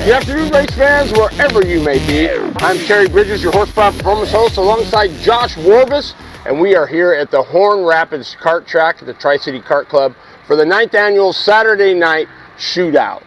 Good afternoon, race fans, wherever you may be. I'm Terry Bridges, your Horsepower Performance host, alongside Josh Warbus, and we are here at the Horn Rapids Kart Track at the Tri City Kart Klub for the 9th annual Saturday night shootout.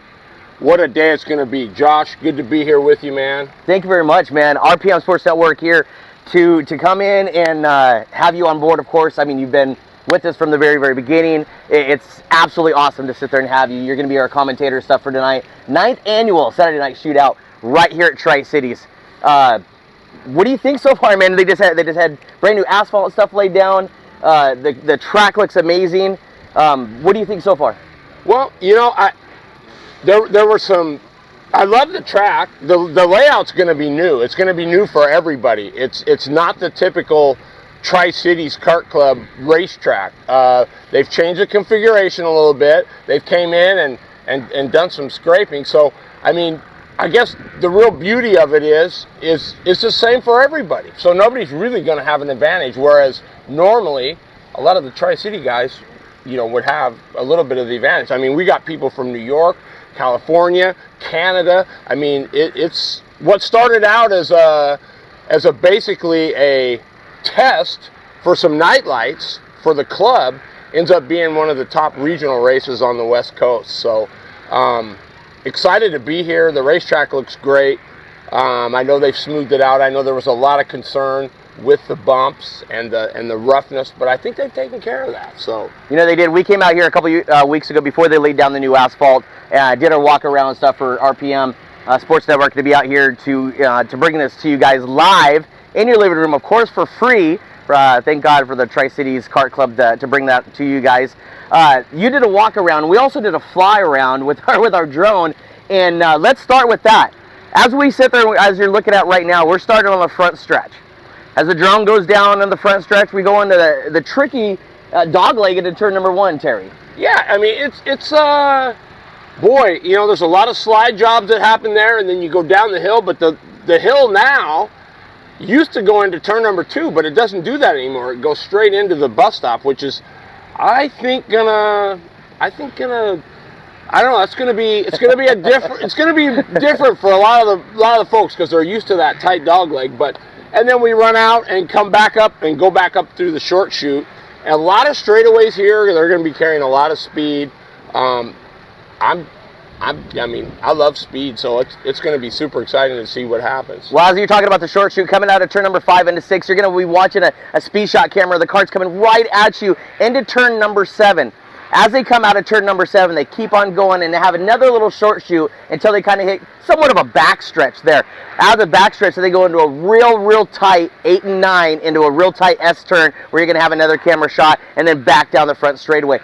What a day it's going to be. Josh, good to be here with you, man. Thank you very much, man. RPM Sports Network here to come in and have you on board, of course. I mean, you've been with us from the very, very beginning. It's absolutely awesome to sit there and have you. You're going to be our commentator stuff for tonight. 9th annual Saturday night shootout right here at Tri Cities. What do you think so far, man? They just had brand new asphalt stuff laid down. The track looks amazing. What do you think so far? Well, you know, there were some. I love the track. The layout's going to be new. It's going to be new for everybody. It's not the typical Tri Cities Kart Klub racetrack. They've changed the configuration a little bit. They've came in and done some scraping. So, I mean, I guess the real beauty of it is the same for everybody. So nobody's really going to have an advantage. Whereas normally, a lot of the Tri City guys, you know, would have a little bit of the advantage. I mean, we got people from New York, California, Canada. I mean, it's what started out as basically a test for some night lights for the club ends up being one of the top regional races on the West Coast. So excited to be here. The racetrack looks great. I know they've smoothed it out. I know there was a lot of concern with the bumps and the roughness, but I think they've taken care of that. So, you know, they did. We came out here a couple weeks ago before they laid down the new asphalt and did our walk around and stuff for RPM Sports Network to be out here to bring this to you guys live in your living room, of course, for free. Thank God for the Tri Cities Kart Club to bring that to you guys. You did a walk around. We also did a fly around with our drone, and let's start with that. As we sit there, as you're looking at right now, we're starting on the front stretch. As the drone goes down on the front stretch, we go into the tricky dog leg into turn number 1, Terry. Yeah, I mean, it's boy, you know, there's a lot of slide jobs that happen there, and then you go down the hill, but the hill now used to go into turn number 2, but it doesn't do that anymore. It goes straight into the bus stop, which is, I think gonna, I don't know. It's gonna be different for a lot of the folks because they're used to that tight dog leg. And then we run out and come back up and go back up through the short chute. And a lot of straightaways here. They're going to be carrying a lot of speed. I mean, I love speed, so it's going to be super exciting to see what happens. Well, as you're talking about the short chute coming out of turn number 5 into 6, you're going to be watching a speed shot camera. The cart's coming right at you into turn number 7. As they come out of turn number 7, they keep on going and they have another little short chute until they kind of hit somewhat of a back stretch there. Out of the back stretch, they go into a real tight 8 and 9 into a real tight S turn where you're going to have another camera shot and then back down the front straightaway.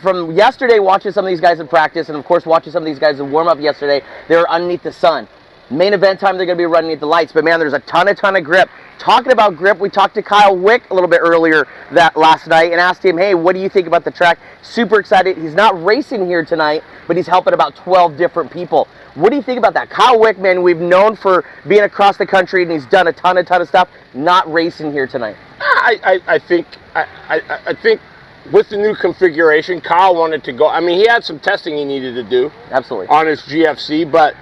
From yesterday, watching some of these guys in practice and, of course, watching some of these guys in warm-up yesterday, they were underneath the sun. Main event time, they're going to be running at the lights. But, man, there's a ton of grip. Talking about grip, we talked to Kyle Wick a little bit earlier last night and asked him, hey, what do you think about the track? Super excited. He's not racing here tonight, but he's helping about 12 different people. What do you think about that? Kyle Wick, man, we've known for being across the country, and he's done a ton of stuff, not racing here tonight. I think with the new configuration, Kyle wanted to go. I mean, he had some testing he needed to do. Absolutely. On his GFC, but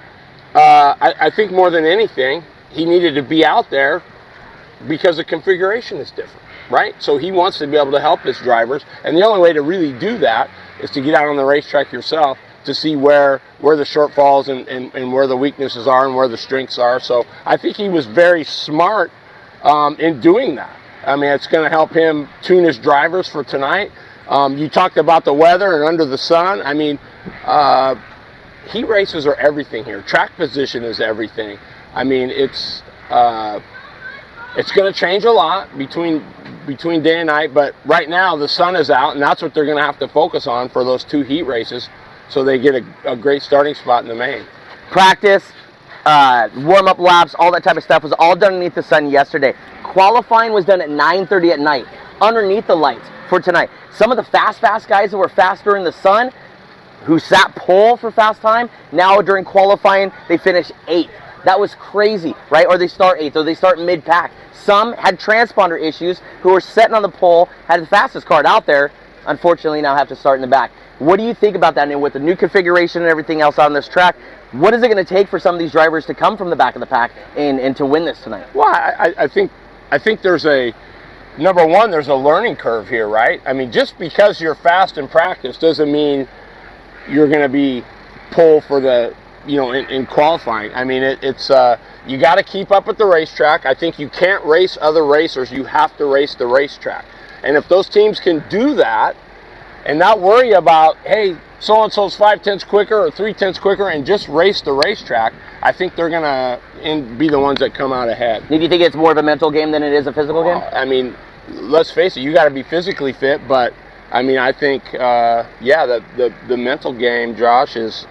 I think more than anything, he needed to be out there because the configuration is different, right? So he wants to be able to help his drivers, and the only way to really do that is to get out on the racetrack yourself to see where the shortfalls and where the weaknesses are and where the strengths are. So I think he was very smart in doing that. I mean, it's going to help him tune his drivers for tonight. You talked about the weather and under the sun. I mean, heat races are everything here. Track position is everything. I mean, it's going to change a lot between day and night, but right now the sun is out, and that's what they're going to have to focus on for those 2 heat races so they get a great starting spot in the main. Practice, warm-up laps, all that type of stuff was all done underneath the sun yesterday. Qualifying was done at 9:30 at night underneath the lights for tonight. Some of the fast guys that were faster in the sun, who sat pole for fast time, now during qualifying they finish 8th. That was crazy, right? Or they start 8th, or they start mid-pack. Some had transponder issues who were sitting on the pole, had the fastest card out there, unfortunately now have to start in the back. What do you think about that? And with the new configuration and everything else on this track, what is it going to take for some of these drivers to come from the back of the pack and to win this tonight? Well, I think there's number one, there's a learning curve here, right? I mean, just because you're fast in practice doesn't mean you're going to be pulled for the, in qualifying. I mean, it's you got to keep up at the racetrack. I think you can't race other racers. You have to race the racetrack. And if those teams can do that and not worry about, hey, so-and-so's 5/10 quicker or 3/10 quicker, and just race the racetrack, I think they're going to be the ones that come out ahead. Do you think it's more of a mental game than it is a physical game? I mean, let's face it, you got to be physically fit, but I mean, I think, the mental game, Josh, is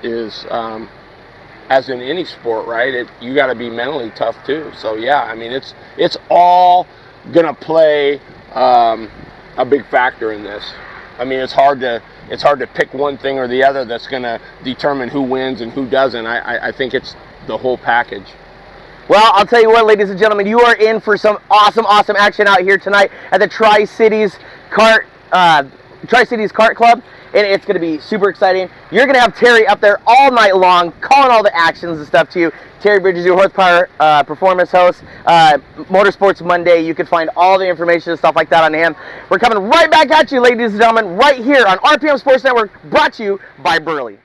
as in any sport, right? You got to be mentally tough too. So yeah, I mean, it's all gonna play a big factor in this. I mean, it's hard to pick one thing or the other that's gonna determine who wins and who doesn't. I think it's the whole package. Well, I'll tell you what, ladies and gentlemen, you are in for some awesome action out here tonight at the Tri Cities Kart Klub, and it's going to be super exciting. You're going to have Terry up there all night long, calling all the actions and stuff to you. Terry Bridges, your horsepower performance host, Motorsports Monday. You can find all the information and stuff like that on him. We're coming right back at you, ladies and gentlemen, right here on RPM Sports Network, brought to you by Burly.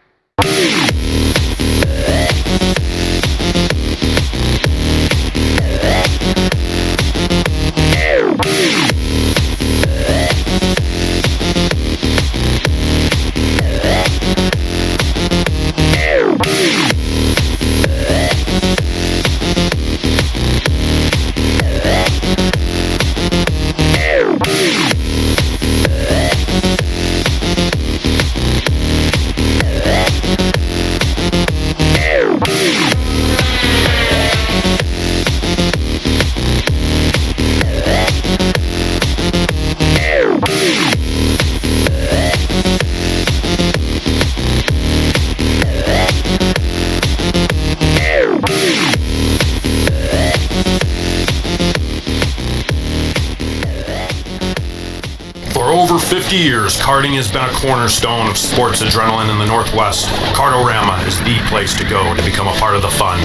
For over 50 years, karting has been a cornerstone of sports adrenaline in the Northwest. Kartorama is the place to go to become a part of the fun.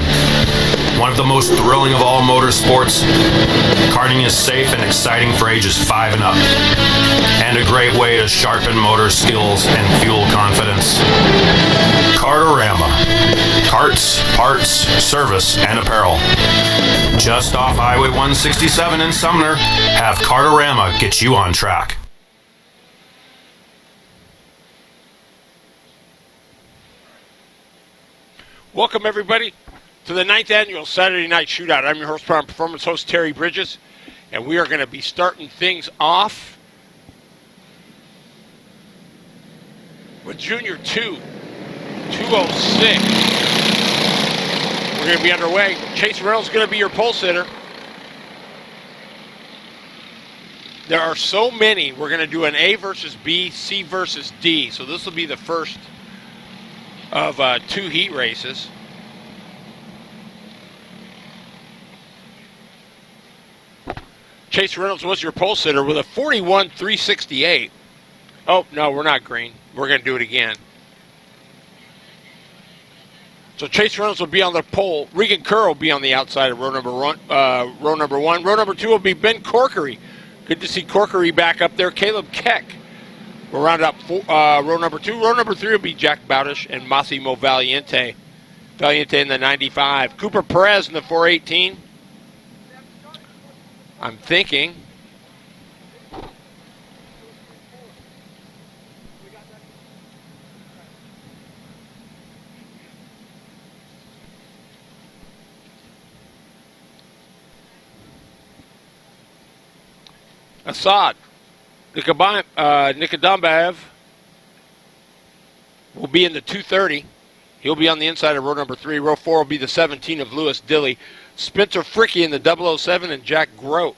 One of the most thrilling of all motorsports, karting is safe and exciting for ages 5 and up, and a great way to sharpen motor skills and fuel confidence. Kartorama. Karts, parts, service, and apparel. Just off Highway 167 in Sumner, have Kartorama get you on track. Welcome, everybody, to the 9th Annual Saturday Night Shootout. I'm your horsepower and performance host, Terry Bridges, and we are going to be starting things off with Junior 2, 206. We're going to be underway. Chase Reynolds is going to be your pole sitter. There are so many. We're going to do an A versus B, C versus D. So this will be the first of 2 heat races. Chase Reynolds was your pole sitter with a 41.368. Oh, no, we're not green. We're going to do it again. So Chase Reynolds will be on the pole. Regan Kerr will be on the outside of row number one. Row number 2 will be Ben Corkery. Good to see Corkery back up there. Caleb Keck will round up row number 2. Row number 3 will be Jack Bowdish and Massimo Valiente. Valiente in the 95. Cooper Perez in the 418. I'm thinking Assad Nikodambaev will be in the 230. He'll be on the inside of row number 3. Row 4 will be the 17 of Lewis Dilly. Spencer Fricky in the 007 and Jack Grote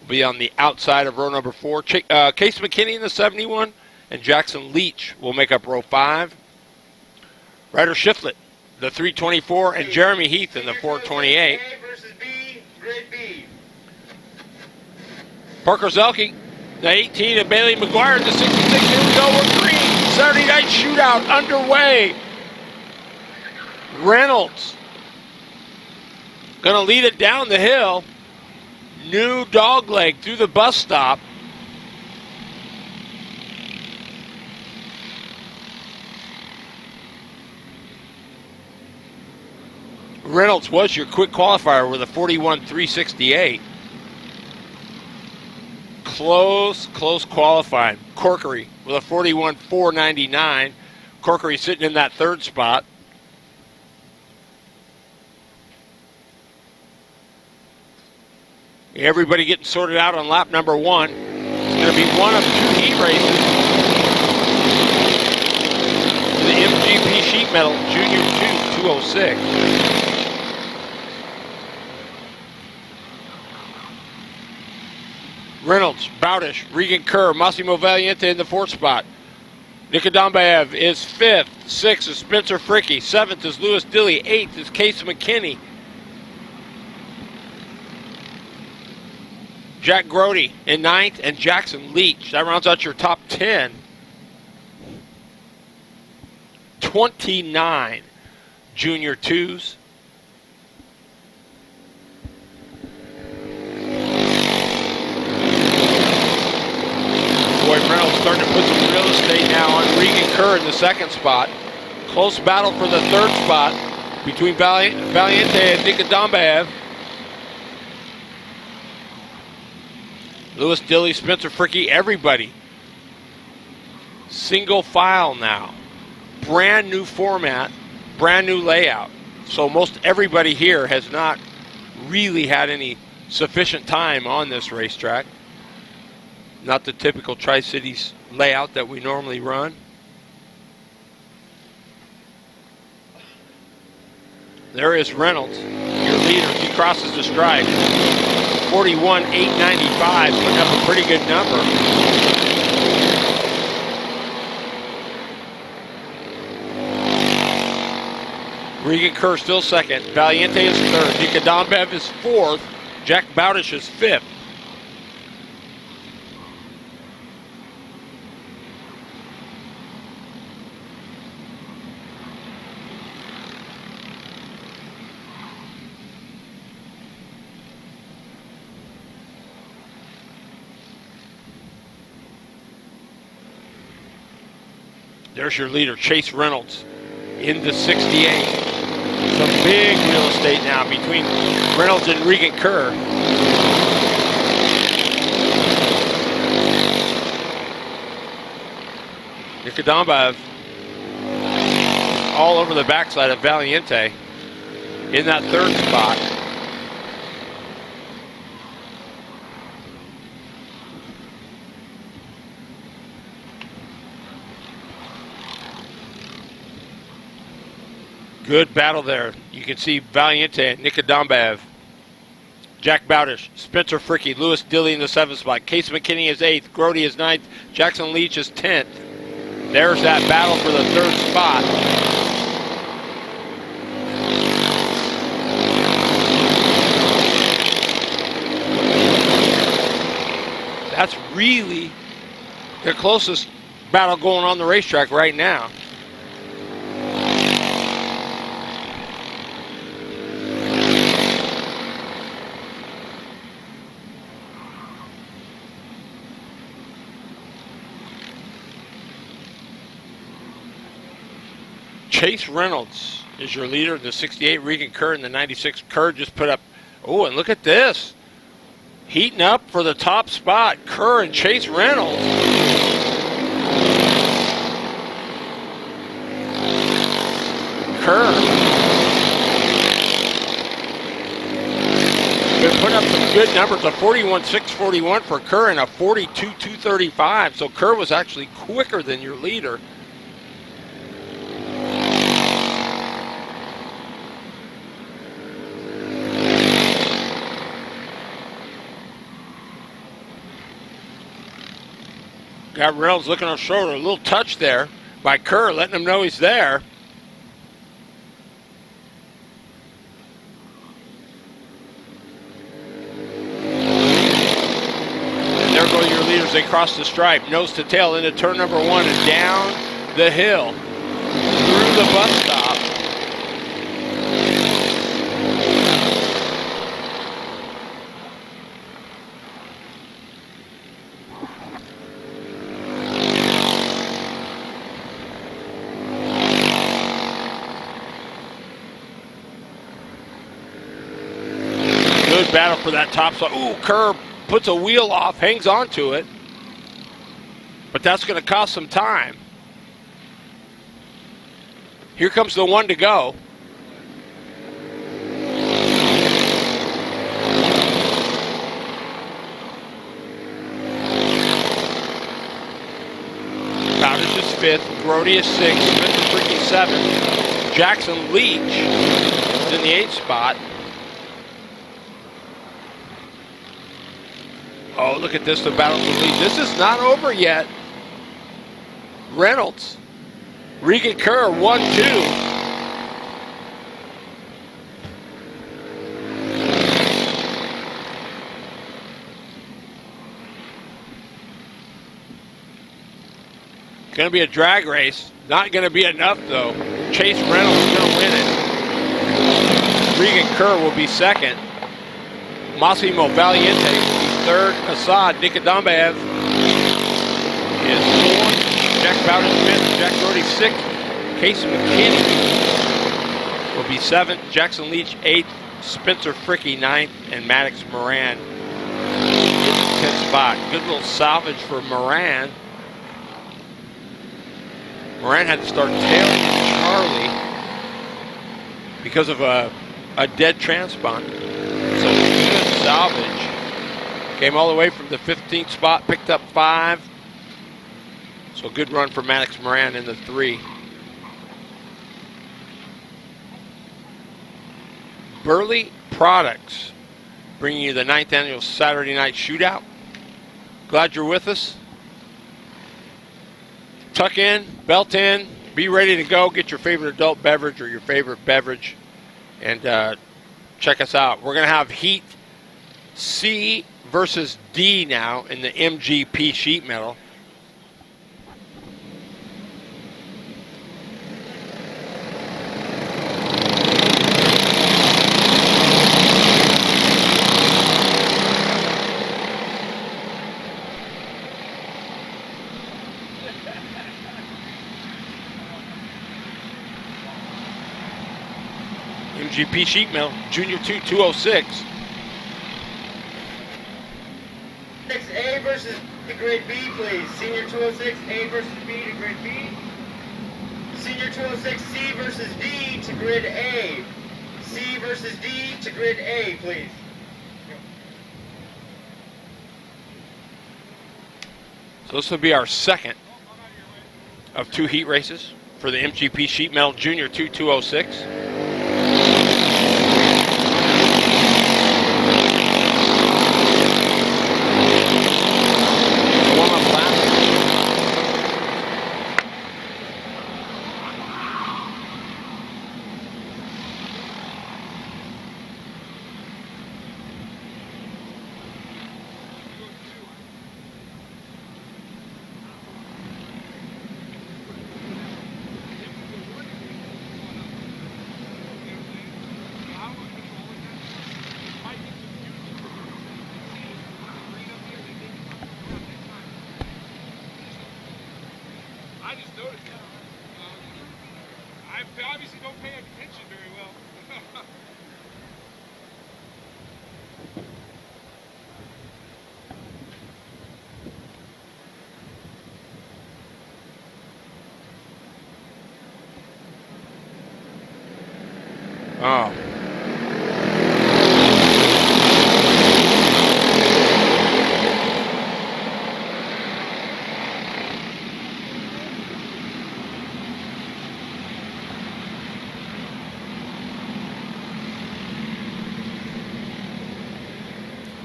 will be on the outside of row number 4. Case McKinney in the 71 and Jackson Leach will make up row 5. Ryder Shiflett, the 324, and Jeremy Heath in the 428. A versus B, grade B. Parker Zelke, The 18 of Bailey McGuire, the 66. Here we go, we're green. Saturday night shootout underway. Reynolds gonna lead it down the hill. New dogleg through the bus stop. Reynolds was your quick qualifier with a 41.368. Close qualifying. Corkery with a 41.499. Corkery sitting in that third spot. Everybody getting sorted out on lap number 1. It's going to be one of 2 heat races. The MGP Sheet Metal Junior 2 206. Reynolds, Bowdish, Regan Kerr, Massimo Valiente in the 4th spot. Nikodambaev is 5th. 6th is Spencer Fricky. 7th is Lewis Dilly. 8th is Case McKinney. Jack Grody in 9th, and Jackson Leach. That rounds out your top 10. 29 Junior 2s. Boy, Reynolds starting to put some real estate now on Regan Kerr in the 2nd spot. Close battle for the 3rd spot between Valiente and Nikodambaev. Lewis Dilly, Spencer Fricky, everybody. Single file now. Brand new format, brand new layout. So most everybody here has not really had any sufficient time on this racetrack. Not the typical Tri-Cities layout that we normally run. There is Reynolds, your leader. He crosses the stripe. 41.895, putting up a pretty good number. Regan Kerr still 2nd. Valiente is 3rd. Nikodambaev is 4th. Jack Bowdish is 5th. There's your leader, Chase Reynolds, in the 68. Some big real estate now between Reynolds and Regan Kerr. Nikodambaev all over the backside of Valiente in that 3rd spot. Good battle there. You can see Valiente, Nikodambaev, Jack Bowdish, Spencer Fricky, Lewis Dilly in the 7th spot. Case McKinney is 8th. Grody is 9th. Jackson Leach is 10th. There's that battle for the 3rd spot. That's really the closest battle going on the racetrack right now. Chase Reynolds is your leader in the 68. Regan Kerr in the 96. Kerr just put up, oh, and look at this. Heating up for the top spot. Kerr and Chase Reynolds. Kerr. Been putting up some good numbers. A 41.641 for Kerr and a 42.235. So Kerr was actually quicker than your leader. Got Reynolds looking on shoulder. A little touch there by Kerr, letting him know he's there. And there go your leaders. They across the stripe, nose to tail into turn number 1 and down the hill through the bus stop. Good battle for that top spot. Ooh, Kerr puts a wheel off, hangs on to it. But that's going to cost some time. Here comes the 1 to go. Bowditch is 5th, Grody is 6th, Smith is freaking 7th. Jackson Leach is in the 8th spot. Oh, look at this, the battle for the lead. This is not over yet. Reynolds, Regan Kerr, 1-2. Going to be a drag race. Not going to be enough, though. Chase Reynolds is going to win it. Regan Kerr will be 2nd. Massimo Valiente will be 3rd. Assad Nikodambev is 4th. Jack Bowden 5th. Jack Doherty 6th. Casey McKinney will be 7th. Jackson Leach 8th. Spencer Fricky 9th. And Maddox Moran in the 10th spot. Good little salvage for Moran. Moran had to start tailing Charlie because of a dead transponder. So good salvage. Came all the way from the 15th spot, picked up 5. So good run for Maddox Moran in the 3. Burly Products bringing you the 9th annual Saturday Night Shootout. Glad you're with us. Tuck in, belt in, be ready to go. Get your favorite adult beverage or your favorite beverage and check us out. We're going to have Heat C versus D now in the MGP sheet metal. MGP sheet metal, Junior 2, 206. A versus the grade B, please. Senior 206, A versus B to grade B. Senior 206, C versus D to grid A. C versus D to grid A, please. So this will be our second of 2 heat races for the MGP sheet metal Junior 2, 206. Obviously don't pay attention very well. Oh.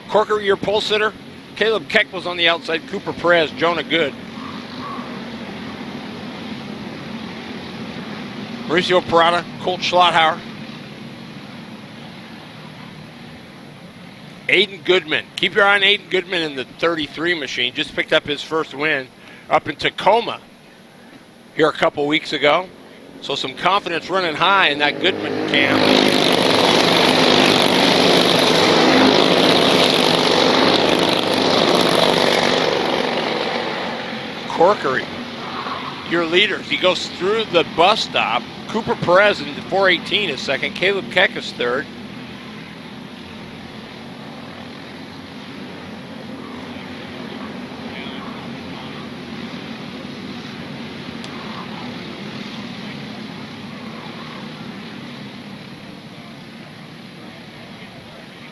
Corker, your pole sitter. Caleb Keck was on the outside. Cooper Perez, Jonah Good. Mauricio Parada, Colt Schlotthauer. Aiden Goodman. Keep your eye on Aiden Goodman in the 33 machine. Just picked up his first win up in Tacoma here a couple weeks ago. So some confidence running high in that Goodman camp. Corkery, your leaders. He goes through the bus stop. Cooper Perez in the 418 is second. Caleb Keck is third.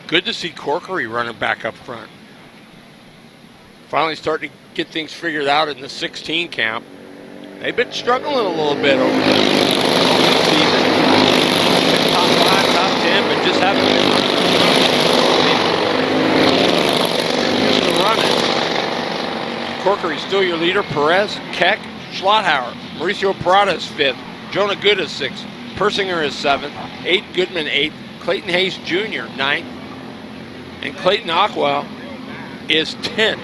Good to see Corkery running back up front. Finally starting to get things figured out in the 16 camp. They've been struggling a little bit over the season. Top 5, top 10, but just haven't been running. Corkery still your leader. Perez, Keck, Schlotthauer. Mauricio Prada is 5th. Jonah Good is 6th. Persinger is 7th. Aiden Goodman 8th. Clayton Hayes Jr. 9th. And Clayton Aqua is 10th.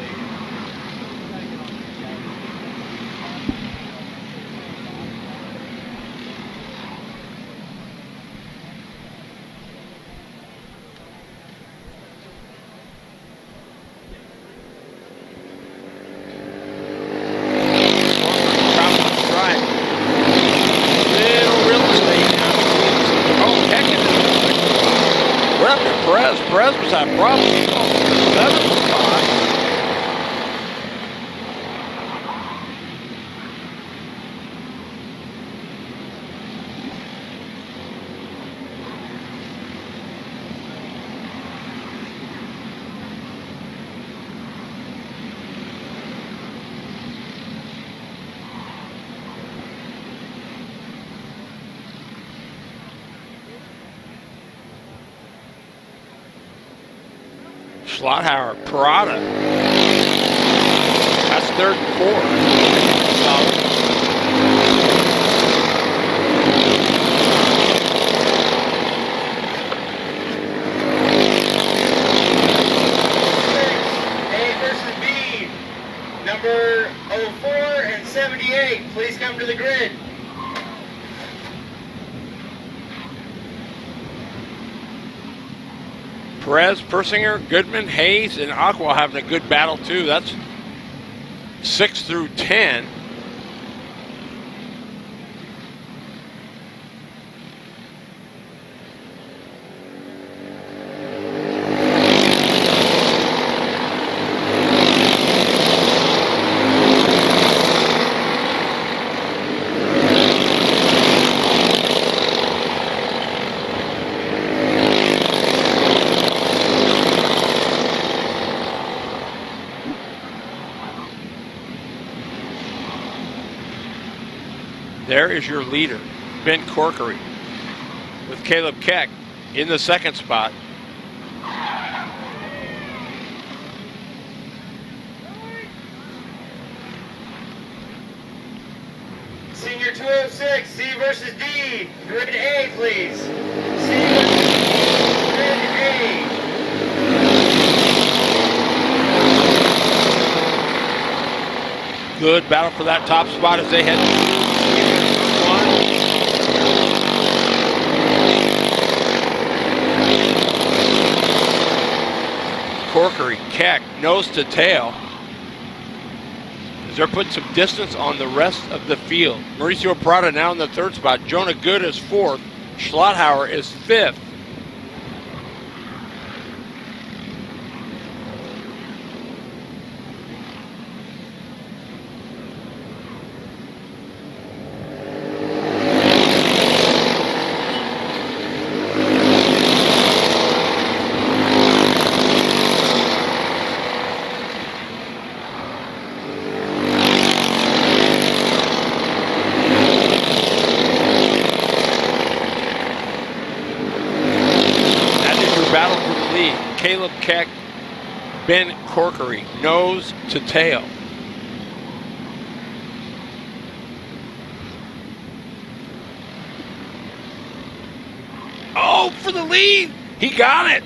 Perez was having problems. 7th spot. Schlotthauer, Parada. That's 3rd and 4th. Solid. A versus B. Number 04 and 78. Please come to the grid. Perez, Persinger, Goodman, Hayes, and Aqua having a good battle too. That's 6 through 10. There is your leader, Ben Corkery, with Caleb Keck in the 2nd spot. Senior 206, C versus D. Grid A, please. C versus D. Grid A. Good battle for that top spot as they head Corkery, Keck, nose to tail. As they're putting some distance on the rest of the field. Mauricio Prada now in the 3rd spot. Jonah Good is 4th. Schlotthauer is 5th. Caleb Keck, Ben Corkery, nose to tail. Oh, for the lead. He got it.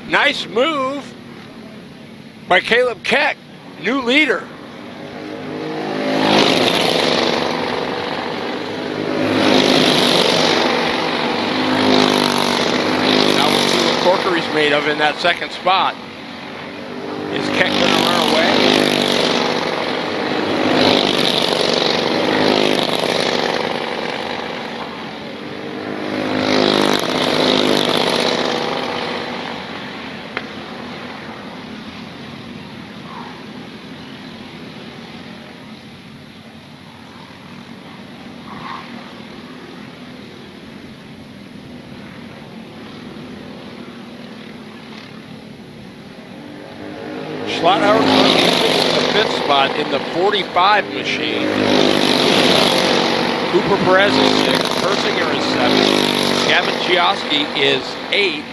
Nice move by Caleb Keck, new leader. Now we'll see what Corkery's made of in that second spot. Is Keck going to run away? Slot the fifth spot in the 45 machine. Cooper Perez is 6th. Persinger is 7th. Gavin Chioski is 8th.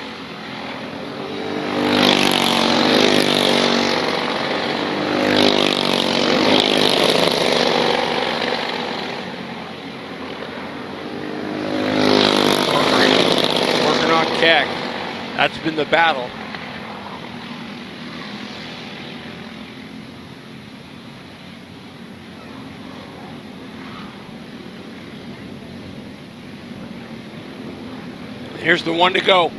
Working on Keck. That's been the battle. Here's the one to go.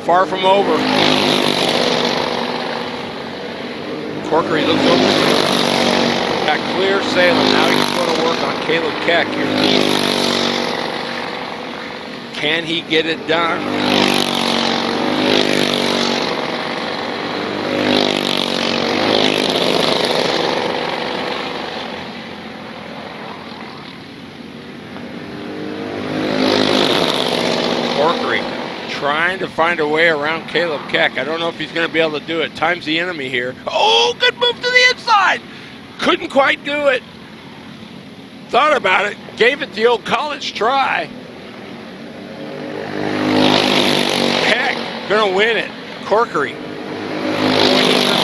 Far from over. Corkery looks over. Got clear sailing. Now he's going to work on Caleb Keck. Here's the. Can he get it done? Trying to find a way around Caleb Keck. I don't know if he's going to be able to do it. Time's the enemy here. Oh, good move to the inside. Couldn't quite do it. Thought about it. Gave it the old college try. Heck, going to win it. Corkery.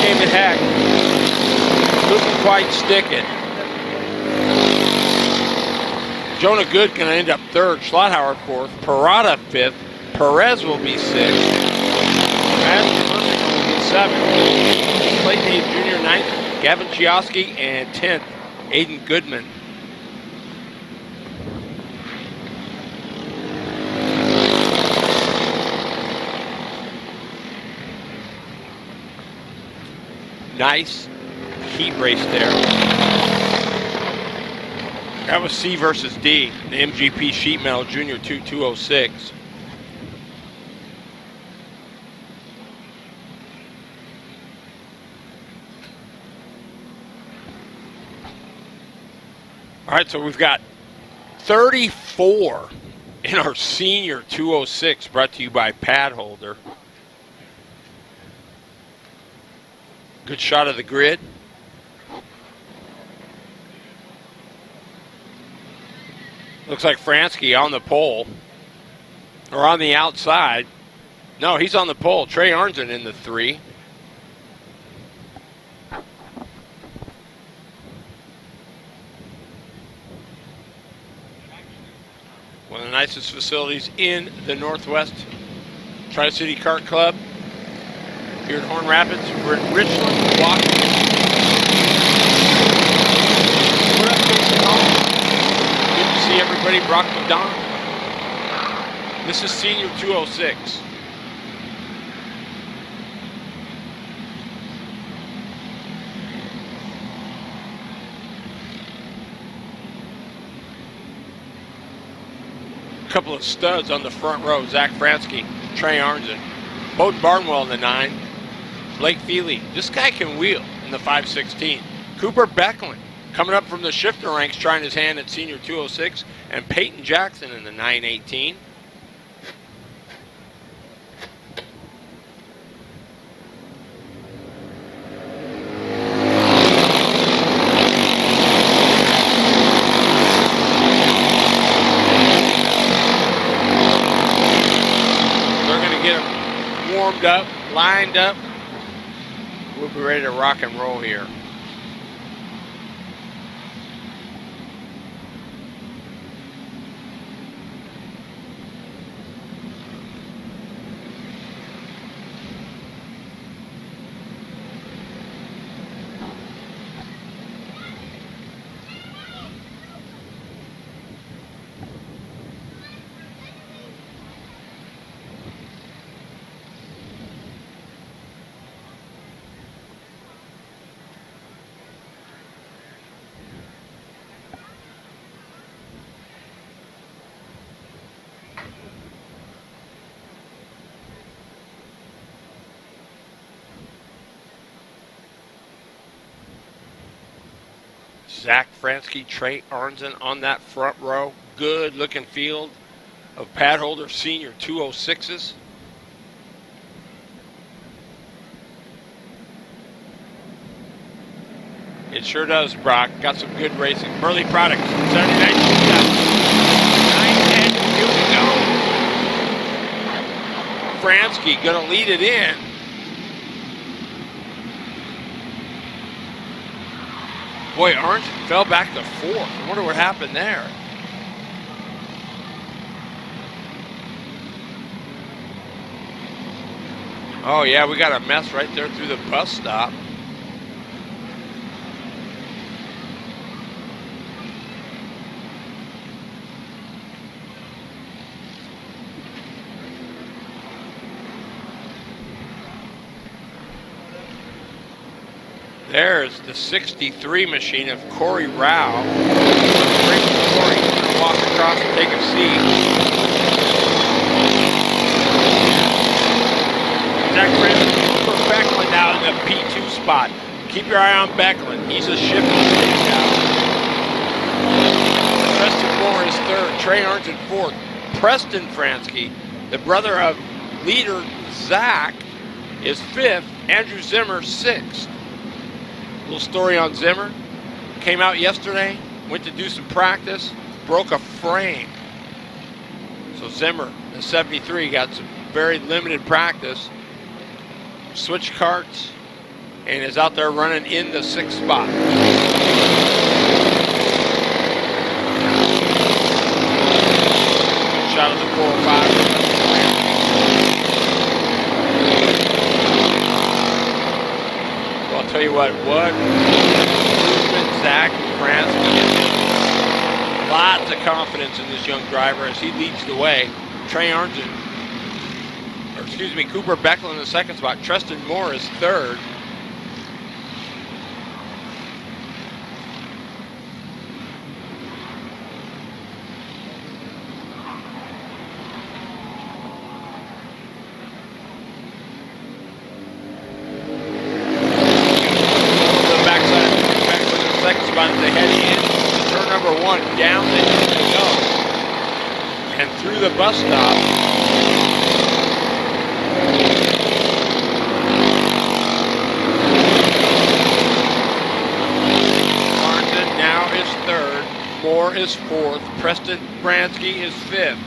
Came to Heck. Couldn't quite stick it. Jonah Good going to end up 3rd. Schlotthauer 4th. Parada 5th. Perez will be 6th. Madison will be 7th. Clayton Hayes Jr. 9th. Gavin Chioski and 10th. Aiden Goodman. Nice heat race there. That was C versus D, the MGP Sheet Metal Junior 206. All right, so we've got 34 in our senior 206, brought to you by Pad Holder. Good shot of the grid. Looks like Fransky on the pole, or on the outside. No, he's on the pole. Trey Arnzen in the 3. One of the nicest facilities in the Northwest. Tri City Kart Klub here in Horn Rapids. We're in Richland, Milwaukee. What up, Jason? Good to see everybody. Brock McDonald. This is senior 206. Couple of studs on the front row. Zach Fransky, Trey Arnzen, Bowden Barnwell in the 9, Blake Feely. This guy can wheel in the 516. Cooper Becklin coming up from the shifter ranks, trying his hand at senior 206, and Peyton Jackson in the 918. Warmed up, lined up. We'll be ready to rock and roll here. Zach Fransky, Trey Arnzen on that front row. Good looking field of pad holder senior 206s. It sure does, Brock. Got some good racing. Burly Products, Saturday night shootout. 9-10, here we go. Fransky gonna lead it in. Boy, Orange fell back to fourth. I wonder what happened there. Oh yeah, we got a mess right there through the bus stop. There's the 63 machine of Corey Rao. Corey gonna walk across and take a seat. Zach Francis for Becklin now in the P2 spot. Keep your eye on Becklin. He's a shifty now. Preston Moore is third. Trey Arnzen fourth. Preston Fransky, the brother of leader Zach, is fifth. Andrew Zimmer sixth. Little story on Zimmer. Came out yesterday, went to do some practice, broke a frame. So Zimmer, the 73, got some very limited practice, switched karts, and is out there running in the sixth spot. Shot of the 405. I'll tell you what Zach Fransky. Lots of confidence in this young driver as he leads the way. Trey Arnzen, Cooper Becklin in the second spot. Preston Moore is third. They head in turn number one, down they go, and through the bus stop. Arnzen now is third, Moore is fourth, Preston Fransky is fifth.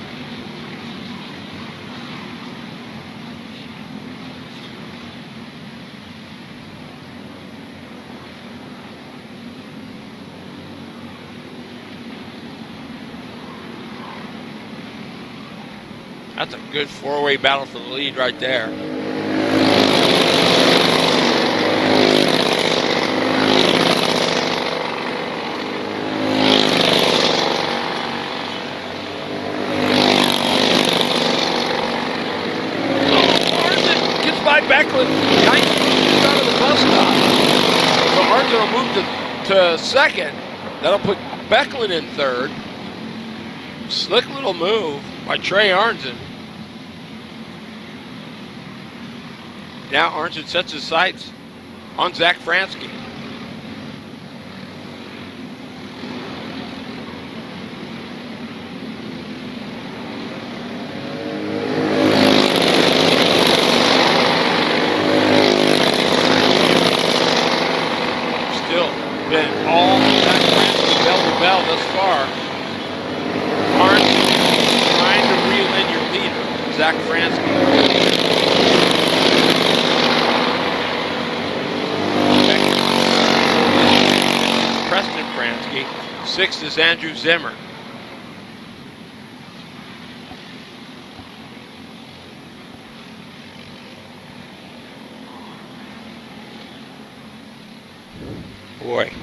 That's a good four-way battle for the lead right there. Arnzen gets by Becklin. Nice move out of the bus stop. So Arnzen will move to second. That'll put Becklin in third. Slick little move by Trey Arnzen. Now Arnzen sets his sights on Zach Fransky. Still been all Zach Fransky bell to bell thus far. Arnzen trying to reel in your leader, Zach Fransky. Preston Fransky. Sixth is Andrew Zimmer. Boy.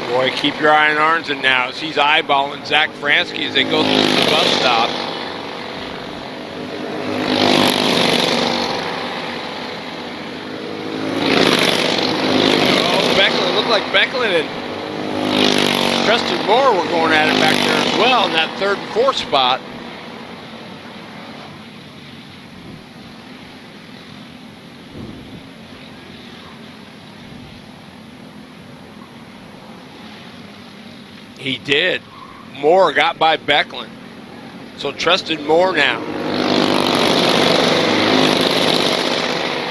Boy, keep your eye on Arnzen now as he's eyeballing Zach Fransky as they go through the bus stop. Oh, Becklin, looked like Becklin and Preston Moore were going at it back there as well in that third and fourth spot. He did. Moore got by Becklin. So Tristan Moore now.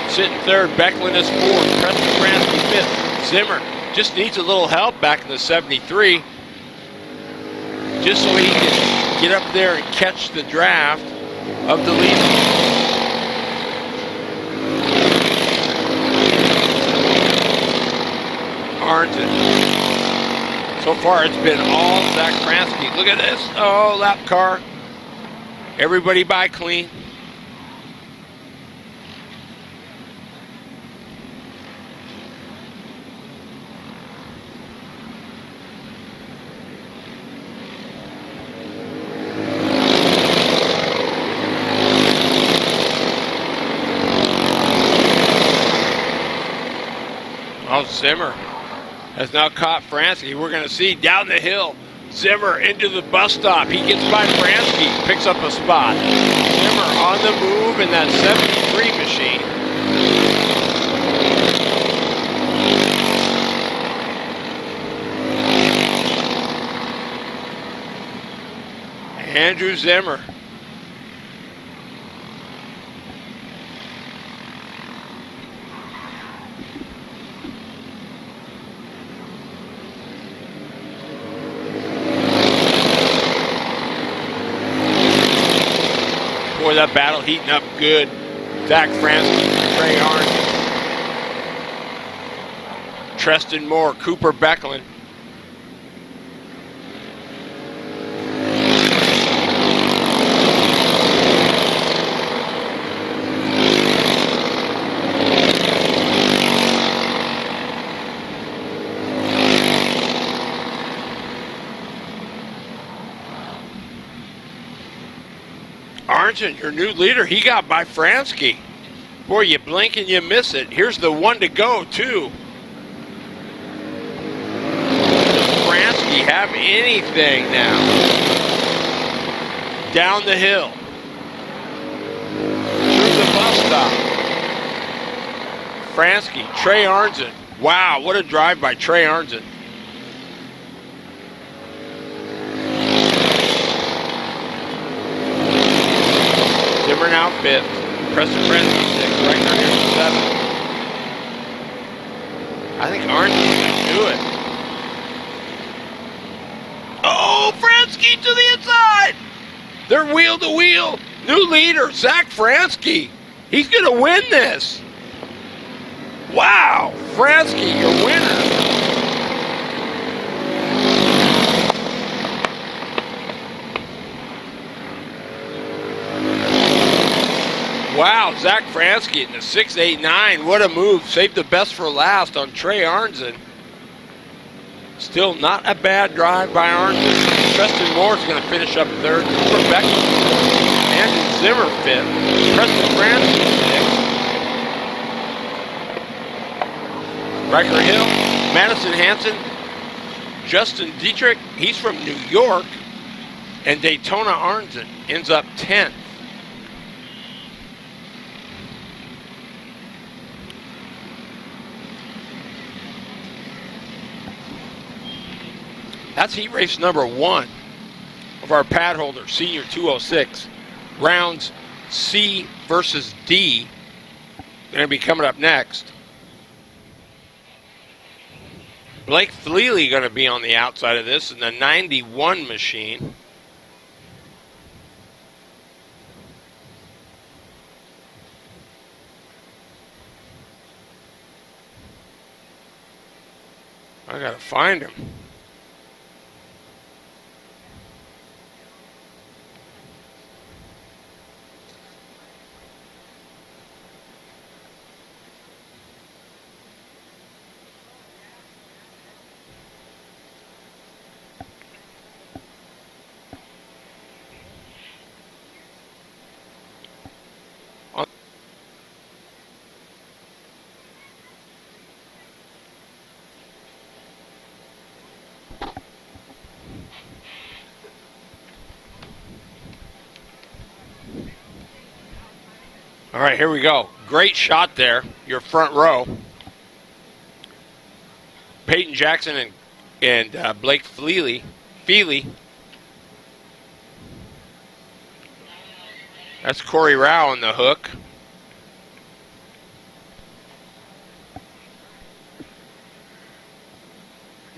Sitting third, Becklin is fourth, Preston Kransky fifth. Zimmer just needs a little help back in the 73. Just so he can get up there and catch the draft of the lead. Arnton. So far it's been all Zach Kransky. Look at this. Oh, lap car. Everybody by clean. Oh, Zimmer has now caught Fransky. We're going to see down the hill. Zimmer into the bus stop. He gets by Fransky, picks up a spot. Zimmer on the move in that 73 machine. Andrew Zimmer. Boy, that battle heating up good. Zach Fransky, Trey Arnton, Tristan Moore, Cooper Becklin. Arnton, your new leader, he got by Fransky. Boy, you blink and you miss it. Here's the one to go, too. Does Fransky have anything now? Down the hill. Through the bus stop. Fransky, Trey Arnton. Wow, what a drive by Trey Arnton. Zimmer now fifth. Preston Fransky sixth. Right now here's seventh. I think Arnton's going to do it. Oh, Fransky to the inside. They're wheel to wheel. New leader, Zach Fransky. He's going to win this. Wow, Fransky, your winner. Wow, Zach Fransky in the 6.89. What a move. Saved the best for last on Trey Arnton. Still not a bad drive by Arnton. Tristan Moore's going to finish up third. Cooper Becklin. Andrew Zimmer fifth. Preston Fransky sixth. Riker Hill. Madison Hansen. Justin Dietrich. He's from New York. And Daytona Arnton ends up 10th. That's heat race number 1 of our pad holder, Senior 206. Rounds C versus D going to be coming up next. Blake Fleely going to be on the outside of this in the 91 machine. I got to find him. All right, here we go. Great shot there, your front row. Peyton Jackson and Blake Fleely Feely. That's Corey Rao on the hook.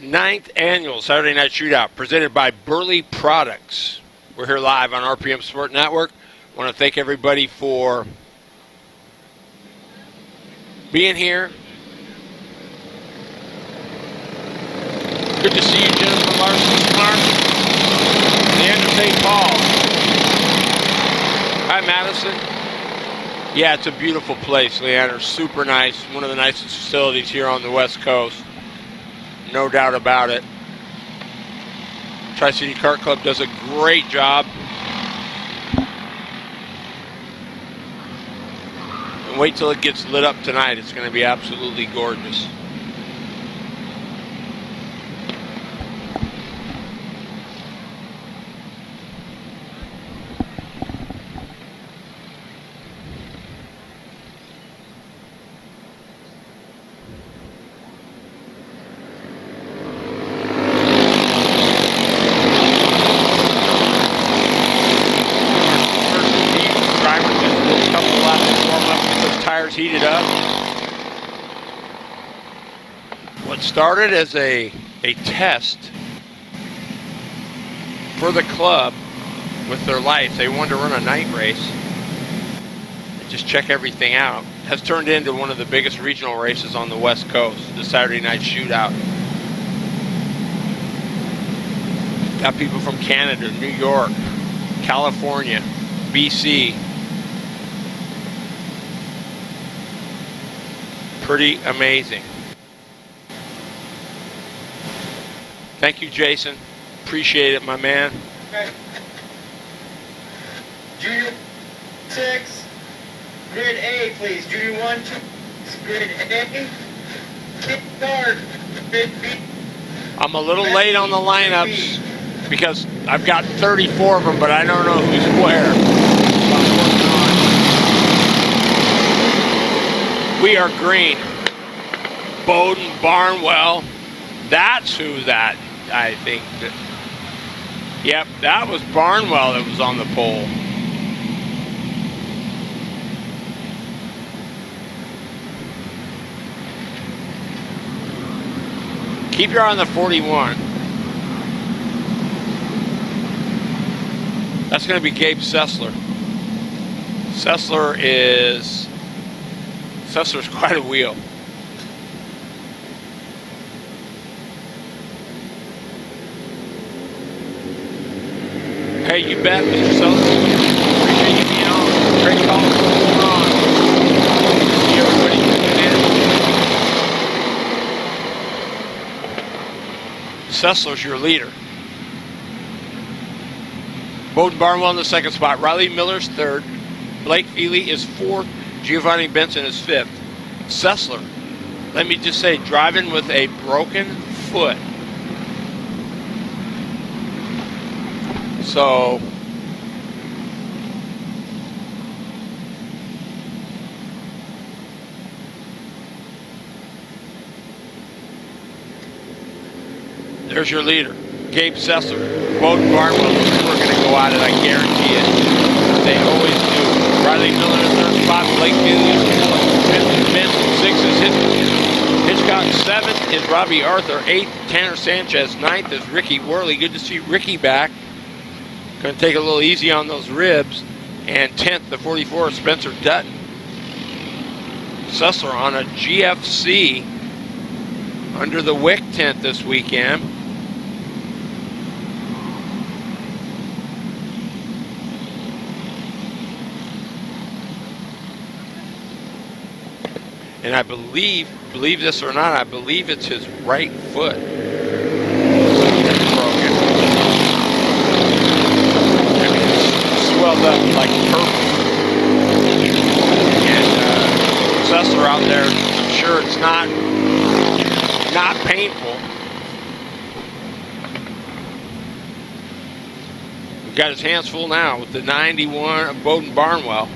Ninth annual Saturday Night Shootout presented by Burly Products. We're here live on RPM Sport Network. I want to thank everybody for being here. Good to see you, Jennifer Larson Clark. Leander St. Paul. Hi, Madison. Yeah, it's a beautiful place, Leander. Super nice. One of the nicest facilities here on the West Coast. No doubt about it. Tri City Kart Klub does a great job. And wait till it gets lit up tonight. It's going to be absolutely gorgeous. Heated up. What started as a test for the club with their lights, they wanted to run a night race and just check everything out, has turned into one of the biggest regional races on the West Coast, the Saturday Night Shootout. Got people from Canada, New York, California, BC. Pretty amazing. Thank you, Jason. Appreciate it, my man. Okay. Junior 6, grid A, please. Junior 1, 2, grid A. Kick guard, grid B. I'm a little late on the lineups because I've got 34 of them, but I don't know who's where. We are green. Bowden Barnwell. That's who that, I think. Yep, that was Barnwell that was on the pole. Keep your eye on the 41. That's going to be Gabe Sessler. Sessler's quite a wheel. Hey, you bet, Mr. Sessler. Appreciate you being on. Great call. What's going on? See everybody tuning in. Sessler's your leader. Bowden Barnwell in the second spot. Riley Miller's third. Blake Feely is fourth. Giovanni Benson is fifth. Sessler, let me just say, driving with a broken foot. So, there's your leader, Gabe Sessler. Bowden Barnwell, we're going to go at it, I guarantee it. They always do. Riley Miller in third spot, Blake Feely is fourth, fifth is Benson, sixth is Hitchcock, seventh is Robbie Arthur, eighth Tanner Sanchez, ninth is Ricky Worley. Good to see Ricky back. Going to take a little easy on those ribs. And 10th, the 44, Spencer Dutton. Sessler on a GFC under the Wick tent this weekend. And I believe this or not, I believe it's his right foot that's broken. Swelled up like purple. And Sessler out there, I'm sure it's not painful. We've got his hands full now with the 91 of Bowden Barnwell.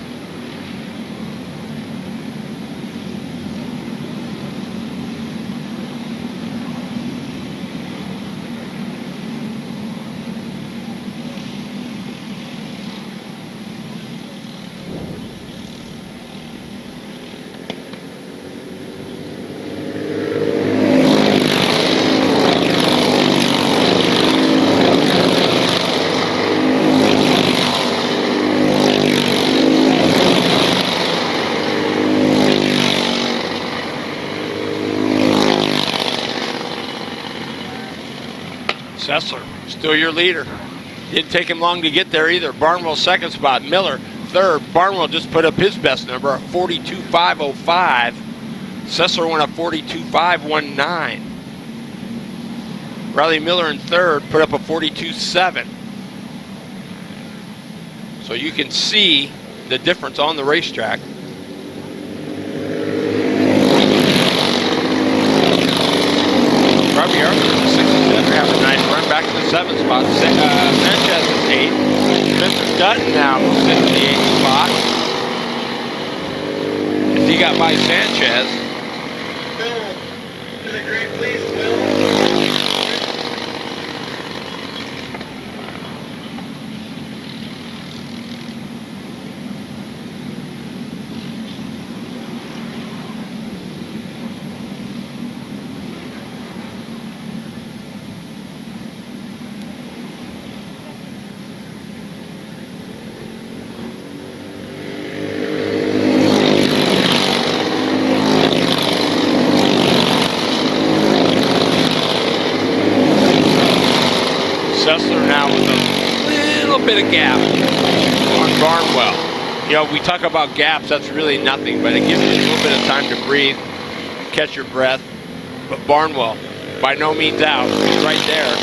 Sessler, still your leader. Didn't take him long to get there either. Barnwell second spot. Miller third. Barnwell just put up his best number, a 42.505. Sessler went up 42.519. Riley Miller in third put up a 42.7. So you can see the difference on the racetrack. Robbie Arthur in the 6th and 5th having a nice run back to the 7th spot. Sanchez is 8th. Spencer Dutton now sits in the 8th spot. As he got by Sanchez. Bill, to the grid, please, Bill. Sessler now with a little bit of gap on Barnwell. You know, we talk about gaps, that's really nothing, but it gives you a little bit of time to breathe, catch your breath. But Barnwell, by no means out, he's right there.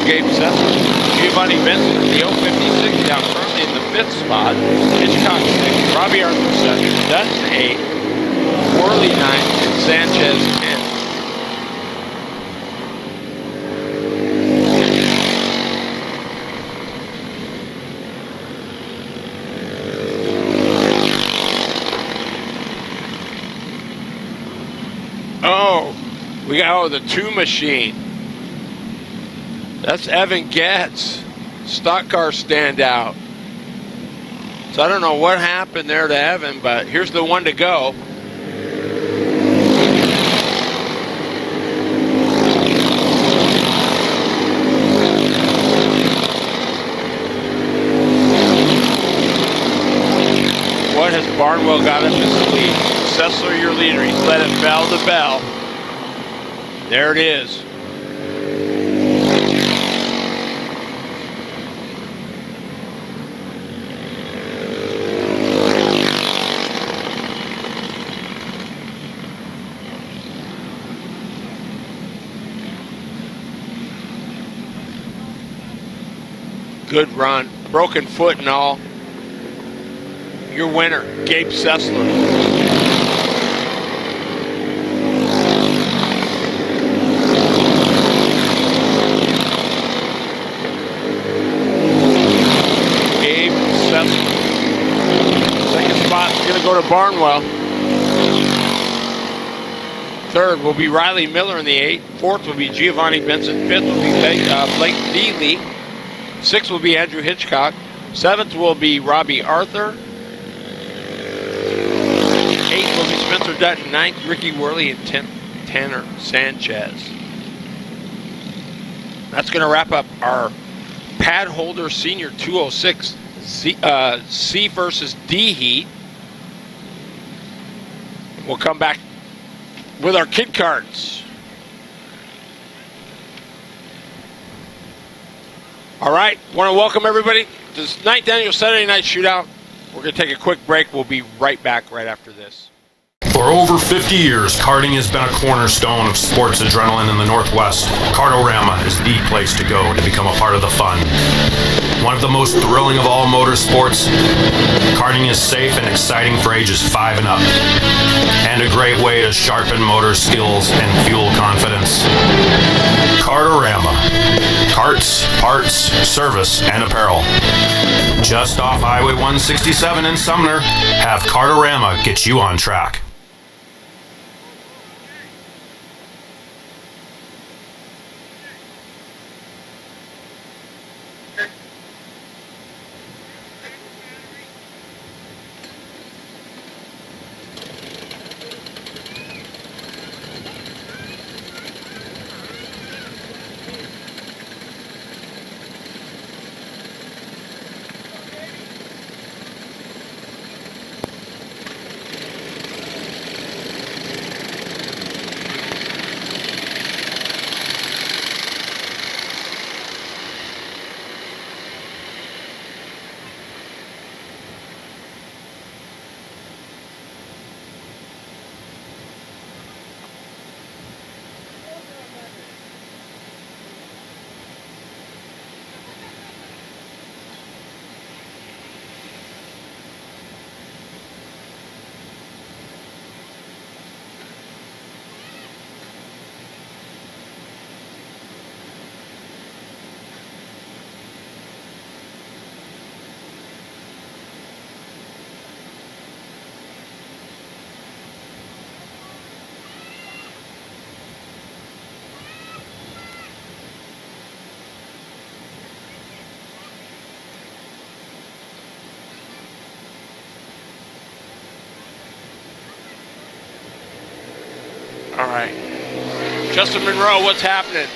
Gabe Sessler. Giovanni Benson in the 056 down currently in the 5th spot. Hitchcock 6th. Robbie Arthur 7th. Dutton 8th. Worley 9th. And Sanchez 10th. Oh, we got the 2 machine. That's Evan Getz, stock car standout. So I don't know what happened there to Evan, but here's the one to go. What has Barnwell got up his sleeve? Sessler, your leader. He's led it bell to bell. There it is. Good run, broken foot and all. Your winner, Gabe Sessler. Gabe Sessler. Second spot is going to go to Barnwell. Third will be Riley Miller in the 8th. Fourth will be Giovanni Benson. Fifth will be Blake Dealey. 6th will be Andrew Hitchcock. 7th will be Robbie Arthur. 8th will be Spencer Dutton. 9th, Ricky Worley. And 10th, Tanner Sanchez. That's going to wrap up our pad holder senior 206 C versus D heat. We'll come back with our kid cards. All right, want to welcome everybody to this 9th annual Saturday Night Shootout. We're going to take a quick break. We'll be right back right after this. For over 50 years, karting has been a cornerstone of sports adrenaline in the Northwest. Kartorama is the place to go to become a part of the fun. One of the most thrilling of all motorsports, karting is safe and exciting for ages 5 and up, and a great way to sharpen motor skills and fuel confidence. Kartorama. Karts, parts, service, and apparel. Just off Highway 167 in Sumner, have Kartorama get you on track. right. Justin Monroe, what's happening?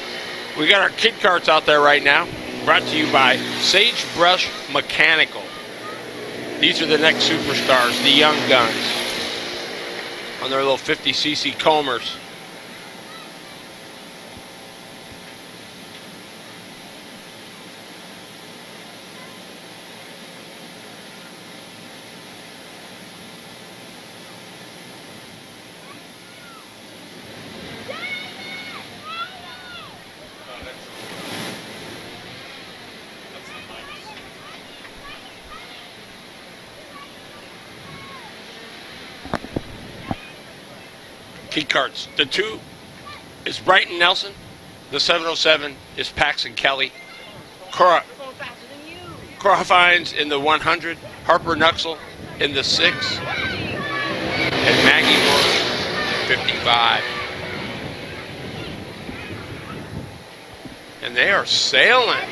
We got our kid karts out there right now. Brought to you by Sagebrush Mechanical. These are the next superstars, the young guns. On their little 50cc combers. Key cards. The 2 is Brighton Nelson. The 707 is Paxton Kelly. Cora Hines in the 100. Harper Nuxel in the 6. And Maggie Moore 55. And they are sailing.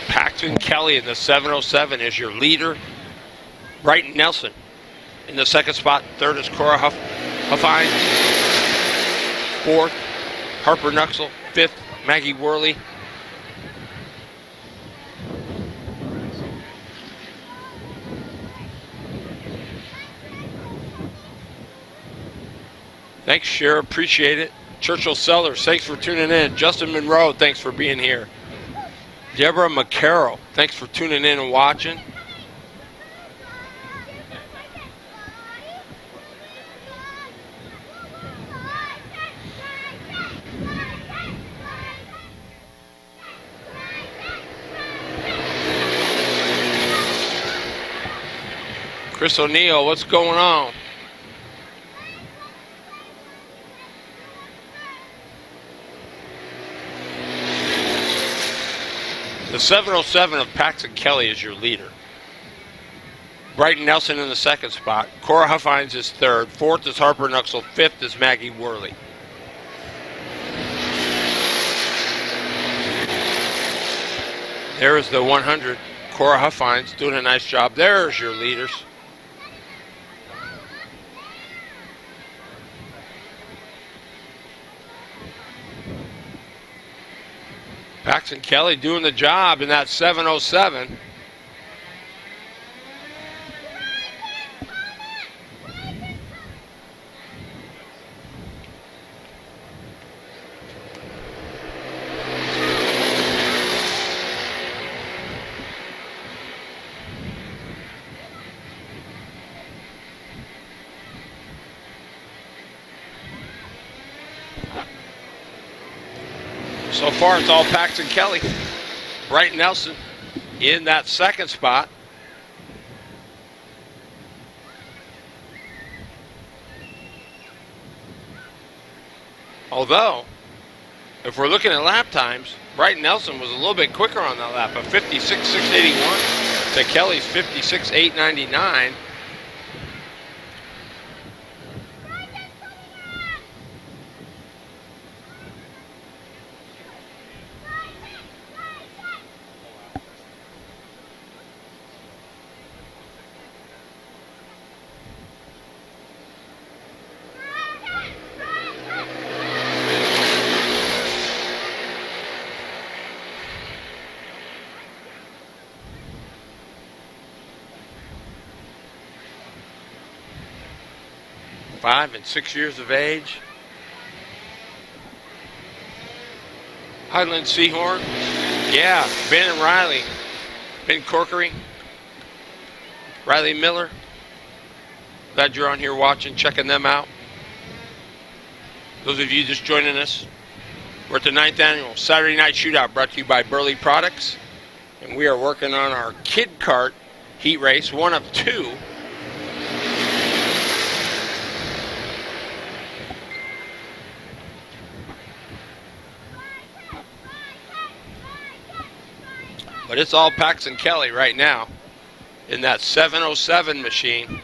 Paxton Kelly in the 707 is your leader. Brighton Nelson in the 2nd spot. 3rd is Cora Huffine. 4th, Harper Nuxel. 5th, Maggie Worley. Thanks, Cher. Appreciate it. Churchill Sellers, thanks for tuning in. Justin Monroe, thanks for being here. Deborah McCarroll, thanks for tuning in and watching. Chris O'Neill, what's going on? The 707 of Paxton Kelly is your leader. Brighton Nelson in the 2nd spot. Cora Huffines is 3rd. 4th is Harper Nuxel. 5th is Maggie Worley. There is the 100. Cora Huffines doing a nice job. There's your leaders. Paxton Kelly doing the job in that 707. So far, it's all Paxton Kelly. Brighton Nelson in that 2nd spot. Although, if we're looking at lap times, Brighton Nelson was a little bit quicker on that lap, of 56.681 to Kelly's 56.899. 5 and 6 years of age. Highland Seahorn. Yeah, Ben and Riley. Ben Corkery. Riley Miller. Glad you're on here watching, checking them out. Those of you just joining us, we're at the 9th annual Saturday Night Shootout brought to you by Burly Products. And we are working on our kid kart heat race, one of 2. But it's all Paxton Kelly right now in that 707 machine.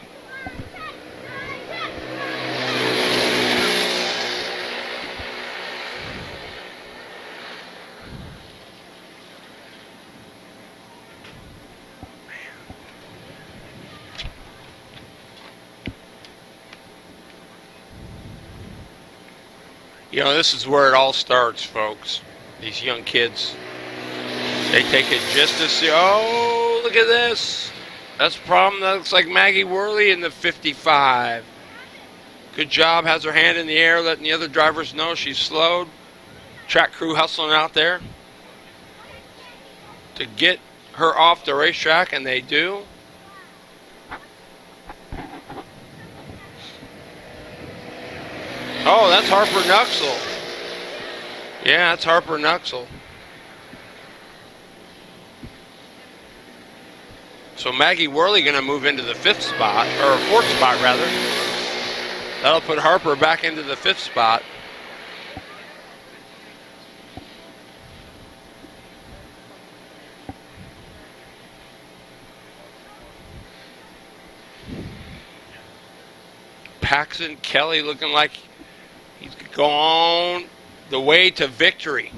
You know, this is where it all starts, folks. These young kids, they take it just to see. Oh, look at this. That's the problem. That looks like Maggie Worley in the 55. Good job. Has her hand in the air, letting the other drivers know she's slowed. Track crew hustling out there to get her off the racetrack, and they do. Oh, that's Harper Nuxel. Yeah, that's Harper Nuxel. So Maggie Worley going to move into the 5th spot, or 4th spot rather. That'll put Harper back into the 5th spot. Paxton Kelly looking like he's going the way to victory.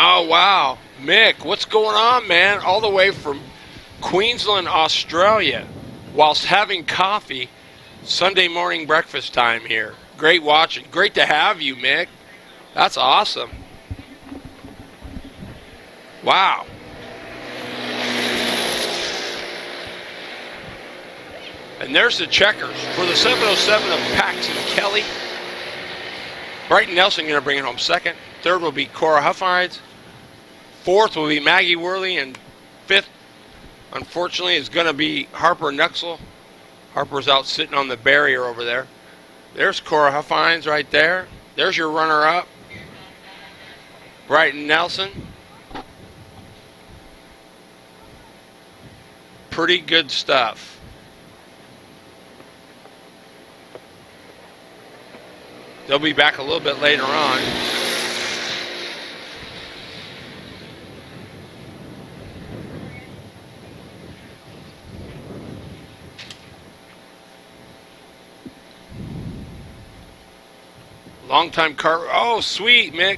Oh, wow. Mick, what's going on, man? All the way from Queensland, Australia, whilst having coffee. Sunday morning breakfast time here. Great watching. Great to have you, Mick. That's awesome. Wow. And there's the checkers for the 707 of Paxton Kelly. Bryton Nelson going to bring it home 2nd. 3rd will be Cora Huffines. 4th will be Maggie Worley. And 5th, unfortunately, is going to be Harper Nuxel. Harper's out sitting on the barrier over there. There's Cora Huffines right there. There's your runner-up, Bryton Nelson. Pretty good stuff. They'll be back a little bit later on. Long-time car. Oh, sweet, Mick.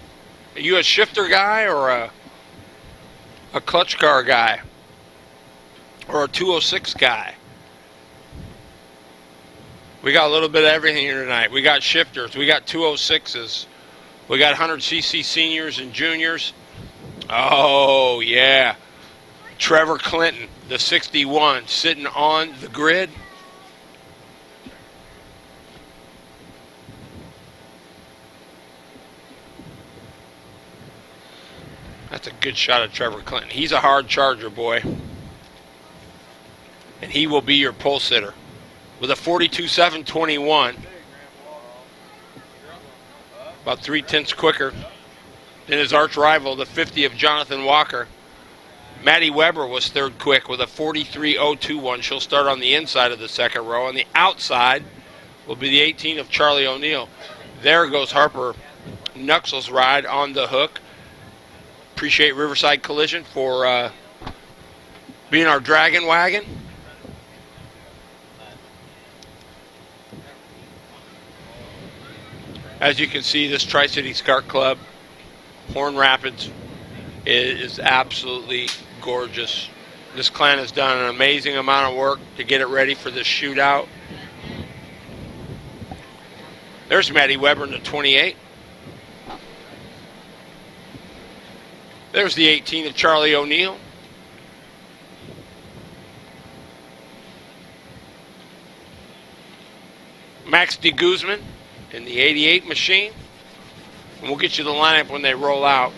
Are you a shifter guy or a clutch car guy? Or a 206 guy? We got a little bit of everything here tonight. We got shifters. We got 206s. We got 100cc seniors and juniors. Oh, yeah. Trevor Clinton, the 61, sitting on the grid. That's a good shot of Trevor Clinton. He's a hard charger, boy. And he will be your pole sitter with a 42.721. About 3/10 quicker than his arch rival, the 50 of Jonathan Walker. Maddie Weber was 3rd quick with a 43.021. She'll start on the inside of the 2nd row. On the outside will be the 18 of Charlie O'Neill. There goes Harper Nuxel's ride on the hook. Appreciate Riverside Collision for being our dragon wagon. As you can see, this Tri City Kart Klub, Horn Rapids, is absolutely gorgeous. This clan has done an amazing amount of work to get it ready for this shootout. There's Maddie Weber in the 28. There's the 18 of Charlie O'Neill. Max de Guzman in the 88 machine. And we'll get you the lineup when they roll out.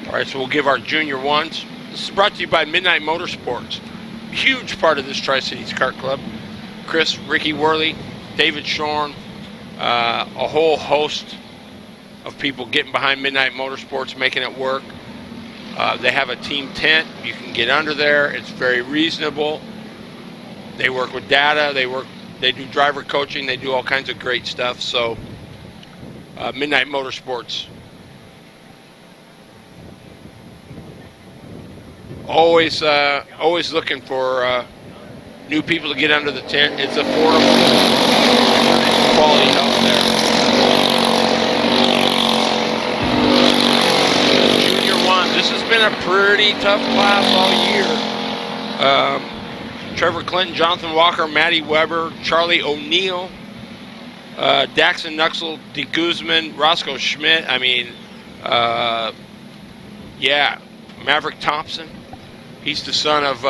All right, so we'll give our junior ones. This is brought to you by Midnight Motorsports. Huge part of this Tri City Kart Klub. Chris, Ricky Worley, David Shorn, a whole host of people getting behind Midnight Motorsports, making it work. They have a team tent. You can get under there. It's very reasonable. They work with data. They do driver coaching. They do all kinds of great stuff. So Midnight Motorsports. Always looking for new people to get under the tent. It's affordable. Quality help there. Junior one. This has been a pretty tough class all year. Trevor Clinton, Jonathan Walker, Matty Weber, Charlie O'Neill, Daxon Nuxel, De Guzman, Roscoe Schmidt. I mean, yeah, Maverick Thompson. He's the son of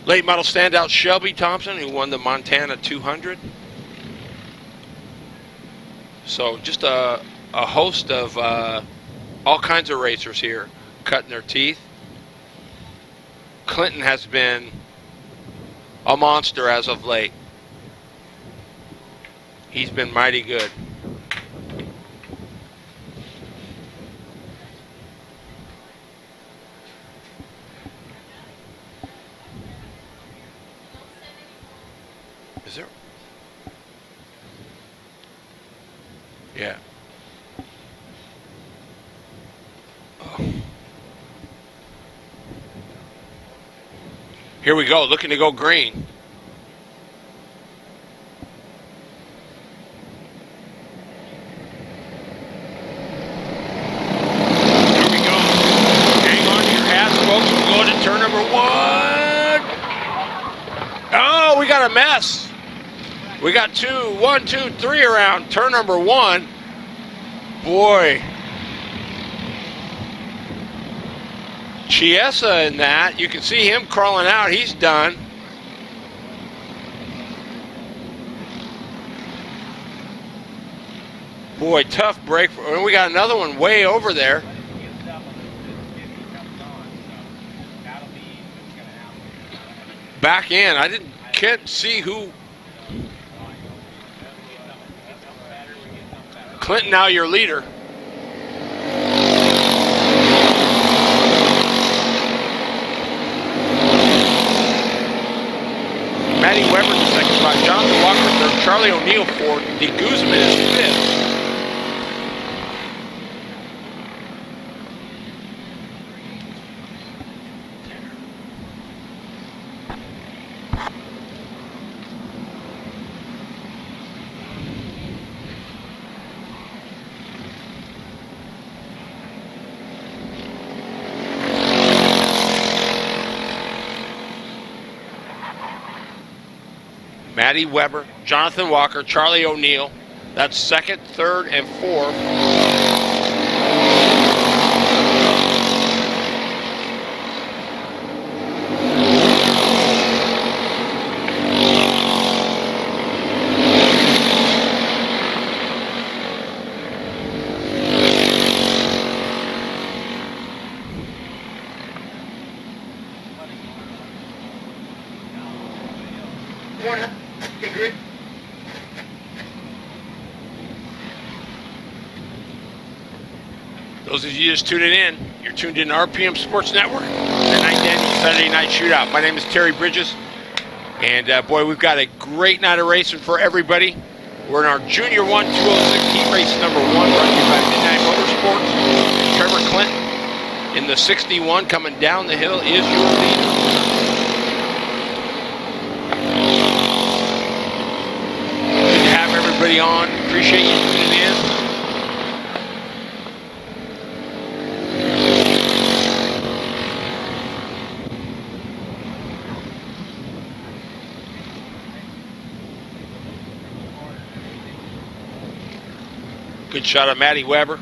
late model standout Shelby Thompson, who won the Montana 200. So just a host of all kinds of racers here cutting their teeth. Clinton has been a monster as of late. He's been mighty good. Is there? Yeah. Oh. Here we go, looking to go green. Here we go. Hang on to your hats, folks. We're going to turn number one. Oh, we got a mess. We got 1, 2, 3 around turn number one. Boy. Chiesa in that. You can see him crawling out. He's done. Boy, tough break. And we got another one way over there. Back in. Can't see who. Clinton now your leader. Matty Weber in the second spot. Jonathan Walker third. Charlie O'Neill fourth. De Guzman is fifth. Matty Weber, Jonathan Walker, Charlie O'Neill. That's second, third, and fourth. Those of you just tuning in, you're tuned in to RPM Sports Network, the 9:10 Saturday Night Shootout. My name is Terry Bridges, and boy, we've got a great night of racing for everybody. We're in our Junior 1 206 heat race number 1, brought to you by Midnight Motorsports. Trevor Clinton in the 61 coming down the hill is your leader. Good to have everybody on. Appreciate you tuning in. Good shot of Maddie Weber.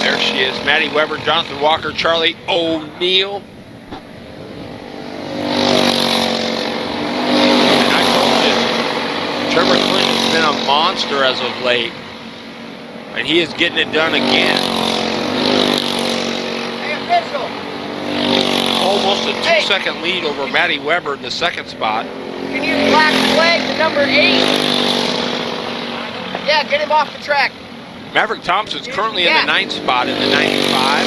There she is. Maddie Weber, Jonathan Walker, Charlie O'Neill. And I told you, Trevor Clinton has been a monster as of late. And he is getting it done again. Hey, official. Almost a 2-second lead over Maddie Weber in the second spot. Can you black flag the number 8? Yeah, get him off the track. Maverick Thompson's currently in the 9th spot in the 95.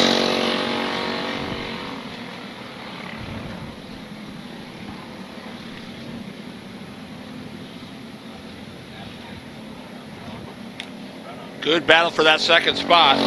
Good battle for that second spot.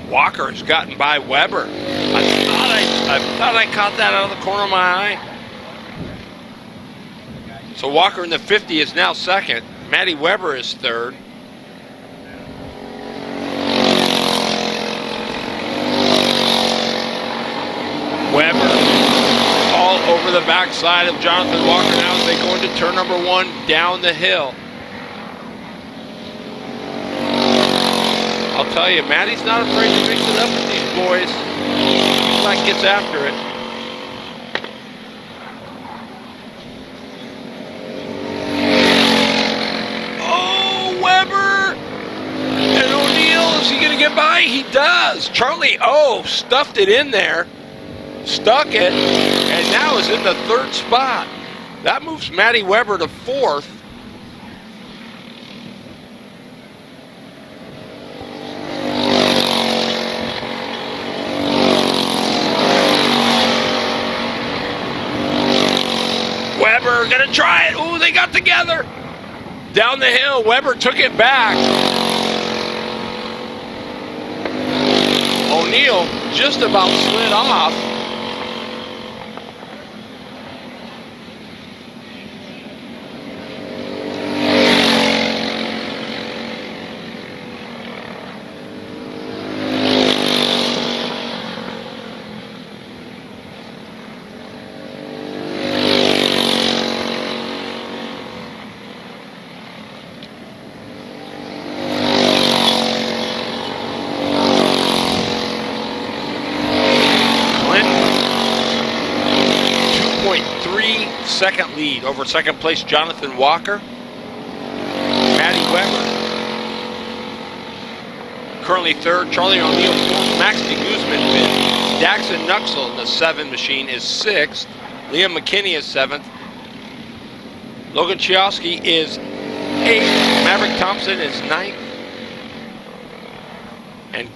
Walker has gotten by Weber. I thought I caught that out of the corner of my eye. So Walker in the 50 is now second. Maddie Weber is third. Weber all over the backside of Jonathan Walker now as they go into turn number 1 down the hill. I'll tell you, Maddie's not afraid to mix it up with these boys. He like gets after it. Oh, Weber! And O'Neill, is he gonna get by? He does. Charlie O stuffed it in there, stuck it, and now is in the 3rd spot. That moves Maddie Weber to 4th. Weber gonna try it. Ooh, they got together. Down the hill, Weber took it back. O'Neill just about slid off. Second lead over second place Jonathan Walker. Maddie Weber currently third. Charlie O'Neill fourth. Max de Guzman fifth. Daxon Nuxel in the 7 machine is 6th. Liam McKinney is 7th. Logan Chiowski is 8th. Maverick Thompson is 9th. And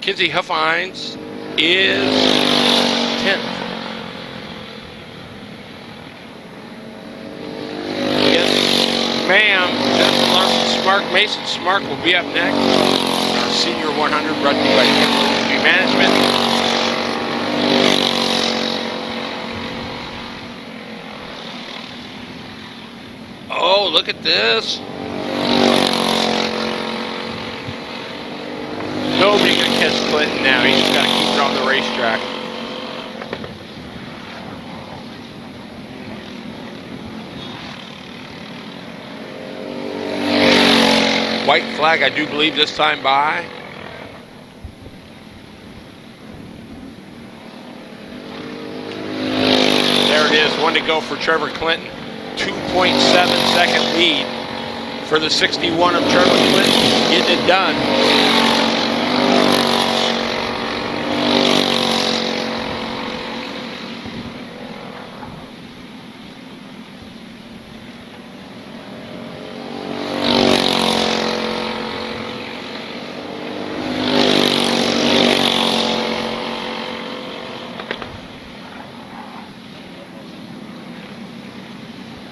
Kinsey Huffines is 10th. Ma'am, Jennifer Larson Smark, Mason Smark will be up next. Our Senior 100 brought to you by Chemical Industry Management. Oh, look at this. Nobody can catch Clinton now. He's just got to keep it on the racetrack. White flag, I do believe, this time by. There it is, 1 to go for Trevor Clinton. 2.7 second lead for the 61 of Trevor Clinton. Getting it done.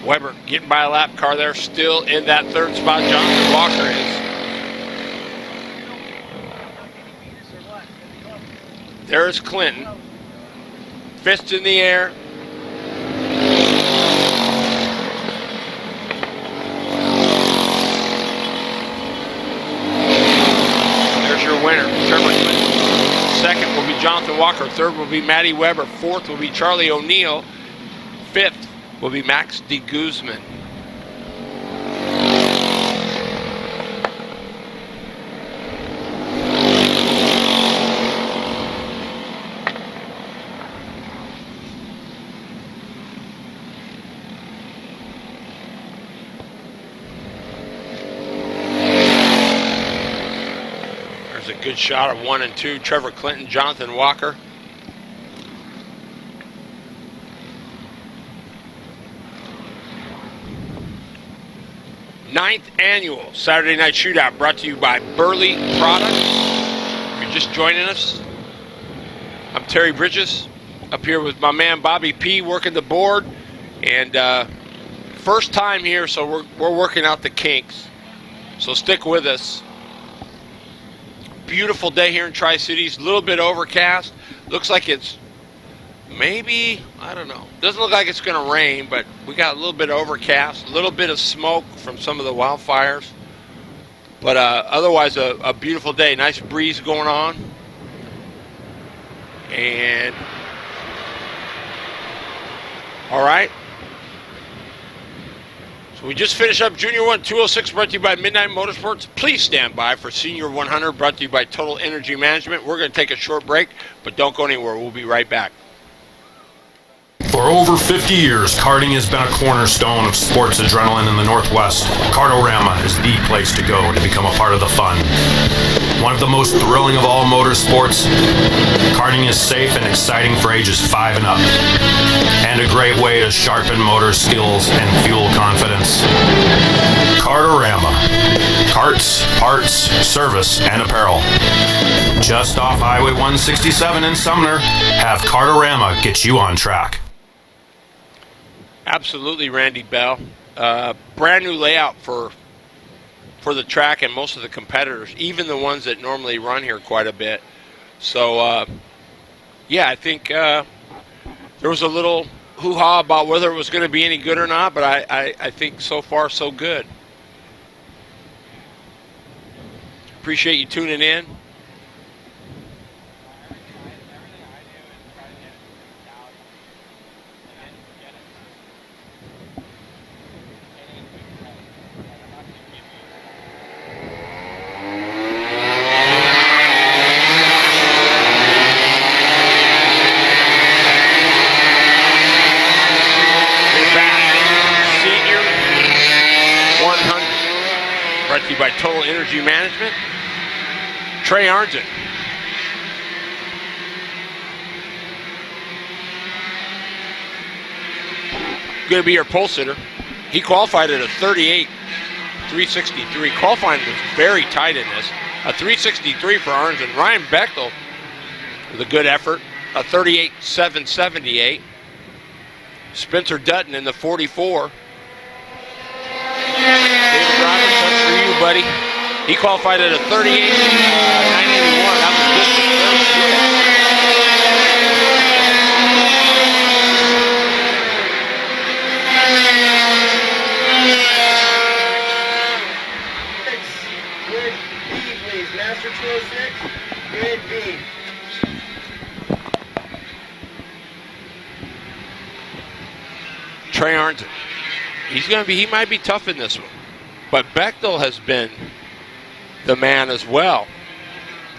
Weber getting by a lap car there, still in that third spot. Jonathan Walker is. There's Clinton. Fist in the air. There's your winner, Trevor Clinton. Second will be Jonathan Walker. Third will be Matty Weber. Fourth will be Charlie O'Neill. Fifth will be Max de Guzman. There's a good shot of 1 and 2. Trevor Clinton, Jonathan Walker. Ninth annual Saturday Night Shootout brought to you by Burly Products. If you're just joining us, I'm Terry Bridges, up here with my man Bobby P working the board. And first time here, so we're working out the kinks. So stick with us. Beautiful day here in Tri Cities, a little bit overcast. Looks like it's maybe, I don't know. Doesn't look like it's going to rain, but we got a little bit of overcast, a little bit of smoke from some of the wildfires. But otherwise, a beautiful day. Nice breeze going on. And, all right. So we just finished up Junior 1 206 brought to you by Midnight Motorsports. Please stand by for Senior 100 brought to you by Total Energy Management. We're going to take a short break, but don't go anywhere. We'll be right back. For over 50 years, karting has been a cornerstone of sports adrenaline in the Northwest. Kartorama is the place to go to become a part of the fun. One of the most thrilling of all motorsports, karting is safe and exciting for ages 5 and up. And a great way to sharpen motor skills and fuel confidence. Kartorama. Karts, parts, service, and apparel. Just off Highway 167 in Sumner, have Kartorama get you on track. Absolutely, Randy Bell. Brand new layout for the track and most of the competitors, even the ones that normally run here quite a bit. So, yeah, I think there was a little hoo-ha about whether it was going to be any good or not, but I think so far so good. Appreciate you tuning in. By Total Energy Management, Trey Arnzen. Going to be your pole sitter. He qualified at a 38.363. Qualifying was very tight in this. A 363 for Arnzen. Ryan Bechtel with a good effort. A 38.778. Spencer Dutton in the 44. David Roberts, that's for you, buddy. He qualified at a 38.981. That was good for Grid B, please. Master 206, Grid B. Trey Arnzen. He might be tough in this one. But Bechtel has been the man as well.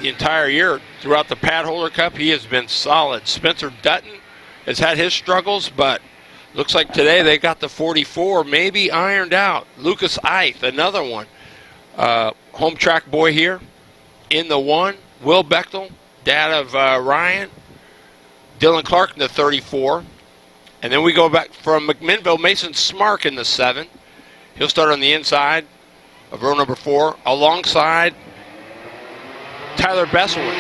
The entire year, throughout the Pad Holder Cup, he has been solid. Spencer Dutton has had his struggles, but looks like today they got the 44 maybe ironed out. Lucas Eith, another one. Home track boy here in the 1. Will Bechtel, dad of Ryan. Dylan Clark in the 34. And then we go back from McMinnville, Mason Smark in the 7. He'll start on the inside of row number 4, alongside Tyler Besselman.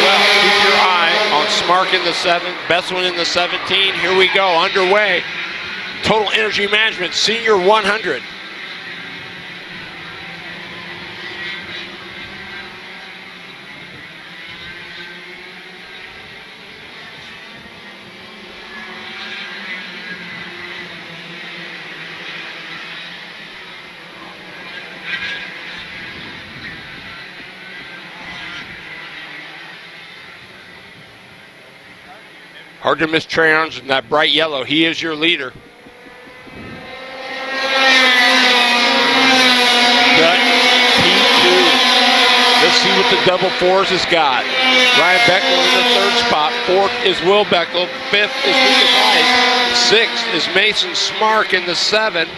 Well, keep your eye on Smark in the 7, Besselman in the 17. Here we go, underway. Total Energy Management Senior 100. Hard to miss Trey Arms in that bright yellow. He is your leader. P2. Let's see what the double fours has got. Ryan Bechtel in the third spot. Fourth is Will Bechtel. Fifth is Lucas Ice. Sixth is Mason Smark in the 7.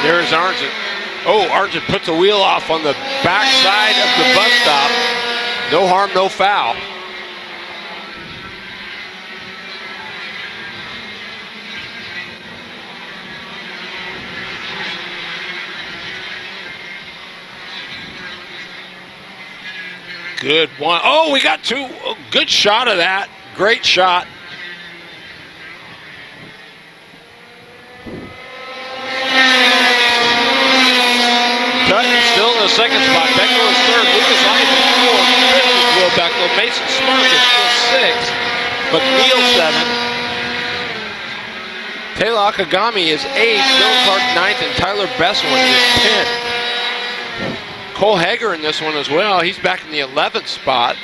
There's Arntzen. Oh, Arntzen puts a wheel off on the backside of the bus stop. No harm, no foul. Good one. Oh, we got two. Oh, good shot of that. Great shot. Dutton still in the second spot. Bechtel is third. Lucas Ice is fourth. Fifth is Will Bechtel. Mason Smark is still sixth. McNeil seventh. Taylor Akagami is eighth. Dylan Clark ninth. And Tyler Besselman is 10th. Cole Hager in this one as well. He's back in the 11th spot.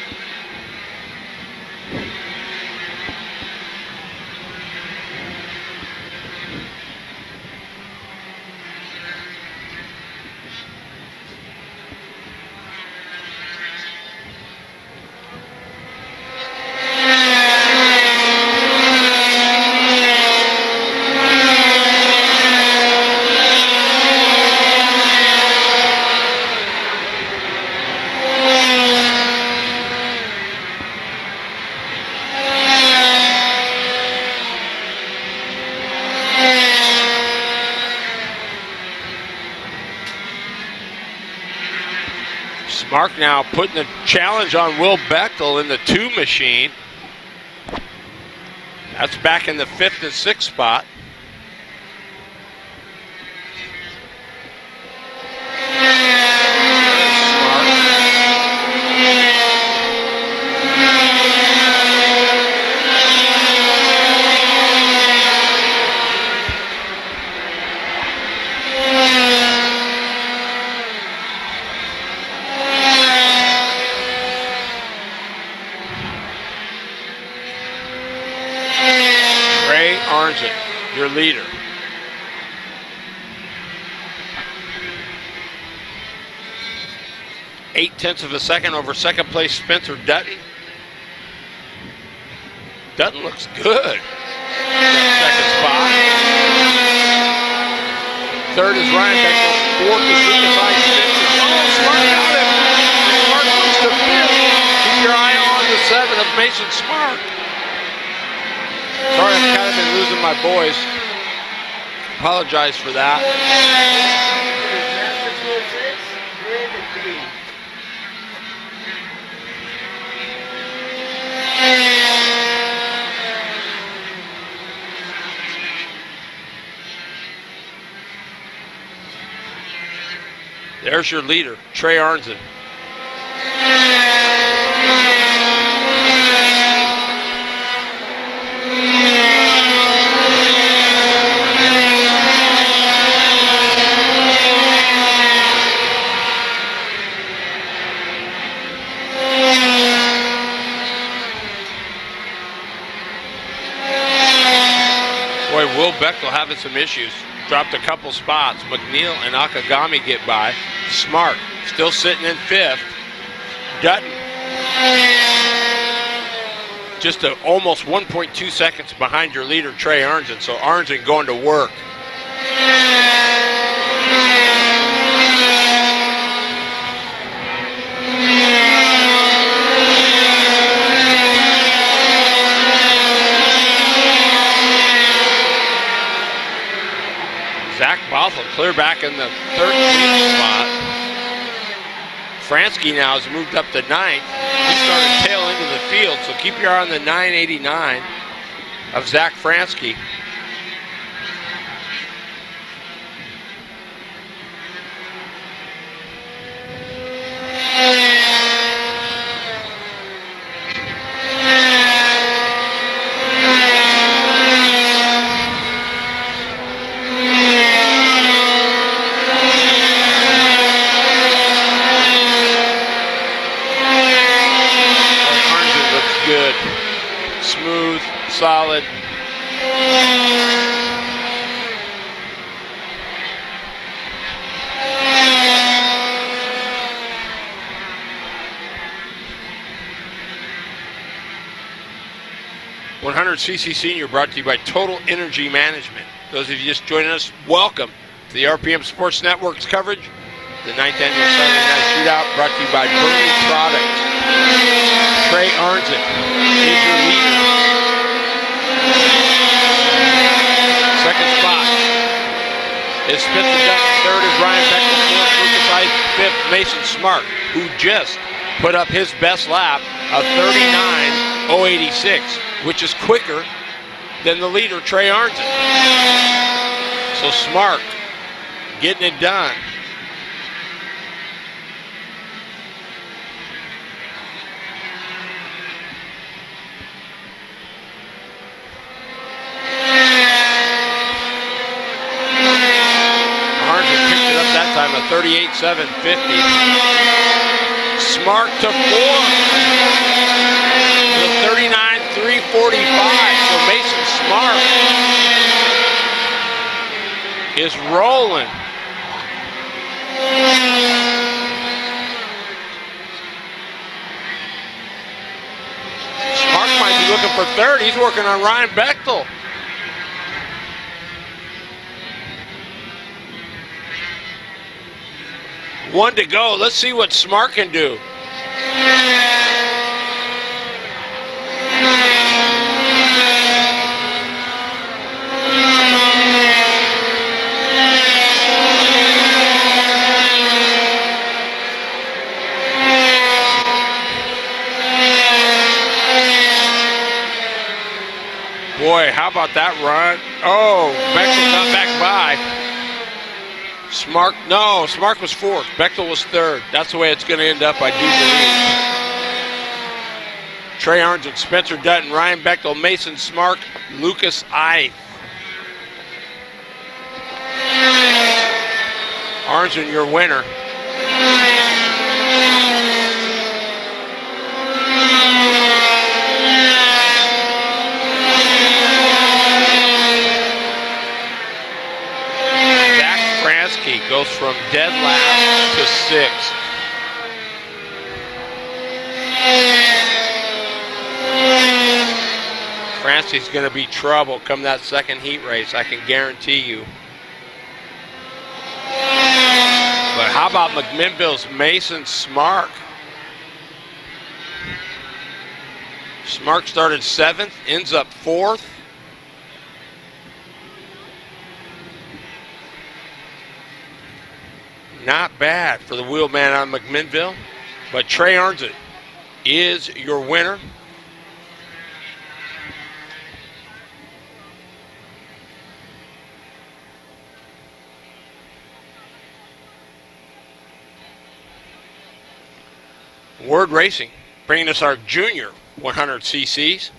Mark now putting the challenge on Will Bechtel in the 2 machine. That's back in the 5th and 6th spot. Your leader. .8 of a second over second place Spencer Dutton. Dutton looks good. Second spot. Third is Ryan Bechtel. Fourth is Lucas Ice. Fifth is Smart got him. Smart moves to fifth. Keep your eye on the 7 of Mason Smart. Sorry, I've kind of been losing my voice. Apologize for that. There's your leader, Trey Arntzen. Will Bechtel having some issues. Dropped a couple spots. McNeil and Akagami get by. Smart still sitting in 5th. Dutton just almost 1.2 seconds behind your leader, Trey Arnzen. So Arnzen going to work. Zach Bothell clear back in the 13th spot. Fransky now has moved up to 9th. He started tail into the field, so keep your eye on the 989 of Zach Fransky. Solid. $100cc Senior brought to you by Total Energy Management. Those of you just joining us, welcome to the RPM Sports Network's coverage. The 9th annual Saturday Night Shootout brought to you by Burly Products. Trey Arnzen is your leader. Second spot is Spencer Dutton. Third is Ryan Beckman. Fourth, Lucas Ice. Fifth, Mason Smart, who just put up his best lap of 39.086, which is quicker than the leader, Trey Arnzen. So Smart getting it done. Time of 38.750. Smart to 4th with 39.345. So Mason Smart is rolling. Smart might be looking for 3rd. He's working on Ryan Bechtel. One to go. Let's see what Smart can do. Boy, how about that run? Oh, Bechtel got back by. Smart was 4th. Bechtel was 3rd. That's the way it's going to end up, I do believe. Trey Arnzen, Spencer Dutton, Ryan Bechtel, Mason Smart, Lucas Ife. Arnzen, your winner. Goes from dead last to 6th. Fransky's going to be trouble come that second heat race, I can guarantee you. But how about McMinnville's Mason Smart? Smart started 7th, ends up 4th. Not bad for the wheelman on McMinnville, but Trey Arnzen is your winner. Word Racing bringing us our junior 100 cc's.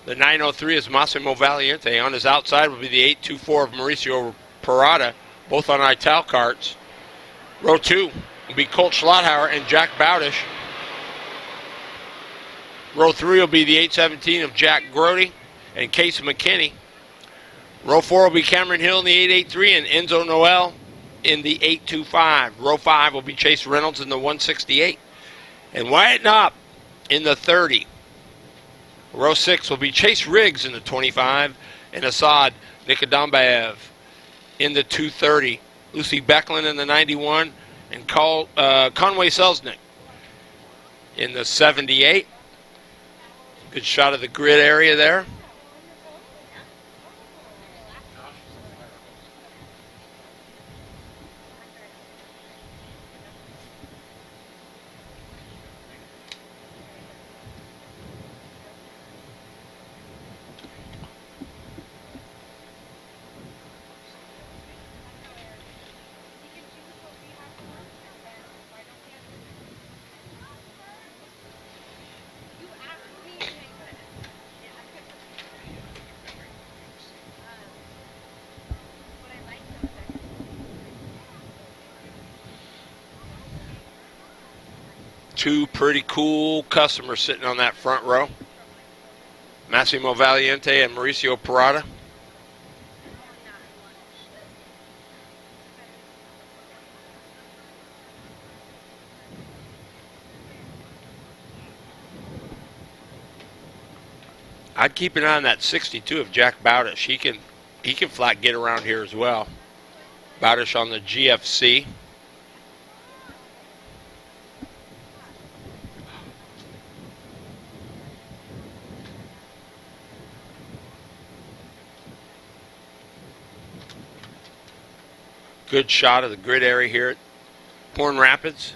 The 903 is Massimo Valiente. On his outside will be the 824 of Mauricio Parada, both on Ital carts. Row 2 will be Colt Schlotthauer and Jack Bowdish. Row 3 will be the 817 of Jack Grody and Case McKinney. Row 4 will be Cameron Hill in the 883 and Enzo Noel. in the 825. Row 5 will be Chase Reynolds in the 168. And Wyatt Knopp in the 30. Row 6 will be Chase Riggs in the 25. And Assad Nikodambaev in the 230. Lucy Becklin in the 91. And Conway Selznick in the 78. Good shot of the grid area there. Two pretty cool customers sitting on that front row. Massimo Valiente and Mauricio Parada. I'd keep an eye on that 62 of Jack Bowdish. He can flat get around here as well. Bowdish on the GFC. Good shot of the grid area here at Horn Rapids.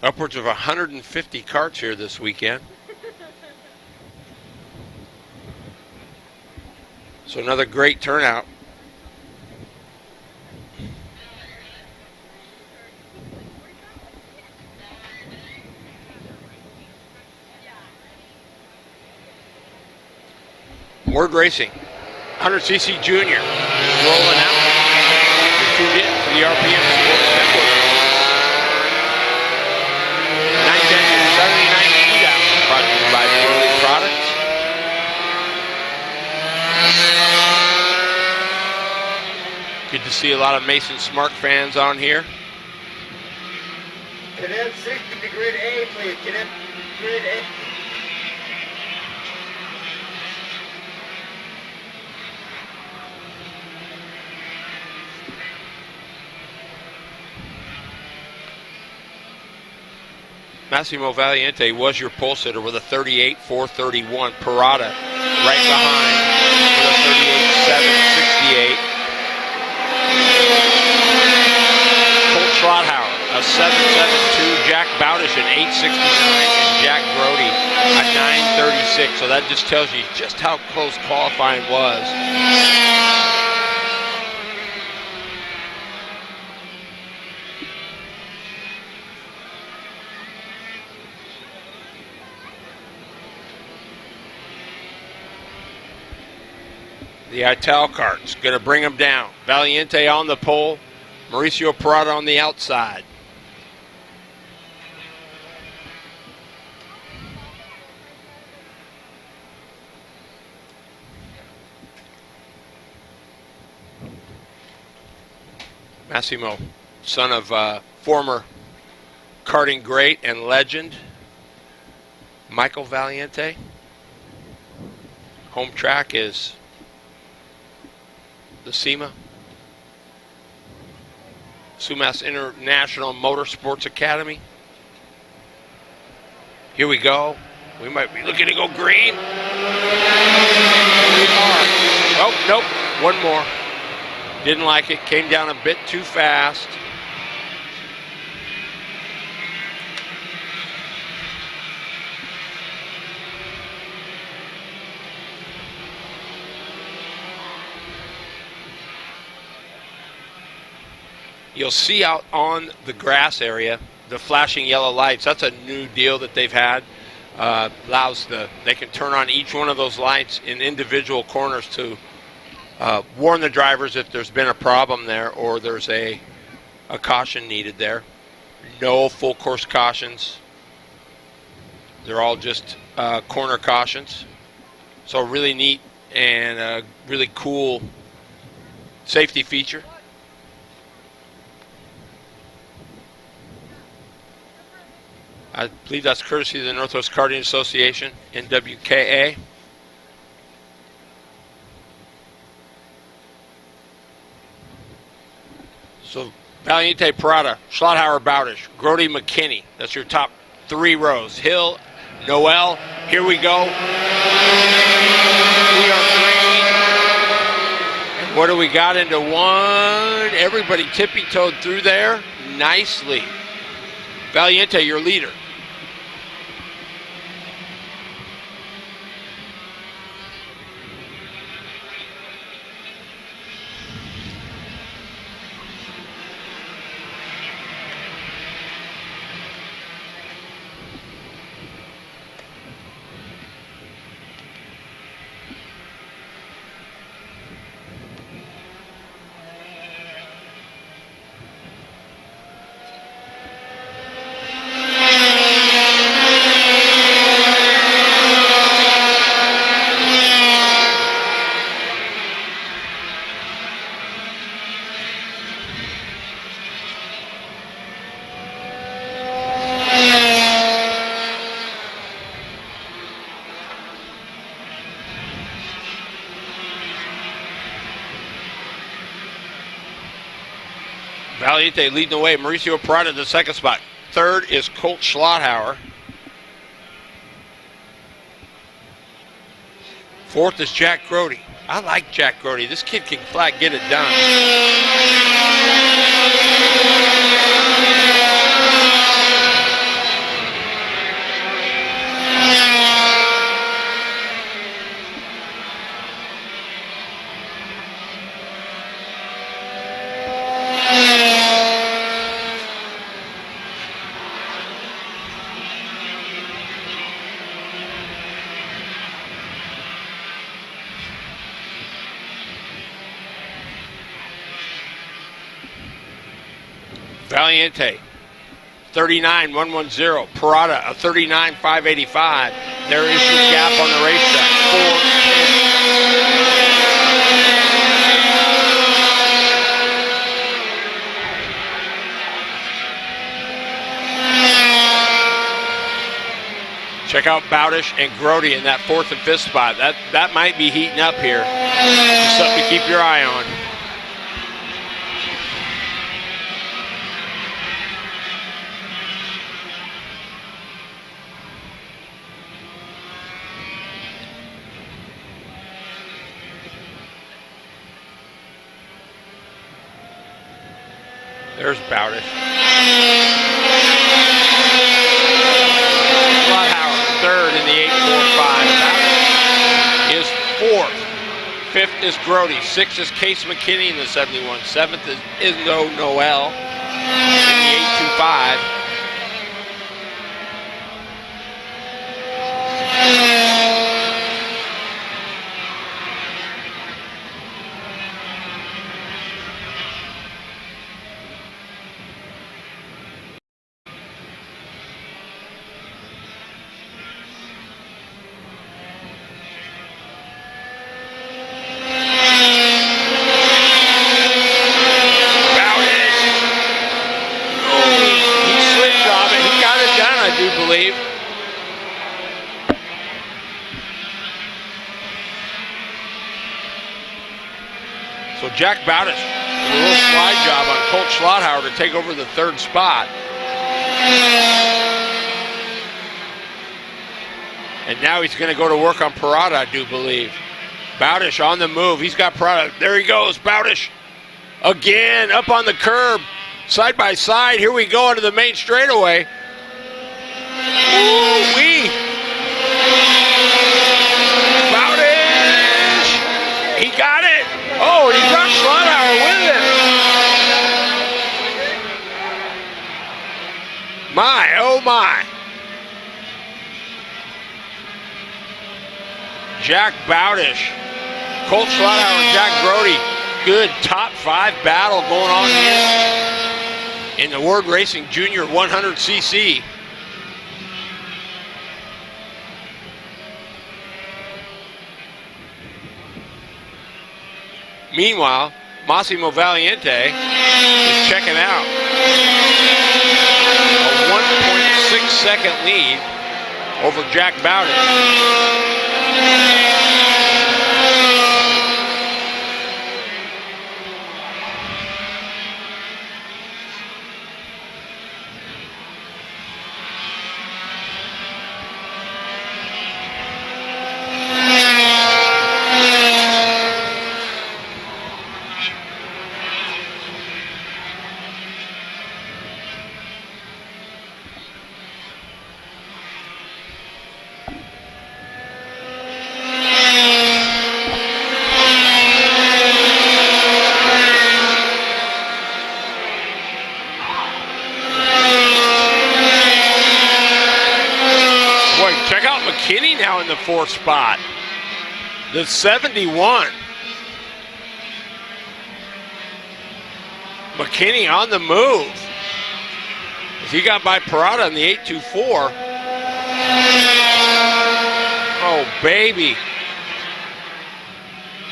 Upwards of 150 carts here this weekend. So another great turnout. Word Racing, 100cc Junior, rolling out. You're tuned in to the RPM Sports Network. 910 Saturday Night Shootout, brought to you by Burly Products. Good to see a lot of Mason Smart fans on here. Cadet 60 to grid A, please. Cadet grid A. Massimo Valiente was your pole sitter with a 38.431. Parada right behind with a 38.768. Colt Schrothauer, a 7.72. Jack Bowdish, an 8.69. And Jack Grody, a 9.36. So that just tells you just how close qualifying was. The Ital cart's going to bring them down. Valiente on the pole. Mauricio Parada on the outside. Massimo, son of former karting great and legend Michael Valiente. Home track is the SEMA, Sumas International Motorsports Academy. Here we go. We might be looking to go green. Oh, nope. One more. Didn't like it. Came down a bit too fast. You'll see out on the grass area the flashing yellow lights. That's a new deal that they've had. They can turn on each one of those lights in individual corners to warn the drivers if there's been a problem there or there's a caution needed there. No full course cautions. They're all just corner cautions. So really neat and a really cool safety feature. I believe that's courtesy of the Northwest Karting Association, NWKA. So Valiente, Parada, Schlotthauer, Bowdish, Grody, McKinney. That's your top 3 rows. Hill, Noel, here we go. We are green. And what do we got into 1? Everybody tippy-toed through there nicely. Valiente, your leader. Valiente leading the way. Mauricio Parada in the second spot. Third is Colt Schlotthauer. Fourth is Jack Grody. I like Jack Grody. This kid can flat get it done. Valiente, 39.110. Parada, a 39.585. There is your gap on the racetrack. 4. Check out Bowdish and Grody in that 4th and 5th spot. That might be heating up here. Just something to keep your eye on. There's Bowdish. Schlotthauer, 3rd in the 8.45. Bowdish is 4th. 5th is Grody. 6th is Case McKinney in the 71. 7th is Noel in the 8.25. Believe. So Jack Bowdish, a little slide job on Colt Schlotthauer to take over the 3rd spot. And now he's going to go to work on Parada, I do believe. Bowdish on the move. He's got Parada. There he goes, Bowdish. Again, up on the curb, side by side. Here we go into the main straightaway. Ooh-wee. Bowdish! He got it! Oh, and he brought Schlotthauer with him. My, oh my. Jack Bowdish, Colt Schlotthauer, and Jack Grody. Good top 5 battle going on here in the Word Racing Junior 100cc. Meanwhile, Massimo Valiente is checking out. A 1.6 second lead over Jack Bowden. McKinney now in the 4th spot. The 71. McKinney on the move. He got by Parada in the 824. Oh, baby.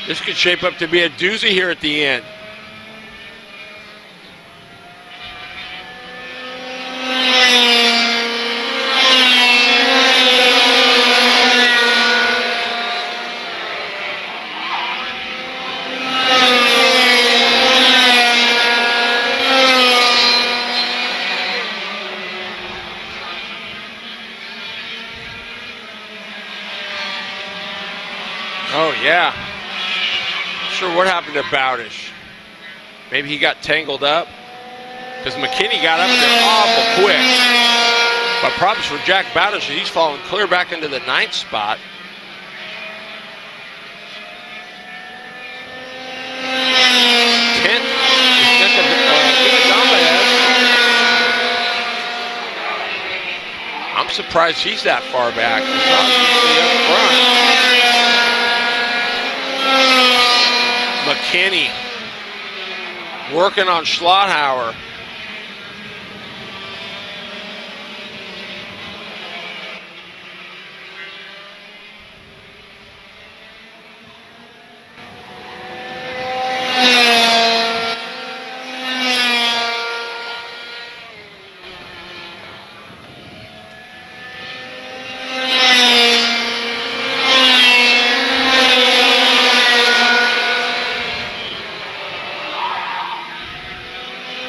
This could shape up to be a doozy here at the end. Oh, yeah. Not sure what happened to Bowdish. Maybe he got tangled up. Because McKinney got up there awful quick. But problems for Jack Bowdish, he's falling clear back into the 9th spot. I'm surprised he's that far back. McKinney working on Schlotthauer.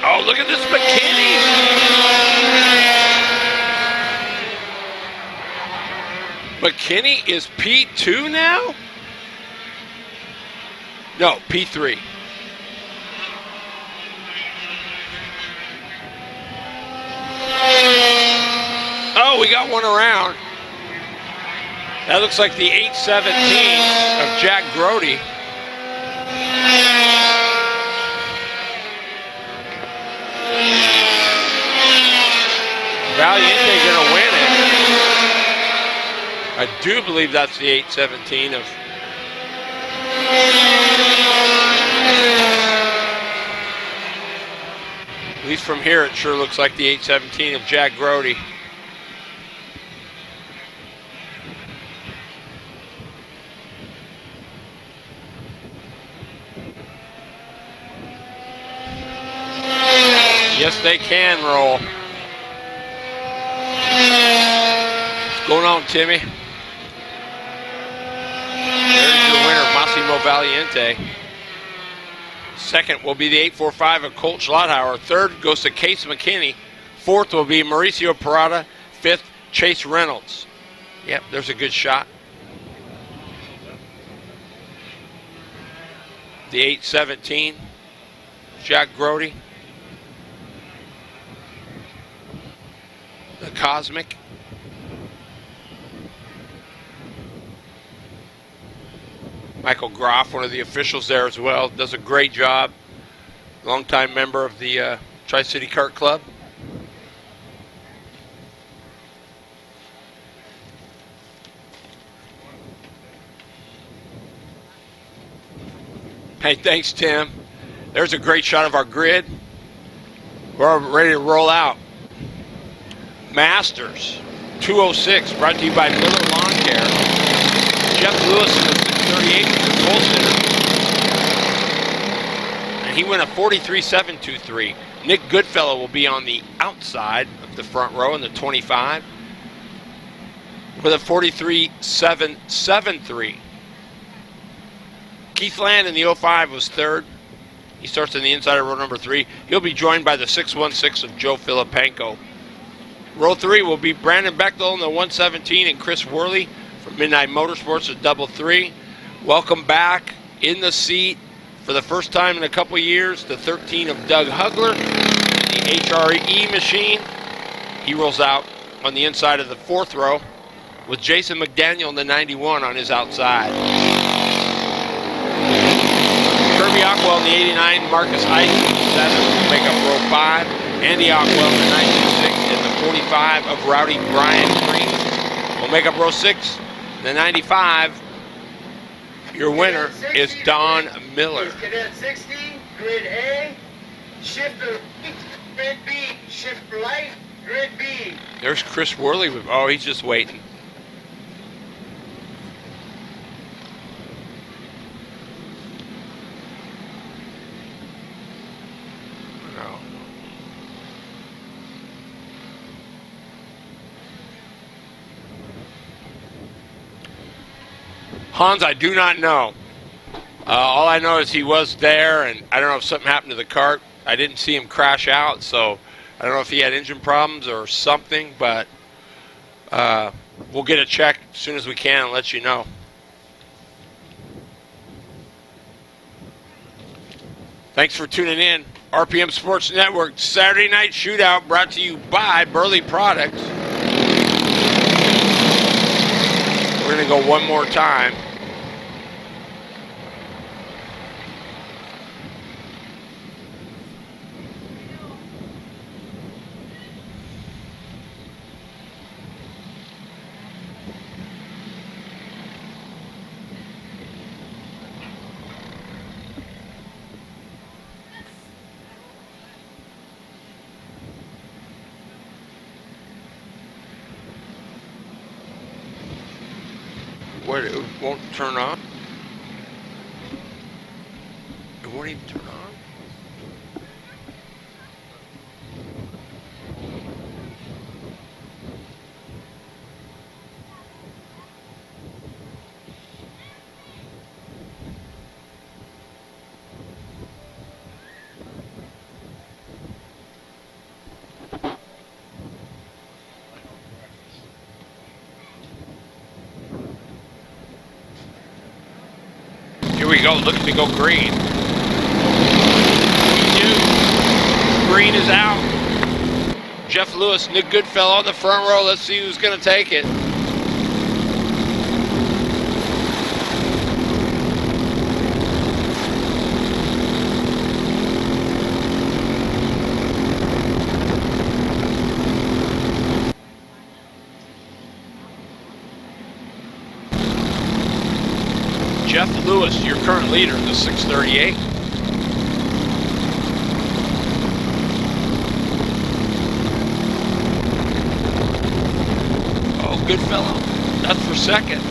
Oh, look at this McKinney. McKinney is P2 now? No, P3. Oh, we got one around. That looks like the 817 of Jack Grody. Valiente gonna win it. I do believe that's the 817 of. At least from here, it sure looks like the 817 of Jack Grody. Yes, they can roll. What's going on, Timmy? There's your winner, Massimo Valiente. Second will be the 845 of Colt Schlotthauer. Third goes to Case McKinney. Fourth will be Mauricio Parada. Fifth, Chase Reynolds. Yep, there's a good shot. The 817, Jack Grody. The Cosmic. Michael Groff, one of the officials there as well, does a great job. Longtime member of the Tri City Kart Klub. Hey, thanks, Tim. There's a great shot of our grid. We're ready to roll out. Masters 206, brought to you by Miller Lawn Care. Jeff Lewis was the 38 with the pole sitter. and he went a 43.723. Nick Goodfellow will be on the outside of the front row in the 25 with a 43.773. Keith Land in the 05 was third. He starts on the inside of row number 3. He'll be joined by the 616 of Joe Filipenko. Row 3 will be Brandon Bechtel in the 117 and Chris Worley from Midnight Motorsports at double 3. Welcome back in the seat for the first time in a couple years, the 13 of Doug Hugler in the HRE machine. He rolls out on the inside of the 4th row with Jason McDaniel in the 91 on his outside. Kirby Ockwell in the 89, Marcus Ice in the 7 will make up row 5. Andy Ockwell in the 96 and the 45 of Rowdy Brian Green will make up row 6. The 95, your winner is Don Miller. Cadet 60, grid A, shifter grid B, shift light, grid B. There's Chris Worley. Oh, he's just waiting. Hans, I do not know. All I know is he was there, and I don't know if something happened to the kart. I didn't see him crash out, so I don't know if he had engine problems or something, but we'll get a check as soon as we can and let you know. Thanks for tuning in. RPM Sports Network Saturday Night Shootout brought to you by Burly Products. We're going to go one more time. What, it won't turn on? It won't even turn on? Here we go, looking to go green. We do. Green is out. Jeff Lewis, Nick Goodfellow on the front row. Let's see who's going to take it. Jeff Lewis, your current leader, the 638. Oh, good fellow. That's for second.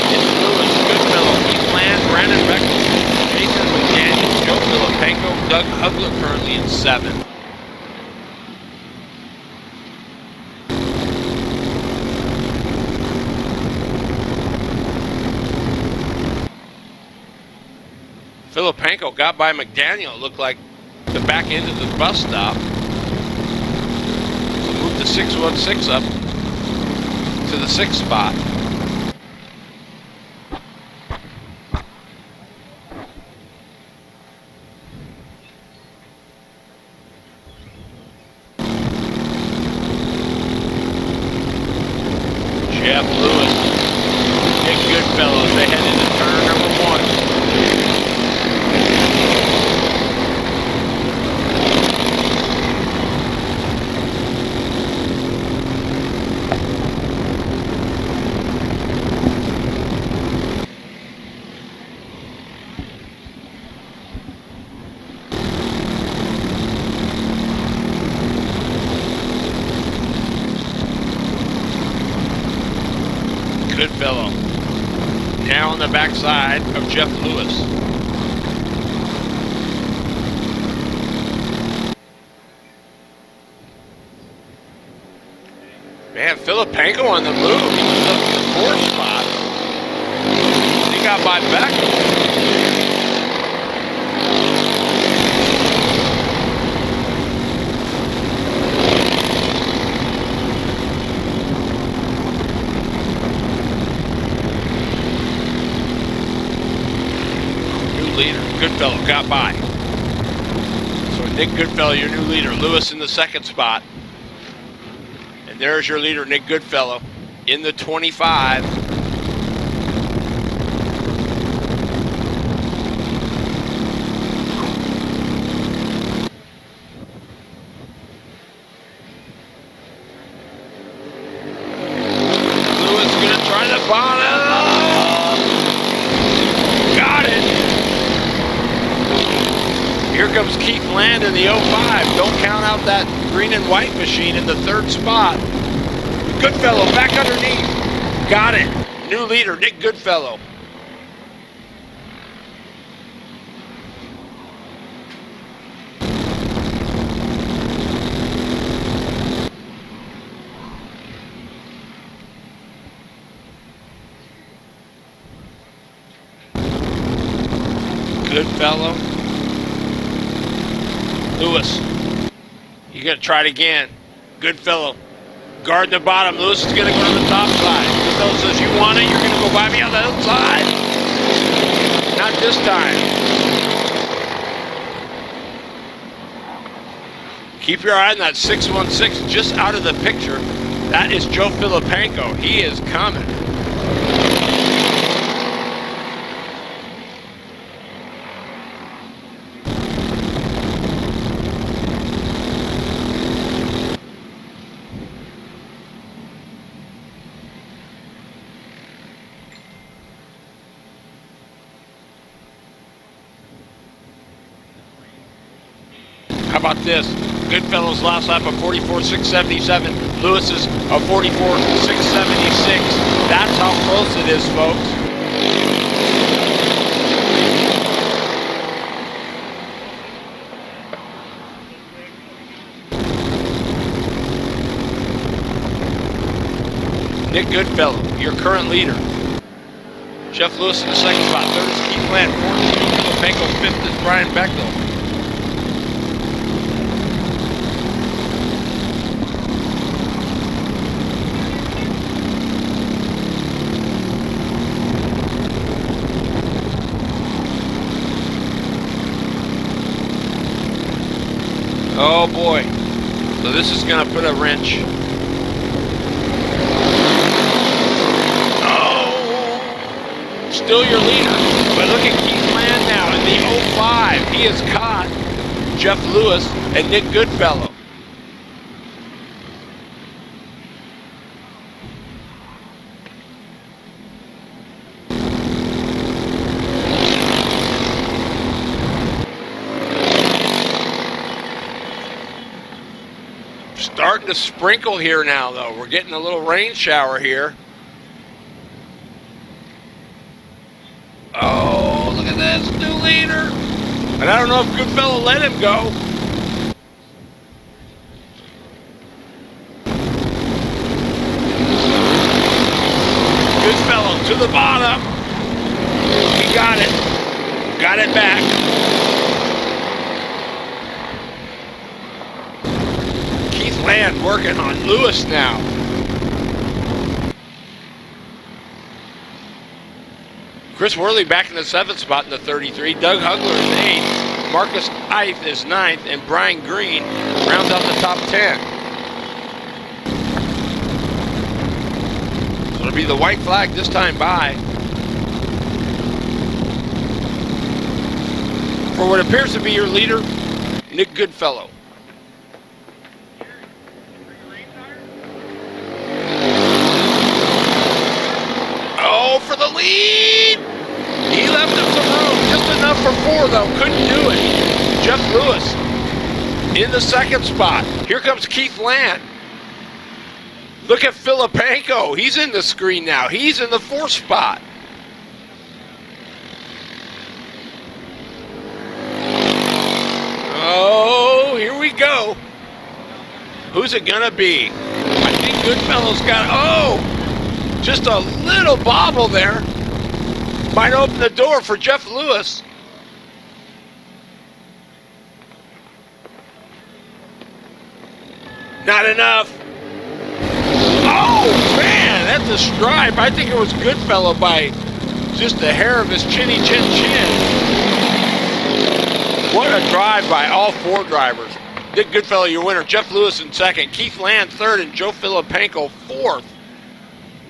It's Lewis, good fellow. Keith Land, Brandon Bechtel, Jason McDaniel, Joe Filipenko, Doug Hugler currently in 7. Filipenko got by McDaniel. It looked like the back end of the bus stop. So moved the 616 up to the 6th spot. Jeff Lewis, Nick Goodfellow as they head into turn number 1. Goodfellow. Now on the backside of Jeff Lewis. Man, Filipenko on the move. He was up in the 4th spot. He got by Beck. Goodfellow got by. So Nick Goodfellow, your new leader. Lewis in the 2nd spot. And there's your leader, Nick Goodfellow, in the 25. Lewis gonna try the bottom. Here comes Keith Land in the 05. Don't count out that green and white machine in the 3rd spot. Goodfellow back underneath. Got it. New leader, Nick Goodfellow. Goodfellow. Lewis, you gotta try it again. Goodfellow, guard the bottom. Lewis is gonna go to the top side. Goodfellow says, you want it? You're gonna go by me on the outside? Not this time. Keep your eye on that 616 just out of the picture. That is Joe Filipenko. He is coming. How about this? Goodfellow's last lap of 44.677. Lewis's of 44.676. That's how close it is, folks. Nick Goodfellow, your current leader. Jeff Lewis in the 2nd spot. 3rd is Keith Land. 4th is Filipenko. 5th is Brian Bechtel. Oh boy. So this is going to put a wrench. Oh! Still your leader. But look at Keith Land now in the 05. He has caught Jeff Lewis and Nick Goodfellow. Starting to sprinkle here now, though. We're getting a little rain shower here. Oh, look at this new leader. And I don't know if Goodfellow let him go. Goodfellow to the bottom. He got it. Got it back. Land working on Lewis now. Chris Worley back in the 7th spot in the 33. Doug Hugler is 8th. Marcus Eith is 9th. And Brian Green rounds out the top 10. So it'll be the white flag this time by. For what appears to be your leader, Nick Goodfellow. For the lead. He left him some room, just enough for 4 though, couldn't do it. Jeff Lewis in the 2nd spot. Here comes Keith Land. Look at Filipenko. He's in the screen now. He's in the 4th spot. Oh, here we go. Who's it gonna be? I think Goodfellow's got, oh, just a little bobble there. Might open the door for Jeff Lewis. Not enough. Oh, man, that's a stripe. I think it was Goodfellow by just the hair of his chinny chin chin. What a drive by all 4 drivers. Dick Goodfellow, your winner. Jeff Lewis in 2nd. Keith Land 3rd, and Joe Filipenko 4th.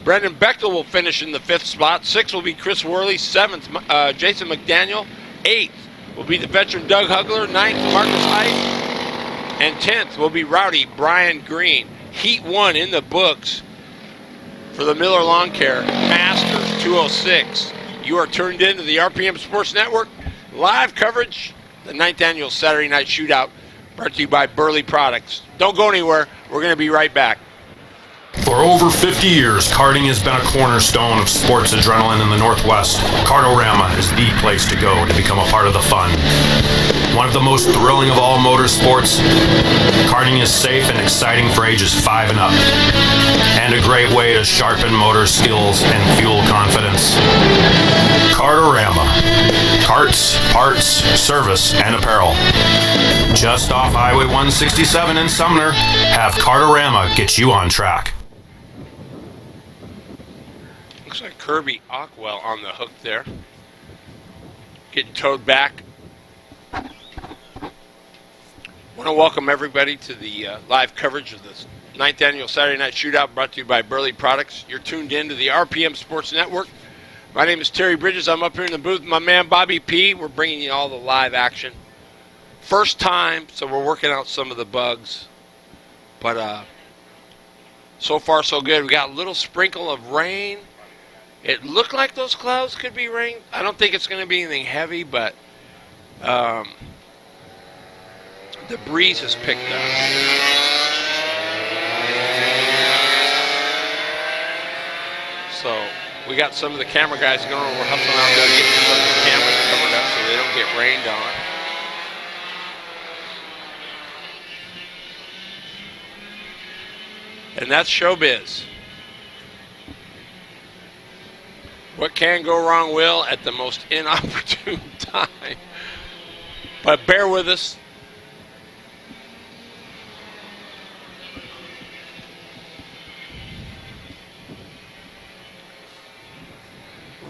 Brendan Bechtel will finish in the 5th spot. 6th will be Chris Worley. 7th, Jason McDaniel. 8th will be the veteran Doug Hugler. 9th, Marcus Height. And 10th will be Rowdy Brian Green. Heat 1 in the books for the Miller Lawn Care Masters 206. You are turned into the RPM Sports Network. Live coverage, the 9th annual Saturday Night Shootout, brought to you by Burly Products. Don't go anywhere. We're going to be right back. For over 50 years, karting has been a cornerstone of sports adrenaline in the Northwest. Kartorama is the place to go to become a part of the fun. One of the most thrilling of all motorsports, karting is safe and exciting for ages 5 and up. And a great way to sharpen motor skills and fuel confidence. Kartorama. Karts, parts, service, and apparel. Just off Highway 167 in Sumner, have Kartorama get you on track. Looks like Kirby Ockwell on the hook there. Getting towed back. I want to welcome everybody to the live coverage of this 9th annual Saturday Night Shootout, brought to you by Burly Products. You're tuned in to the RPM Sports Network. My name is Terry Bridges. I'm up here in the booth with my man Bobby P. We're bringing you all the live action. First time, so we're working out some of the bugs. But so far so good. We got a little sprinkle of rain. It looked like those clouds could be rain. I don't think it's going to be anything heavy, but the breeze has picked up. So we got some of the camera guys going. We're hustling out there getting some of the cameras covered up so they don't get rained on. And that's showbiz. What can go wrong will at the most inopportune time. But bear with us.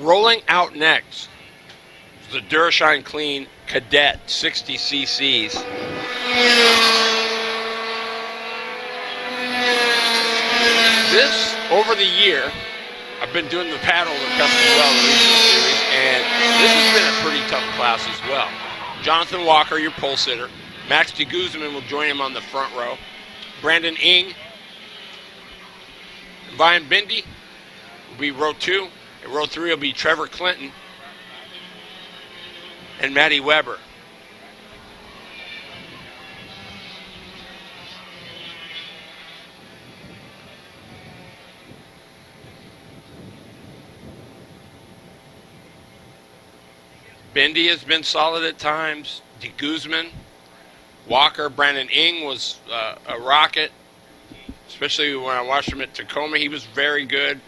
Rolling out next is the Durashine Clean Cadet 60 cc's. This, over the year, I've been doing the Pad Holder Cup as well, the regional series, and this has been a pretty tough class as well. Jonathan Walker, your pole sitter. Max de Guzman will join him on the front row. Brandon Ing. Brian Bindi will be row 2. And row 3 will be Trevor Clinton and Matty Weber. Bindi has been solid at times. De Guzman, Walker, Brandon Ing was a rocket, especially when I watched him at Tacoma. He was very good.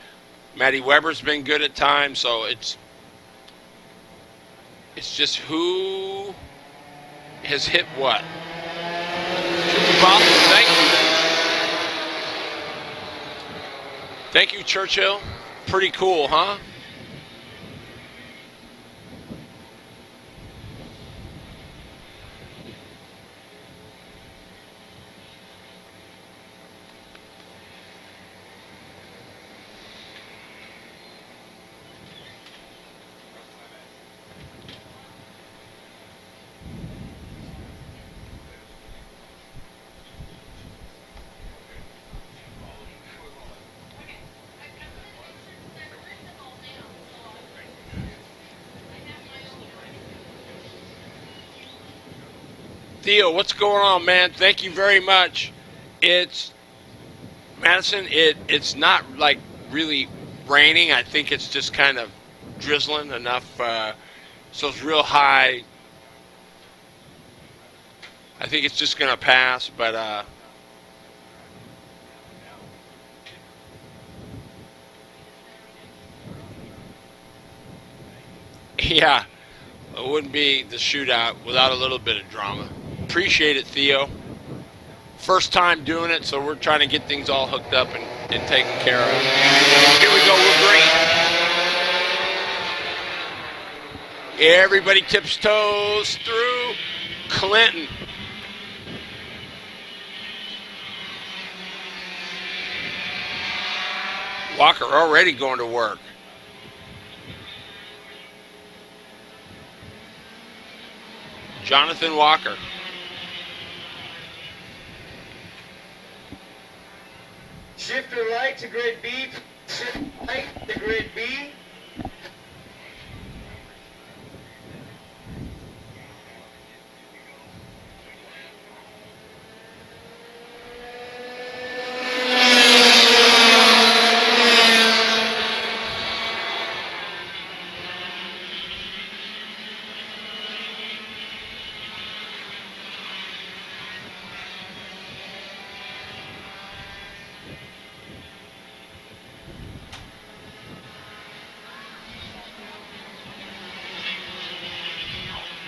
Matty Weber's been good at times, so it's just who has hit what. Thank you. Thank you, Churchill. Pretty cool, huh? Theo, what's going on, man? Thank you very much. It's Madison, it's not like really raining. I think it's just kind of drizzling enough, so it's real high. I think it's just going to pass, but yeah, it wouldn't be the shootout without a little bit of drama. Appreciate it, Theo. First time doing it, so we're trying to get things all hooked up and taken care of. Here we go, we're green. Everybody tips toes through. Clinton. Walker already going to work. Jonathan Walker. Shifter right to grid B. Shift right to grid B.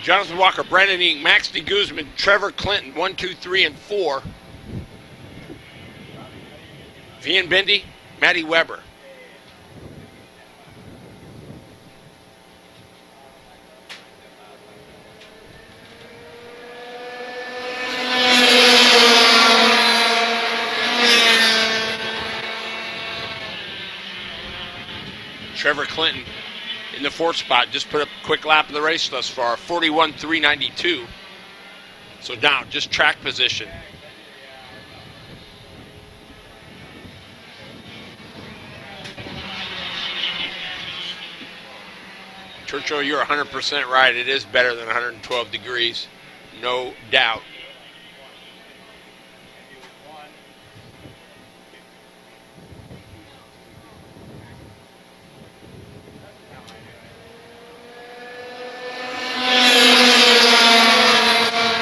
Jonathan Walker, Brandon Eaton, Max D. Guzman, Trevor Clinton, 1, 2, 3, and 4. Vian Bindi, Matty Weber. Trevor Clinton in the fourth spot, just put up a quick lap of the race thus far, 41.392. So down, just track position. Churchill, you're 100% right. It is better than 112 degrees, no doubt.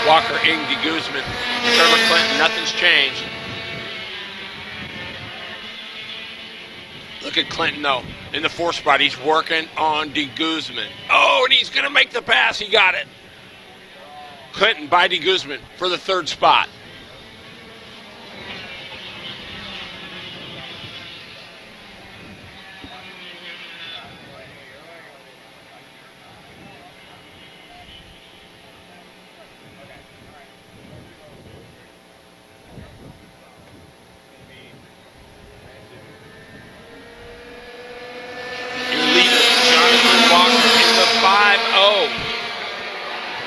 Walker, Indy, Guzman, Trevor Clinton, nothing's changed. Look at Clinton, though, in the fourth spot. He's working on De Guzman. Oh, and he's going to make the pass. He got it. Clinton by De Guzman for the third spot.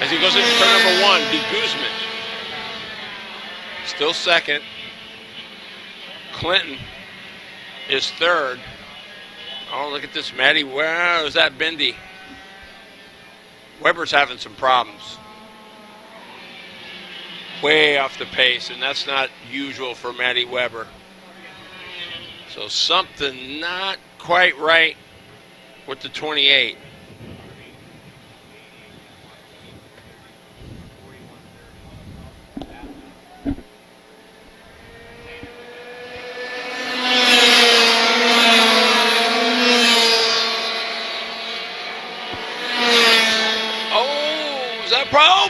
As he goes into turn number 1, De Guzman. Still second. Clinton is third. Oh, look at this, Matty. Where is that Bindi? Weber's having some problems. Way off the pace, and that's not usual for Matty Weber. So something not quite right with the 28.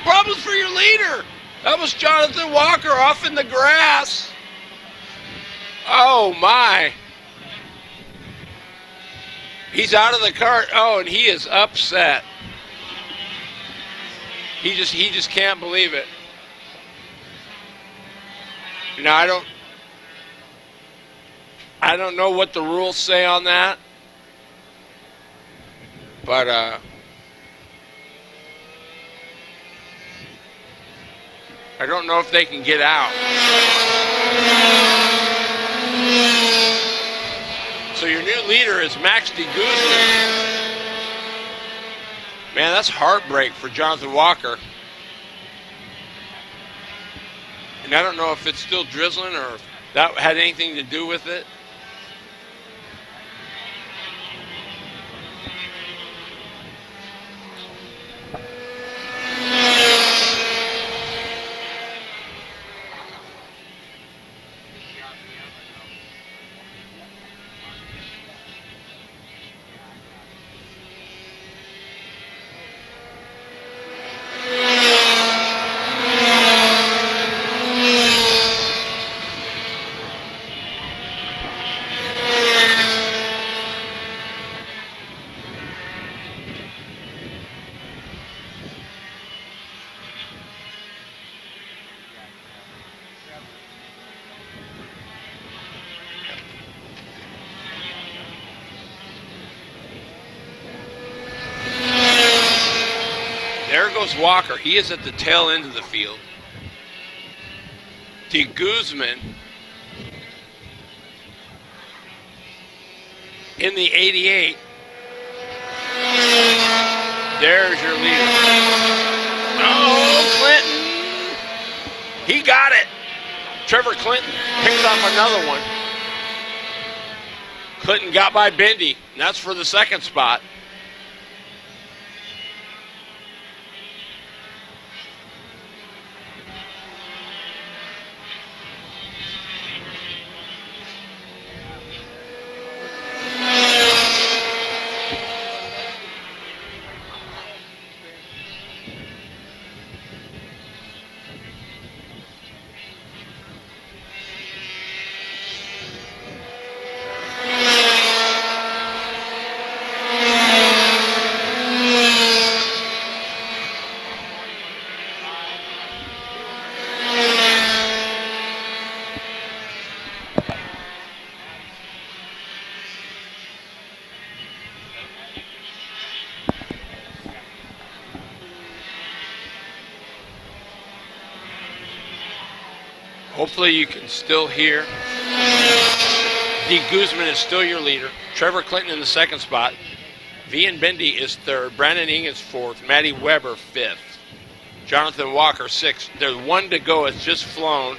Problems for your leader. That was Jonathan Walker off in the grass. Oh my. He's out of the cart. Oh, and he is upset. He just can't believe it. Now I don't know what the rules say on that. But I don't know if they can get out. So your new leader is Max D. Guzman. Man, that's heartbreak for Jonathan Walker. And I don't know if it's still drizzling or that had anything to do with it? There goes Walker. He is at the tail end of the field. De Guzman in the 88. There's your leader. Oh, Clinton. He got it. Trevor Clinton picks off another one. Clinton got by Bendy, and that's for the second spot. Hopefully you can still hear. De Guzman is still your leader. Trevor Clinton in the second spot. Vian Bendy is third. Brandon Ing is fourth. Matty Weber fifth. Jonathan Walker sixth. There's one to go. It's just flown.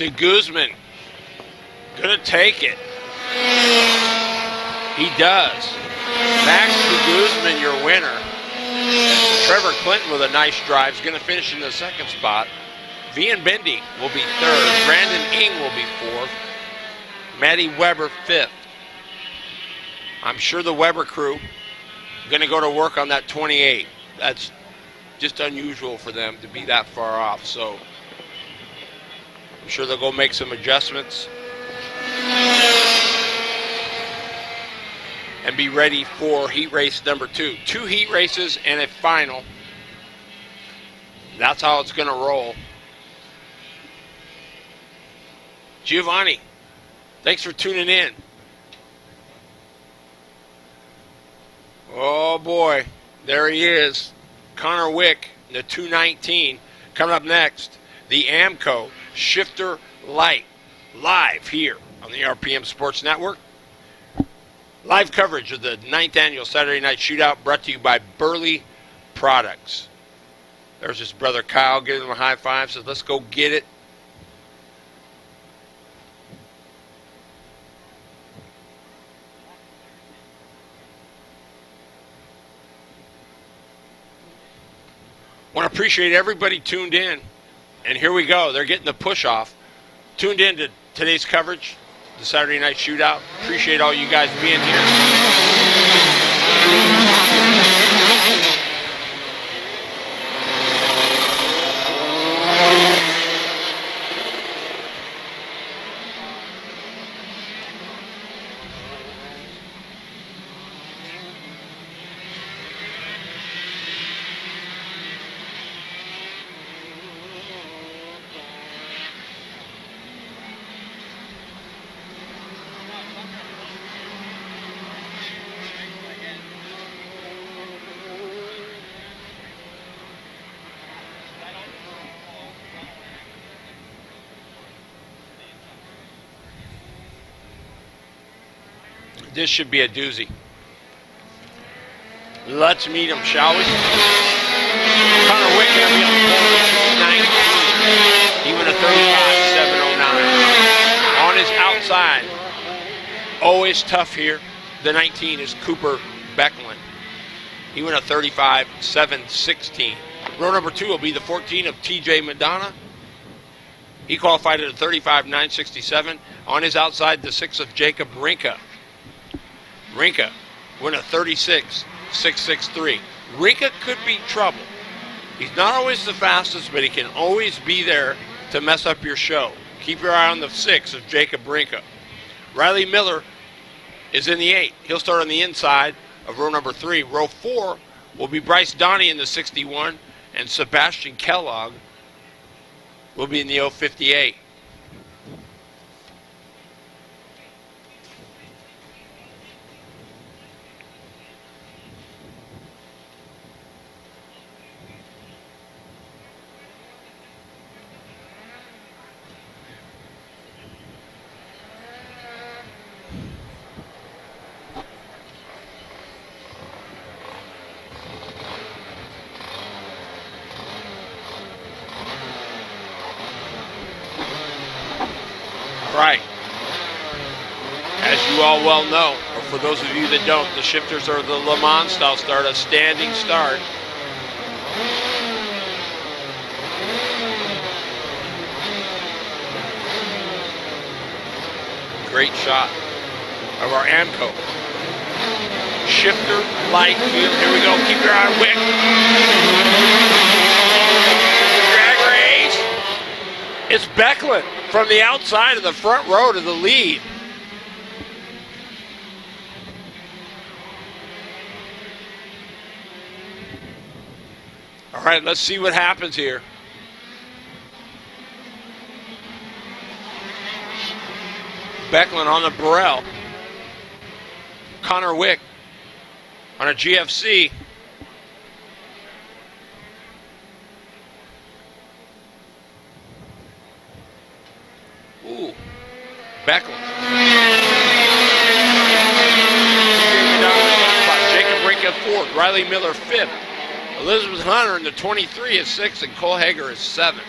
De Guzman gonna take it. He does. Max De Guzman, your winner. Trevor Clinton with a nice drive is gonna finish in the second spot. Vian Bendy will be third. Brandon Ing will be fourth. Matty Weber fifth. I'm sure the Weber crew gonna go to work on that 28. That's just unusual for them to be that far off. So I'm sure they'll go make some adjustments and be ready for heat race number 2. 2 heat races and a final. That's how it's going to roll. Giovanni, thanks for tuning in. Oh boy, there he is. Connor Wick, the 219. Coming up next, the AMCO Shifter Light, live here on the RPM Sports Network. Live coverage of the 9th annual Saturday Night Shootout brought to you by Burly Products. There's his brother Kyle giving him a high five, says let's go get it. Want to appreciate everybody tuned in. And here we go. They're getting the push off. Tuned in to today's coverage, the Saturday Night Shootout. Appreciate all you guys being here. This should be a doozy. Let's meet him, shall we? Connor Wick going to be on the pole with 2:19. Even a 35.709. On his outside. Always tough here. The 19 is Cooper Becklin. He went a 35.716. Row number 2 will be the 14 of TJ Madonna. He qualified at a 35.967. On his outside, the 6 of Jacob Rinka. Rinka went a 36.663. Rinka could be trouble. He's not always the fastest, but he can always be there to mess up your show. Keep your eye on the 6 of Jacob Rinka. Riley Miller is in the 8. He'll start on the inside of row number 3. Row 4 will be Bryce Donnie in the 61, and Sebastian Kellogg will be in the 058. Right. As you all well know, or for those of you that don't, the shifters are the Le Mans style start, a standing start. Great shot of our AMCO. Shifter, light, field. Here we go. Keep your eye on Wick. Drag race. It's Becklin from the outside of the front row to the lead. All right, let's see what happens here. Becklin on the Burrell. Connor Wick on a GFC. Ooh, Becklin. Jacob Rinka 4th, Riley Miller 5th. Elizabeth Hunter in the 23 is 6th, and Cole Hager is 7th.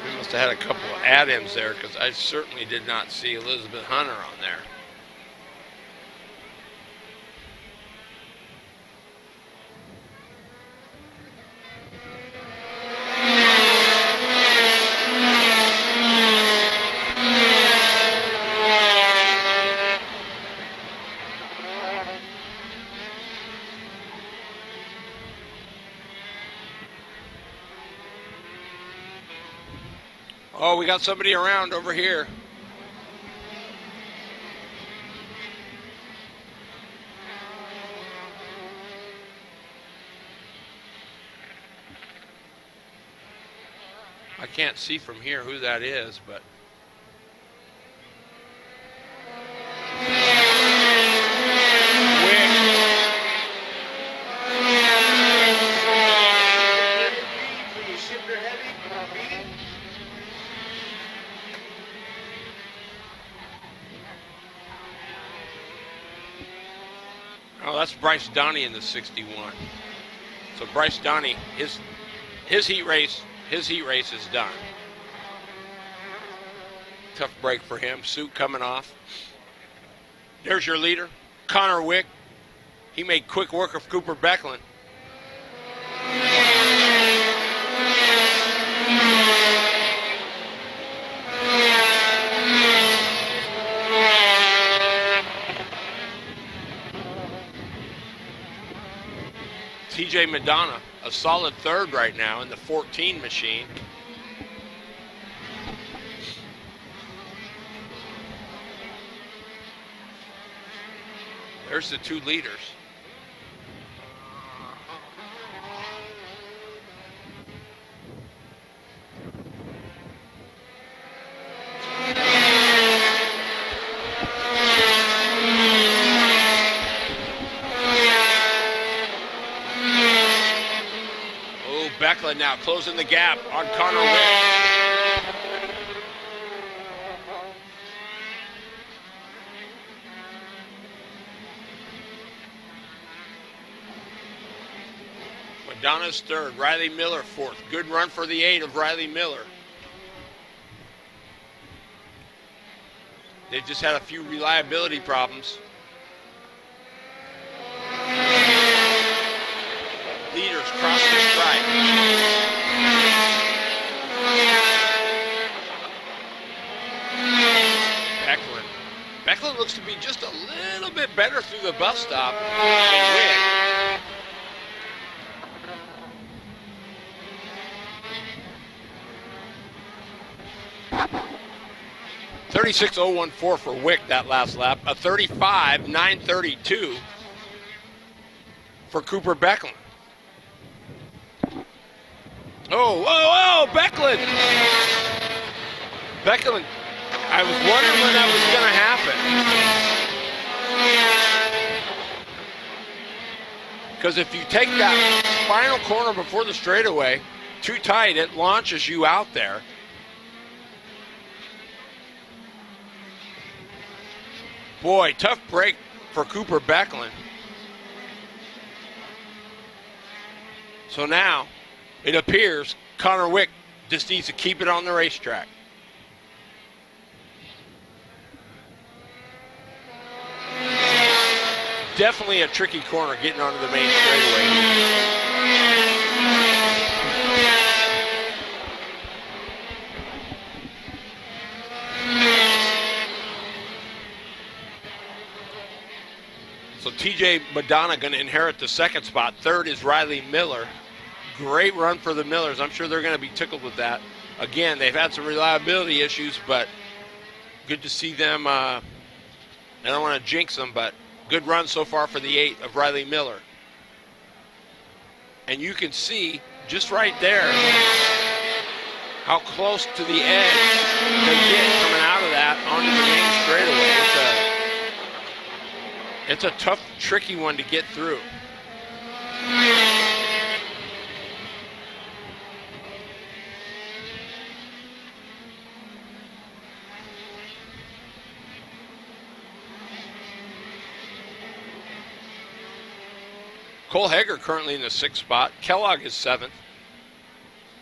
We must have had a couple of add-ins there, because I certainly did not see Elizabeth Hunter on there. Oh, we got somebody around over here. I can't see from here who that is, but oh, that's Bryce Donnie in the 61. So Bryce Donnie, his heat race is done. Tough break for him. Suit coming off. There's your leader, Connor Wick. He made quick work of Cooper Becklin. TJ Madonna, a solid 3rd right now in the 14 machine. There's the 2 leaders. Becklin now closing the gap on Connor Wick. Madonna's third, Riley Miller fourth. Good run for the 8 of Riley Miller. They've just had a few reliability problems. Leaders cross the stripe. Becklin looks to be just a little bit better through the bus stop than Wick. 36.014 for Wick that last lap. A 35.932 for Cooper Becklin. Oh, Becklin! Becklin, I was wondering when that was going to happen. Because if you take that final corner before the straightaway too tight, it launches you out there. Boy, tough break for Cooper Becklin. So now, it appears Connor Wick just needs to keep it on the racetrack. Definitely a tricky corner getting onto the main straightaway. So TJ Madonna going to inherit the second spot. Third is Riley Miller. Great run for the Millers. I'm sure they're going to be tickled with that. Again, they've had some reliability issues, but good to see them. I don't want to jinx them, but good run so far for the 8 of Riley Miller. And you can see just right there how close to the edge they get coming out of that onto the main straightaway. It's a tough, tricky one to get through. Cole Hager currently in the 6th spot. Kellogg is 7th.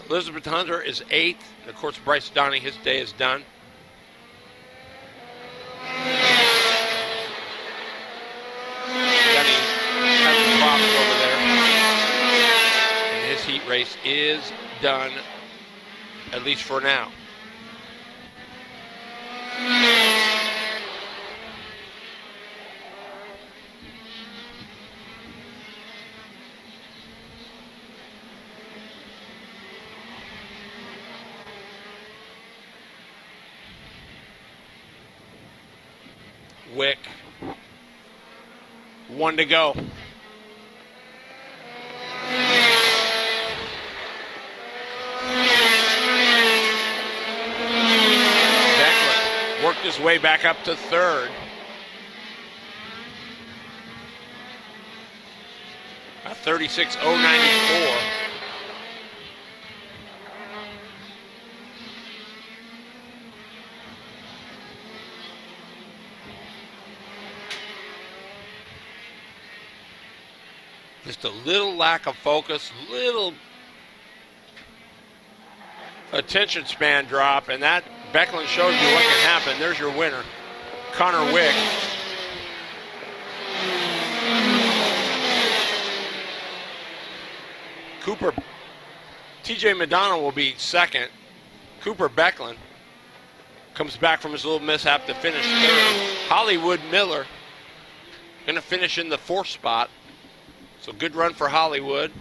Elizabeth Hunter is 8th. And of course, Bryce Donning, his day is done. Donning has some problems over there. And his heat race is done, at least for now. Wick. 1 to go. Becklin worked his way back up to 3rd. A 36.094. Just a little lack of focus, little attention span drop, and that Becklin shows you what can happen. There's your winner, Connor Wick. TJ Madonna will be 2nd. Cooper Becklin comes back from his little mishap to finish 3rd. Hollywood Miller going to finish in the 4th spot. So good run for Hollywood.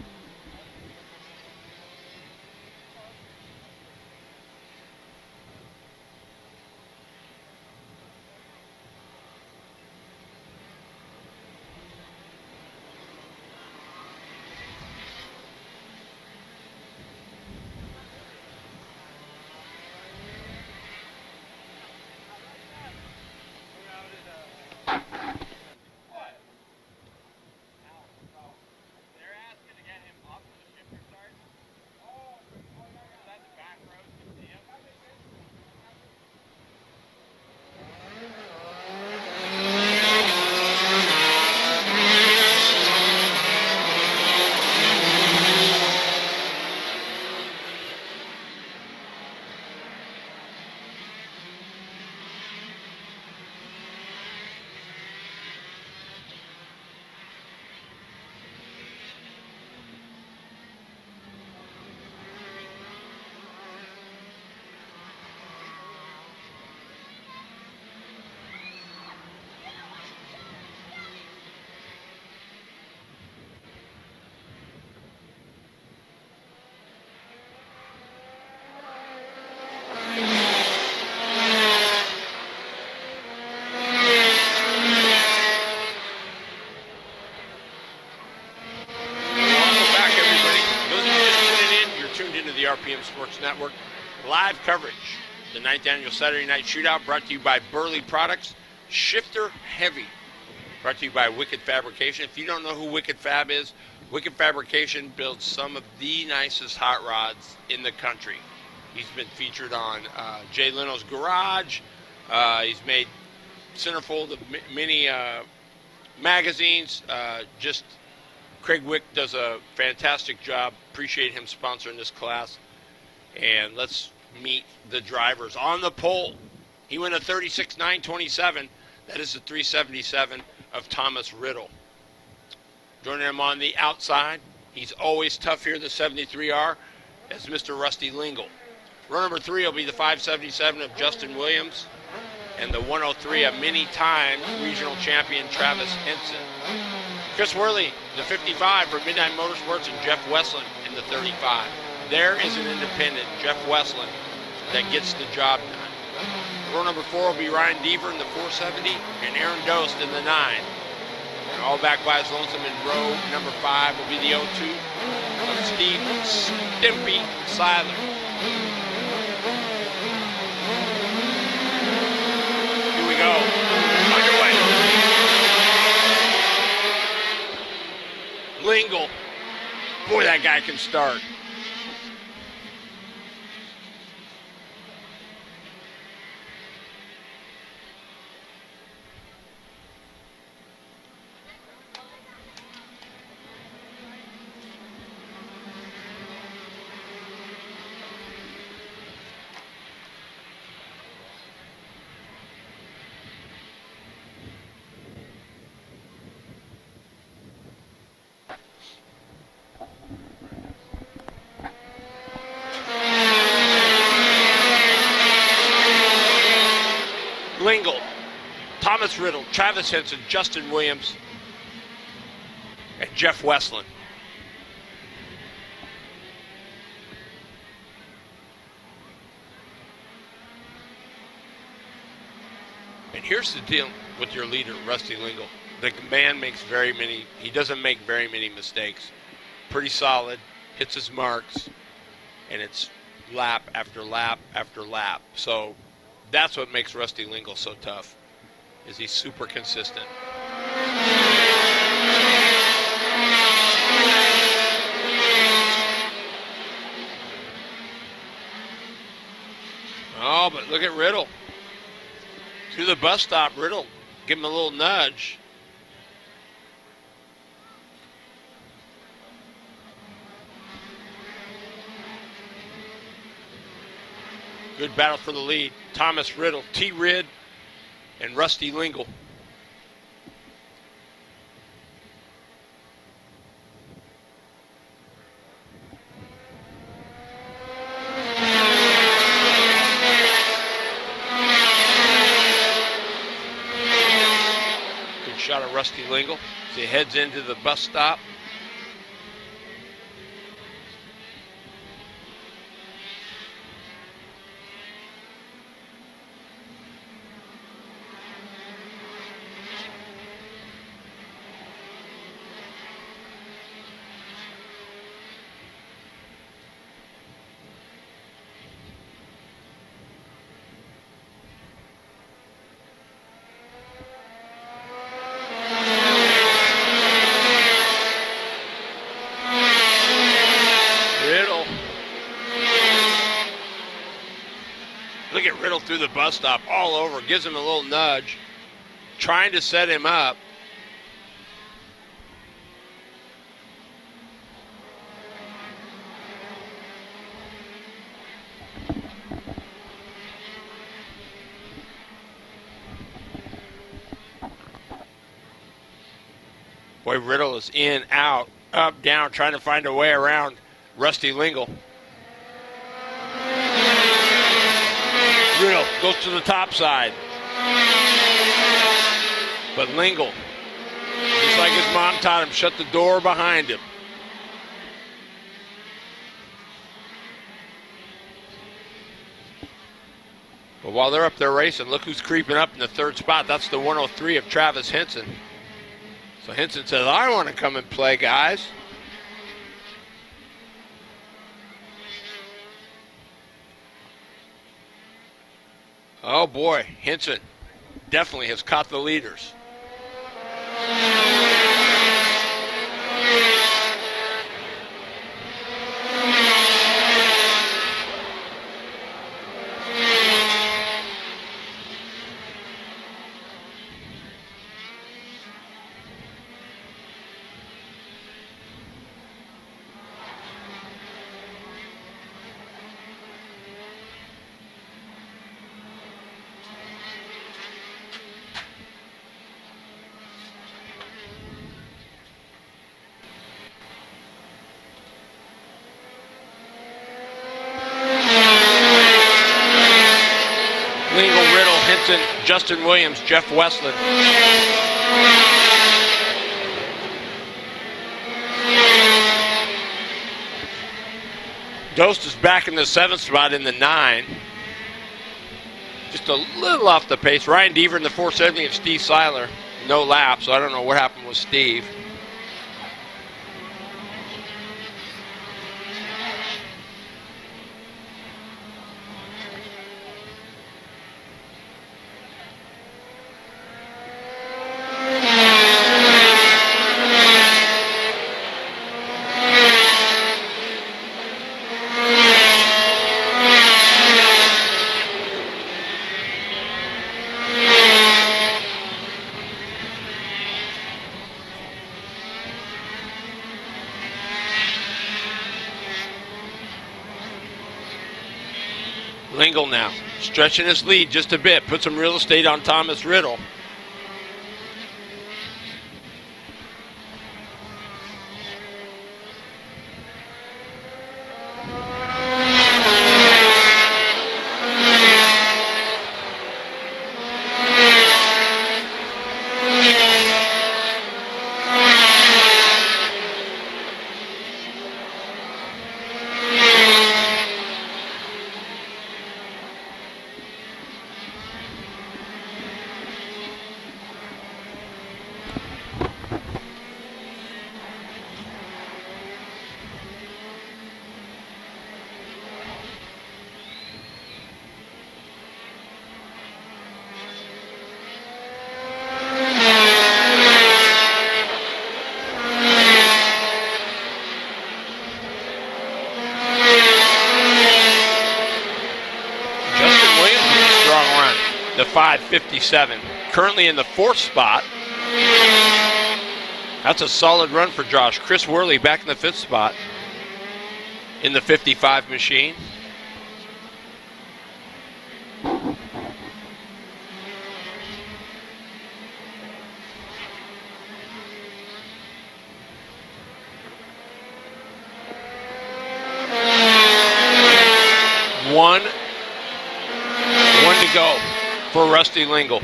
They're asking to get him BPM Sports Network. Live coverage. The 9th Annual Saturday Night Shootout brought to you by Burly Products. Shifter Heavy. Brought to you by Wicked Fabrication. If you don't know who Wicked Fab is, Wicked Fabrication builds some of the nicest hot rods in the country. He's been featured on Jay Leno's Garage. He's made centerfold of many magazines. Just Craig Wick does a fantastic job. Appreciate him sponsoring this class. And let's meet the drivers. On the pole, he went a 36.927. That is the 377 of Thomas Riddle. Joining him on the outside, he's always tough here, the 73R, as Mr. Rusty Lingle. Row number 3 will be the 577 of Justin Williams, and the 103 of many-time regional champion Travis Henson. Chris Worley, the 55 for Midnight Motorsports, and Jeff Westland in the 35. There is an independent, Jeff Westland, that gets the job done. Row number 4 will be Ryan Deaver in the 470, and Aaron Dost in the 9. And all back by his lonesome in row number 5 will be the 02 of Steve Stimpy Seiler. Here we go. Underway. Lingle. Boy, that guy can start. Lingle, Thomas Riddle, Travis Henson, Justin Williams, and Jeff Westland. And here's the deal with your leader, Rusty Lingle. The man he doesn't make very many mistakes. Pretty solid, hits his marks, and it's lap after lap after lap. So that's what makes Rusty Lingle so tough, is he's super consistent. Oh, but look at Riddle. To the bus stop, Riddle. Give him a little nudge. Good battle for the lead. Thomas Riddle, T-Rid, and Rusty Lingle. Good shot of Rusty Lingle as he heads into the bus stop. Through the bus stop all over, gives him a little nudge, trying to set him up. Boy, Riddle is in, out, up, down, trying to find a way around Rusty Lingle. Riddle goes to the top side. But Lingle, just like his mom taught him, shut the door behind him. But while they're up there racing, look who's creeping up in the 3rd spot. That's the 103 of Travis Henson. So Henson says, I want to come and play, guys. Oh boy, Hinson definitely has caught the leaders. Lingle, Riddle, Hinson, Justin Williams, Jeff Westland. Dost is back in the 7th spot in the 9. Just a little off the pace. Ryan Deaver in the 470 and Steve Seiler. No lap, so I don't know what happened with Steve. Lingle now, stretching his lead just a bit, put some real estate on Thomas Riddle. The 5:57, currently in the 4th spot. That's a solid run for Josh. Chris Worley back in the 5th spot in the 55 machine. One to go for Rusty Lingle.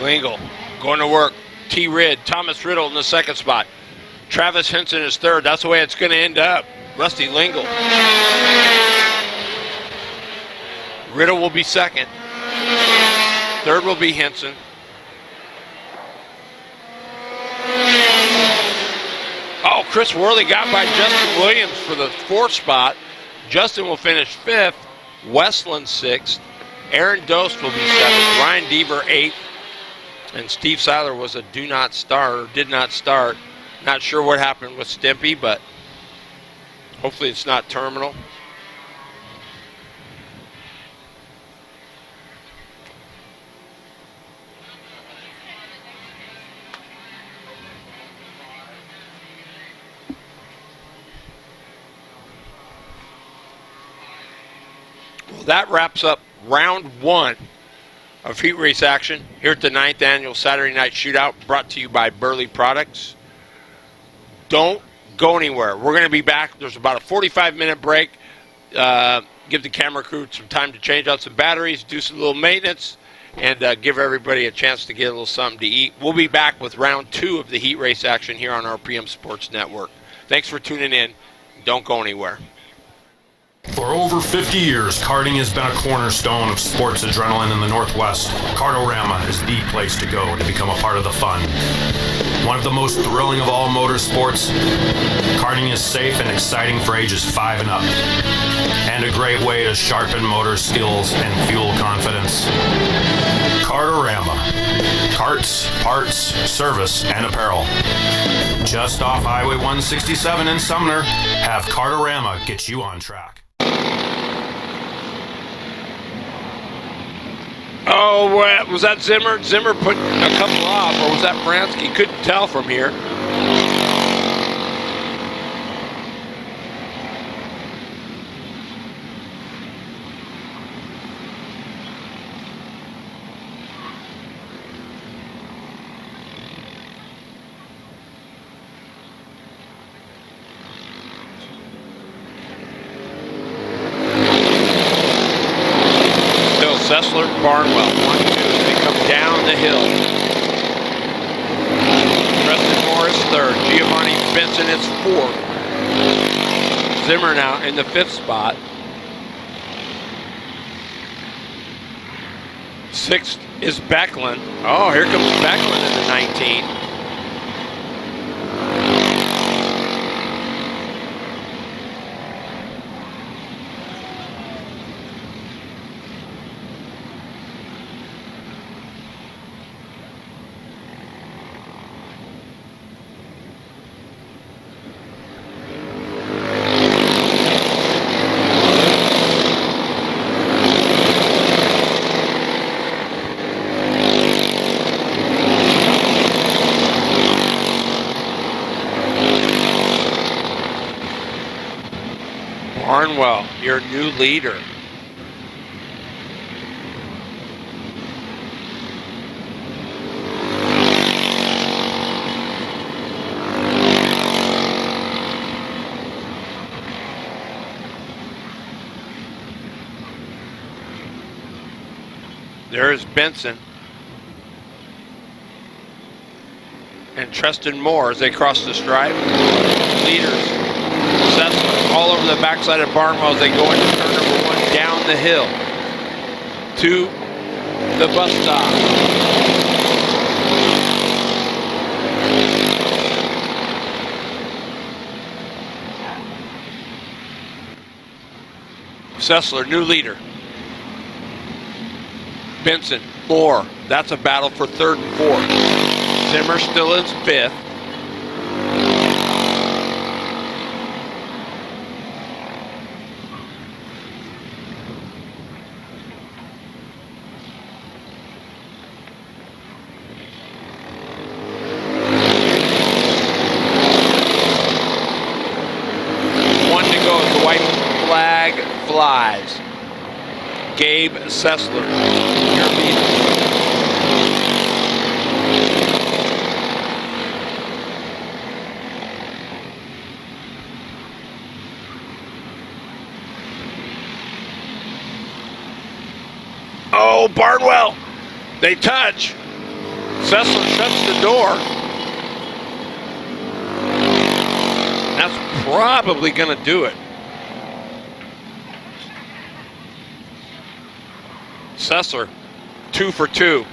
Lingle going to work. T. Rid, Thomas Riddle in the 2nd spot. Travis Hinson is 3rd. That's the way it's going to end up. Rusty Lingle. Riddle will be 2nd. 3rd will be Hinson. Oh, Chris Worley got by Justin Williams for the 4th spot. Justin will finish 5th. Westland 6th. Aaron Dost will be 7th. Ryan Deaver 8th. And Steve Seiler was a do not start, or did not start. Not sure what happened with Stimpy, but hopefully it's not terminal. Well, that wraps up round 1 of heat race action here at the 9th annual Saturday Night Shootout, brought to you by Burly Products. Don't go anywhere. We're going to be back. There's about a 45-minute break. Give the camera crew some time to change out some batteries, do some little maintenance, and give everybody a chance to get a little something to eat. We'll be back with round 2 of the heat race action here on RPM Sports Network. Thanks for tuning in. Don't go anywhere. For over 50 years, karting has been a cornerstone of sports adrenaline in the Northwest. Kartorama is the place to go to become a part of the fun. One of the most thrilling of all motorsports, karting is safe and exciting for ages 5 and up. And a great way to sharpen motor skills and fuel confidence. Kartorama. Karts, parts, service, and apparel. Just off Highway 167 in Sumner, have Kartorama get you on track. Oh, was that Zimmer? Zimmer put a couple off, or was that Bransky? Couldn't tell from here. Sessler, Barnwell, 1-2 as they come down the hill. Preston Morris third, Giovanni Benson is fourth. Zimmer now in the 5th spot. 6th is Becklin. Oh, here comes Becklin in the 19. Barnwell, your new leader. There is Benson. And Tristan Moore as they cross the stripe. Leaders. Sessler all over the backside of Barnwell as they go into turn number 1 down the hill to the bus stop. Sessler, new leader. Benson, Moore. That's a battle for 3rd and 4th. Zimmer still is 5th. Flies. Gabe Sessler, your leader. Oh, Barnwell. They touch. Sessler shuts the door. That's probably going to do it. Sessler, 2 for 2.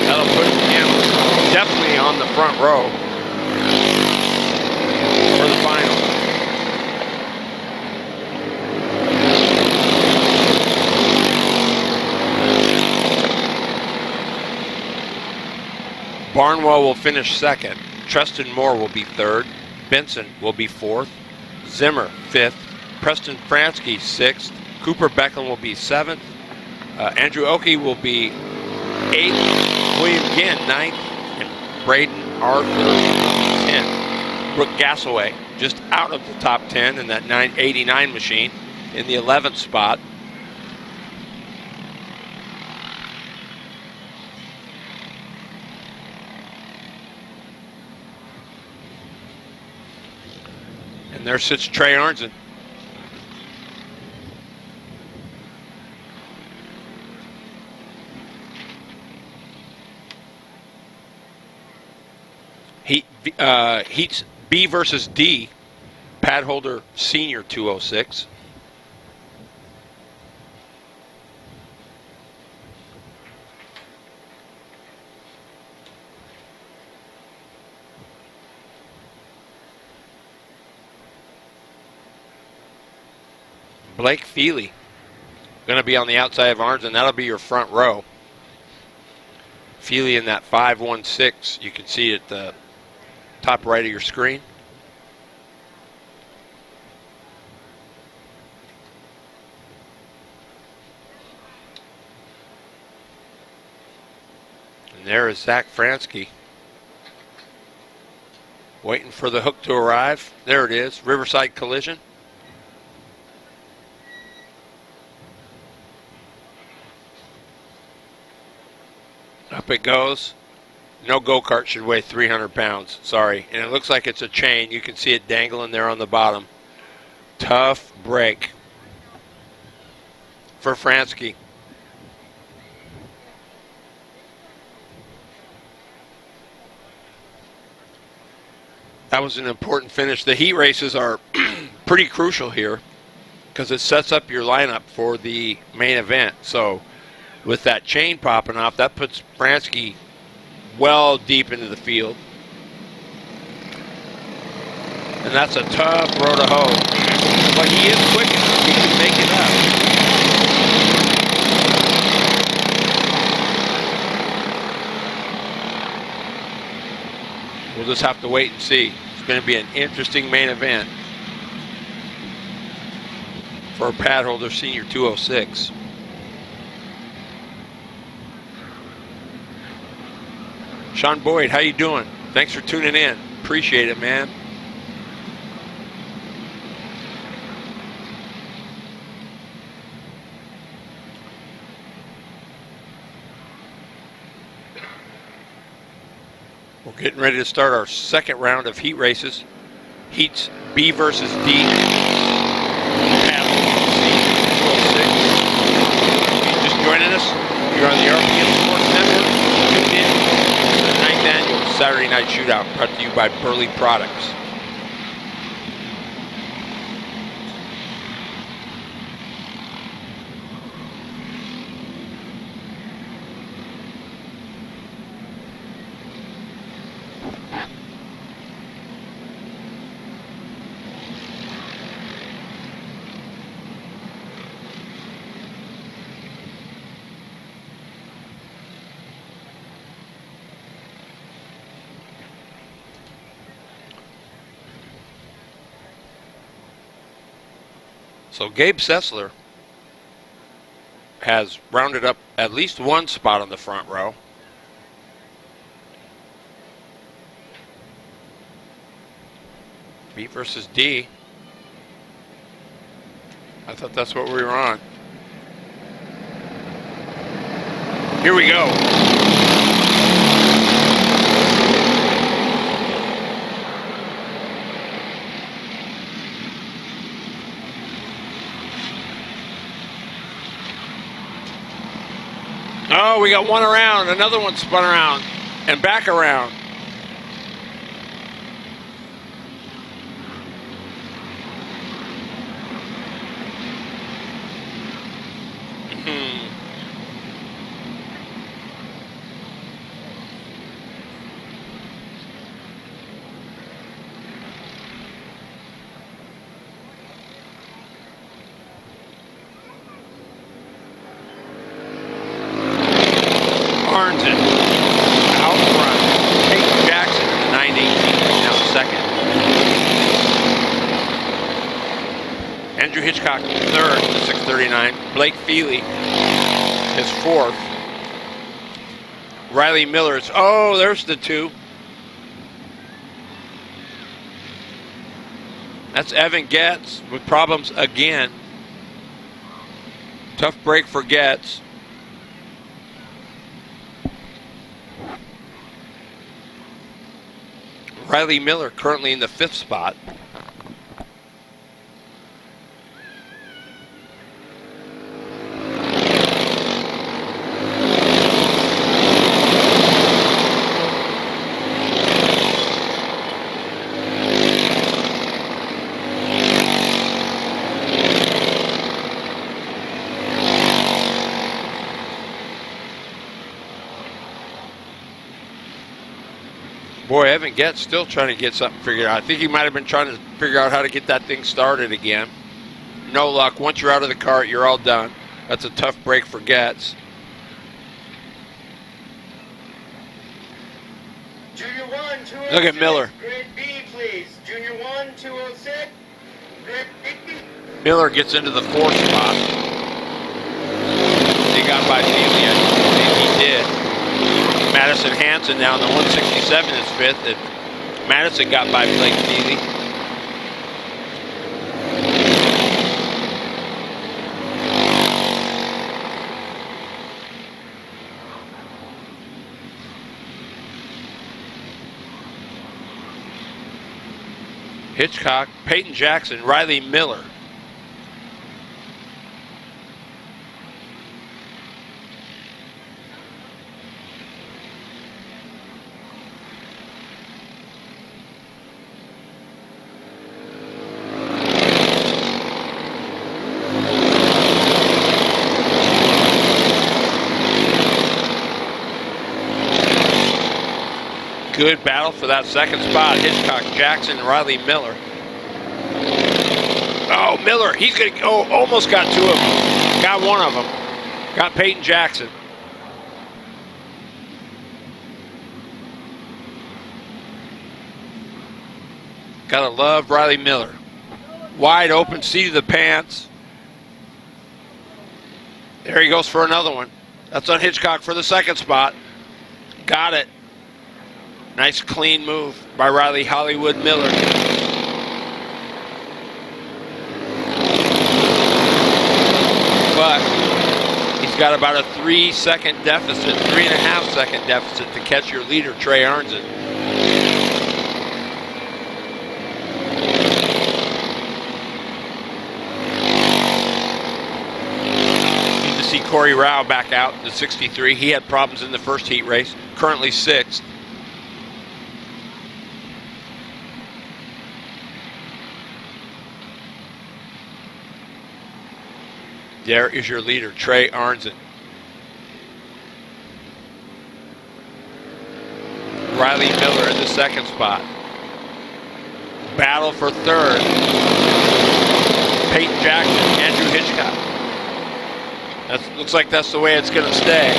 That'll put him definitely on the front row for the final. Barnwell will finish 2nd. Tristan Moore will be 3rd. Benson will be 4th. Zimmer 5th. Preston Fransky 6th. Cooper Becklin will be 7th. Andrew Oakey will be 8th. William Ginn 9th. And Braden Arthur will be 10th. Brooke Gassaway just out of the top 10 in that 989 machine in the 11th spot. And there sits Trey Arnzen. Heats B versus D. Pad holder senior 206. Blake Feely going to be on the outside of Arns, and that'll be your front row. Feely in that 516. You can see it at the top right of your screen. And there is Zach Fransky waiting for the hook to arrive. There it is, Riverside Collision. Up it goes. No go-kart should weigh 300 pounds. Sorry. And it looks like it's a chain. You can see it dangling there on the bottom. Tough break for Fransky. That was an important finish. The heat races are pretty crucial here because it sets up your lineup for the main event. So with that chain popping off, that puts Fransky well deep into the field. And that's a tough row to hoe. But he is quick enough. He can make it up. We'll just have to wait and see. It's going to be an interesting main event for pad holder senior 206. Sean Boyd, how you doing? Thanks for tuning in. Appreciate it, man. We're getting ready to start our second round of heat races. Heats B versus D. Just joining us. You're on the RPM Sports Network. Tuned in to the 9th annual Saturday Night Shootout, brought to you by Burly Products. So Gabe Sessler has rounded up at least one spot on the front row. B versus D. I thought that's what we were on. Here we go. Oh, we got one around, another one spun around, and back around. Arnson out front. Peyton Jackson in the 918 now second. Andrew Hitchcock third in the 639. Blake Feely is fourth. Riley Miller is, oh, there's the two. That's Evan Getz with problems again. Tough break for Getz. Riley Miller currently in the 5th spot. Boy, Evan Getz still trying to get something figured out. I think he might have been trying to figure out how to get that thing started again. No luck. Once you're out of the cart, you're all done. That's a tough break for Getz. Junior 1, 206. Look at Miller. Grade B, please. Junior 1, 206. Grade B. Miller gets into the 4th spot. He got by Feely. I think he did. Madison Hansen now in the 167 is 5th. And Madison got by Blake Feely. Hitchcock, Peyton Jackson, Riley Miller. Good battle for that 2nd spot. Hitchcock, Jackson, Riley Miller. Oh, Miller, he's going to, almost got 2 of them. Got 1 of them. Got Peyton Jackson. Gotta love Riley Miller. Wide open, seat of the pants. There he goes for another one. That's on Hitchcock for the 2nd spot. Got it. Nice clean move by Riley Hollywood Miller. But he's got about a 3-second deficit, 3.5-second deficit to catch your leader, Trey Arnzen. Need to see Corey Rao back out in the 63. He had problems in the first heat race, currently 6th. There is your leader, Trey Arnzen. Riley Miller in the 2nd spot. Battle for 3rd. Peyton Jackson, Andrew Hitchcock. Looks like that's the way it's going to stay.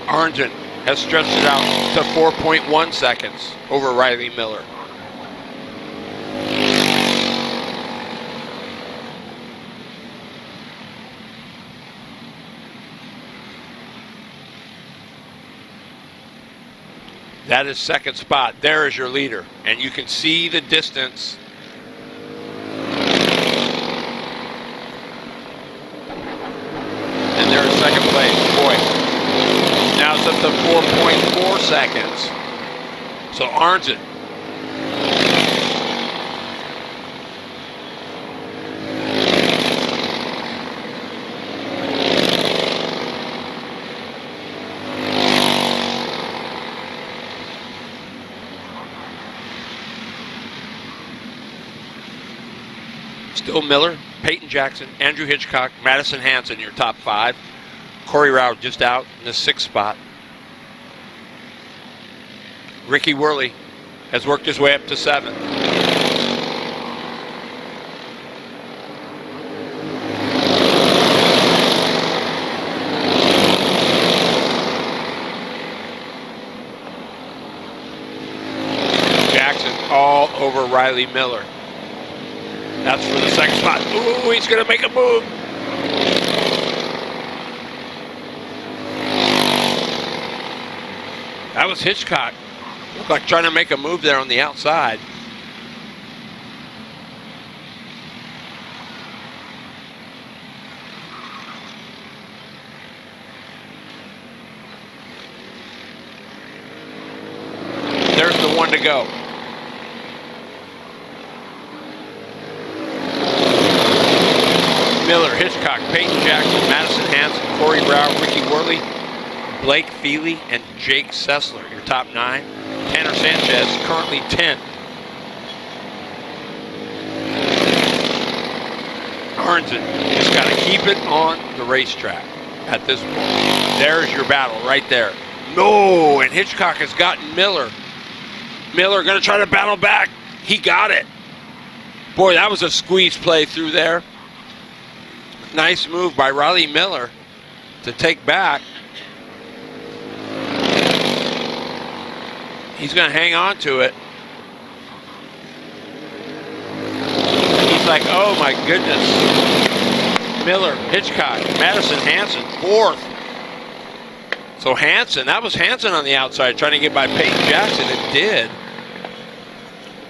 Arnzen has stretched it out to 4.1 seconds over Riley Miller. That is 2nd spot. There is your leader. And you can see the distance. And there's 2nd place. Boy. Now it's up to 4.4 seconds. So Arnzen. Still Miller, Peyton Jackson, Andrew Hitchcock, Madison Hansen, your top 5. Corey Rao just out in the 6th spot. Ricky Worley has worked his way up to 7th. Jackson all over Riley Miller. That's for the 2nd spot. Ooh, he's going to make a move. That was Hitchcock. Looked like trying to make a move there on the outside. There's the 1 to go. Miller, Hitchcock, Peyton Jackson, Madison Hansen, Corey Rao, Ricky Worley, Blake Feely, and Jake Sessler, your top 9. Tanner Sanchez, currently 10th. Sorensen just got to keep it on the racetrack at this point. There's your battle right there. No, and Hitchcock has gotten Miller. Miller going to try to battle back. He got it. Boy, that was a squeeze play through there. Nice move by Riley Miller to take back. He's going to hang on to it. He's like, oh my goodness. Miller, Hitchcock, Madison Hansen, fourth. So Hansen, that was Hansen on the outside trying to get by Peyton Jackson. It did.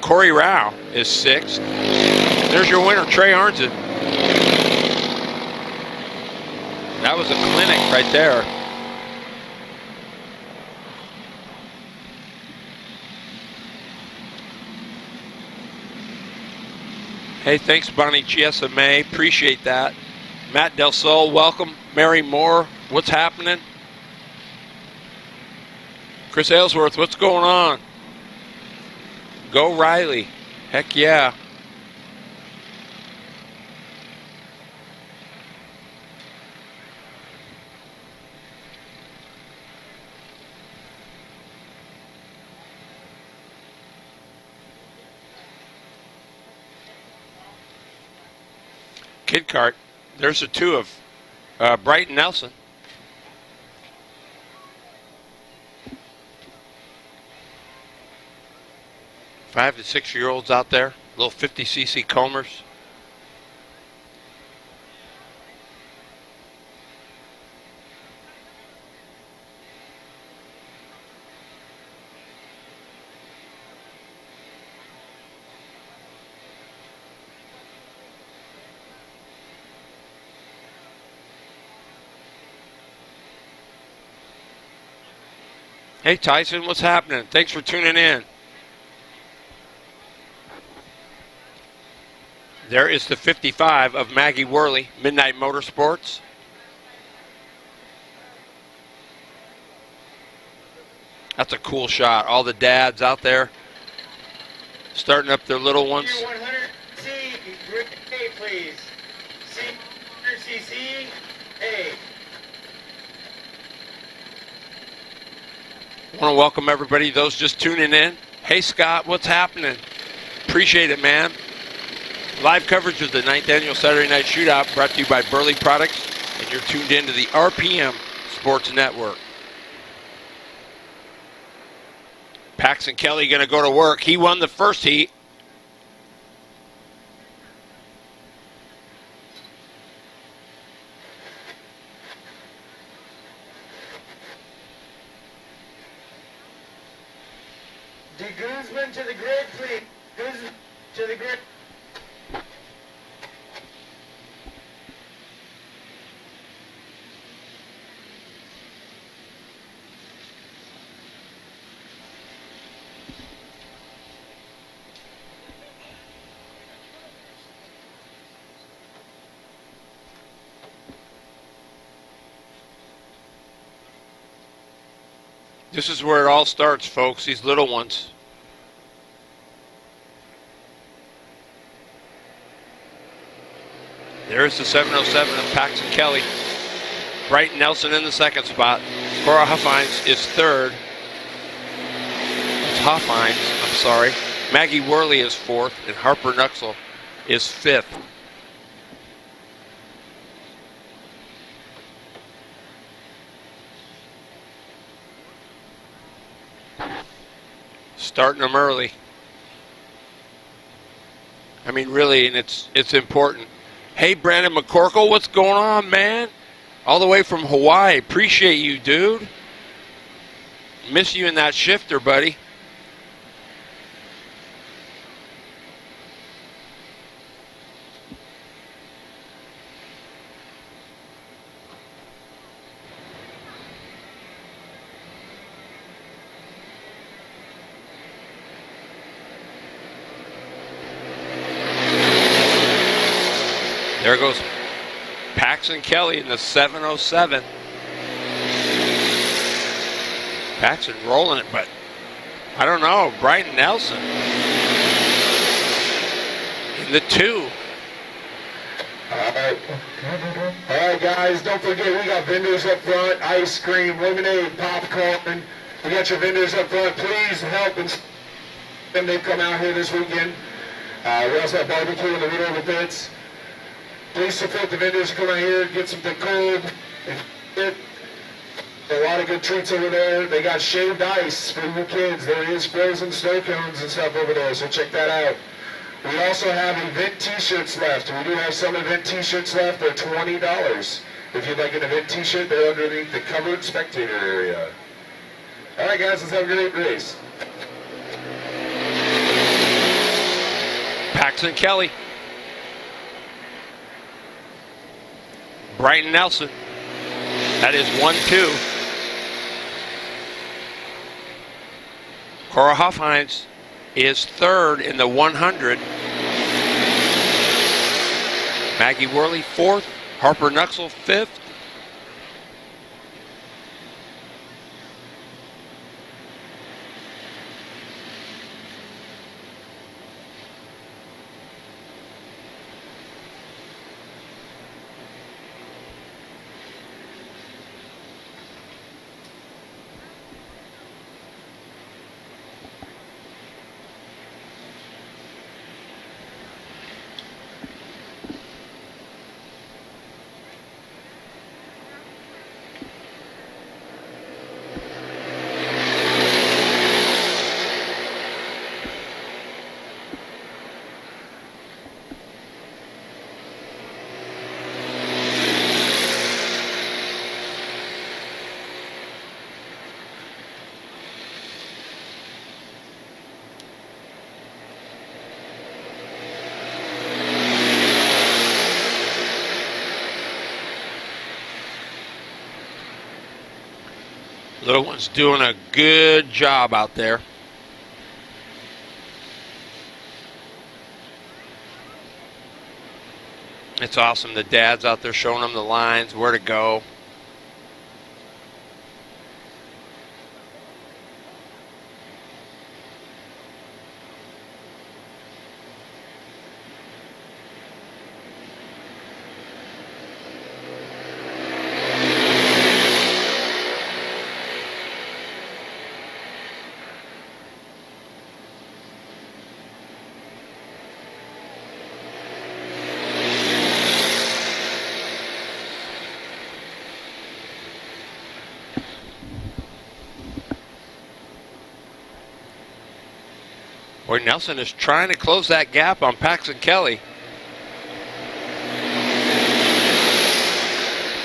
Corey Rao is sixth. There's your winner, Trey Arnson. That was a clinic right there. Hey, thanks, Bonnie Chiesa May. Appreciate that. Matt Del Sol, welcome. Mary Moore, what's happening? Chris Aylesworth, what's going on? Go Riley. Heck yeah. Kid Kart. There's the two of Brighton Nelson. Five to 6 year olds out there, little 50cc combers. Hey Tyson, what's happening? Thanks for tuning in. There is the 55 of Maggie Worley, Midnight Motorsports. That's a cool shot. All the dads out there starting up their little ones. 100C, group A, please. 100cc, A. I want to welcome everybody, those just tuning in. Hey Scott, what's happening? Appreciate it, man. Live coverage of the 9th Annual Saturday Night Shootout brought to you by Burly Products, and you're tuned in to the RPM Sports Network. Paxton Kelly going to go to work. He won the first heat. De Guzman to the grid, please. Guzman to the grid. This is where it all starts, folks, these little ones. There's the 707 of Paxton Kelly. Brighton Nelson in the second spot. Cora Huffines is third. It's Huffines, I'm sorry. Maggie Worley is fourth, and Harper Nuxel is fifth. Starting them early. I mean, really, and it's important. Hey, Brandon McCorkle, what's going on, man? All the way from Hawaii. Appreciate you, dude. Miss you in that shifter, buddy. There goes Paxton Kelly in the 707. Paxton rolling it, but I don't know. Brighton Nelson in the 2 All right, guys, don't forget we got vendors up front, ice cream, lemonade, popcorn. We got your vendors up front. Please help and them. They've come out here this weekend. We also have barbecue in the middle of the pits. Please support the vendors who come out here, get something cold. A lot of good treats over there. They got shaved ice for your kids. There is frozen snow cones and stuff over there, so check that out. We also have event t-shirts left. We do have some event t-shirts left. They're $20. If you'd like an event t-shirt, they're underneath the covered spectator area. All right, guys, let's have a great race. Paxton Kelly. Brighton Nelson. That is 1-2. Cora Hoffheinz is third in the 100. Maggie Worley fourth. Harper Nuxel fifth. Little one's doing a good job out there. It's awesome. The dad's out there showing them the lines, where to go. Boy, Nelson is trying to close that gap on Paxton Kelly.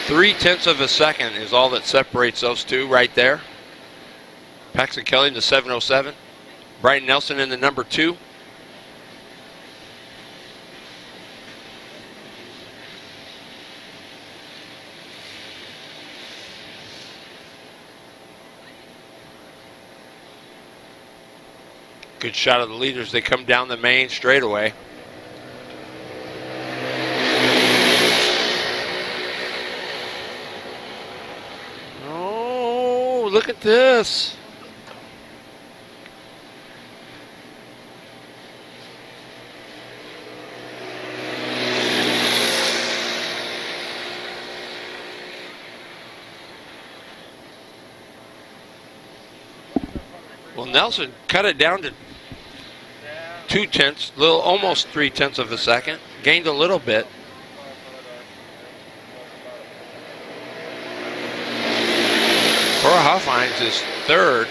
0.3 of a second is all that separates those two right there. Paxton Kelly in the 707. Brian Nelson in the number 2. Good shot of the leaders. They come down the main straightaway. Oh, look at this. Well, Nelson cut it down to 0.2, almost 0.3 of a second. Gained a little bit. Cora Hoffheinz is third.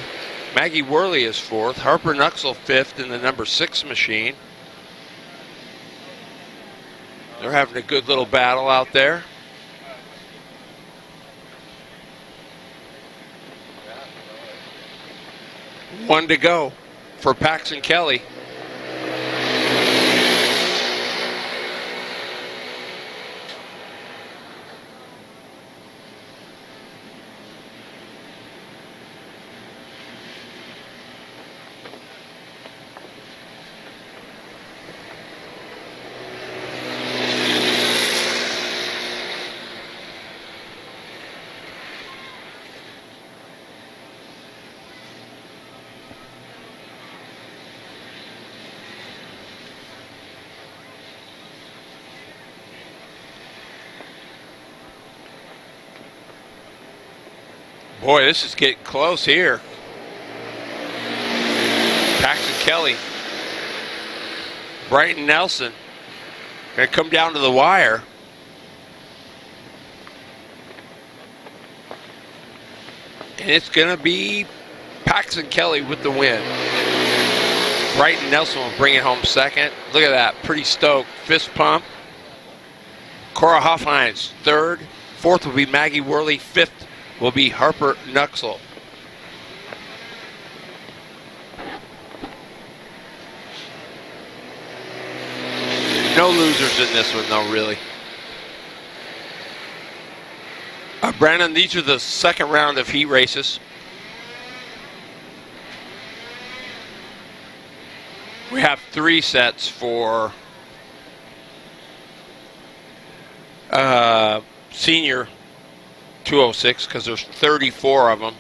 Maggie Worley is fourth. Harper Nuxel fifth in the number 6 machine. They're having a good little battle out there. One to go for Paxton Kelly. Boy, this is getting close here. Paxton Kelly. Brighton Nelson. Going to come down to the wire. And it's going to be Paxton Kelly with the win. Brighton Nelson will bring it home second. Look at that. Pretty stoked. Fist pump. Cora Hoffheinz, third. Fourth will be Maggie Worley. Fifth will be Harper Nuxel. No losers in this one, though, really. Brandon, these are the second round of heat races. We have 3 sets for senior 206 because there's 34 of them.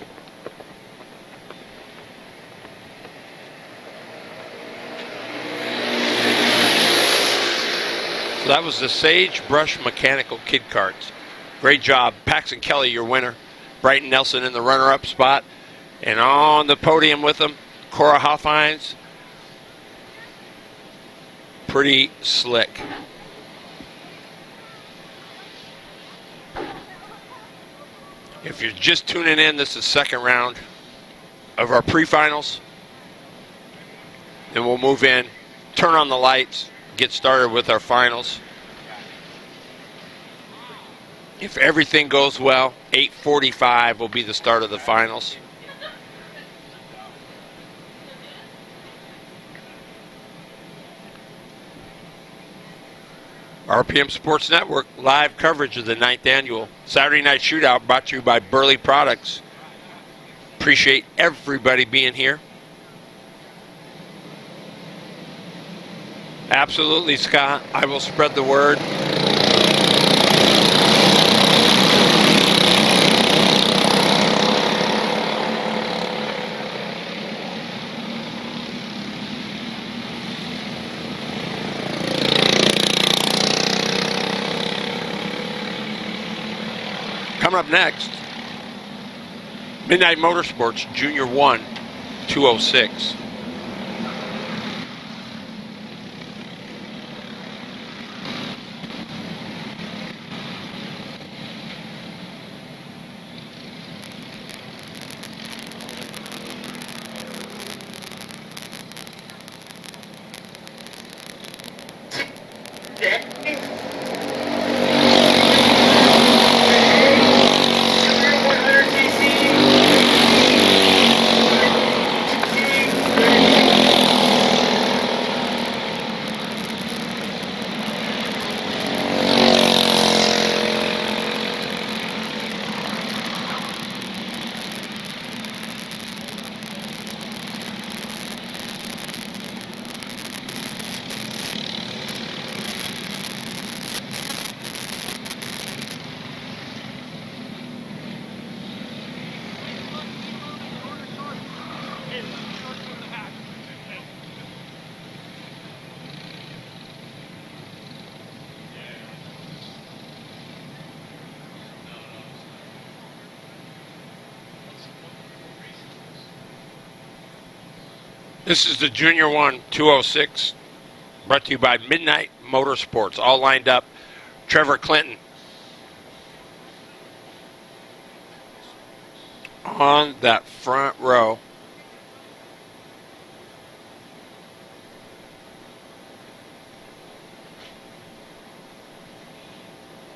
So that was the Sagebrush Mechanical Kid Karts. Great job. Paxton Kelly, your winner. Brighton Nelson in the runner-up spot. And on the podium with them, Cora Hoffheinz. Pretty slick. If you're just tuning in, this is the second round of our pre-finals. Then we'll move in, turn on the lights, get started with our finals. If everything goes well, 8:45 will be the start of the finals. RPM Sports Network live coverage of the 9th annual Saturday Night Shootout brought to you by Burly Products. Appreciate everybody being here. Absolutely, Scott. I will spread the word. Coming up next, Midnight Motorsports Junior 1 206. This is the Junior 1 206, brought to you by Midnight Motorsports. All lined up. Trevor Clinton on that front row.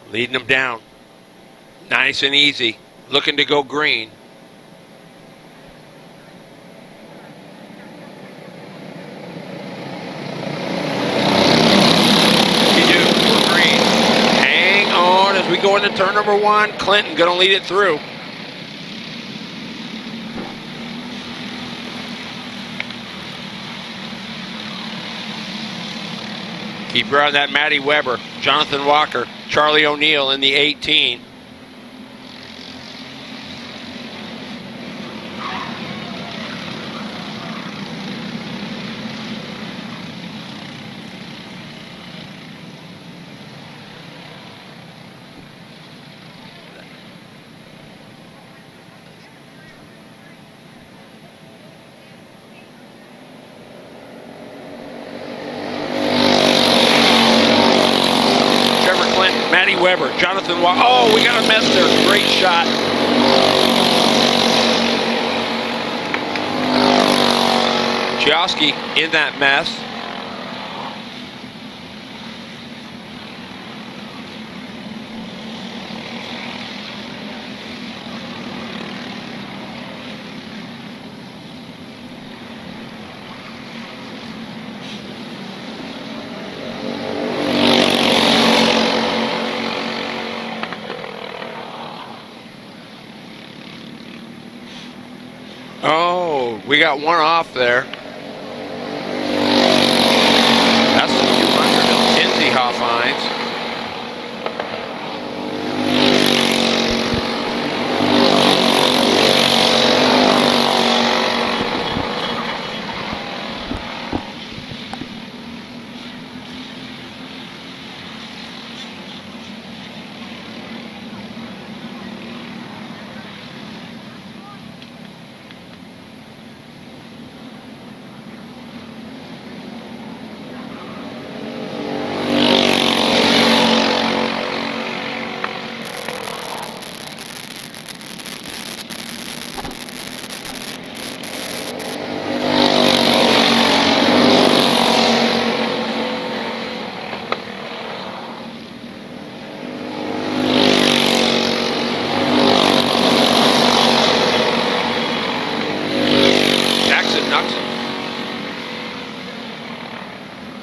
Leading them down. Nice and easy. Looking to go green. We go into turn number 1. Clinton going to lead it through. Keep her on that Maddie Weber, Jonathan Walker, Charlie O'Neill in the 18. Matty Weber, Jonathan Walker. Oh, we got a mess there. Great shot. Chioski in that mess. Oh, we got one off there. That's the 200 of Lindsay Hoffines.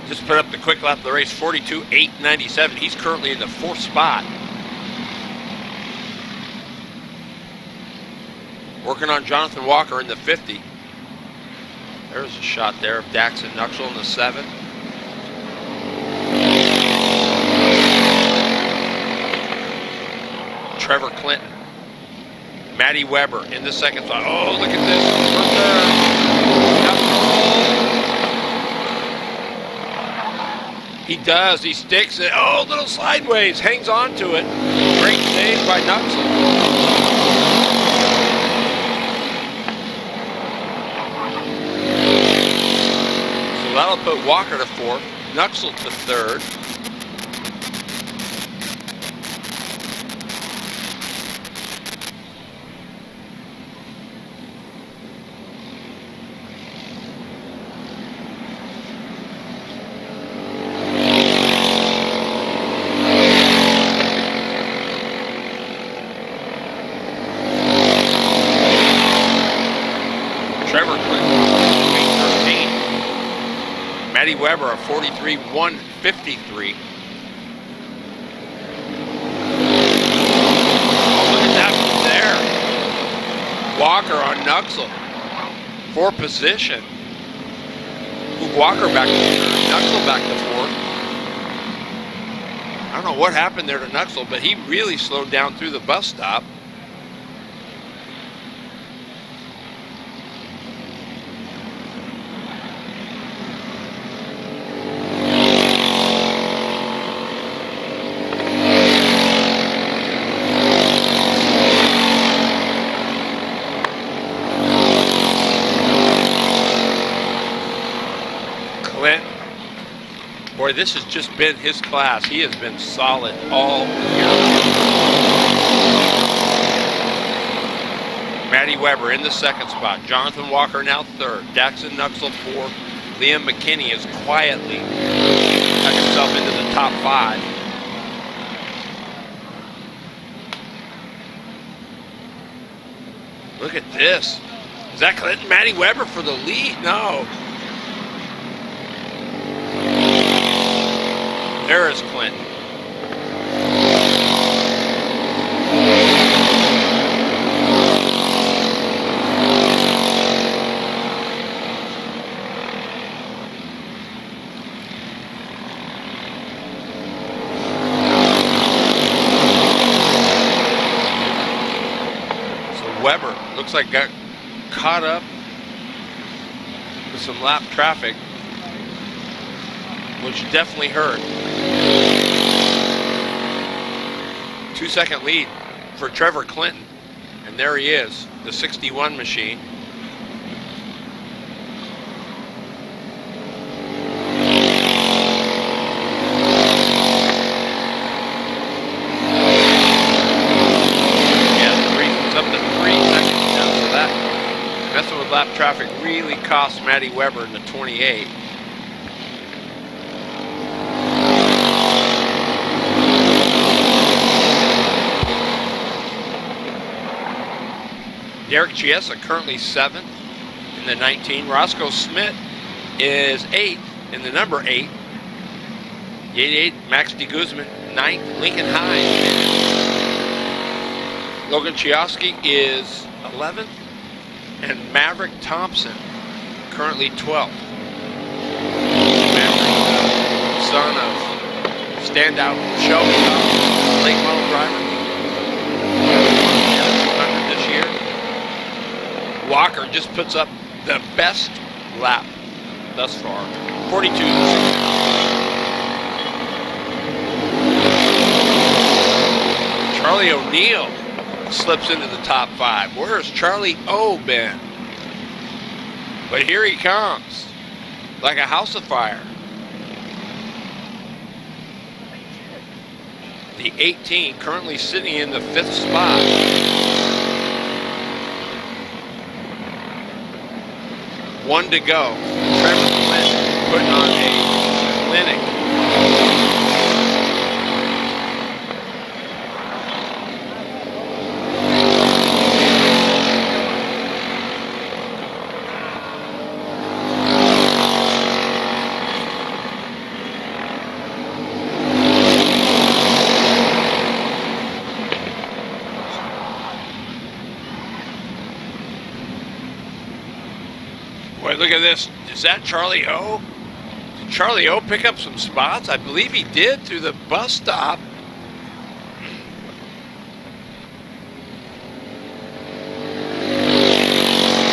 Just put up the quick lap of the race, 42.897. He's currently in the 4th spot. Working on Jonathan Walker in the 50. There's a shot there of Daxon Nuxel in the 7. Trevor Clinton. Matty Weber in the 2nd spot. Oh, look at this. He does. He sticks it. Oh, little sideways. Hangs on to it. Great save by Nuxel. So that'll put Walker to 4th. Nuxel to 3rd. Matty Weber, a 43.153. Look at that there. Walker on Nuxel for position. Move Walker back to 3rd, Nuxel back to 4th. I don't know what happened there to Nuxel, but he really slowed down through the bus stop. Boy, this has just been his class. He has been solid all year. Matty Weber in the 2nd spot. Jonathan Walker now 3rd. Daxon Nuxel 4th. Liam McKinney is quietly tucked himself into the top 5. Look at this. Is that Clinton? Matty Weber for the lead? No. There is Clinton. So Weber looks like got caught up with some lap traffic, which definitely hurt. 2-second lead for Trevor Clinton. And there he is, the 61 machine. traffic really cost Matty Weber in the 28. Derek Chiesa currently 7th in the 19. Roscoe Smith is 8th in the number 8. 88, Max de Guzman, 9th. Lincoln High. Logan Chioski is 11th. And Maverick Thompson, currently 12th. Maverick, son of standout Shelby Thompson, late model driver. 200 this year. Walker just puts up the best lap thus far. 42. Charlie O'Neill slips into the top 5. Where's Charlie O been? But here he comes, like a house of fire. The 18 currently sitting in the 5th spot. One to go. Trevor Flint putting on a clinic. Boy, look at this. Is that Charlie O? Did Charlie O pick up some spots? I believe he did through the bus stop.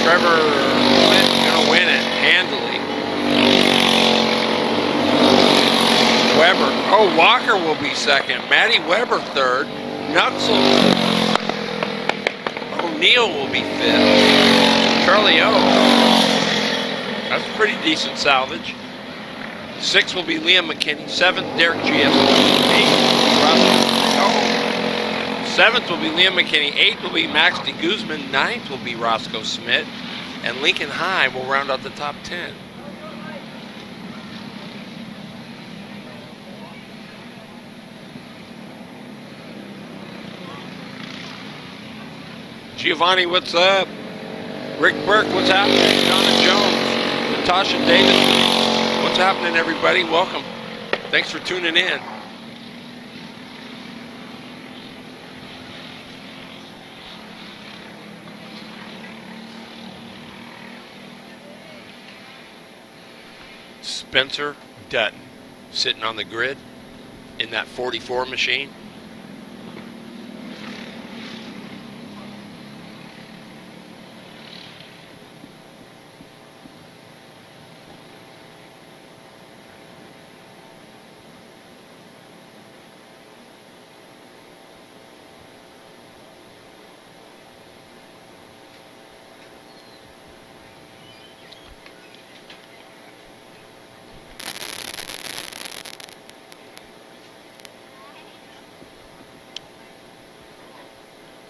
Trevor Flint's going to win it handily. Weber. Oh, Walker will be 2nd. Matty Weber 3rd. Nuxel. O'Neill will be 5th. Charlie O. That's a pretty decent salvage. 6th will be Liam McKinney. 7th, Derek Chiesa. 8th, Russell. Oh. 7th will be Liam McKinney. 8th will be Max de Guzman. 9th will be Roscoe Smith. And Lincoln High will round out the top 10. Giovanni, what's up? Rick Burke, what's happening? Donna Jones. Natasha Davis, what's happening, everybody? Welcome. Thanks for tuning in. Spencer Dutton sitting on the grid in that 44 machine.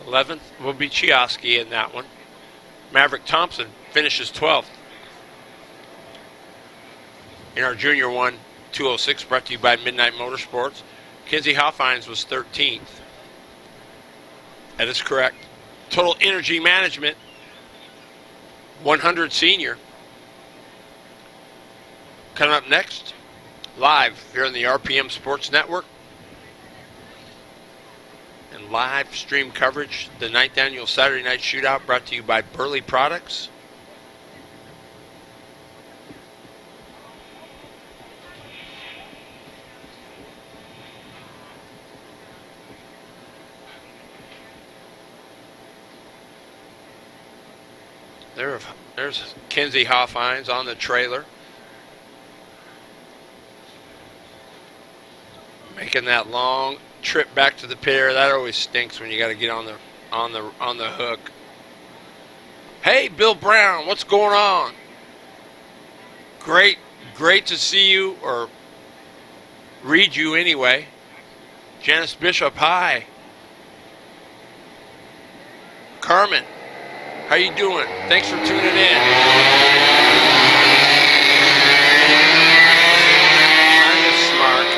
'11th will be Chioski in that one. Maverick Thompson finishes 12th. In our Junior 1 206, brought to you by Midnight Motorsports, Kinsey Hoffines was 13th. That is correct. Total Energy Management, 100 Senior. Coming up next, live here on the RPM Sports Network. And live stream coverage, the 9th annual Saturday Night Shootout, brought to you by Burly Products. There's Kinsey Hoffines on the trailer, making that long trip back to the pier. That always stinks when you got to get on the hook. Hey, Bill Brown, what's going on? Great to see you, or read you anyway. Janice Bishop, hi. Carmen, How you doing? Thanks for tuning in. Kind of smart.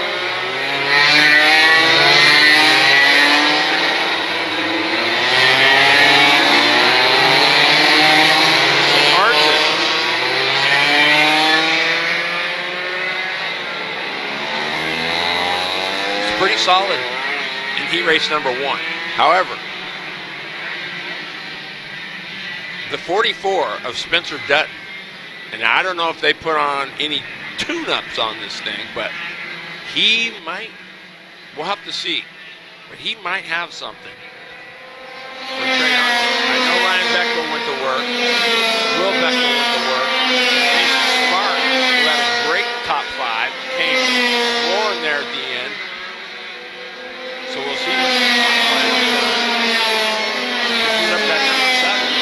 Arson. It's pretty solid in heat race number 1. However, the 44 of Spencer Dutton, and I don't know if they put on any tune-ups on this thing, but he might, we'll have to see, but he might have something. I know Ryan Bechtel went to work, Will Bechtel went to work, Jason Smart, who had a great top 5, came roaring there at the end, so we'll see what tune up that number 7.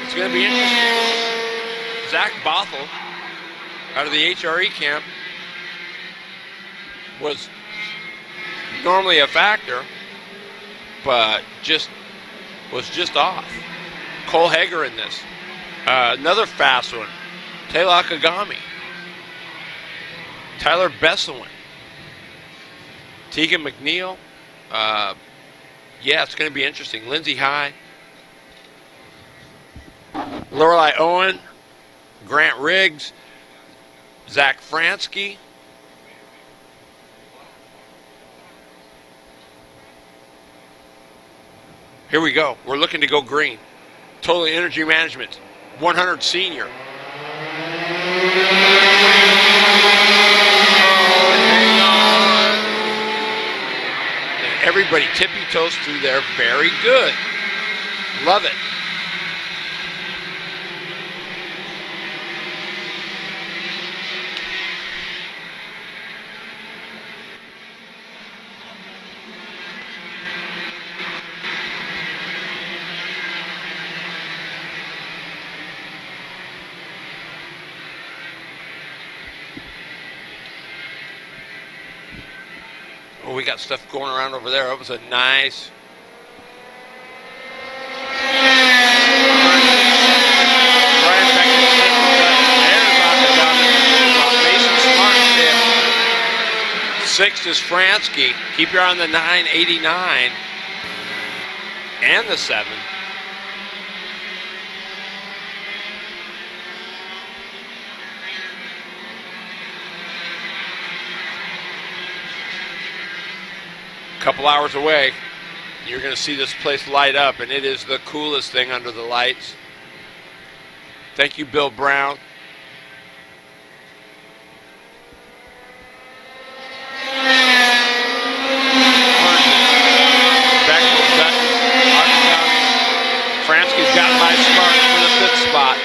It's going to be interesting. Zach Bothell, out of the HRE camp, was normally a factor, but was just off. Cole Hager in this. Another fast one. Taylor Kagami. Tyler Besselin. Tegan McNeil. Yeah, it's going to be interesting. Lindsey High. Lorelei Owen, Grant Riggs, Zach Fransky. Here we go. We're looking to go green. Total Energy Management, 100 senior. And everybody tippy-toes through there. Very good. Love it. Oh, we got stuff going around over there. It was a nice. Ryan Beckett. Mason Smart fifth. 6th is Fransky. Keep your eye on the 989 and the 7. Couple hours away, you're going to see this place light up, and it is the coolest thing under the lights. Thank you, Bill Brown. Fransky's got by Smart for the 5th spot.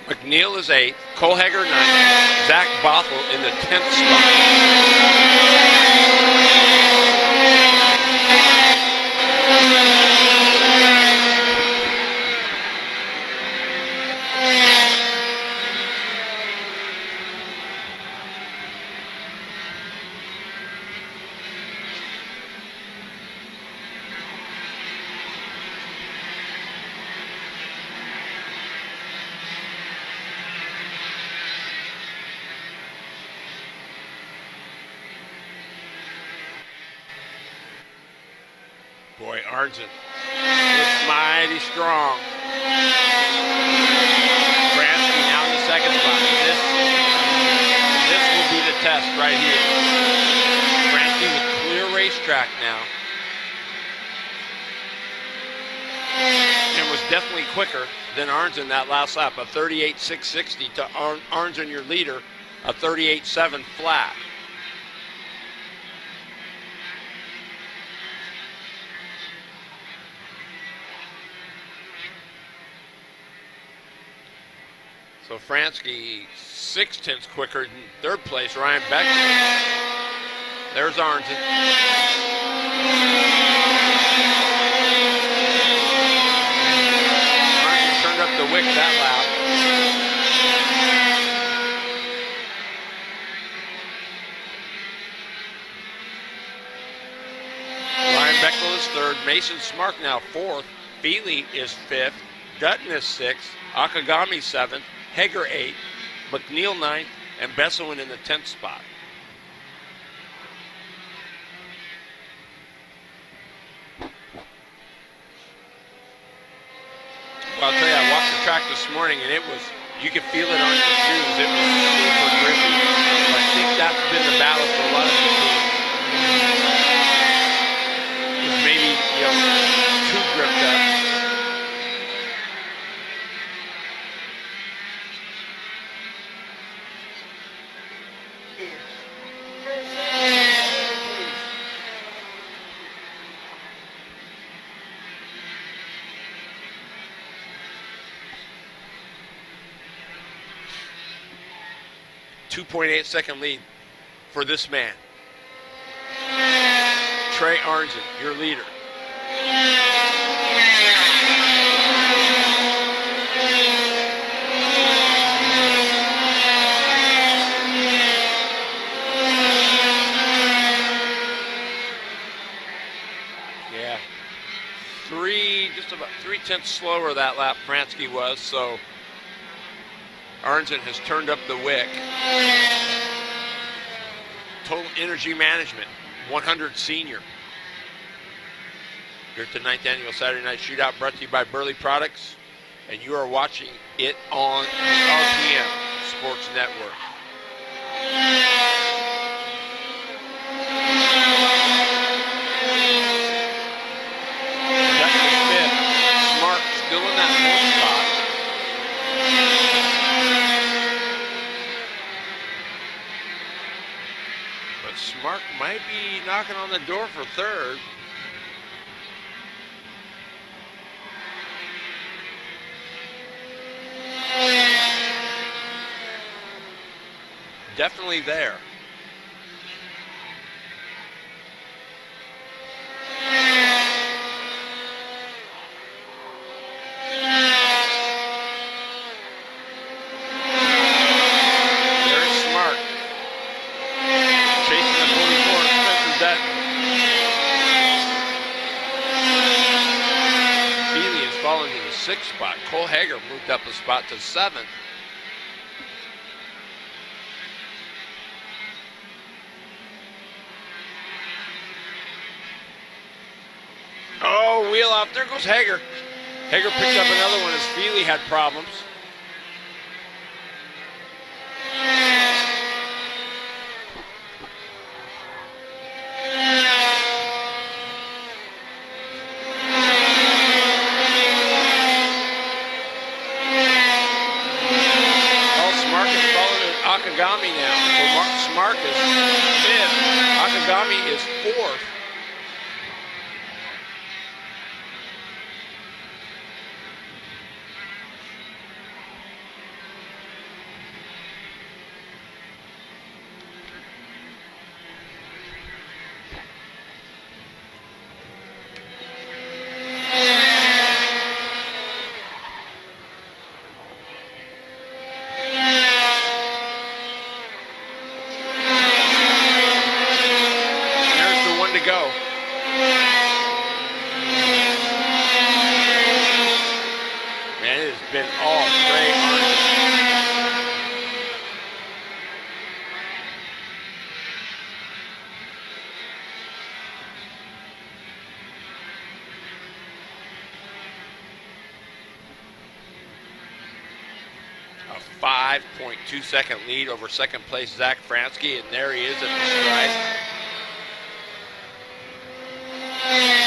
McNeil is 8th, Cole Hager 9th, Zach Bothell in the 10th spot. Boy, Arnson looks mighty strong. Fransky now in the 2nd spot. This will be the test right here. Fransky with clear racetrack now. And was definitely quicker than Arnson that last lap. A 38.660 to Arnson, your leader, a 38.7 flat. So Fransky 0.6 quicker than third place, Ryan Beck. There's Arnton. Arnton turned up the wick that lap. Ryan Beckel is third. Mason Smark now fourth. Feely is fifth. Dutton is sixth. Akagami seventh. Hager 8th, McNeil 9th, and Besselin in the 10th spot. Well, I'll tell you, I walked the track this morning, and you could feel it on your shoes. It was super grippy. I think that's been the battle for a lot of the teams. It's maybe, too gripped up. .8-second lead for this man. Trey Arnzen, your leader. Yeah. Just about 3/10 slower that lap Fransky was, so Arnzen has turned up the wick. Total Energy Management, 100 Senior. Here at the 9th Annual Saturday Night Shootout, brought to you by Burly Products, and you are watching it on the RPM Sports Network. Dutton is fifth. Smart still in that fourth spot. Smart might be knocking on the door for third. Definitely there. Sixth spot. Cole Hager moved up a spot to 7th. Oh, wheel off. There goes Hager. Hager picked up another one as Feely had problems. Akagami now. So Smart is 5th. Akagami is 4th. Go. Man, it has been all Trey Arnzen. A 5.2-second lead over second place Zach Fransky, and there he is at the stripe.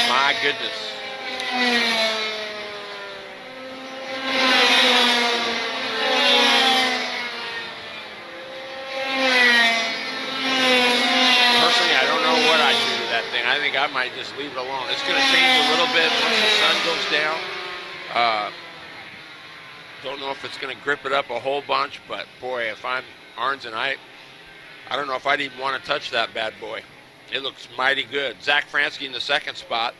My goodness. Personally, I don't know what I'd do to that thing. I think I might just leave it alone. It's going to change a little bit once the sun goes down. Don't know if it's going to grip it up a whole bunch, but boy, if I'm Arns and I don't know if I'd even want to touch that bad boy. It looks mighty good. Zach Fransky in the second spot.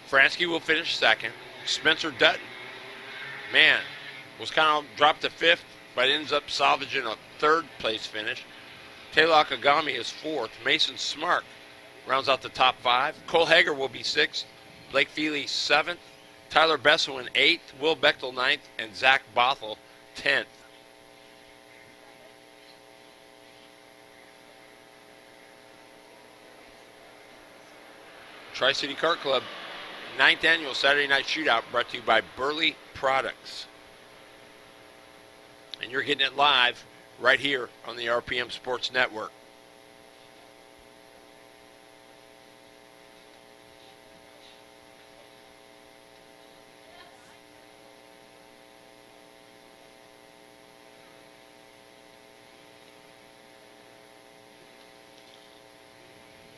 Fransky will finish second. Spencer Dutton, man, was kind of dropped to fifth, but ends up salvaging a third place finish. Taylor Kagami is fourth. Mason Smart rounds out the top five. Cole Hager will be sixth. Blake Feely seventh. Tyler Bessel in eighth. Will Bechtel ninth. And Zach Bothell 10th. Tri City Kart Klub 9th Annual Saturday Night Shootout brought to you by Burly Products. And you're getting it live right here on the RPM Sports Network.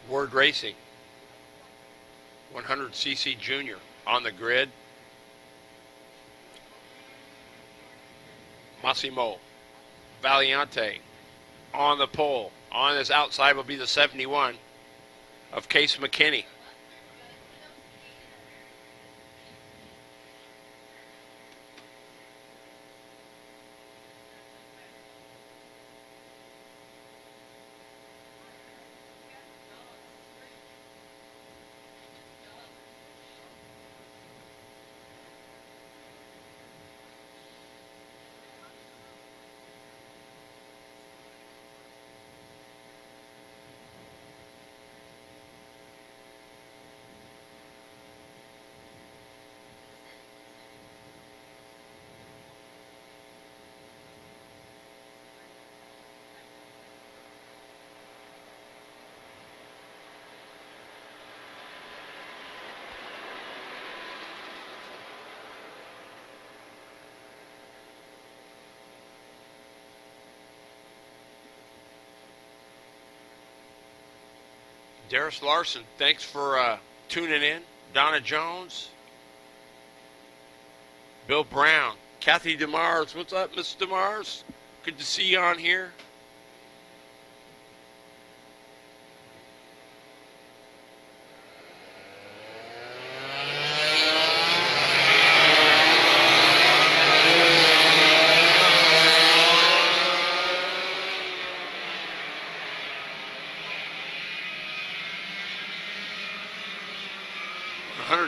Ward Racing, 100cc Junior on the grid. Massimo Valiante on the pole. On his outside will be the 71 of Case McKinney. Darius Larson, thanks for tuning in. Donna Jones. Bill Brown. Kathy DeMars. What's up, Miss DeMars? Good to see you on here.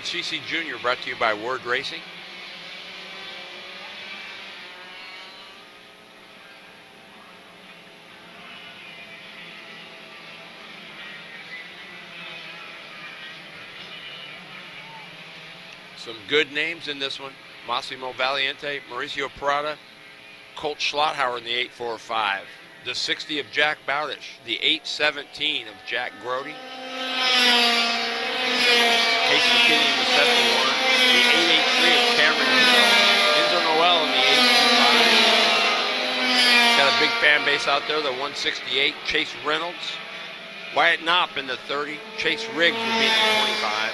CC Junior brought to you by Word Racing. Some good names in this one. Massimo Valiente, Mauricio Prada, Colt Schlotthauer in the 845. The 60 of Jack Bowdish. The 817 of Jack Grody. Case McKinney in the 71, the 883 of Cameron Hill, Enzo Noel in the 825. Got a big fan base out there, the 168, Chase Reynolds. Wyatt Knopp in the 30, Chase Riggs will be in the 25.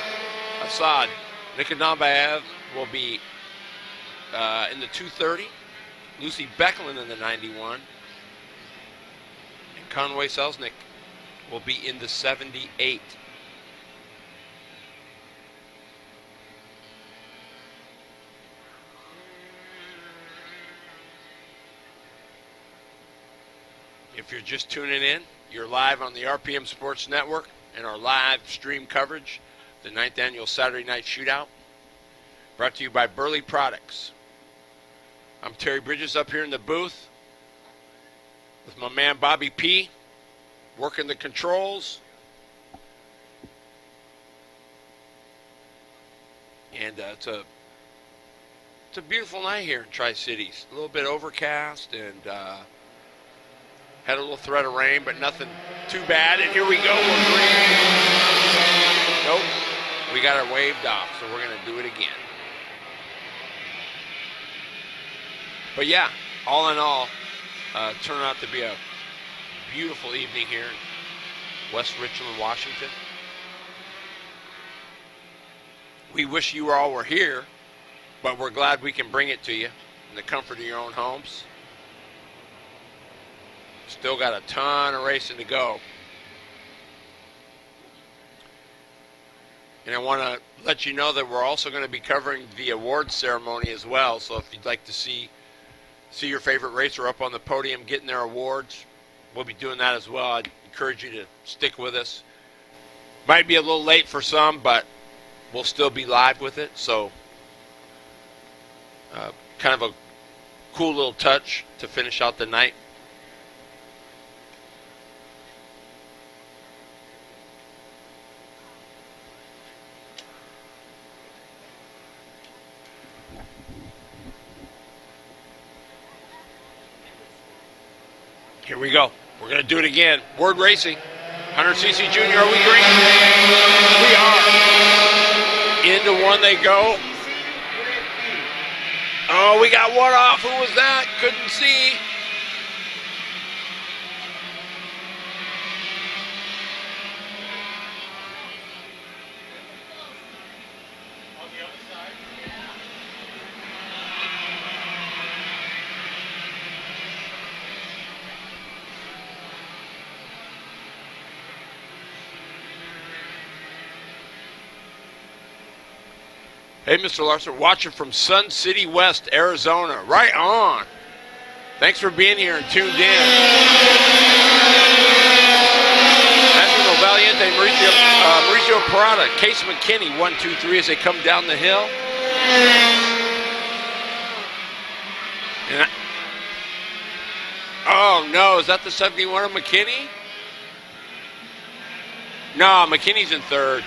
Assad Nikodambaev will be in the 230. Lucy Becklin in the 91. And Conway Selznick will be in the 78. If you're just tuning in, you're live on the RPM Sports Network and our live stream coverage, the 9th Annual Saturday Night Shootout, brought to you by Burly Products. I'm Terry Bridges up here in the booth with my man Bobby P, working the controls. And it's a beautiful night here in Tri-Cities. A little bit overcast and had a little threat of rain, but nothing too bad. And here we go. We're green. Nope. We got it waved off, so we're going to do it again. But yeah, all in all, turned out to be a beautiful evening here. West Richland, Washington. We wish you all were here, but we're glad we can bring it to you in the comfort of your own homes. Still got a ton of racing to go. And I want to let you know that we're also going to be covering the awards ceremony as well. So if you'd like to see your favorite racer up on the podium getting their awards, we'll be doing that as well. I'd encourage you to stick with us. Might be a little late for some, but we'll still be live with it. So kind of a cool little touch to finish out the night. Here we go. We're going to do it again. Word Racing. 100cc Junior, are we green? We are. Into one they go. Oh, we got one off. Who was that? Couldn't see. Hey, Mr. Larson, watching from Sun City West, Arizona. Right on. Thanks for being here and tuned in. National Valiente, Mauricio Parada, Case McKinney, 1, 2, 3 as they come down the hill. Oh, no, is that the 71 of McKinney? No, McKinney's in third.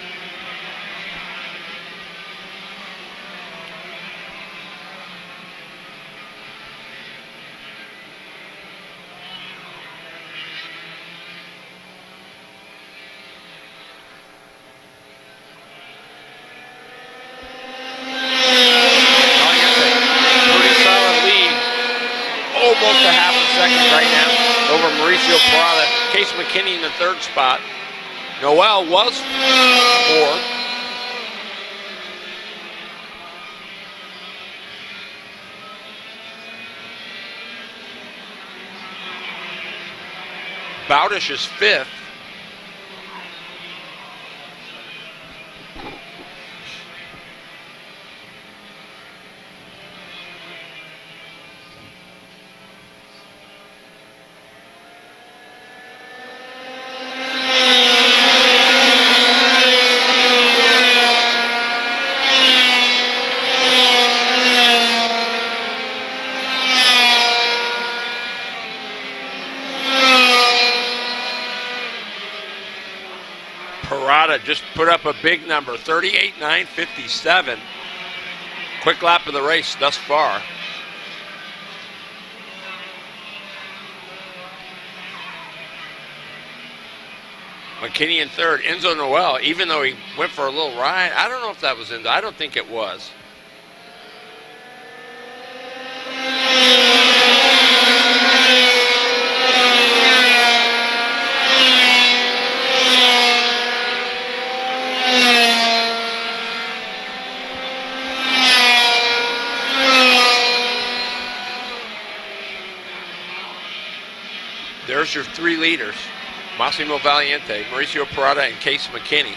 Almost a half a second right now over Mauricio Parada. Case McKinney in the third spot. Noel was fourth. Bowdish is fifth. Just put up a big number, 38.957. Quick lap of the race thus far. McKinney in third. Enzo Noel, even though he went for a little ride, I don't know if that was Enzo. I don't think it was. There's your three leaders, Massimo Valiente, Mauricio Parada, and Case McKinney.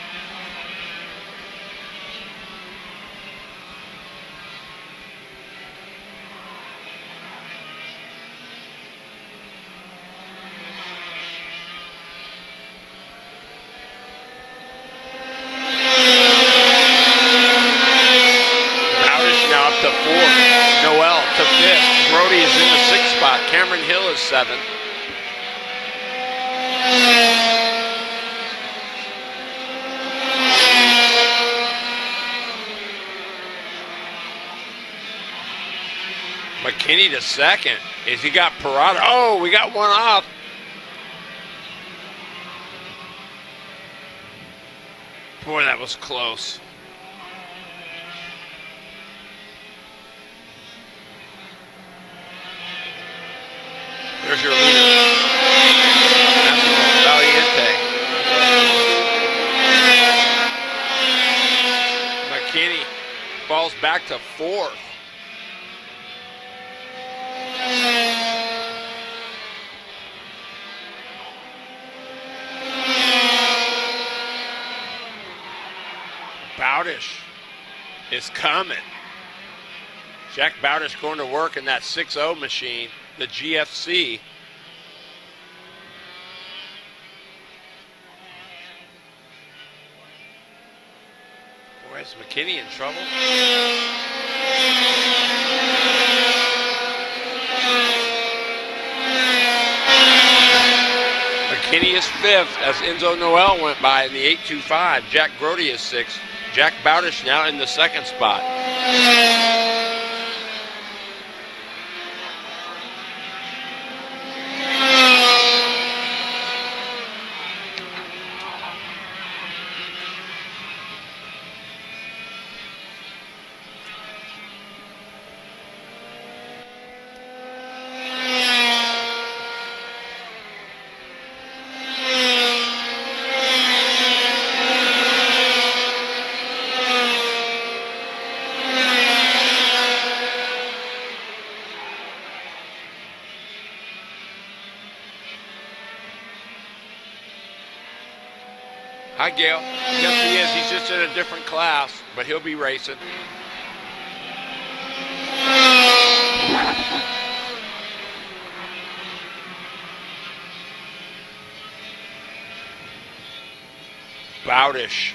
Bowdish now up to fourth, Noel to fifth, Brody is in the sixth spot, Cameron Hill is seventh. McKinney to second. Is he got Parada? Oh, we got one off. Boy, that was close. There's your leader. Valiente. McKinney falls back to 4th. Bowdish is coming. Jack Bowdish going to work in that 6.0 machine, the GFC. Boy, is McKinney in trouble? McKinney is 5th as Enzo Noel went by in the 8.25. Jack Grody is 6th. Jack Bowdish now in the 2nd spot. Hi, Gail. Yes, he is. He's just in a different class, but he'll be racing. Bowdish.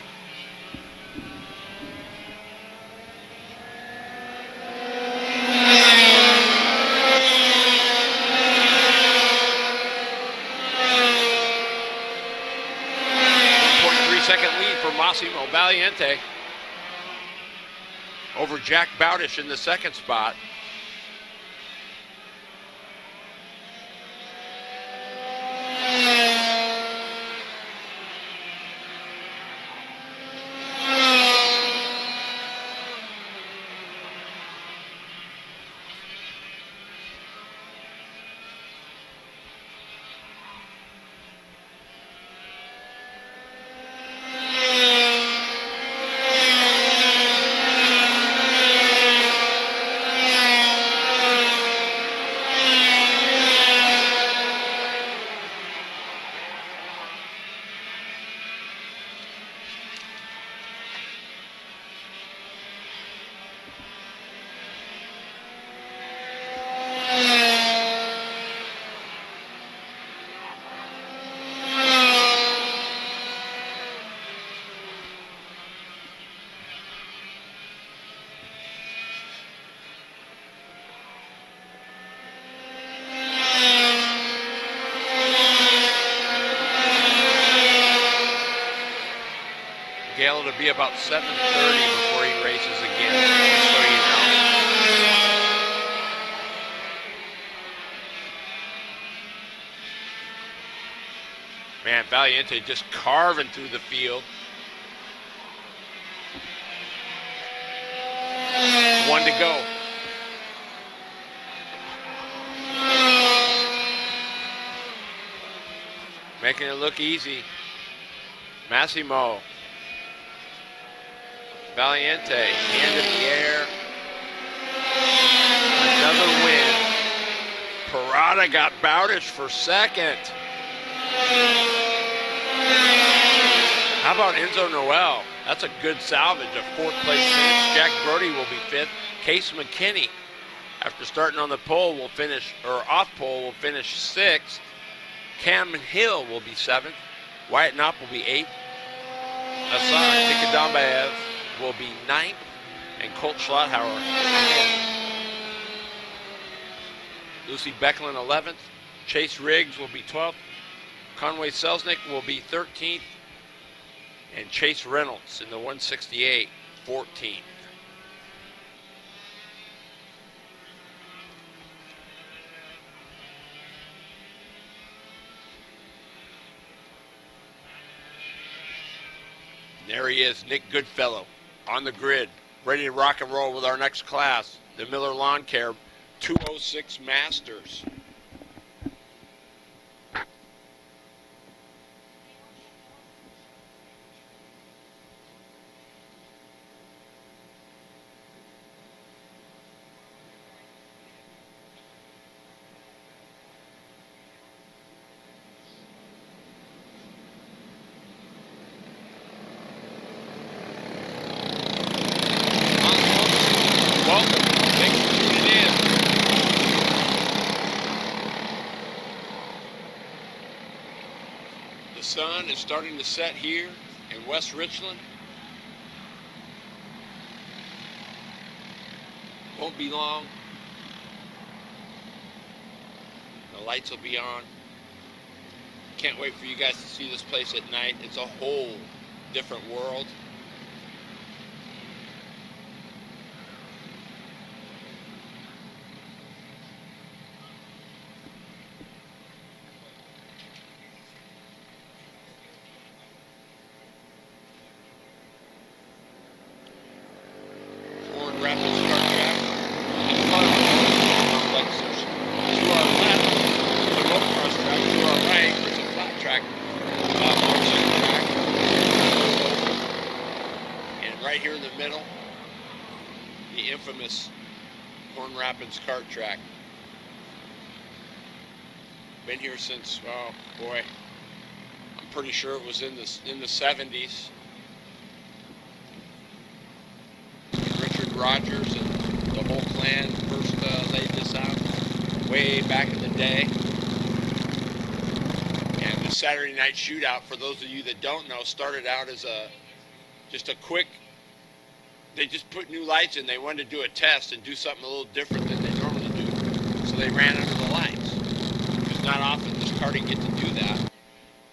Second lead for Massimo Valiente over Jack Bowdish in the 2nd spot. Gale, it'll be about 7:30 before he races again, just so you know. Man, Valiente just carving through the field. One to go. Making it look easy. Massimo. Valiente, hand in the air. Another win. Parada got Bowdish for 2nd. How about Enzo Noel? That's a good salvage, a 4th place finish. Jack Brody will be 5th. Case McKinney, after starting on the pole, will finish, or off pole, will finish 6th. Cam Hill will be 7th. Wyatt Knopp will be 8th. Assad Nikadambaev will be 9th. And Colt Schlotthauer 10th. Lucy Becklin 11th. Chase Riggs will be 12th. Conway Selznick will be 13th. And Chase Reynolds in the 168, 14th. There he is, Nick Goodfellow, on the grid, ready to rock and roll with our next class, the Miller Lawn Care 206 Masters. is starting to set here in West Richland. Won't be long. The lights will be on. Can't wait for you guys to see this place at night. It's a whole different world. Right here in the middle, the infamous Horn Rapids kart track. Been here since, oh boy, I'm pretty sure it was in the 70s. Richard Rogers and the whole clan first laid this out way back in the day. And the Saturday night shootout, for those of you that don't know, started out as just a quick. They just put new lights in. They wanted to do a test and do something a little different than they normally do. So they ran under the lights. Because not often does karting get to do that.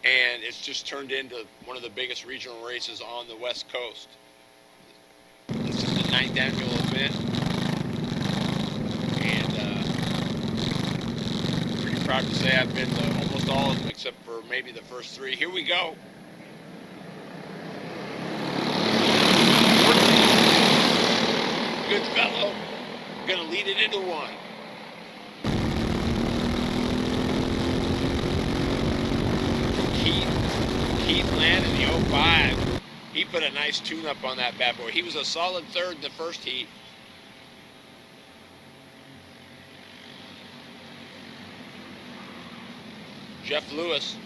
And it's just turned into one of the biggest regional races on the West Coast. This is the 9th annual event. And pretty proud to say I've been to almost all of them except for maybe the first 3. Here we go. Good fellow. Gonna lead it into one. Keith Land in the 05. He put a nice tune-up on that bad boy. He was a solid 3rd in the first heat. Jeff Lewis.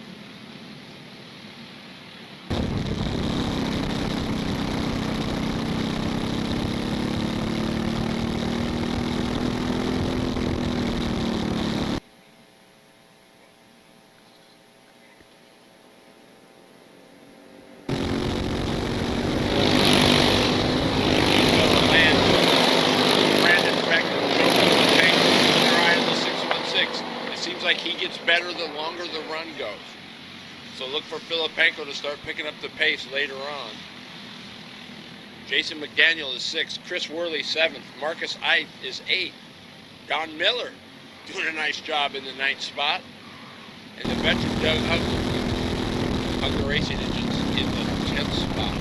He gets better the longer the run goes. So look for Filipenko to start picking up the pace later on. Jason McDaniel is 6th. Chris Worley 7th. Marcus Eit is 8th. Don Miller doing a nice job in the 9th spot. And the veteran Doug Hugger Racing Engines in the 10th spot.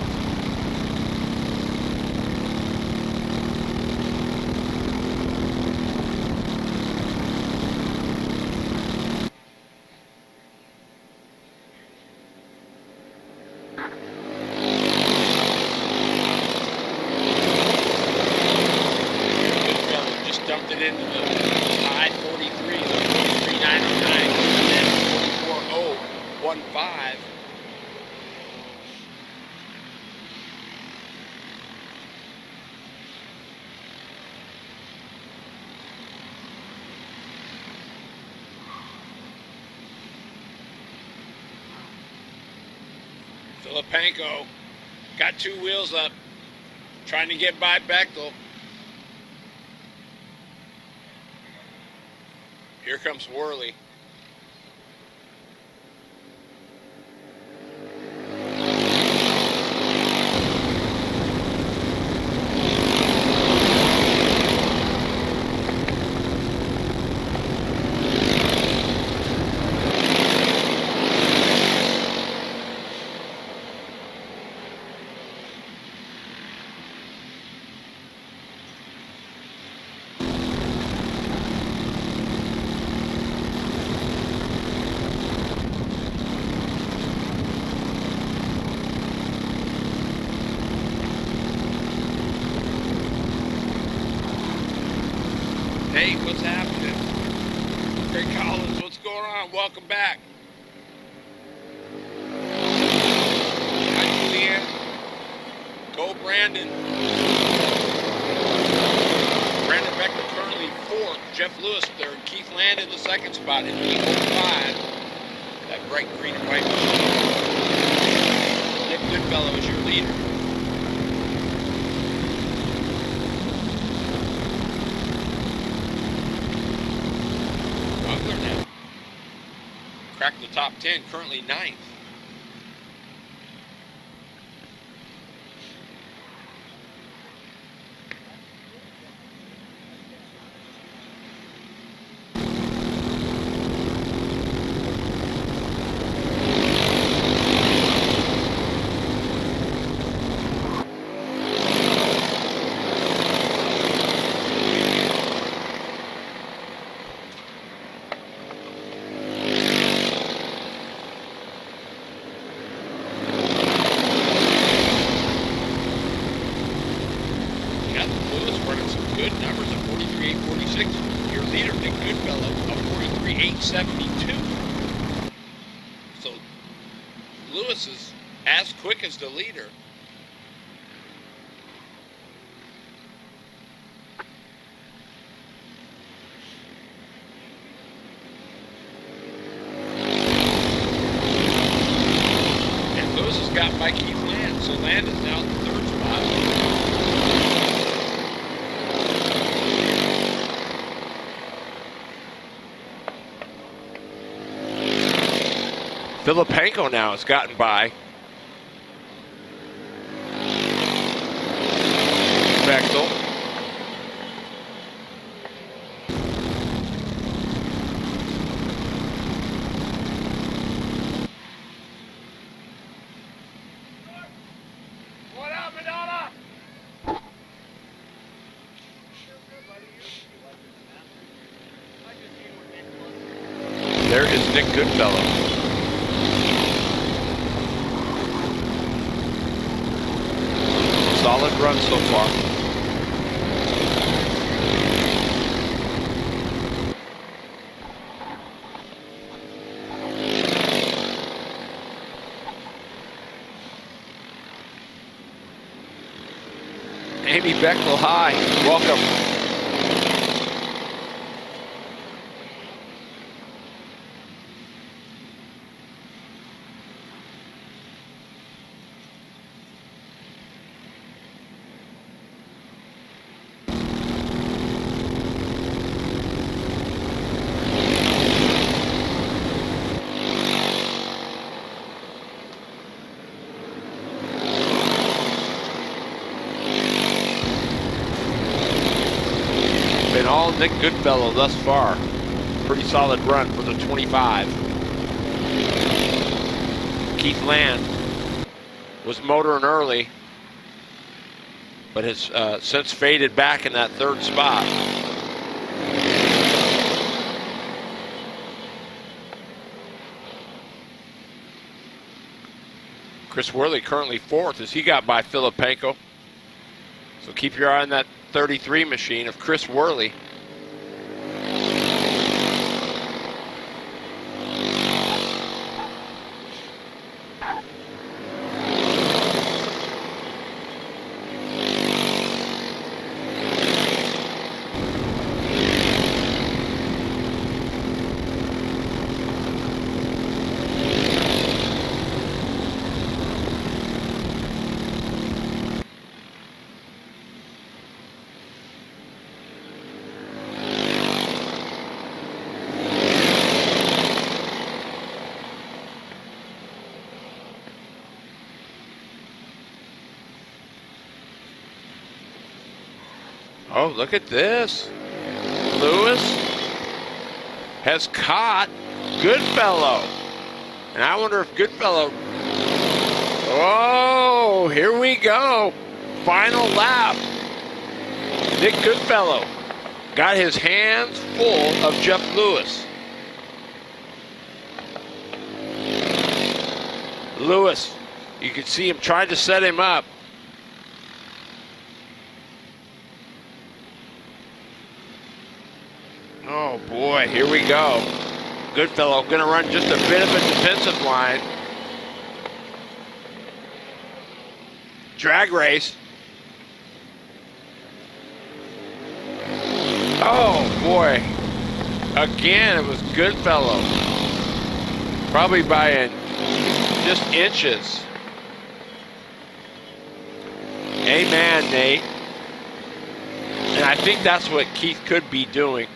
Dumped it into the high 43s, 43.909, and then 44.015. Filipenko got 2 wheels up, trying to get by Bechtel. Here comes Worley. Hey, what's happening? Craig Collins, what's going on? Welcome back. Hi, Julianne. Go, Brandon. Brandon Beckler currently 4th. Jeff Lewis 3rd. Keith Land in the 2nd spot in the 05. That bright green and white. Nick Goodfellow is your leader. Butler now. Cracked the top 10, currently 9th. Good numbers of 43.846. Your leader, Nick Goodfellow, of 43.872. So Lewis is as quick as the leader. And Lewis is got by Keith Land, so Land is now in the 3rd spot. Filipenko now has gotten by. Bechtel. What up, Madonna? There is Nick Goodfellow. Solid run so far. Amy Bechtel, hi, welcome. Been all Nick Goodfellow thus far. Pretty solid run for the 25. Keith Land was motoring early, but has since faded back in that 3rd spot. Chris Worley currently 4th as he got by Filipenko. So keep your eye on that 33 machine of Chris Worley. Oh, look at this. Lewis has caught Goodfellow. And I wonder if Goodfellow... Oh, here we go. Final lap. Nick Goodfellow got his hands full of Jeff Lewis. Lewis, you can see him trying to set him up. Oh boy, here we go. Goodfellow gonna run just a bit of a defensive line. Drag race. Oh boy. Again, it was Goodfellow. Probably by just inches. Amen, Nate. And I think that's what Keith could be doing.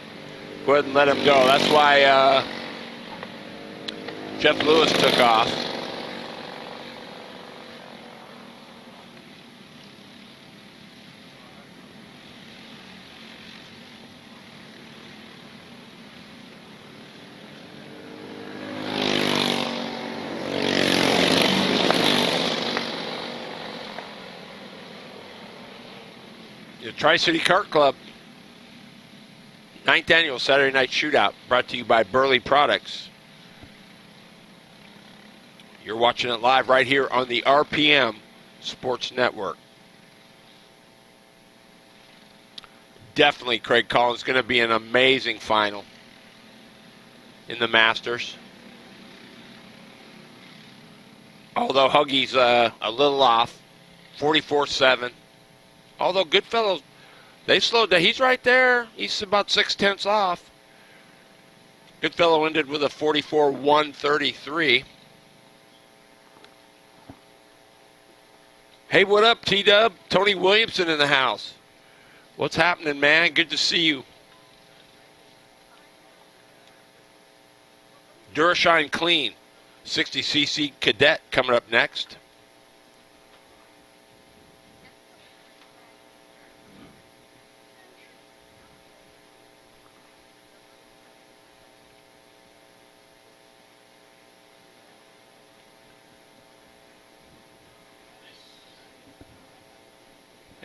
Go ahead and let him go. That's why Jeff Lewis took off. The Tri City Kart Klub 9th Annual Saturday Night Shootout, brought to you by Burly Products. You're watching it live right here on the RPM Sports Network. Definitely, Craig Collins, going to be an amazing final in the Masters. Although Huggy's a little off, 44-7. Although Goodfellow, they slowed down. He's right there. He's about 6/10 off. Goodfellow ended with a 44-133. Hey, what up, T-Dub? Tony Williamson in the house. What's happening, man? Good to see you. Durashine Clean, 60cc Cadet coming up next.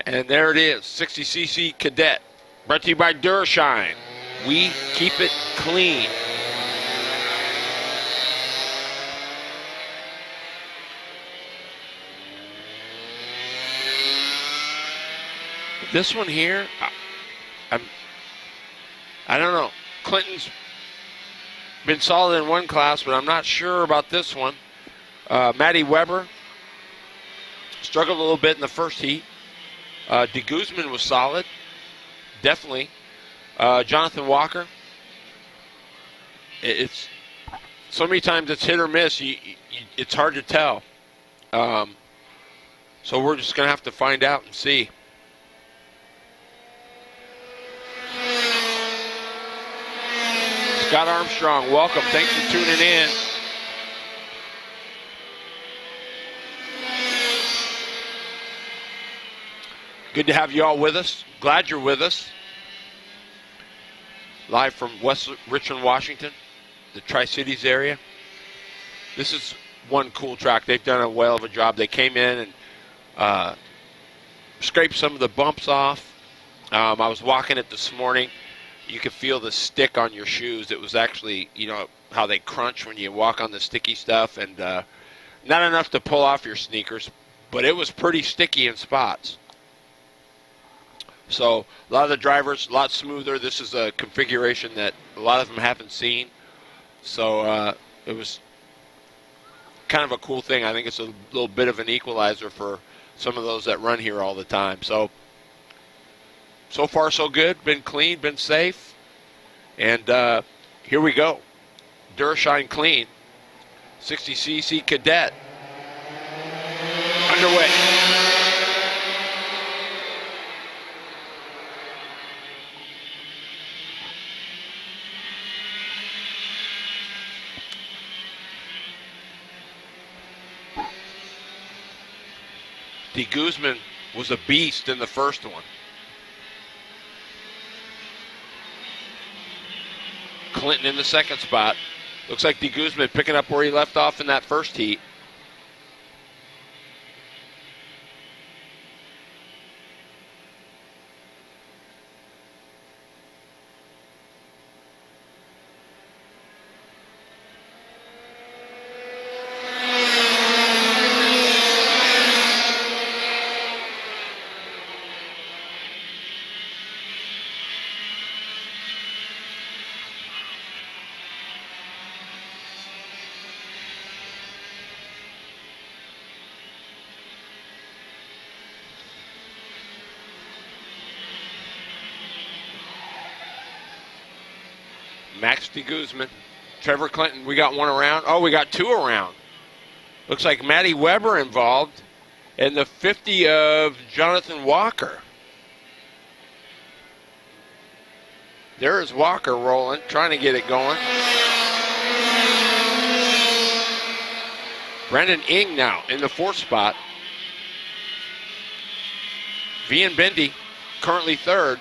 And there it is, 60cc Cadet, brought to you by Durashine. We keep it clean. This one here, I don't know. Clinton's been solid in one class, but I'm not sure about this one. Matty Weber struggled a little bit in the first heat. De Guzman was solid, definitely. Jonathan Walker, it's so many times it's hit or miss. It's hard to tell. So we're just going to have to find out and see. Scott Armstrong, welcome. Thanks for tuning in. Good to have you all with us. Glad you're with us. Live from West Richland, Washington, the Tri-Cities area. This is one cool track. They've done a whale of a job. They came in and scraped some of the bumps off. I was walking it this morning. You could feel the stick on your shoes. It was actually, you know, how they crunch when you walk on the sticky stuff. And not enough to pull off your sneakers, but it was pretty sticky in spots. So a lot of the drivers, a lot smoother. This is a configuration that a lot of them haven't seen. So it was kind of a cool thing. I think it's a little bit of an equalizer for some of those that run here all the time. So far so good. Been clean, been safe. And here we go. Durashine Clean, 60cc Cadet, underway. De Guzman was a beast in the first one. Clinton in the second spot. Looks like De Guzman picking up where he left off in that first heat. Max De Guzman, Trevor Clinton. We got one around. Oh, we got two around. Looks like Matty Weber involved. And the 50 of Jonathan Walker. There is Walker rolling, trying to get it going. Brandon Ing now in the 4th spot. Vian Bendy currently 3rd.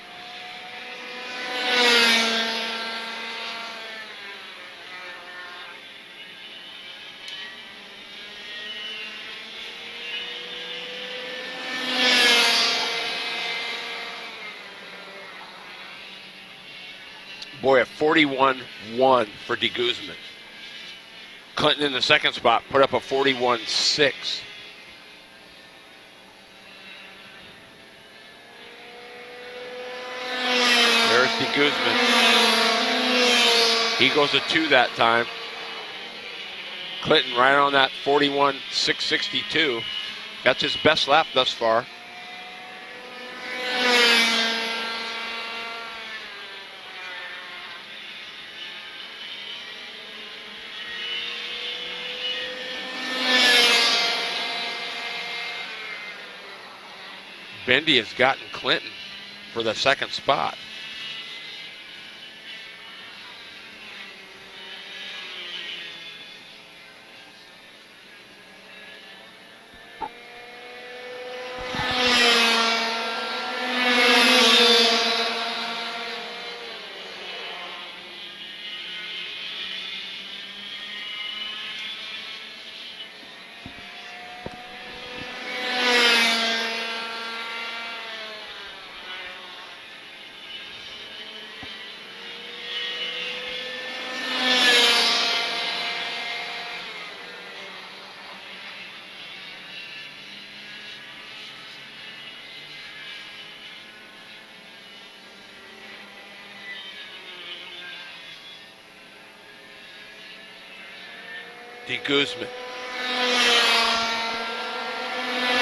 Boy, a 41-1 for De Guzman. Clinton in the 2nd spot put up a 41-6. There's De Guzman. He goes a 2 that time. Clinton right on that 41-662. That's his best lap thus far. Bendy has gotten Clinton for the 2nd spot. De Guzman.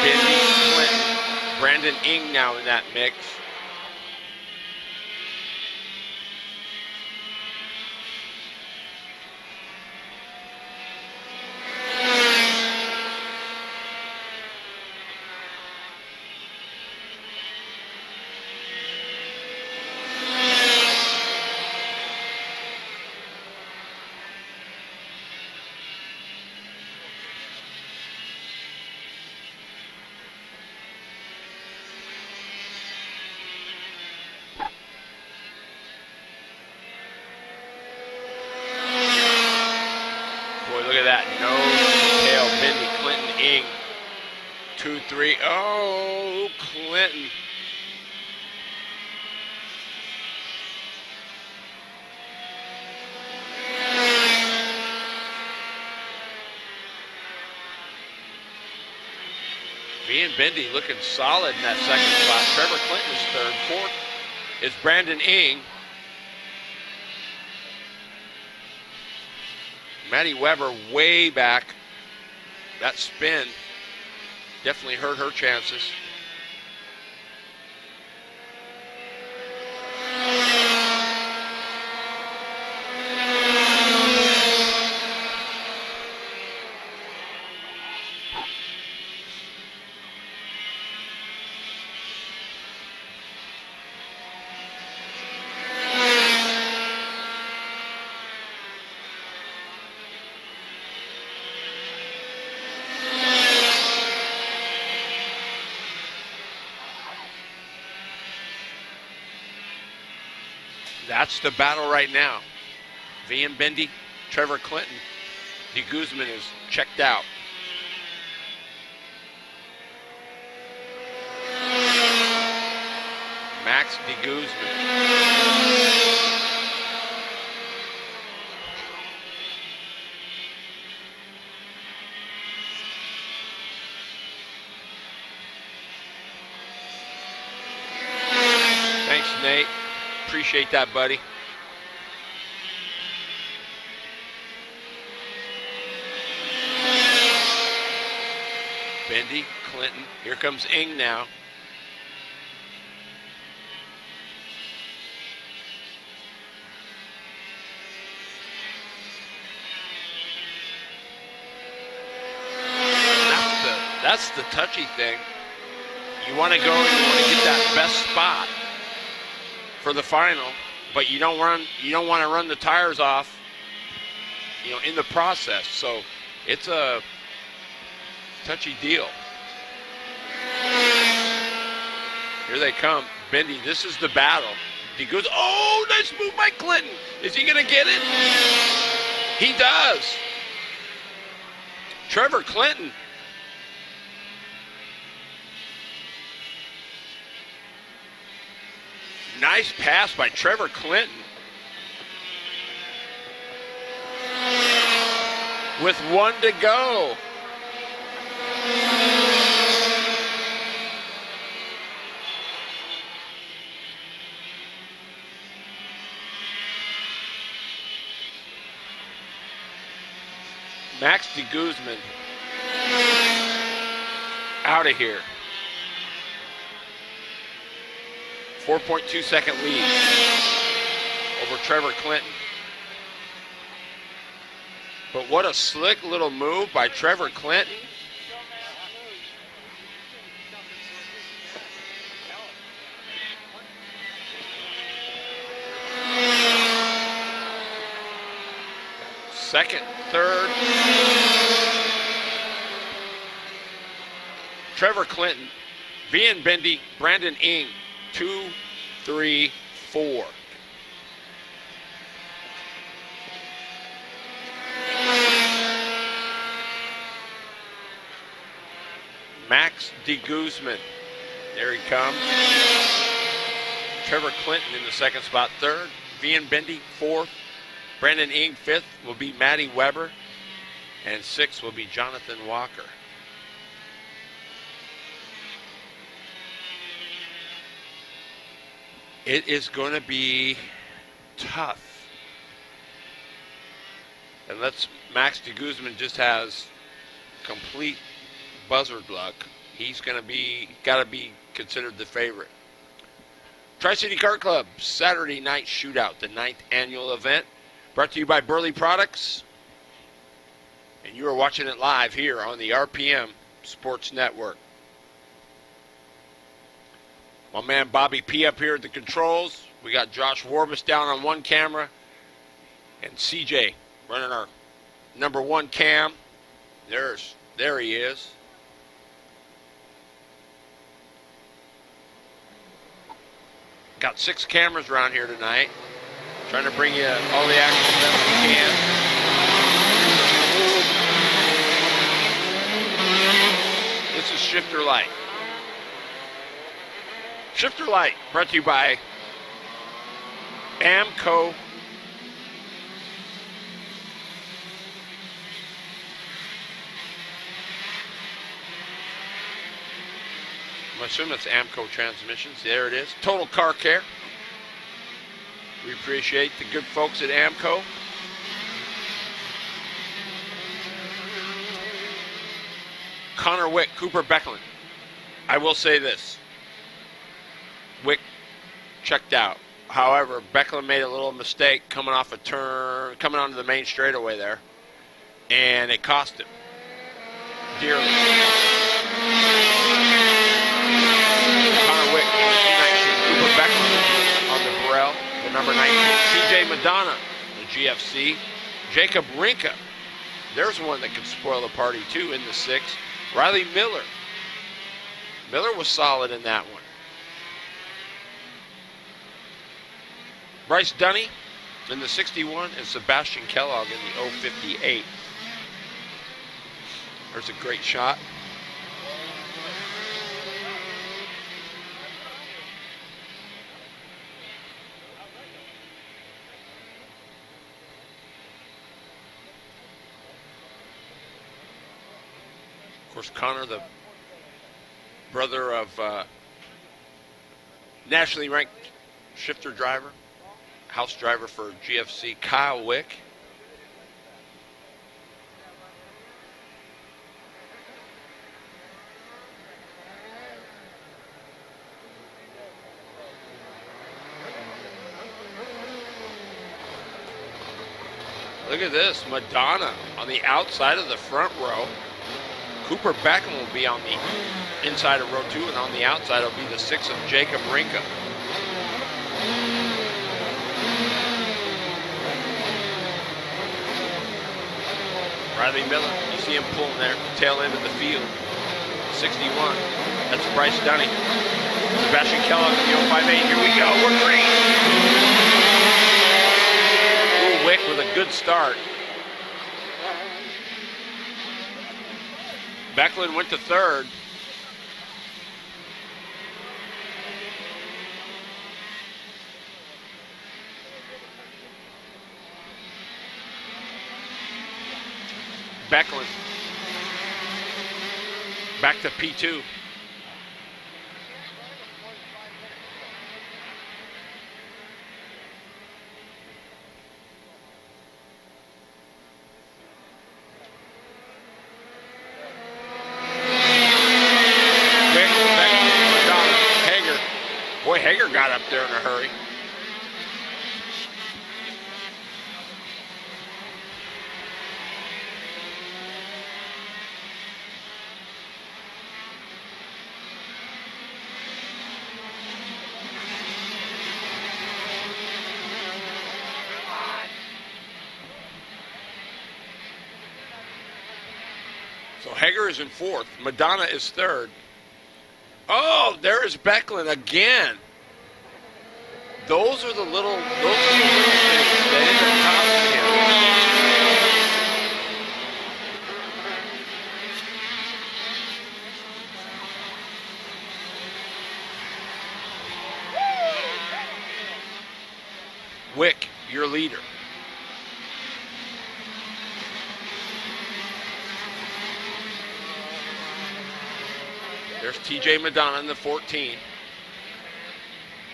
Bendy, Clinton, Brandon Ing now in that mix. Look at that nose to tail. Bendy, Clinton, Ing. 2-3. Oh, Clinton. Vian Bendy looking solid in that 2nd spot. Trevor Clinton is 3rd. 4th is Brandon Ing. Maddie Weber way back. That spin definitely hurt her chances. That's the battle right now. Vian Bendy, Trevor Clinton. De Guzman is checked out. Max De Guzman. Thanks, Nate. Appreciate that, buddy. Bendy, Clinton. Here comes Ing now. That's the touchy thing. You want to go and you want to get that best spot for the final, but you don't want to run the tires off, in the process. So it's a touchy deal. Here they come. Bendy, this is the battle. He goes, oh, nice move by Clinton. Is he going to get it? He does. Trevor Clinton. Nice pass by Trevor Clinton. With 1 to go. Max de Guzman out of here. 4.2 second lead over Trevor Clinton. But what a slick little move by Trevor Clinton. Second, third. Trevor Clinton, Vian Bendy, Brandon Ing, 2, 3, 4. Max de Guzman, there he comes. Trevor Clinton in the second spot, third. Vian Bendy, fourth. Brandon Ing, fifth, will be Matty Weber. And sixth will be Jonathan Walker. It is going to be tough. And Max de Guzman just has complete buzzard luck. He's got to be considered the favorite. Tri City Kart Klub Saturday night shootout, the 9th annual event, brought to you by Burly Products. And you are watching it live here on the RPM Sports Network. My man Bobby P up here at the controls. We got Josh Warbus down on one camera. And CJ running our number one cam. There he is. Got 6 cameras around here tonight. Trying to bring you all the action that we can. This is Shifter Light. Shifter Light, brought to you by AMCO. I'm assuming it's AMCO Transmissions. There it is. Total Car Care. We appreciate the good folks at AMCO. Connor Wick, Cooper Becklin. I will say this. Wick checked out. However, Becklin made a little mistake coming off a turn, coming onto the main straightaway there, and it cost him dearly. Connor Wick, 19. Cooper Becklin on the Burrell, the number 19. CJ Madonna, the GFC. Jacob Rinka, there's one that could spoil the party too in the 6. Riley Miller. Miller was solid in that one. Bryce Dunny in the 61 and Sebastian Kellogg in the 058. There's a great shot. Of course, Connor, the brother of nationally ranked shifter driver, house driver for GFC, Kyle Wick. Look at this, Madonna on the outside of the front row. Cooper Beckham will be on the inside of row 2, and on the outside will be the 6 of Jacob Rinka. Riley Miller, you see him pulling there, tail end of the field. 61, that's Bryce Dunning. Sebastian Kellogg in the 058, here we go, we're green. Ooh, Wick with a good start. Becklin went to third. Becklin back to P2. Boy, Hager got up there in a hurry. So Hager is in fourth. Madonna is third. Oh, there is Becklin again. Those are the little things that end up costing him. Wick, your leader. There's TJ Madonna in the 14.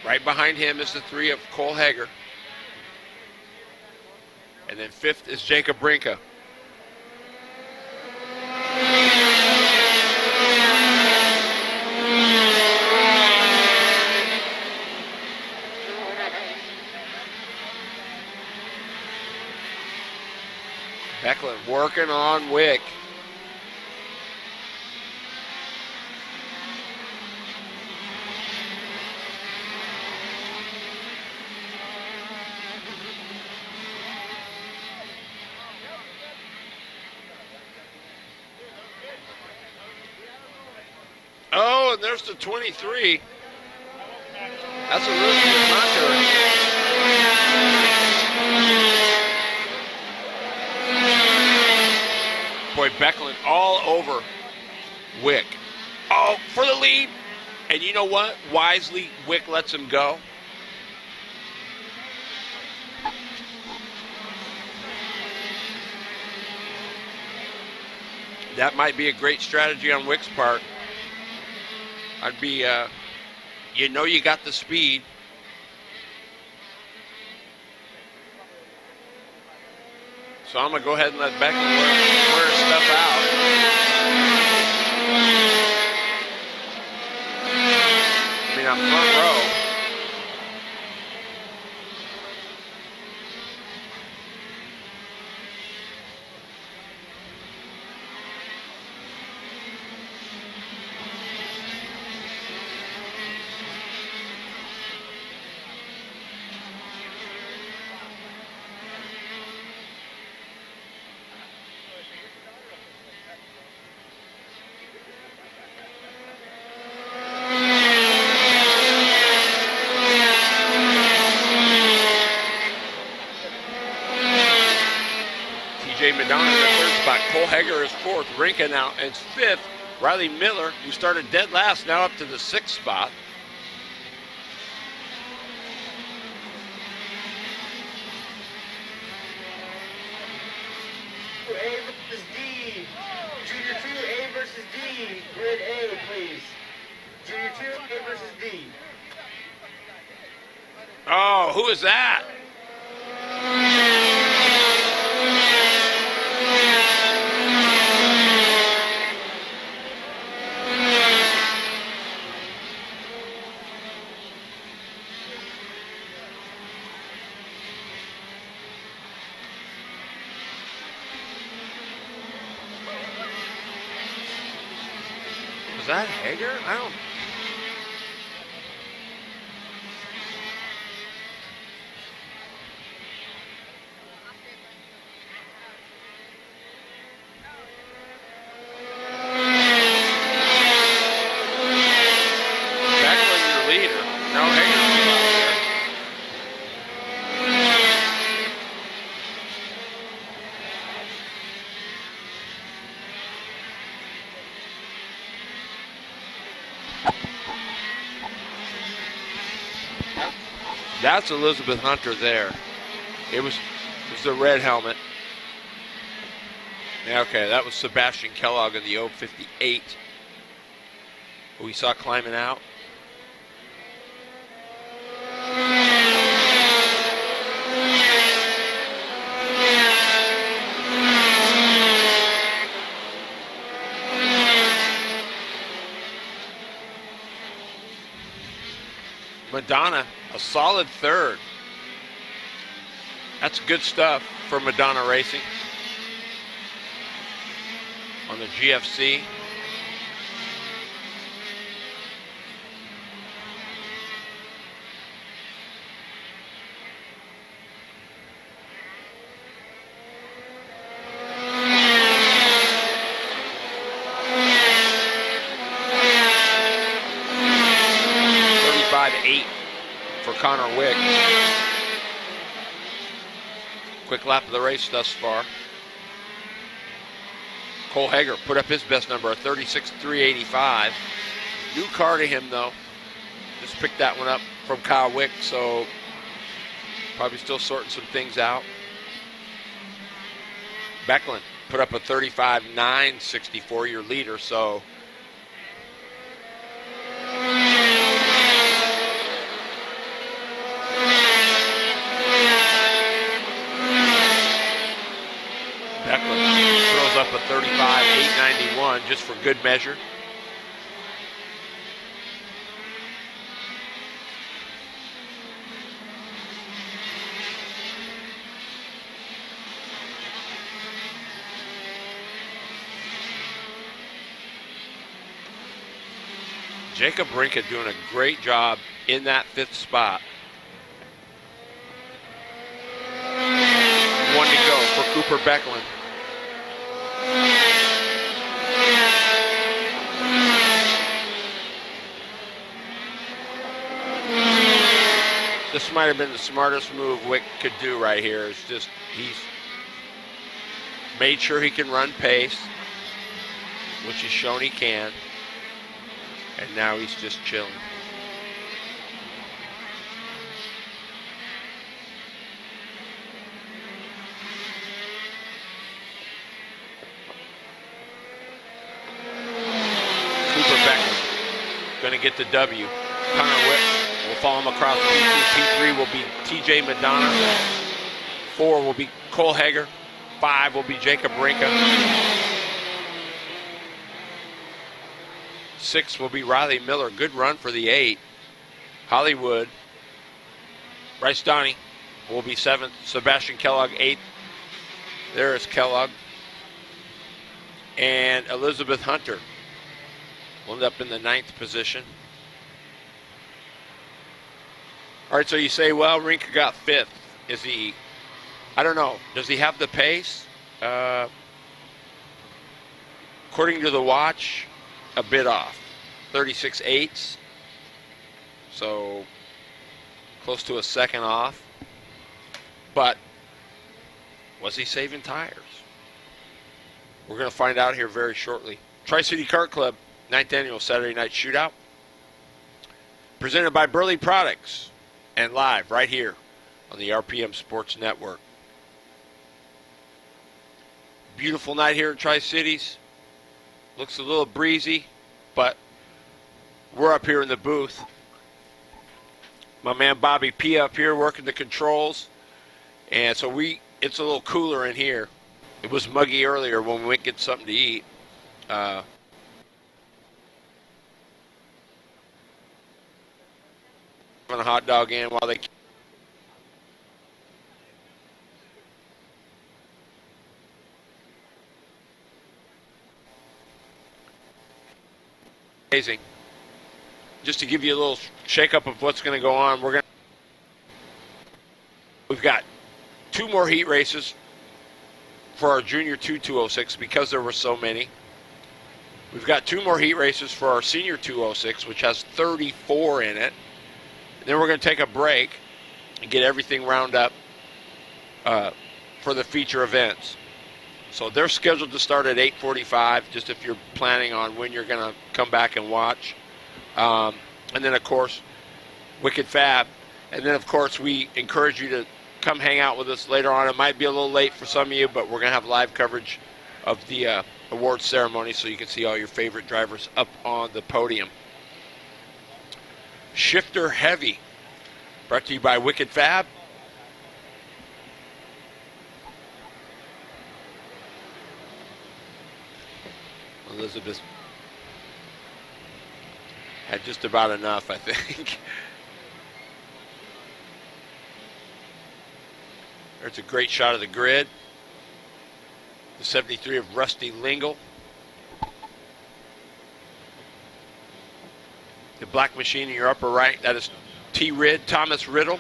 Right behind him is the 3 of Cole Hager. And then 5th is Jacob Brinka. Becklin working on Wick. Oh, and there's the 23. That's a really good contour. Boy, Becklin all over Wick. Oh, for the lead. And you know what? Wisely, Wick lets him go. That might be a great strategy on Wick's part. I'd be, you know you got the speed. So I'm going to go ahead and let Becklin wear his stuff out. I mean, I'm front row. Madonna in the third spot. Cole Hager is fourth. Rinka now is fifth. Riley Miller, who started dead last, now up to the sixth spot. A versus D. Junior 2, A versus D. Grid A, please. Junior 2, A versus D. Oh, who is that? that Hager? I don't. Beckman, your leader. No, Hager's still out there. That's Elizabeth Hunter there. It was the red helmet. Yeah, okay, that was Sebastian Kellogg in the 058. Who we saw climbing out. Madonna, a solid third. That's good stuff for Madonna Racing on the GFC. For Connor Wick. Quick lap of the race thus far. Cole Hager put up his best number, a 36.385. New car to him though. Just picked that one up from Kyle Wick, so probably still sorting some things out. Becklin put up a 35.964, your leader, so throws up a 35.891 just for good measure. Jacob Brinka doing a great job in that fifth spot. One to go for Cooper Becklin. This might have been the smartest move Wick could do right here. It's just he's made sure he can run pace, which he's shown he can, and now he's just chilling. Going to get the W. Connor Wick will follow him across P2. P3 will be TJ Madonna. 4 will be Cole Hager. 5 will be Jacob Brinka. 6 will be Riley Miller. Good run for the 8. Hollywood. Bryce Donnie will be 7th. Sebastian Kellogg 8th. There is Kellogg. And Elizabeth Hunter will end up in the 9th position. All right, so you say, well, Rinka got 5th. Is he, I don't know, does he have the pace? According to the watch, a bit off. 36.8. So close to a second off. But was he saving tires? We're going to find out here very shortly. Tri City Kart Klub 9th Annual Saturday Night Shootout, presented by Burly Products, and live right here on the RPM Sports Network. Beautiful night here in Tri-Cities. Looks a little breezy, but we're up here in the booth. My man Bobby P up here working the controls, and so it's a little cooler in here. It was muggy earlier when we went get something to eat. A hot dog in while they amazing. Just to give you a little shake-up of what's going to go on, we've got 2 more heat races for our Junior 206 because there were so many. We've got 2 more heat races for our Senior 206, which has 34 in it. And then we're going to take a break and get everything round up for the feature events. So they're scheduled to start at 8:45, just if you're planning on when you're going to come back and watch. And then, of course, Wicked Fab. And then, of course, we encourage you to come hang out with us later on. It might be a little late for some of you, but we're going to have live coverage of the awards ceremony so you can see all your favorite drivers up on the podium. Shifter Heavy, brought to you by Wicked Fab. Elizabeth had just about enough, I think. There's a great shot of the grid. The 73 of Rusty Lingle. The black machine in your upper right, that is Thomas Riddle.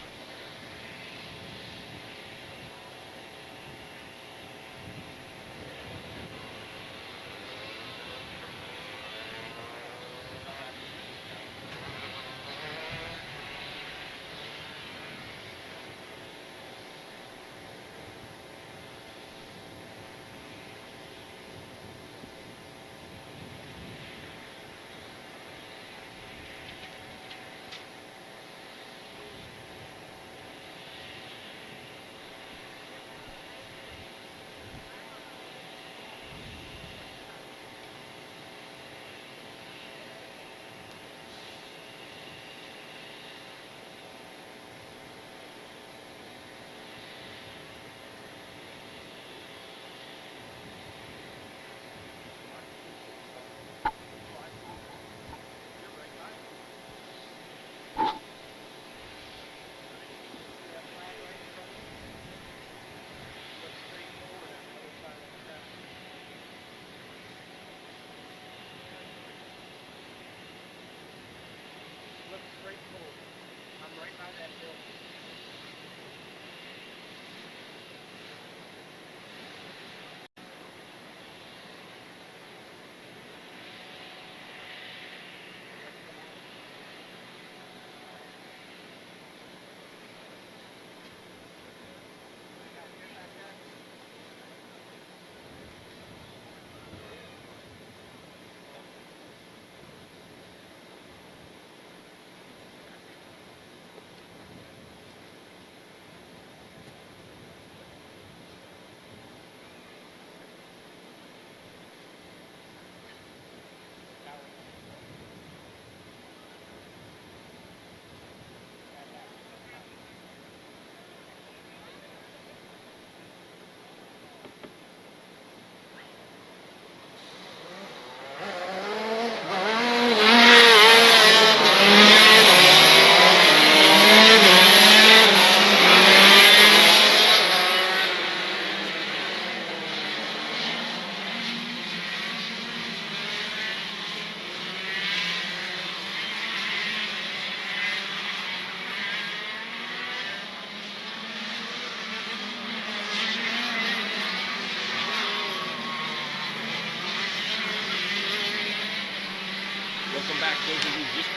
Welcome back, those of you just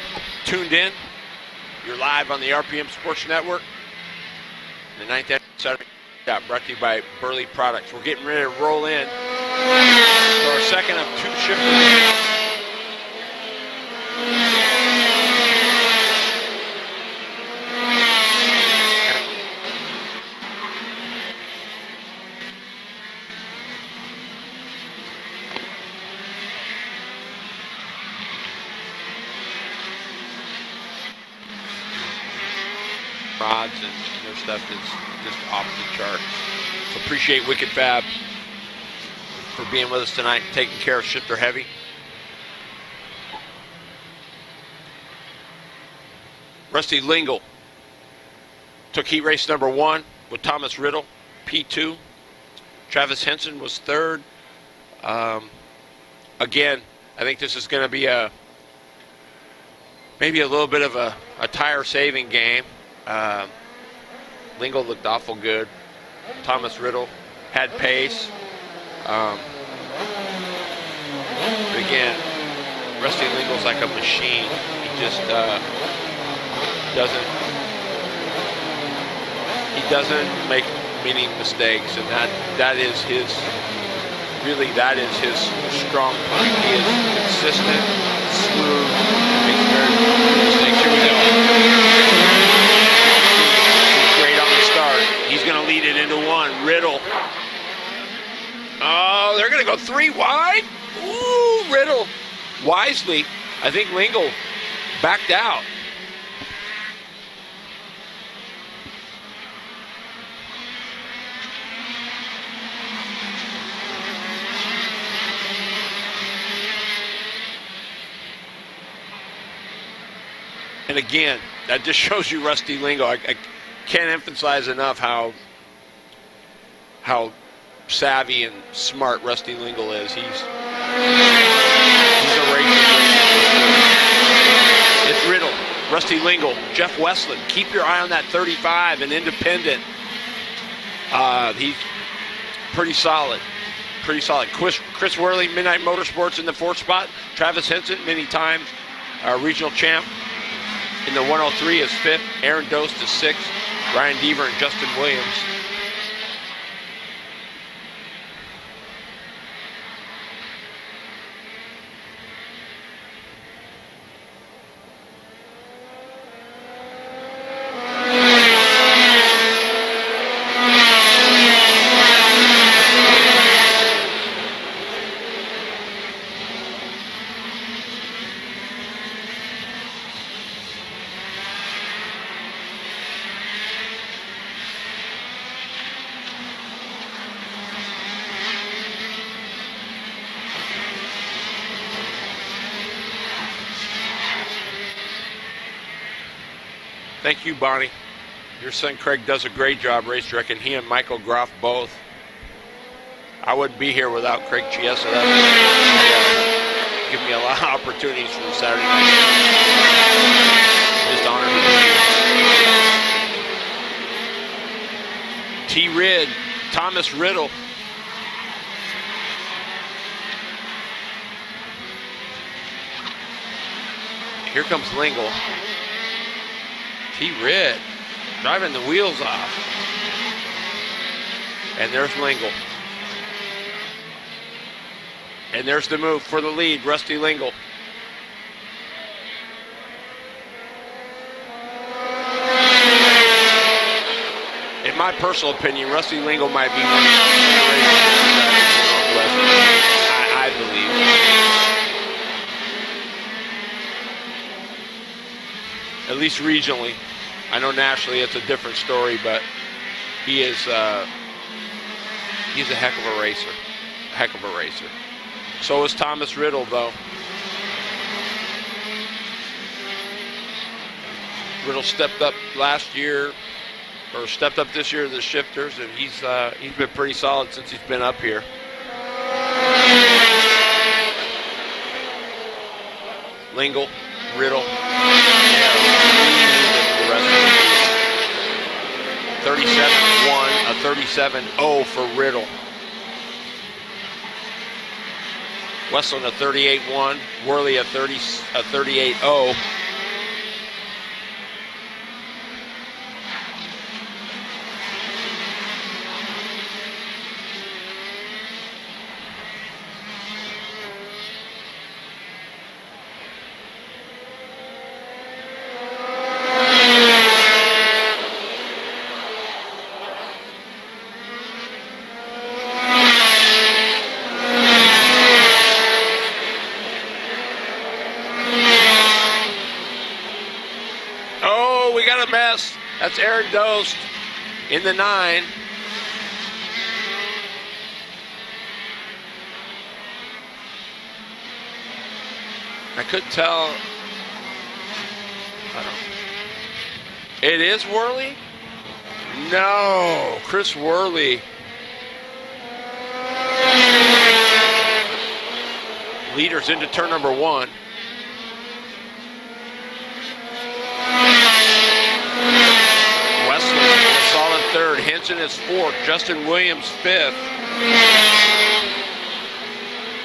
tuned in. You're live on the RPM Sports Network. The 9th Saturday brought to you by Burly Products. We're getting ready to roll in for our second of 2 shifters. Rods and their stuff is just off the charts. So appreciate Wicked Fab for being with us tonight and taking care of Shifter Heavy. Rusty Lingle took heat race number 1 with Thomas Riddle, P2. Travis Henson was 3rd. Again, I think this is going to be a maybe a little bit of a tire-saving game. Lingo looked awful good. Thomas Riddle had pace. But again, Rusty Lingo's like a machine. He just doesn't make many mistakes, and that is his strong point. He is consistent, smooth, makes very few mistakes. Here we go. He's great on the start. He's going to lead it into one. Riddle. Oh, they're going to go 3 wide. Ooh, Riddle. Wisely, I think Lingo backed out. And again, that just shows you Rusty Lingo. I can't emphasize enough how savvy and smart Rusty Lingo is. He's a racer. It's Riddle, Rusty Lingo, Jeff Westland. Keep your eye on that 35 and Independent. He's pretty solid. Pretty solid. Chris Worley, Midnight Motorsports in the 4th spot. Travis Henson, many times regional champ. In the 103 is 5th. Aaron Dost is 6th. Ryan Deaver and Justin Williams. Thank you, Bonnie. Your son Craig does a great job racetracking. He and Michael Groff both. I wouldn't be here without Craig Chiesa. Give me a lot of opportunities for the Saturday night. Just honored to be here. T. Rid, Thomas Riddle. Here comes Lingle. T. Rid driving the wheels off. And there's Lingle. And there's the move for the lead, Rusty Lingle. In my personal opinion, Rusty Lingle might be one of the greatest drivers in the Northwest. I believe. At least regionally. I know nationally it's a different story, but he's a heck of a racer. Heck of a racer. So is Thomas Riddle, though. Riddle stepped up last year, or stepped up this year, the shifters, and he's been pretty solid since he's been up here. Lingle, Riddle. 37-1, a 37-0 for Riddle. Westland a 38-1, Worley a 38-0. That's Aaron Dost in the 9. I couldn't tell. I don't. It is Worley? No, Chris Worley. Leaders into turn number 1. Hinson is 4th. Justin Williams 5th.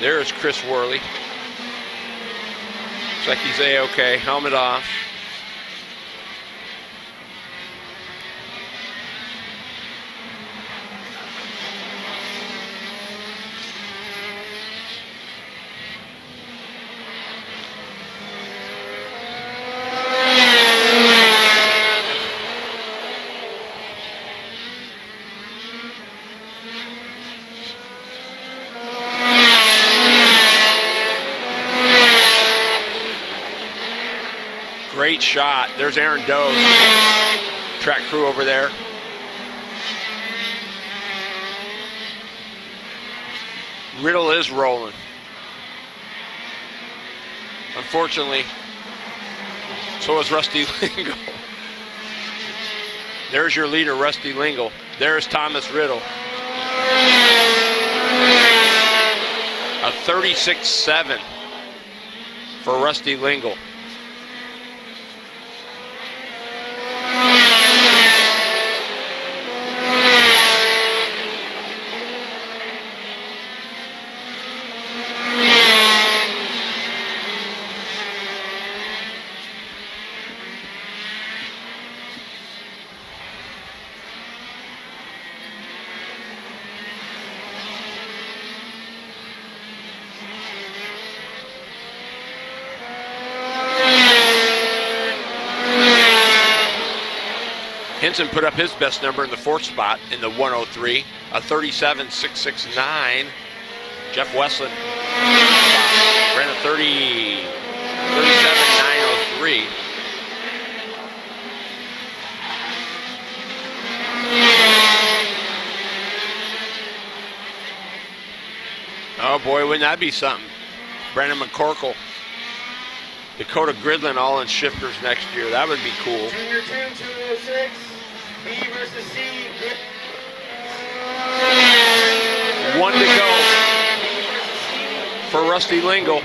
There's Chris Worley. Looks like he's A-okay. Helmet off. Great shot. There's Aaron Doe, track crew over there. Riddle is rolling. Unfortunately, so is Rusty Lingle. There's your leader, Rusty Lingle. There's Thomas Riddle. A 36-7 for Rusty Lingle. Hinson put up his best number in the 4th spot in the 103, a 37.669. Jeff Westland ran a 37.903. Oh boy, wouldn't that be something? Brandon McCorkle, Dakota Gridlin all in shifters next year. That would be cool. Junior 2, 206. B versus C. 1 to go for Rusty Lingle.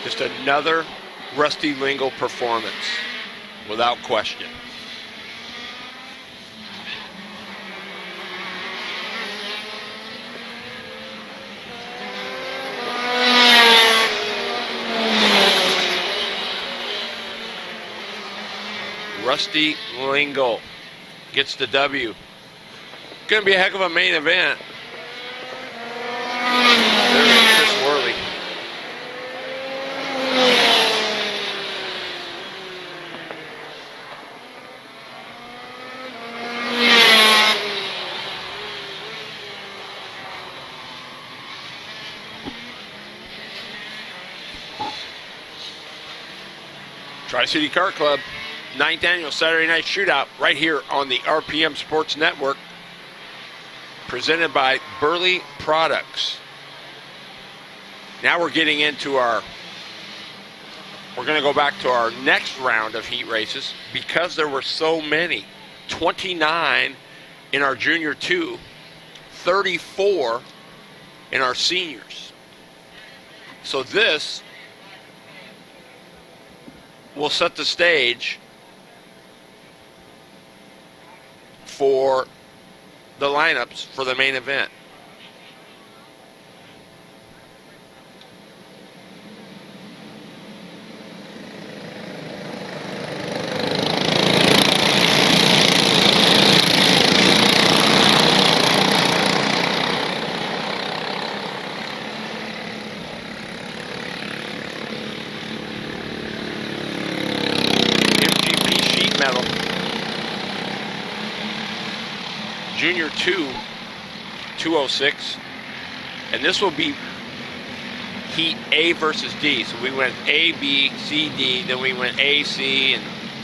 Just another Rusty Lingle performance, without question. Rusty Lingle gets the W. Gonna be a heck of a main event. There's Chris Worley. Tri City Kart Klub, 9th annual Saturday night shootout right here on the RPM Sports Network, presented by Burly Products. Now we're getting into we're going to go back to our next round of heat races because there were so many. 29 in our junior 2, 34 in our seniors. So this will set the stage for the lineups for the main event. Junior 2, 206, and this will be heat A versus D. So we went A, B, C, D, then we went A, C, and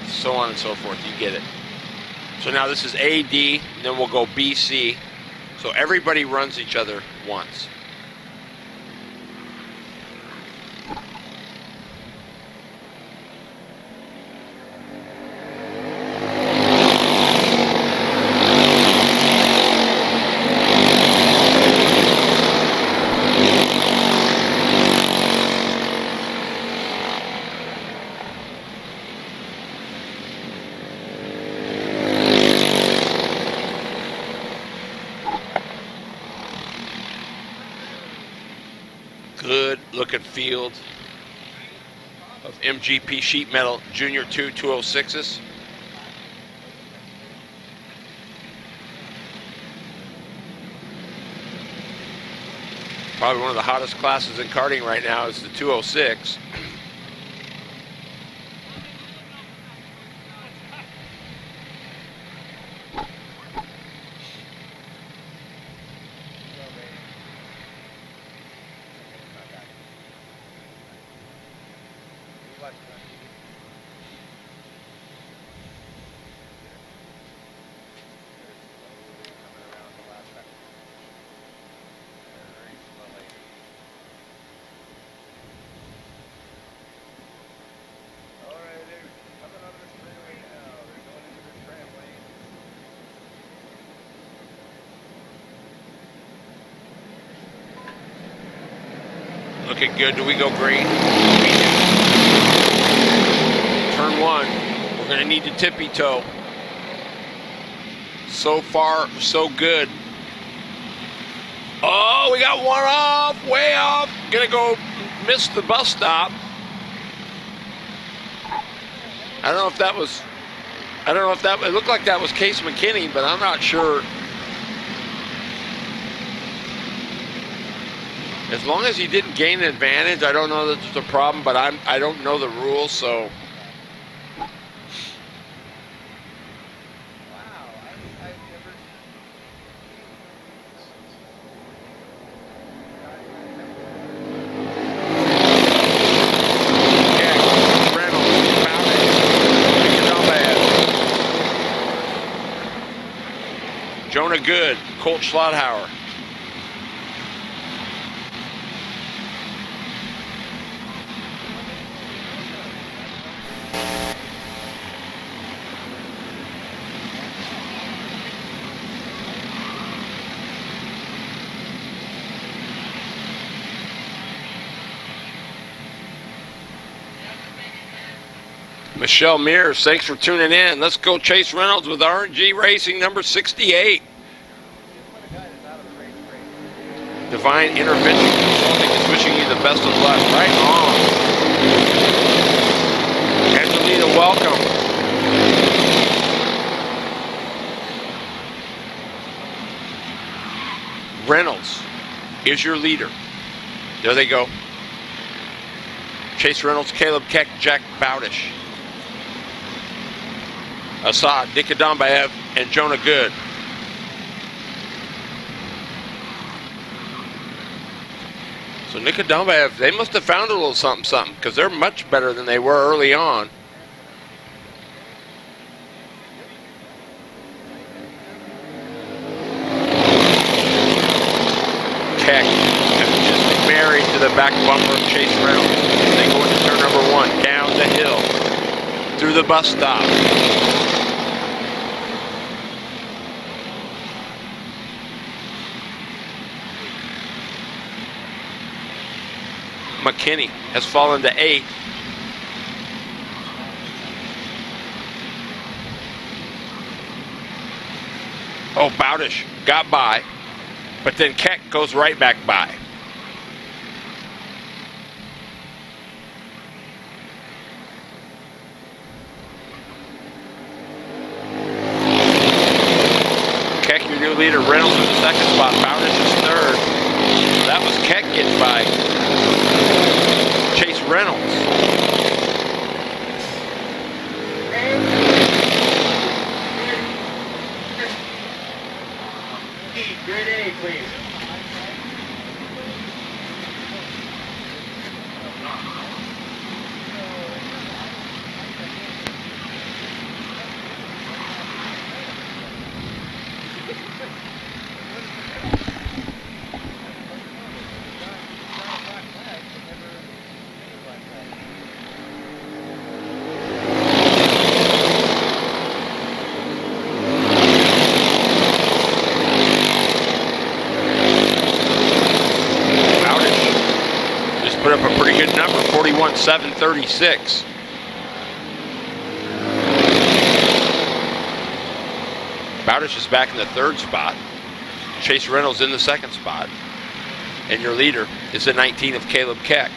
so on and so forth. You get it. So now this is A, D, and then we'll go B, C. So everybody runs each other once. looking field of MGP sheet metal Junior 2 206s. Probably one of the hottest classes in karting right now is the 206. Looking good. Do we go green? We do. Turn 1. We're going to need to tippy toe. So far, so good. Oh, we got one off. Way off. Going to go miss the bus stop. I don't know if that was... It looked like that was Case McKinney, but I'm not sure. As long as he didn't gain an advantage, I don't know that it's a problem, but I don't know the rules, so. Jonah Good, Colt Schlotthauer. Michelle Mears, thanks for tuning in. Let's go Chase Reynolds with RNG Racing number 68. Divine Intervention Consulting is wishing you the best of luck. Right on. Angelina, welcome. Reynolds is your leader. There they go. Chase Reynolds, Caleb Keck, Jack Bowdish. Assad, Nikadambaev, and Jonah Good. So Nikadambaev, they must have found a little something, because they're much better than they were early on. Keck just married to the back bumper of Chase Reynolds. They go into turn number 1, down the hill, through the bus stop. McKinney has fallen to 8th. Oh, Bowdish got by, but then Keck goes right back by. Keck, your new leader. Reynolds in the second spot. Bowdish is third. That was Keck getting by Chase Reynolds. Grade A, please. Put up a pretty good number, 41.736. Bowdish is back in the third spot. Chase Reynolds in the second spot. And your leader is the 19 of Caleb Keck.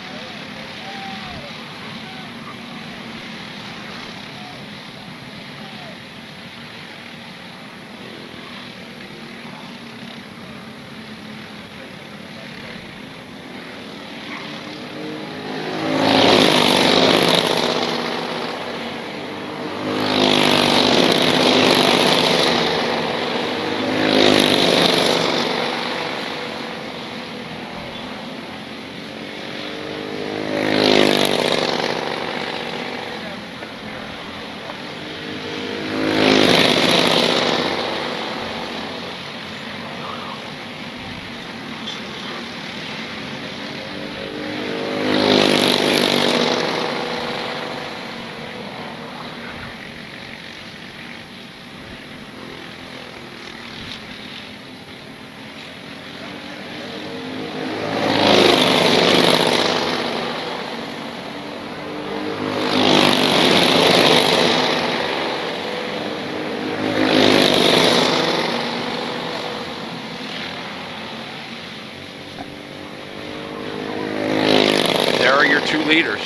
Two leaders.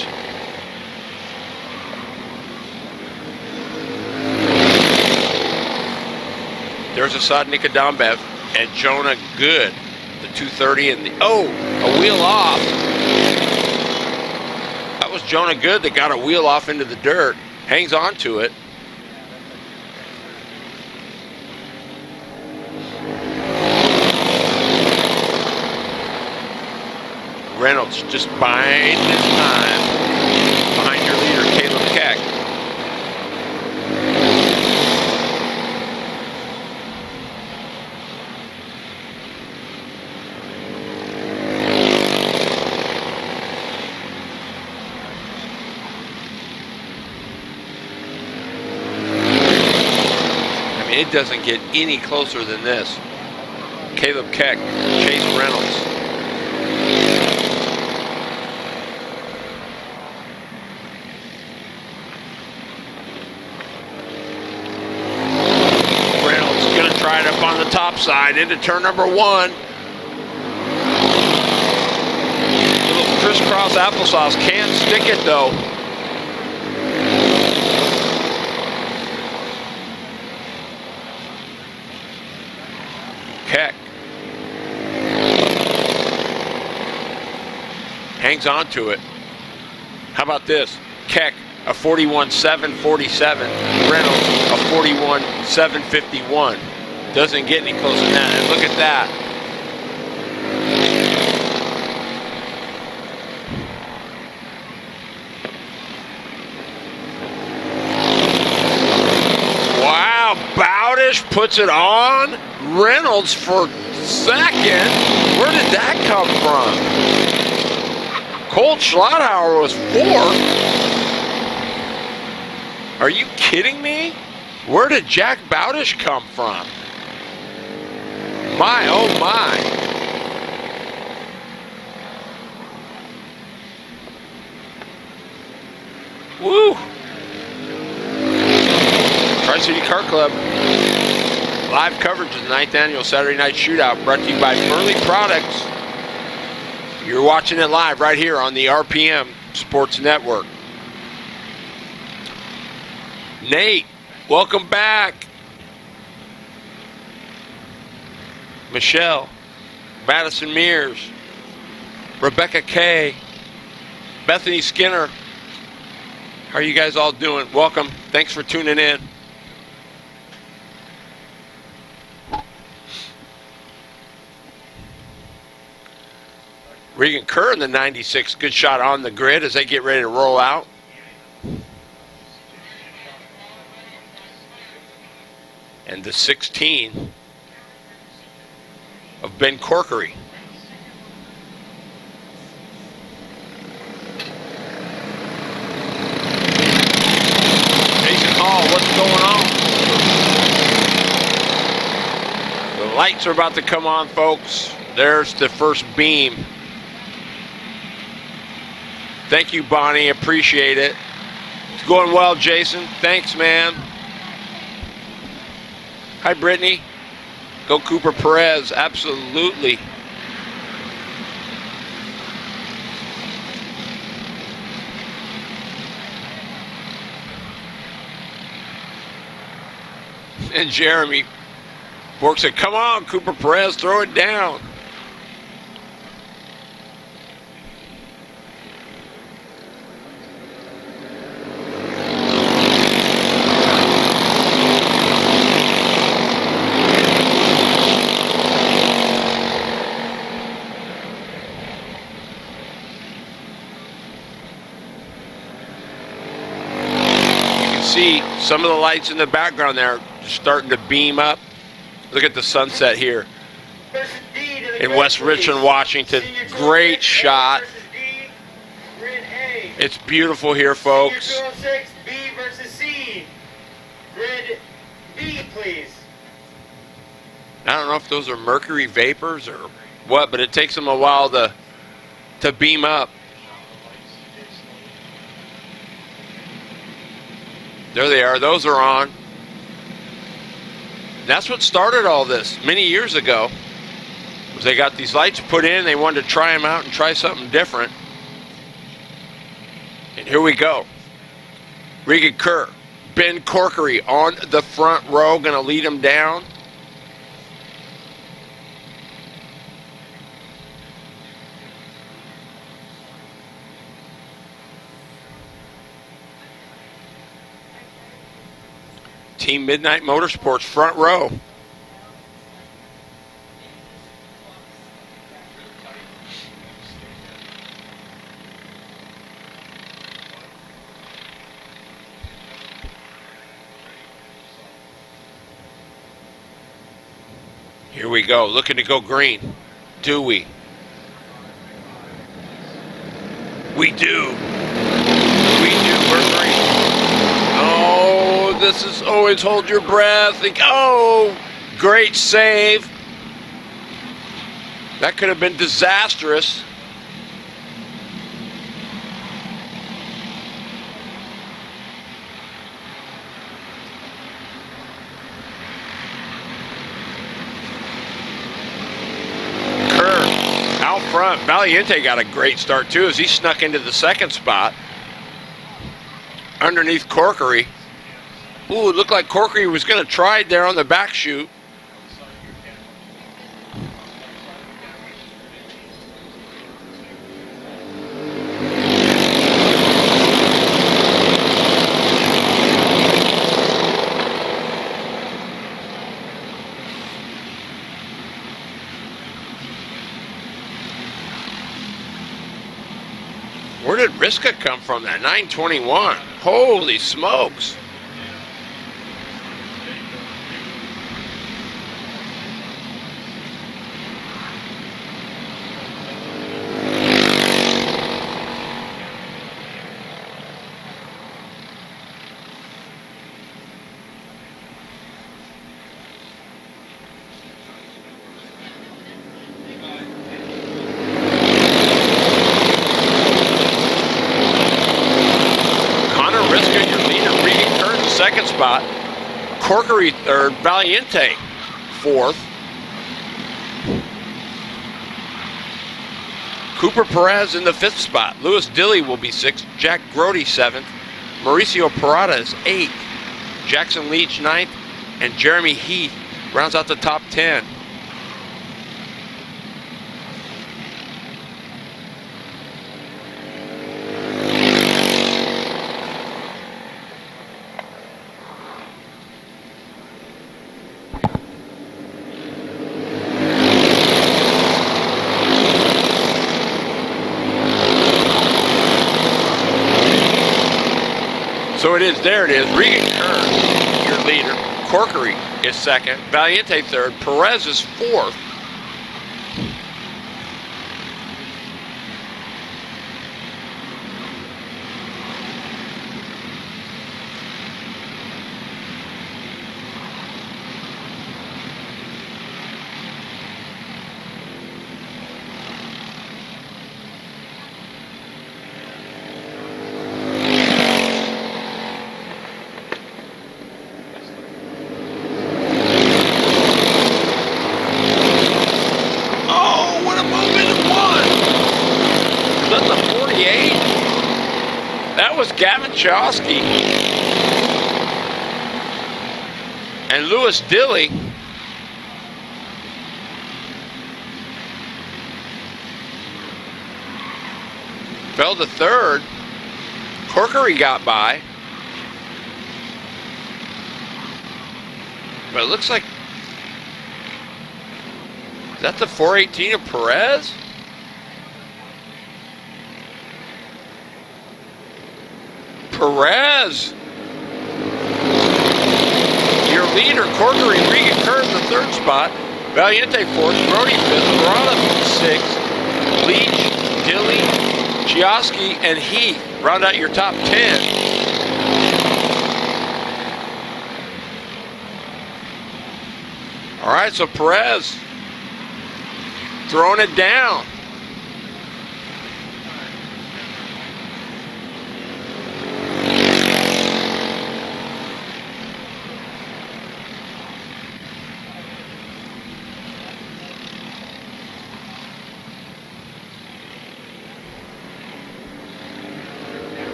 There's Asad Nikodambev and Jonah Good, the 230 and the a wheel off. That was Jonah Good that got a wheel off into the dirt. Hangs on to it. Reynolds just biding his time behind your leader, Caleb Keck. I mean, it doesn't get any closer than this. Caleb Keck, Chase Reynolds. Right up on the top side into turn number 1. Little crisscross applesauce. Can't stick it though. Keck hangs on to it. How about this? Keck, a 41.747. Reynolds, a 41.751. Doesn't get any closer than that. And look at that. Wow, Bowdish puts it on. Reynolds for second. Where did that come from? Colt Schlotthauer was 4th. Are you kidding me? Where did Jack Bowdish come from? My, oh my. Woo. Tri City Kart Klub. Live coverage of the 9th annual Saturday Night Shootout brought to you by Burly Products. You're watching it live right here on the RPM Sports Network. Nate, welcome back. Michelle, Madison Mears, Rebecca Kay, Bethany Skinner. How are you guys all doing? Welcome. Thanks for tuning in. Regan Kerr in the 96. Good shot on the grid as they get ready to roll out. And the 16 of Ben Corkery. Jason Hall, what's going on? The lights are about to come on, folks. There's the first beam. Thank you, Bonnie. Appreciate it. It's going well, Jason. Thanks, man. Hi, Brittany. Go Cooper Perez. Absolutely. And Jeremy Bork said, come on, Cooper Perez, throw it down. See some of the lights in the background there starting to beam up. Look at the sunset here in West Richland, Washington. Great shot. It's beautiful here, folks. Senior 206, B versus C. Grid B, please. I don't know if those are mercury vapors or what, but it takes them a while to beam up. There they are. Those are on. That's what started all this many years ago. Was they got these lights put in. They wanted to try them out and try something different. And here we go. Regan Kerr, Ben Corkery on the front row, going to lead them down. Team Midnight Motorsports front row. Here we go, looking to go green. Do we? We do. We do, we're green. Oh, this is always hold your breath. Oh, great save. That could have been disastrous. Kerr out front. Valiente got a great start too as he snuck into the second spot. Underneath Corkery. Ooh, it looked like Corkery was going to try it there on the back chute. Where did Riska come from? That 921. Holy smokes. Second spot, Corkery third, Valiente fourth. Cooper Perez in the fifth spot. Louis Dilly will be sixth, Jack Grody seventh, Mauricio Parada is eighth, Jackson Leach ninth, and Jeremy Heath rounds out the top 10. So it is, there it is, Regan Kerr, your leader. Corkery is second, Valiente third, Perez is fourth. That was Gavin Chowski. And Lewis Dilly fell to third. Corkery got by. But it looks like, is that the 418 of Perez? Perez, your leader, Corkery, Regan Kerr in the third spot. Valiente fourth, Brody fifth, Verona sixth, Leach, Dilly, Chioski, and Heath round out your top 10. All right, so Perez throwing it down.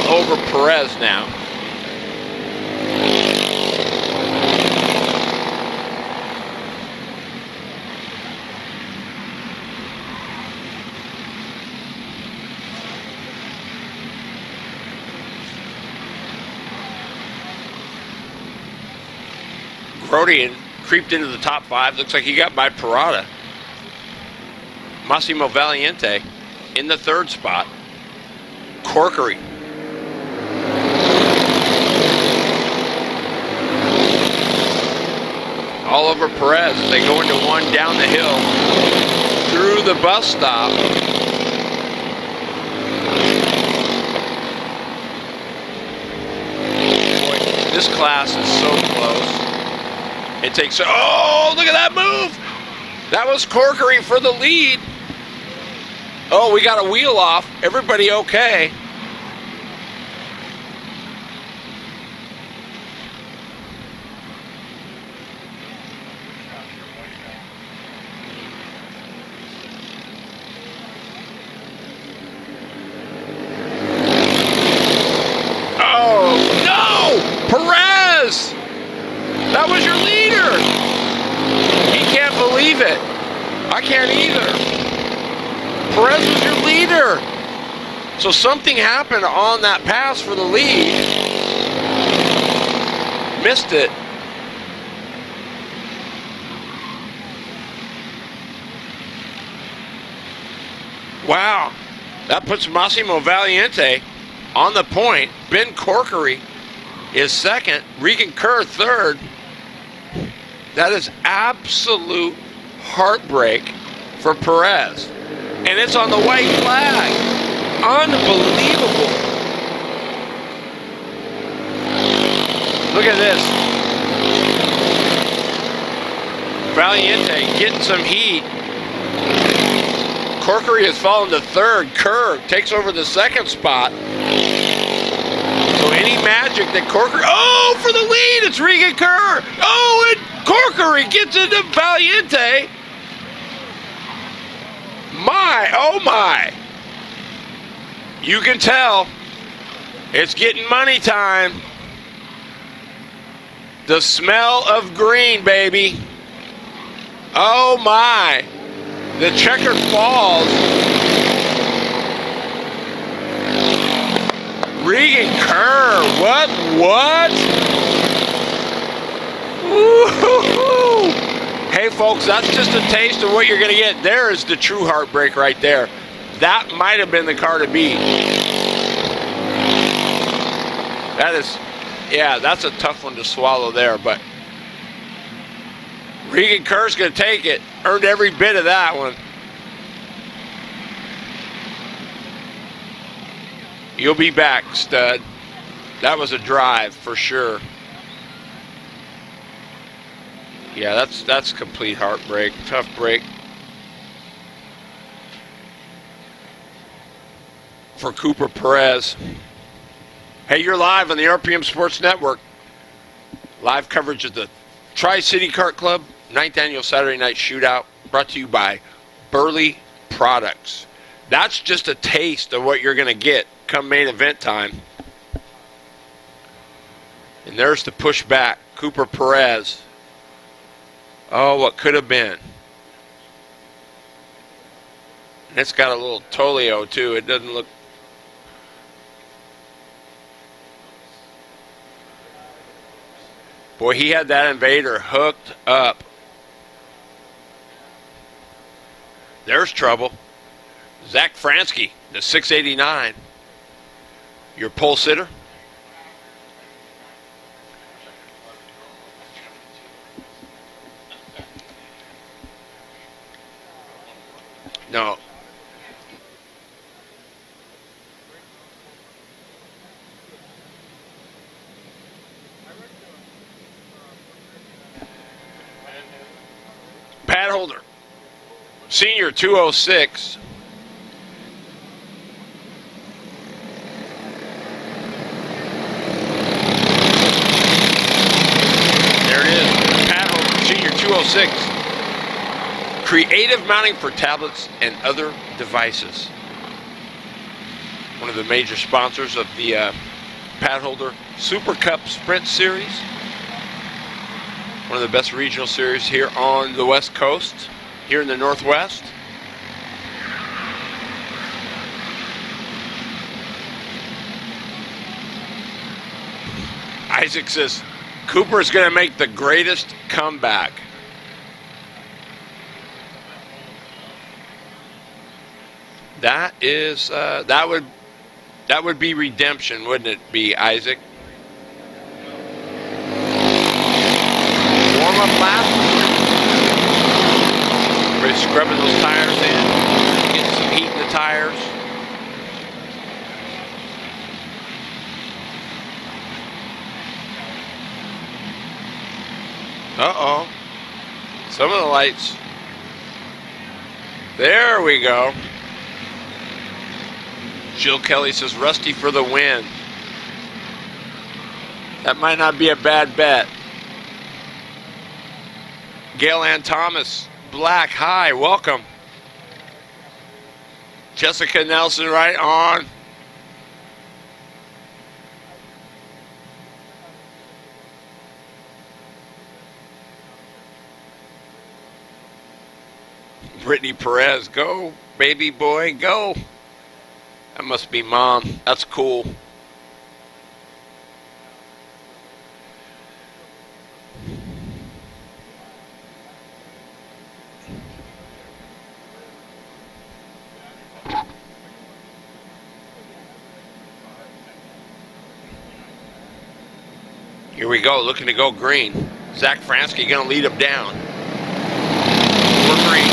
Over Perez now. Grodian creeped into the top 5. Looks like he got by Parada. Massimo Valiente in the third spot. Corkery all over Perez as they go into one down the hill through the bus stop. Boy, this class is so close. It takes, oh, look at that move. That was Corkery for the lead. Oh, we got a wheel off. Everybody okay? Perez! That was your leader! He can't believe it. I can't either. Perez was your leader. So something happened on that pass for the lead. Missed it. Wow. That puts Massimo Valiente on the point. Ben Corkery is second, Regan Kerr third. That is absolute heartbreak for Perez. And it's on the white flag. Unbelievable. Look at this. Valiente getting some heat. Corkery has fallen to third. Kerr takes over the second spot. So any magic that Corkery, oh, for the lead, it's Regan Kerr. Oh, and Corkery gets into Valiente. My, oh my. You can tell it's getting money time. The smell of green, baby. Oh my. The checkered falls. Regan Kerr, what? Woo-hoo-hoo. Hey folks, that's just a taste of what you're gonna get. There is the true heartbreak right there. That might have been the car to beat. That is, yeah, that's a tough one to swallow there, but Regan Kerr's gonna take it. Earned every bit of that one. You'll be back, stud. That was a drive for sure. Yeah, that's complete heartbreak. Tough break for Cooper Perez. Hey, you're live on the RPM Sports Network. Live coverage of the Tri City Kart Klub 9th Annual Saturday Night Shootout. brought to you by Burly Products. That's just a taste of what you're going to get come main event time. And there's the pushback, Cooper Perez. Oh, what could have been. And it's got a little Tolio, too. It doesn't look... Boy, he had that Invader hooked up. There's trouble. Zach Fransky, the 689. Your pole sitter. No. Pad holder. Senior 206. There it is. Pad holder. Senior 206. Creative mounting for tablets and other devices. One of the major sponsors of the Pad Holder Super Cup Sprint Series. One of the best regional series here on the West Coast, here in the Northwest. Isaac says, Cooper is going to make the greatest comeback. That is that would be redemption, wouldn't it be, Isaac? Warm up lap. We're scrubbing those tires in, getting some heat in the tires. Uh-oh. Some of the lights. There we go. Jill Kelly says, Rusty for the win. That might not be a bad bet. Gail Ann Thomas, Black, hi, welcome. Jessica Nelson, right on. Brittany Perez, go, baby boy, go. That must be Mom. That's cool. Here we go, looking to go green. Zach Fransky going to lead him down. We're green.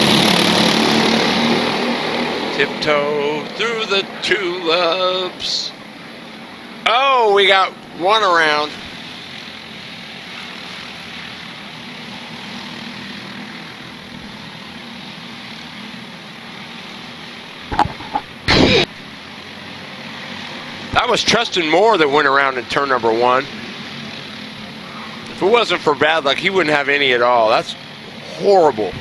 Tiptoe through the tulips. Oh, we got one around. That was Tristan Moore that went around in turn number one. If it wasn't for bad luck, he wouldn't have any at all. That's horrible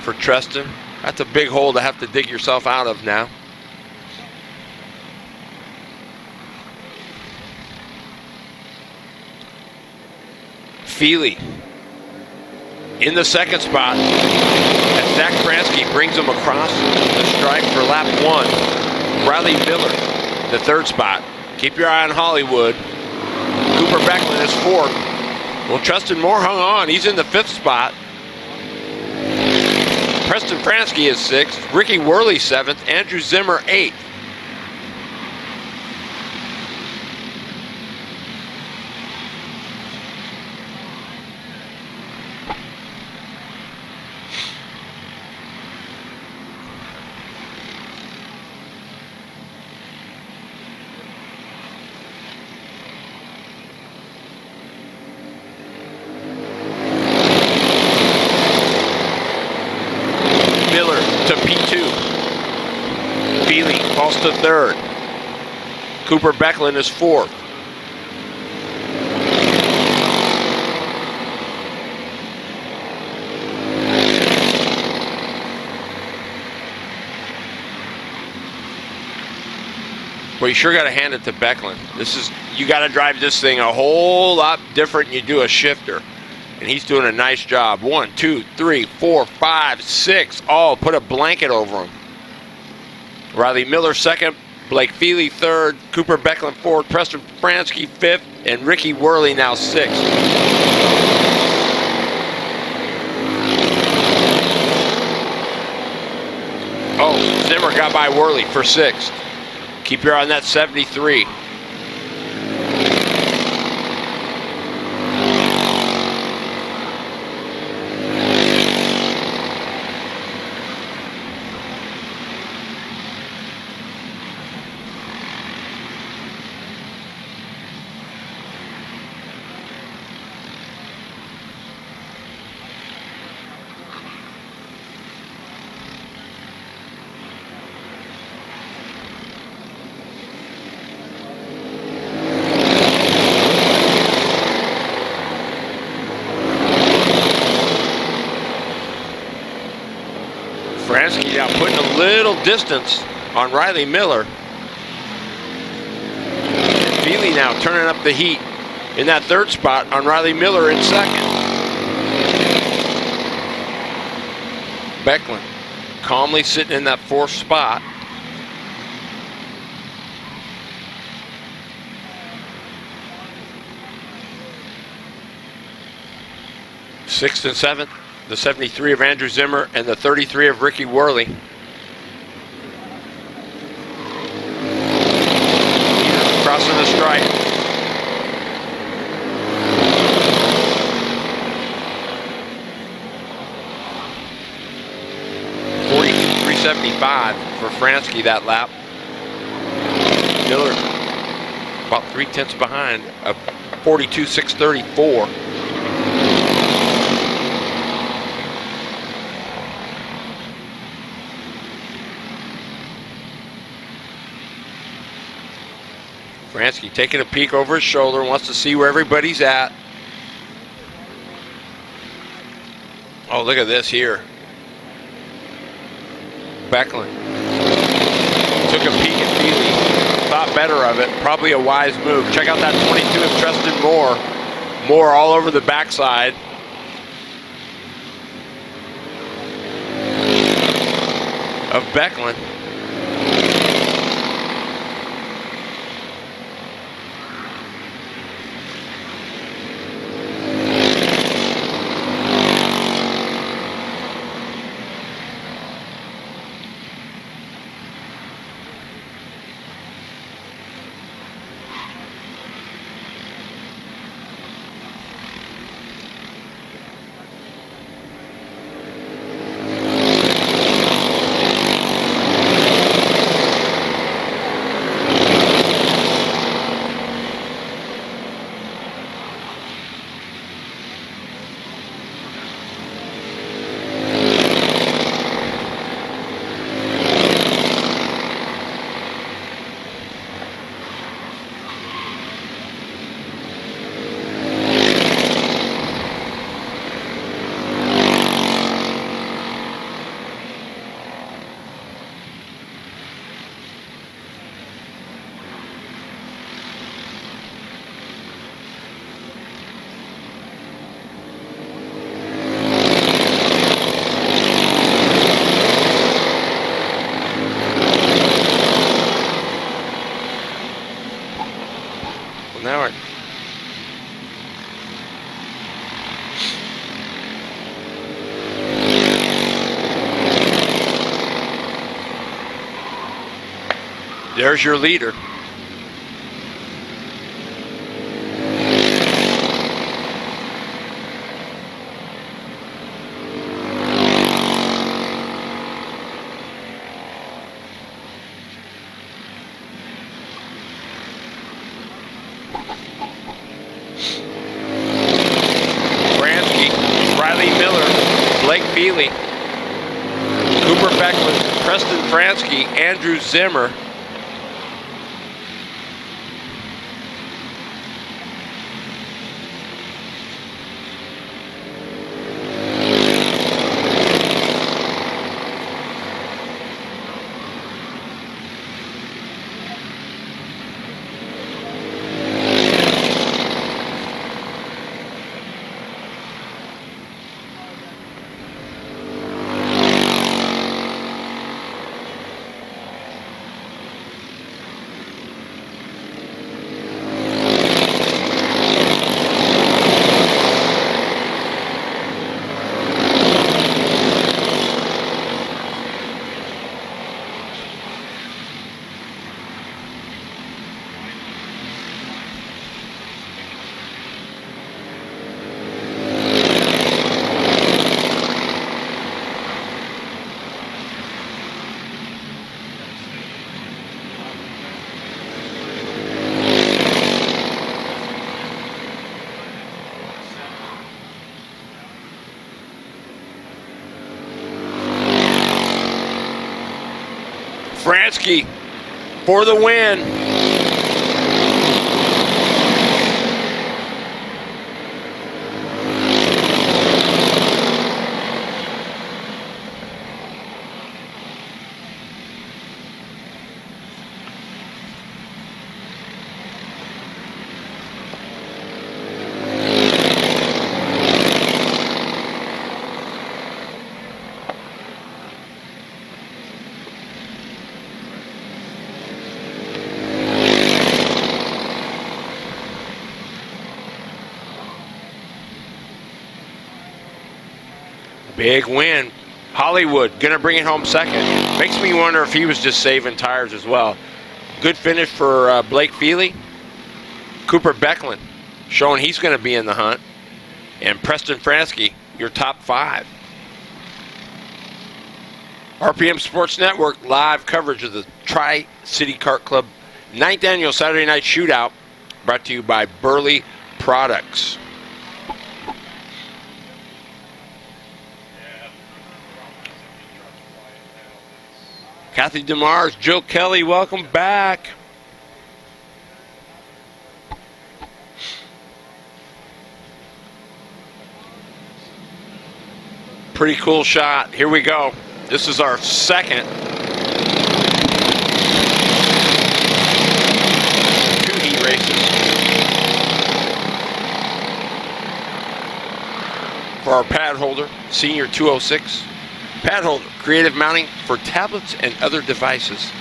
for Tristan. That's a big hole to have to dig yourself out of now. Feely in the second spot as Zach Fransky brings him across the stripe for lap one. Riley Miller, the third spot. Keep your eye on Hollywood. Cooper Becklin is fourth. Well, Tristan Moore hung on. He's in the fifth spot. Preston Fransky is sixth. Ricky Worley seventh. Andrew Zimmer eighth. To third. Cooper Becklin is fourth. Well, you sure got to hand it to Becklin. You got to drive this thing a whole lot different than you do a shifter. And he's doing a nice job. 1, 2, 3, 4, 5, 6. All put a blanket over him. Riley Miller second, Blake Feely third, Cooper Becklin fourth, Preston Fransky fifth, and Ricky Worley now sixth. Oh, Zimmer got by Worley for sixth. Keep your eye on that 73. Fransky now putting a little distance on Riley Miller. Feely now turning up the heat in that third spot on Riley Miller in second. Becklin calmly sitting in that fourth spot. Sixth and seventh, the 73 of Andrew Zimmer and the 33 of Ricky Worley. Crossing the stripe. .375 for Fransky that lap. Miller about 3/10 behind, a 42.634. Fransky taking a peek over his shoulder, wants to see where everybody's at. Oh, look at this here. Becklin took a peek at Feely, thought better of it, probably a wise move. Check out that 22 of Tristan Moore. Moore all over the backside. Of Becklin. Now there's your leader. Feely, Cooper Becklin, Preston Fransky, Andrew Zimmer. Fransky for the win. Big win. Hollywood gonna bring it home second. Makes me wonder if he was just saving tires as well. Good finish for Blake Feely. Cooper Becklin showing he's gonna be in the hunt. And Preston Fransky, your top 5. RPM Sports Network live coverage of the Tri City Kart Klub 9th Annual Saturday Night Shootout, brought to you by Burly Products. Kathy DeMars, Joe Kelly, welcome back. Pretty cool shot. Here we go. This is our second 2 heat races. For our pad holder, Senior 206. Pad holder, creative mounting for tablets and other devices.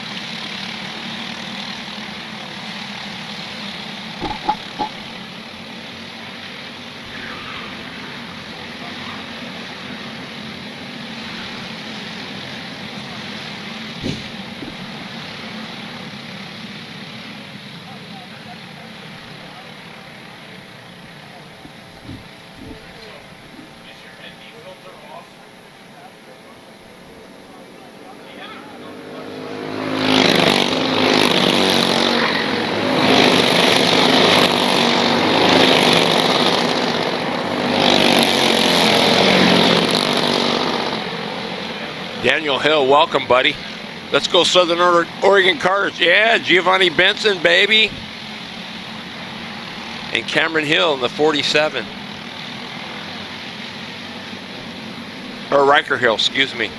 Daniel Hill, welcome, buddy. Let's go Southern Oregon Karters. Yeah, Giovanni Benson, baby. And Cameron Hill in the 47. Or Riker Hill, excuse me.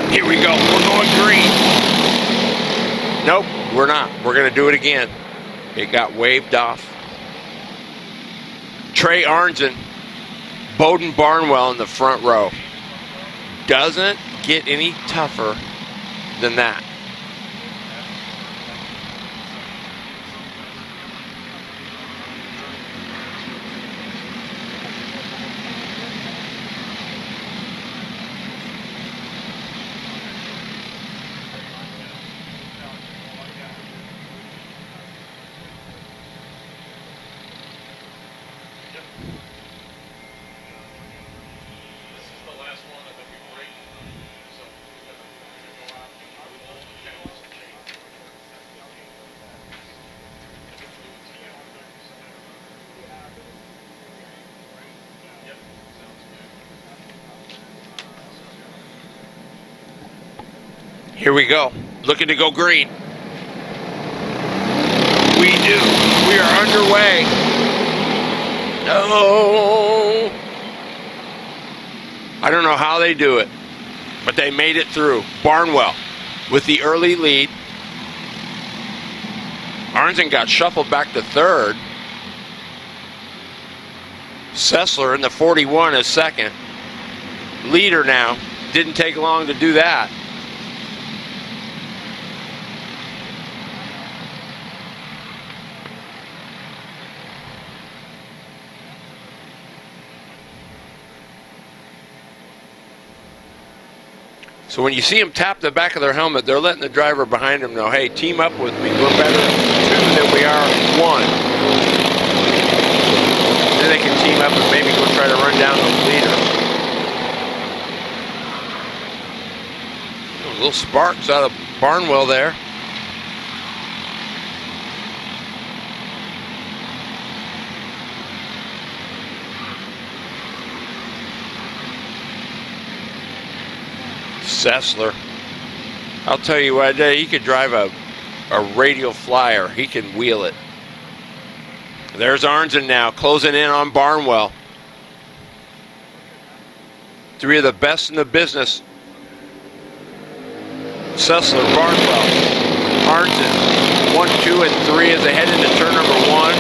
Here we go. We're going green. Nope, we're not. We're going to do it again. It got waved off. Trey Arnzen, Bowden Barnwell in the front row. Doesn't get any tougher than that. Here we go. Looking to go green. We do. We are underway. No. I don't know how they do it, but they made it through. Barnwell with the early lead. Arnzen got shuffled back to third. Sessler in the 41 is second. Leader now. Didn't take long to do that. So when you see them tap the back of their helmet, they're letting the driver behind them know, hey, team up with me. We're better 2 than we are 1. Then they can team up and maybe go try to run down those leaders. Little sparks out of Barnwell there. Sessler. I'll tell you what, he could drive a radial flyer. He can wheel it. There's Arnzen now, closing in on Barnwell. 3 of the best in the business. Sessler, Barnwell, Arnzen, 1, 2, and 3 as they head into turn number 1.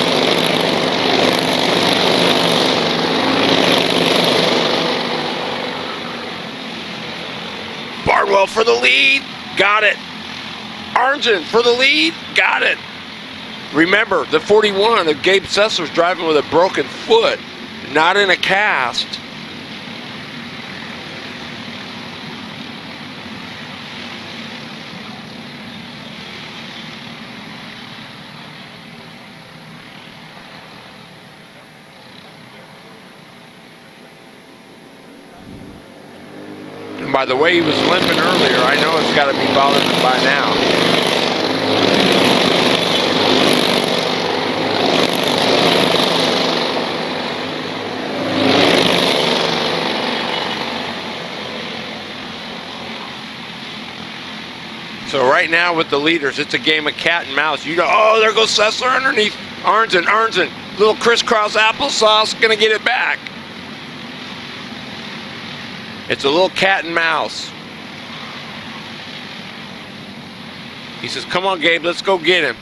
Barnwell for the lead, got it. Arnzen for the lead, got it. Remember, the 41 of Gabe Sessler's driving with a broken foot, not in a cast. And by the way he was limping earlier, I know it's got to be bothering him by now. So right now with the leaders, it's a game of cat and mouse. You know, oh, there goes Sessler underneath. Arnzen, little crisscross applesauce, gonna get it back. It's a little cat and mouse. He says, come on, Gabe, let's go get him.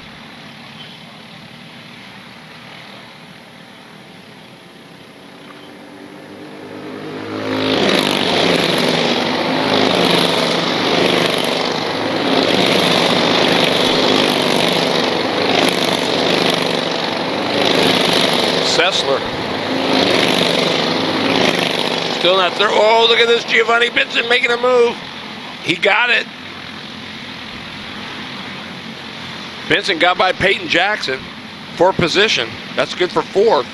Sessler. Still not there. Oh, look at this. Giovanni Benson making a move. He got it. Benson got by Peyton Jackson for position. That's good for 4th.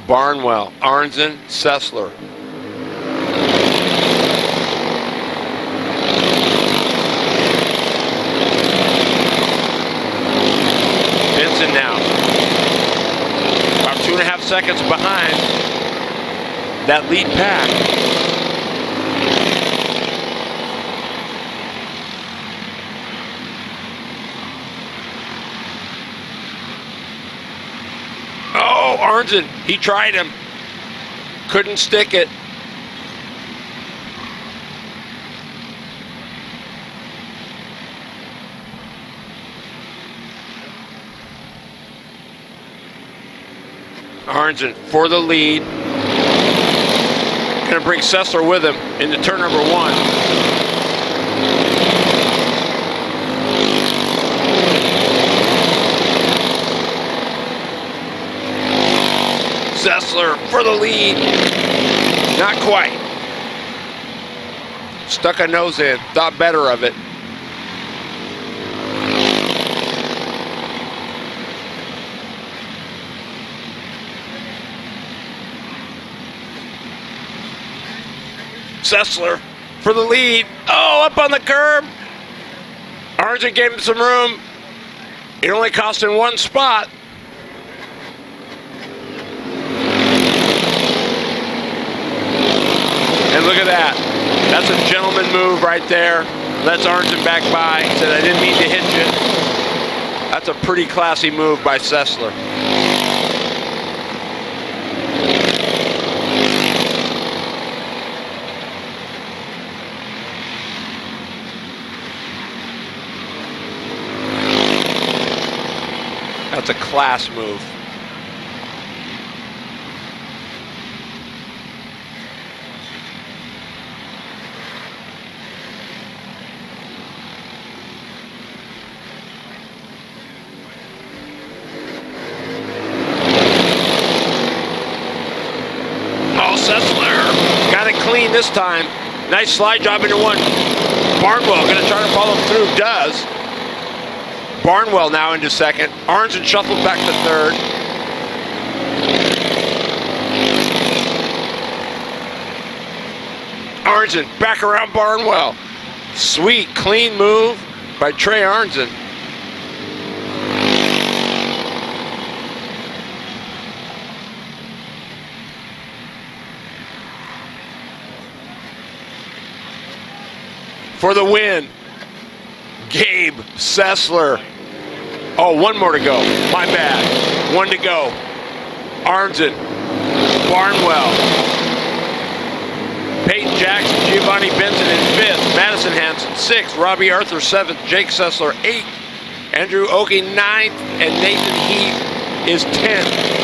Barnwell, Arnzen, Sessler. Benson now. About 2.5 seconds behind that lead pack. Oh, Arnzen, he tried him. Couldn't stick it. Arnzen for the lead. Gonna bring Sessler with him into turn number 1. Sessler for the lead. Not quite. Stuck a nose in, thought better of it. Sessler for the lead. Oh, up on the curb. Arnzen gave him some room. It only cost him 1 spot. And look at that. That's a gentleman move right there. Lets Arnzen back by. He said, I didn't mean to hit you. That's a pretty classy move by Sessler. That's a class move. clean this time. Nice slide job into one. Barnwell going to try to follow through. Does. Barnwell now into second. Arnzen shuffled back to third. Arnzen back around Barnwell. Sweet, clean move by Trey Arnzen. For the win, Gabe Sessler. Oh, one more to go. My bad. One to go. Arnzen, Barnwell, Peyton Jackson, Giovanni Benson in 5th, Madison Hanson 6th, Robbie Arthur 7th, Jake Sessler 8th, Andrew Oakey 9th, and Nathan Heath is 10th.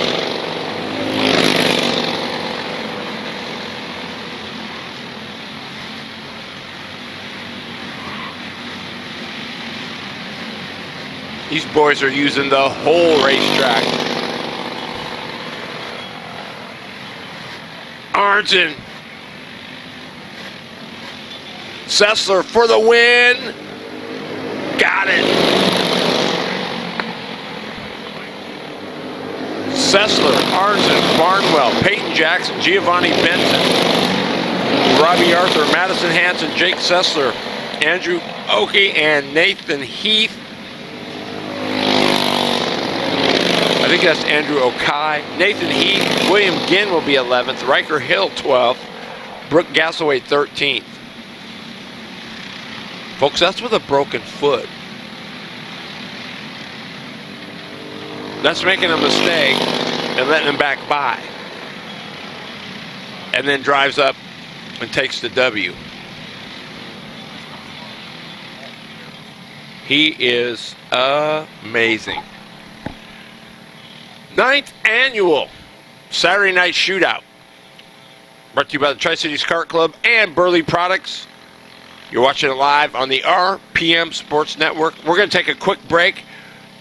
These boys are using the whole racetrack. Arnzen. Sessler for the win. Got it. Sessler, Arnzen, Barnwell, Peyton Jackson, Giovanni Benson, Robbie Arthur, Madison Hanson, Jake Sessler, Andrew Oakey, and Nathan Heath. I think that's Andrew Okai. Nathan Heath, William Ginn will be 11th, Riker Hill 12th, Brooke Gasaway 13th. Folks, that's with a broken foot. That's making a mistake and letting him back by. And then drives up and takes the W. He is amazing. 9th annual Saturday night shootout. Brought to you by the Tri City Kart Klub and Burly Products. You're watching it live on the RPM Sports Network. We're going to take a quick break.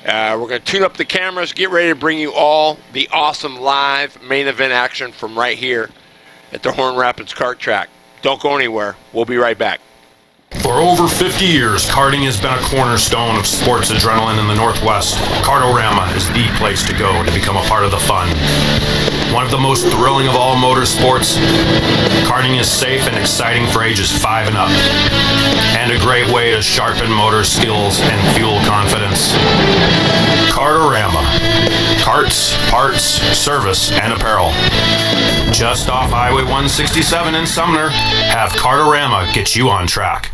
We're going to tune up the cameras, get ready to bring you all the awesome live main event action from right here at the Horn Rapids Kart Track. Don't go anywhere. We'll be right back. For over 50 years, karting has been a cornerstone of sports adrenaline in the Northwest. Kartorama is the place to go to become a part of the fun. One of the most thrilling of all motorsports, karting is safe and exciting for ages 5 and up. And a great way to sharpen motor skills and fuel confidence. Kartorama. Karts, parts, service, and apparel. Just off Highway 167 in Sumner, have Kartorama get you on track.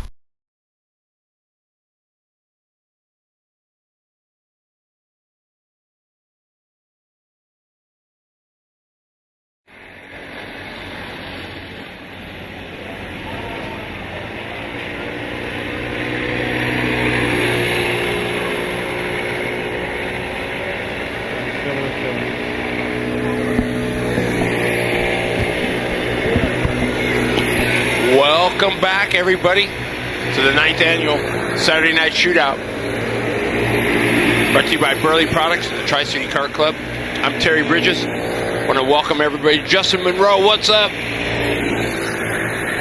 Welcome back, everybody, to the 9th annual Saturday Night Shootout. Brought to you by Burly Products and the Tri City Kart Klub. I'm Terry Bridges. I want to welcome everybody. Justin Monroe, what's up?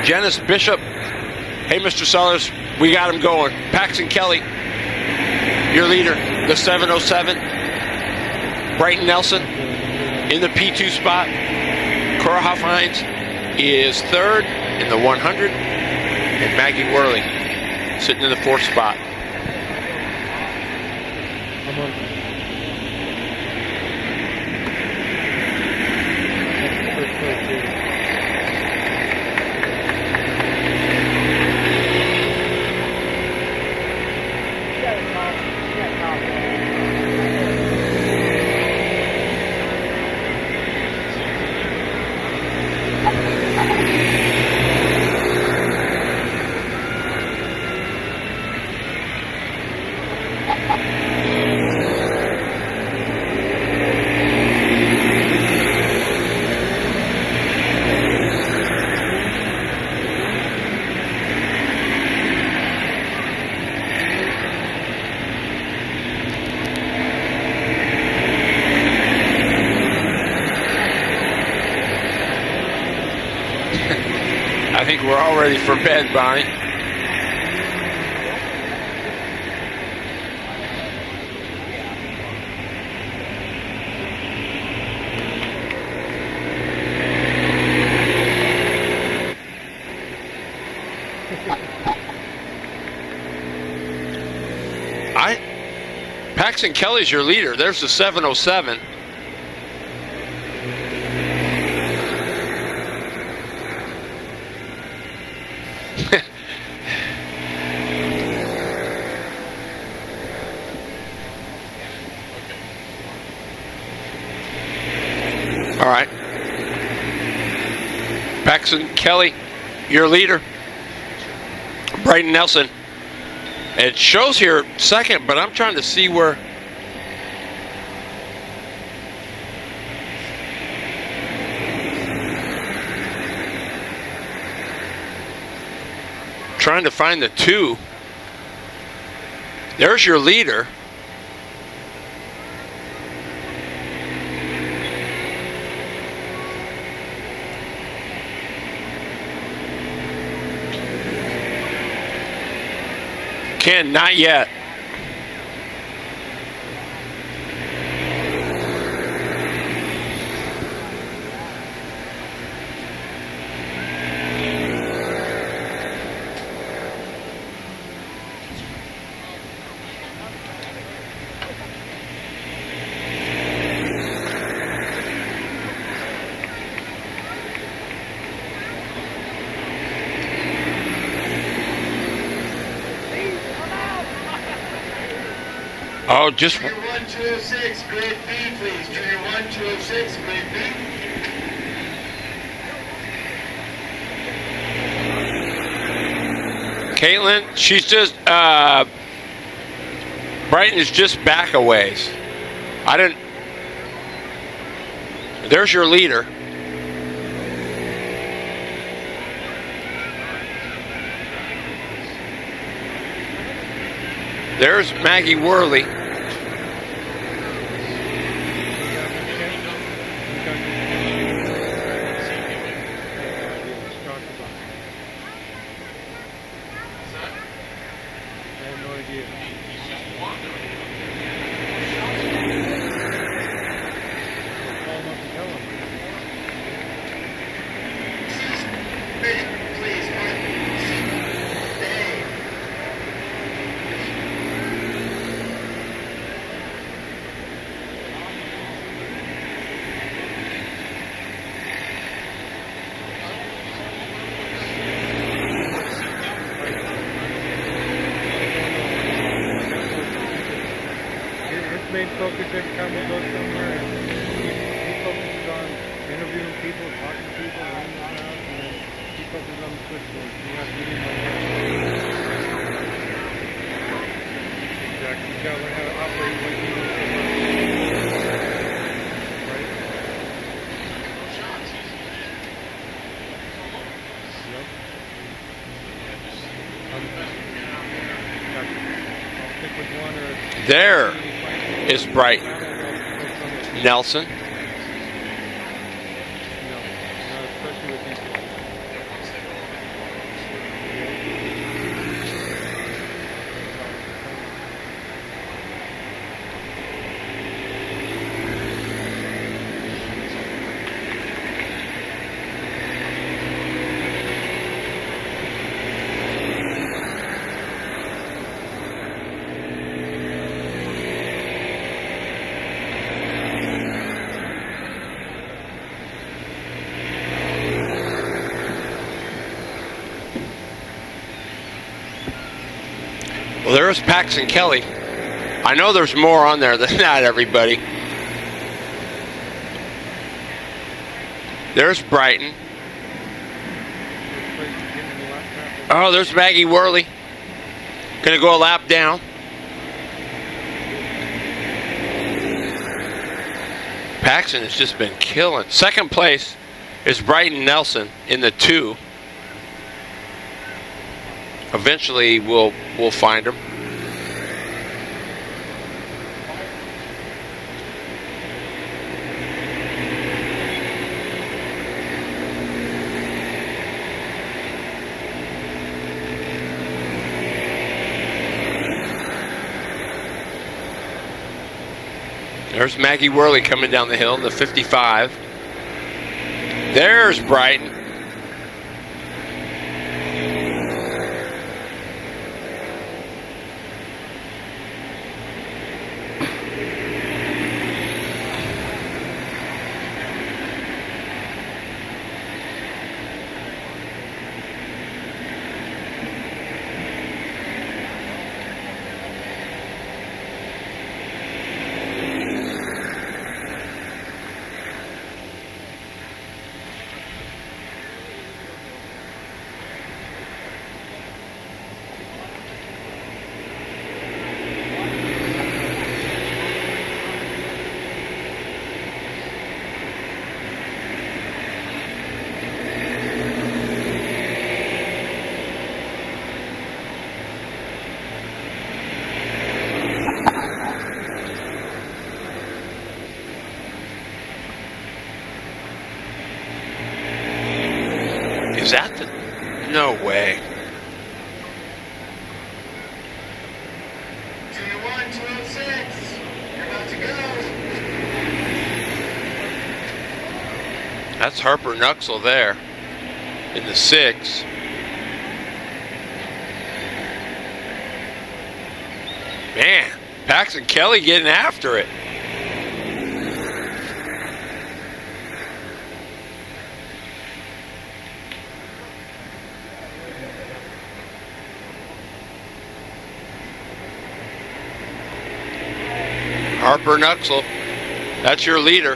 Janice Bishop. Hey, Mr. Sellers, we got him going. Paxton Kelly, your leader, the 707. Brighton Nelson in the P2 spot. Cora Hoffheinz is 3rd in the 100, and Maggie Worley sitting in the 4th spot. think we're all ready for bed, Bonnie. Paxton Kelly's your leader. There's the 707. All right. Paxton Kelly, your leader. Brighton Nelson. It shows here second, but I'm trying to see where. Trying to find the 2. There's your leader. Ken, not yet. Oh, just. Junior 1206, grade B, please. Junior 1206, grade B. Caitlin, she's just. Brighton is just back a ways. I didn't. There's your leader. There's Maggie Worley. Main focus every time we go somewhere, he focuses on interviewing people, talking to people, running around, and then he focuses on the switchboard. You have meetings on that. Exactly. You gotta learn how to operate when you need to. Right? Yep. I'll stick with one or. There is Brighton Nelson. Well, there's Paxton Kelly. I know there's more on there than that, everybody. There's Brighton. Oh, there's Maggie Worley. Gonna go a lap down. Paxton has just been killing. Second place is Brighton Nelson in the 2. Eventually, we'll find him. There's Maggie Worley coming down the hill in the 55. There's Brighton. Is that the... No way. 2-1, 206. You're about to go. That's Harper Nuxel there in the 6. Man, Paxton Kelly getting after it. Harper Nuxel, that's your leader.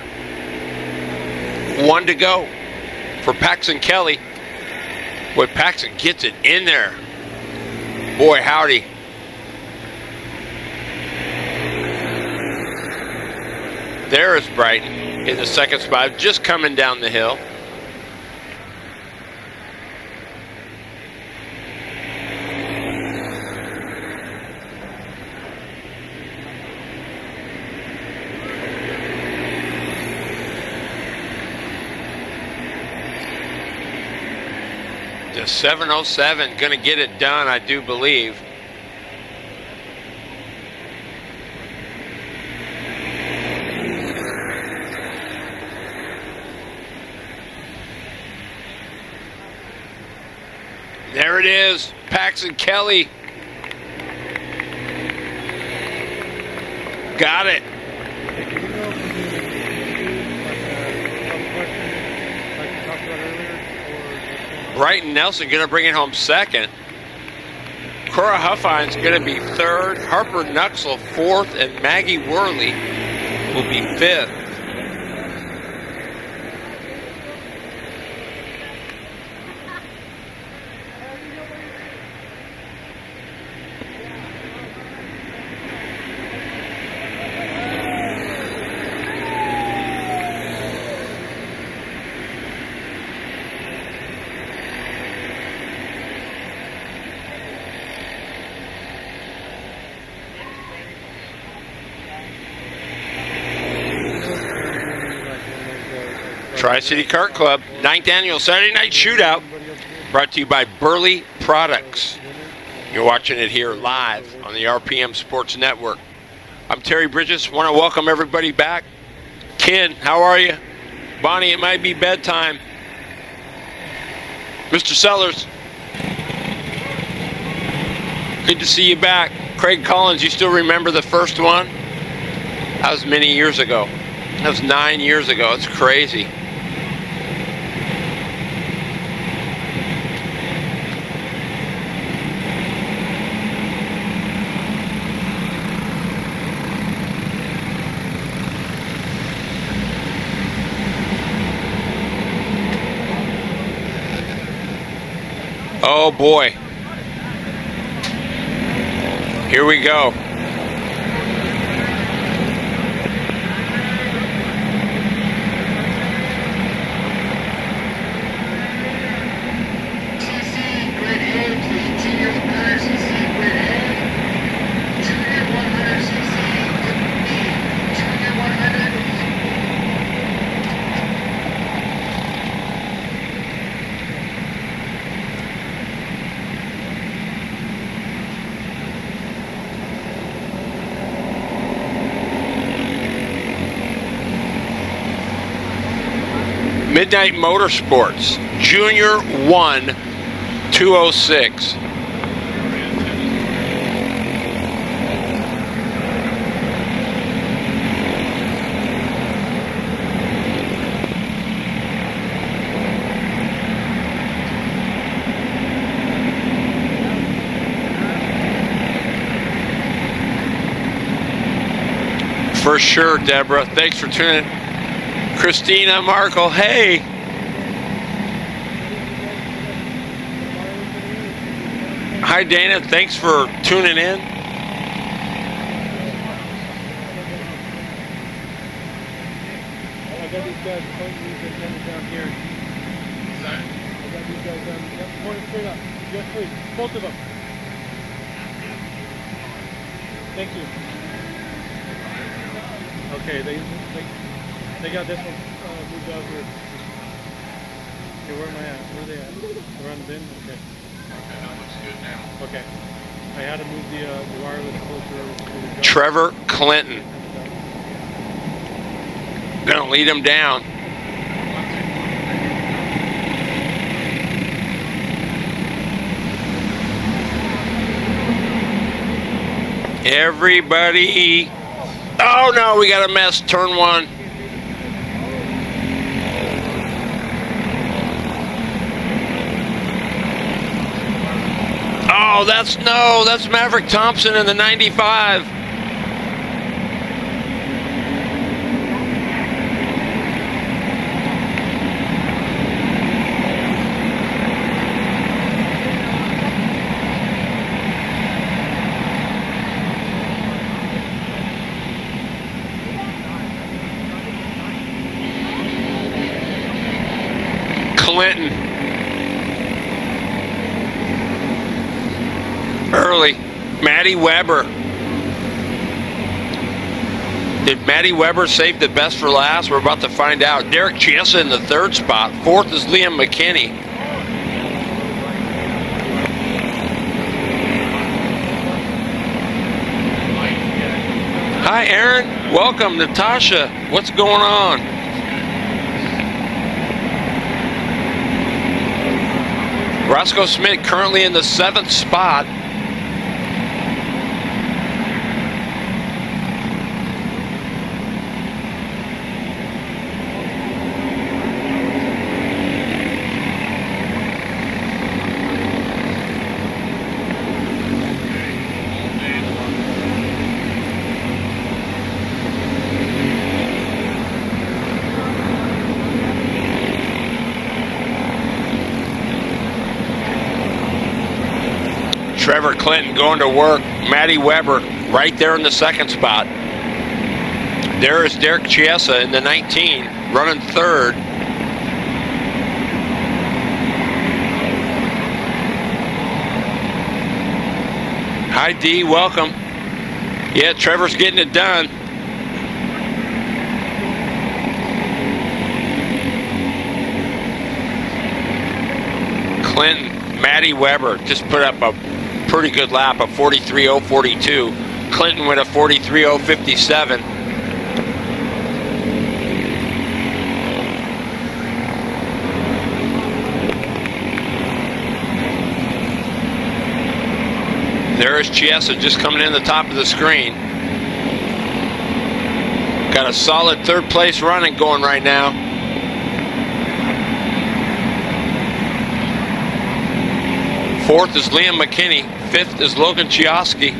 1 to go for Paxton Kelly. Boy, Paxton gets it in there. Boy, howdy. There is Brighton in the second spot, just coming down the hill. The 707 going to get it done, I do believe. There it is, Paxton Kelly. Got it. Brighton Nelson going to bring it home second. Cora Huffine's going to be third. Harper Nuxel fourth, and Maggie Worley will be fifth. Tri City Kart Klub, 9th annual Saturday night shootout, brought to you by Burly Products. You're watching it here live on the RPM Sports Network. I'm Terry Bridges. Want to welcome everybody back. Ken, how are you? Bonnie, it might be bedtime. Mr. Sellers, good to see you back. Craig Collins, you still remember the first one? That was many years ago. That was 9 years ago. It's crazy. Oh boy. Here we go. Midnight Motorsports, Junior 1, 206. For sure, Deborah. Thanks for tuning in. Christina Markle, hey. Hi, Dana. Thanks for tuning in. I got these guys pointing these antennas down here. I got these guys down. Yep, pointing straight up. Yes, please. Both of them. Thank you. Okay, they got this one moved out here. Okay, where am I at? Where are they at? Around the bin? Okay. Okay, that looks good now. Okay. I had to move the wireless closer to the gun. Trevor Clinton. Gonna lead him down. Everybody. Oh no, we got a mess. Turn 1. Oh, that's Maverick Thompson in the 95. Clinton. Early. Matty Weber. Did Matty Weber save the best for last? We're about to find out. Derek Chiesa in the 3rd spot. 4th is Liam McKinney. Hi, Aaron. Welcome, Natasha. What's going on? Roscoe Smith currently in the 7th spot. Trevor Clinton going to work. Matty Weber right there in the 2nd spot. There is Derek Chiesa in the 19, running 3rd. Hi D, welcome. Yeah, Trevor's getting it done. Clinton, Matty Weber just put up a pretty good lap of 43.042. Clinton went a 43.057. There is Chiesa just coming in the top of the screen. Got a solid 3rd place running going right now. Fourth is Liam McKinney. 5th is Logan Chioski.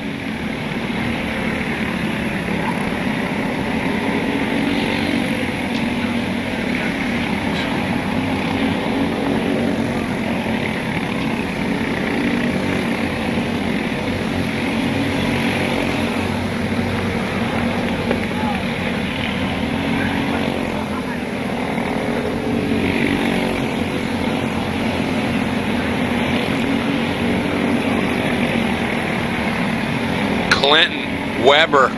Clinton, Weber.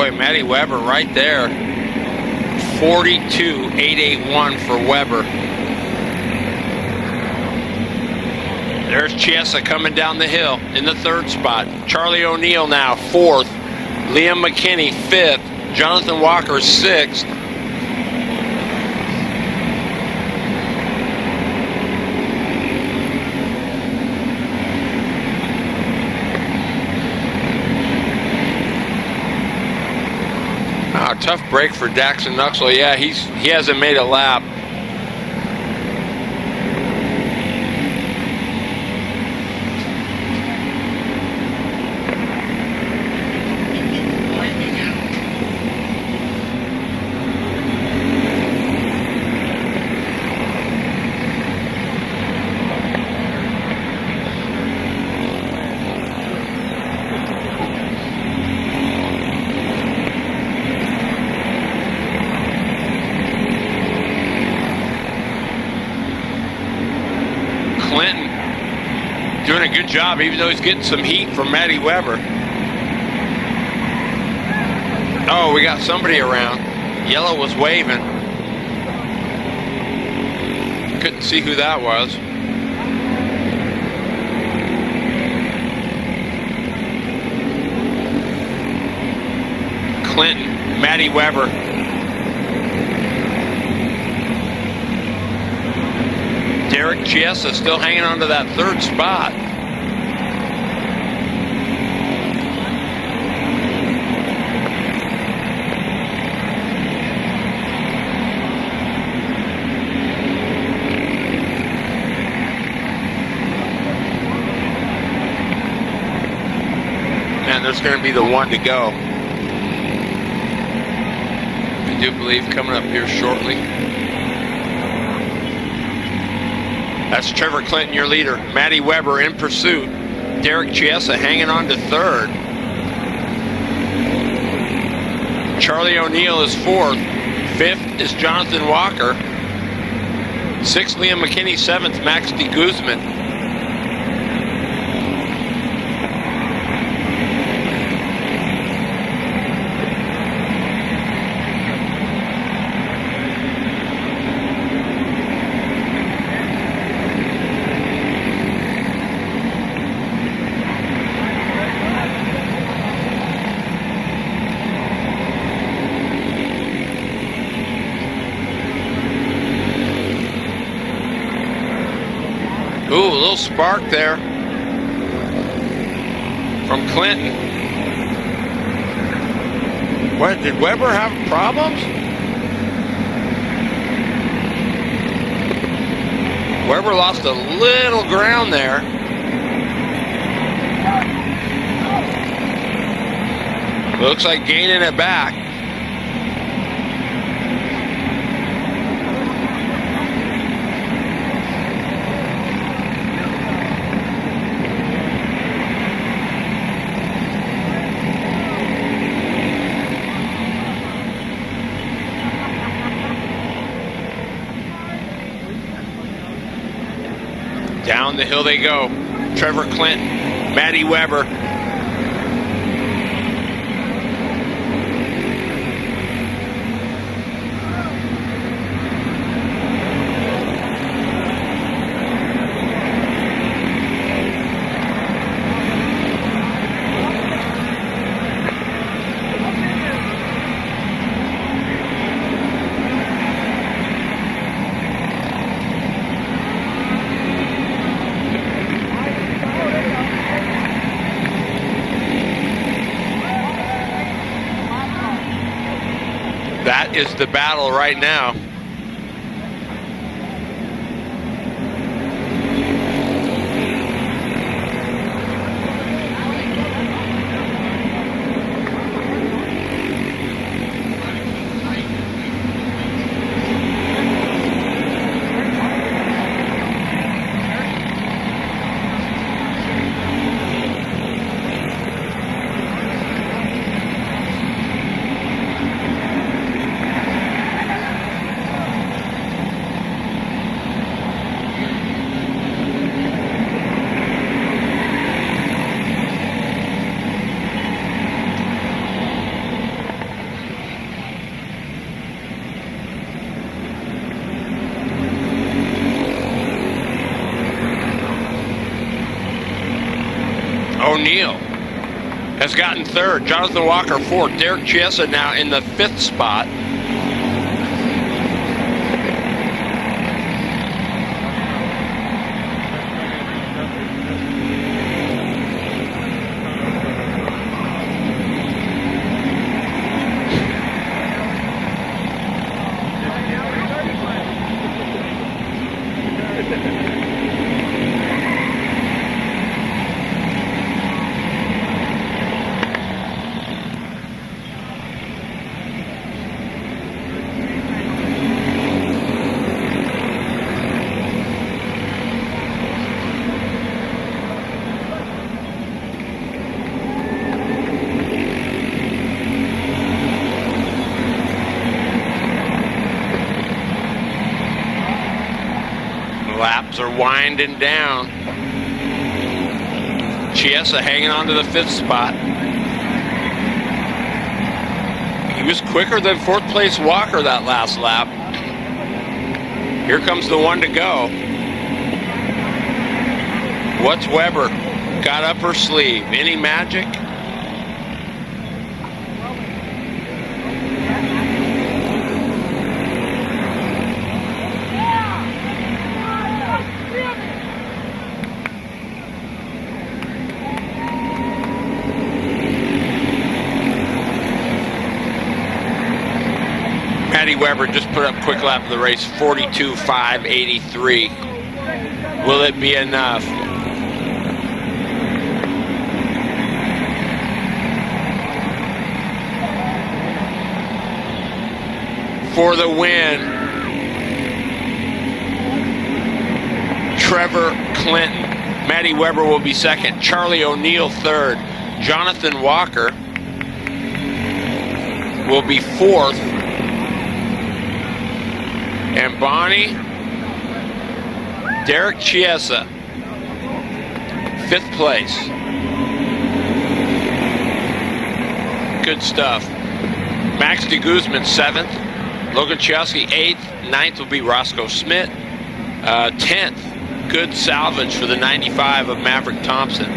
Boy, Maddie Weber right there. 42.881 for Weber. There's Chiesa coming down the hill in the third spot. Charlie O'Neill now fourth. Liam McKinney fifth. Jonathan Walker sixth. Tough break for Daxon Nuxel. Yeah, he hasn't made a lap. Doing a good job, even though he's getting some heat from Maddie Weber. Oh, we got somebody around. Yellow was waving. Couldn't see who that was. Clinton, Maddie Weber. Derek Chiesa still hanging on to that third spot. And there's going to be the one to go. I do believe coming up here shortly. That's Trevor Clinton, your leader. Maddie Weber in pursuit. Derek Chiesa hanging on to third. Charlie O'Neill is fourth. Fifth is Jonathan Walker. Sixth, Liam McKinney. Seventh, Max de Guzman. Ooh, a little spark there from Clinton. What, did Weber have problems? Weber lost a little ground there. Looks like gaining it back. Down the hill they go. Trevor Clinton, Maddie Weber. That is the battle right now. O'Neill has gotten third. Jonathan Walker fourth. Derek Chiesa now in the fifth spot. Laps are winding down. Chiesa hanging on to the fifth spot. He was quicker than fourth place Walker that last lap. Here comes the one to go. What's Weber got up her sleeve? Any magic? Matty Weber just put up quick lap of the race, 42.583. Will it be enough? For the win, Trevor Clinton. Matty Weber will be second. Charlie O'Neill third. Jonathan Walker will be fourth. And Bonnie, Derek Chiesa, fifth place. Good stuff. Max de Guzman, seventh. Logan Chowski, eighth. Ninth will be Roscoe Smith. 10th, good salvage for the 95 of Maverick Thompson.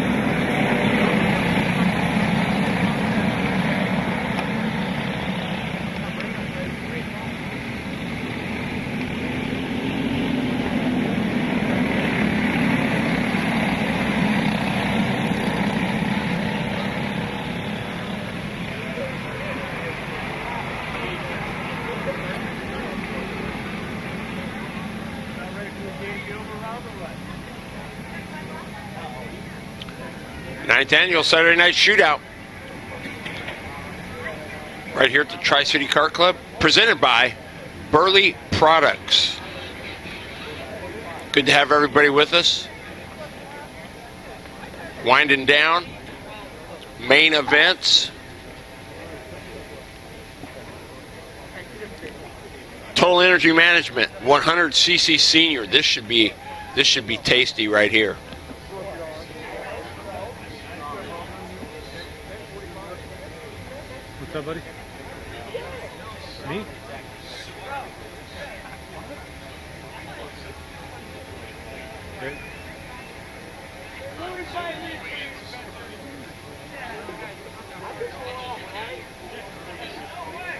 Ninth annual Saturday Night Shootout. Right here at the Tri City Kart Klub. Presented by Burly Products. Good to have everybody with us. Winding down. Main events. Total Energy Management, 100cc Senior. This should be tasty right here. What's up, buddy? Me? Okay.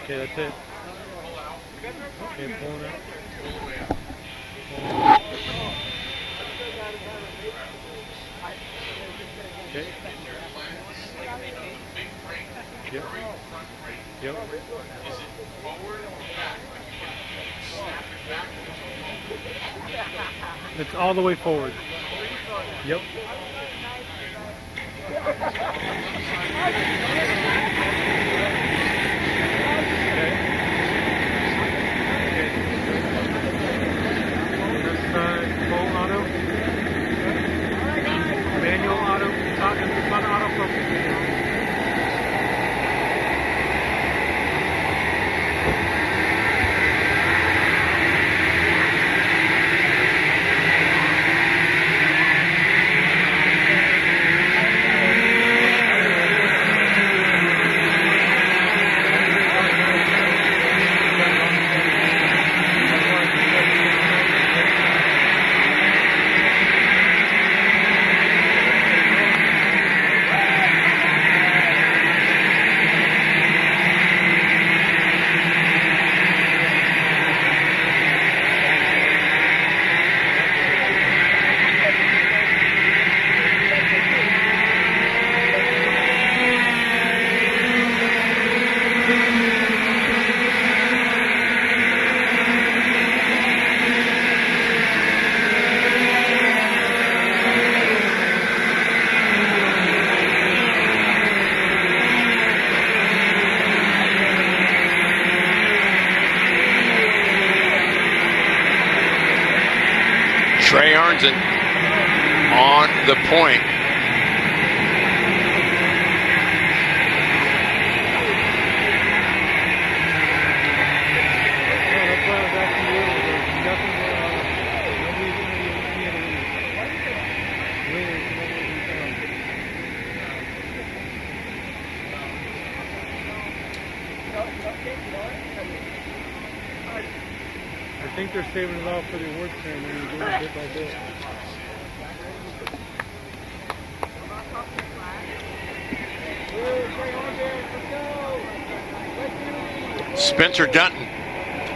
Okay, that's it. Okay, pulling out. Okay. Yep. Yep. It's all the way forward. Yep. Full auto. Manual auto. It's not autofocus. Trey Arnzen on the point. I think they're saving it all for the awards ceremony and doing it bit by bit. Spencer Dutton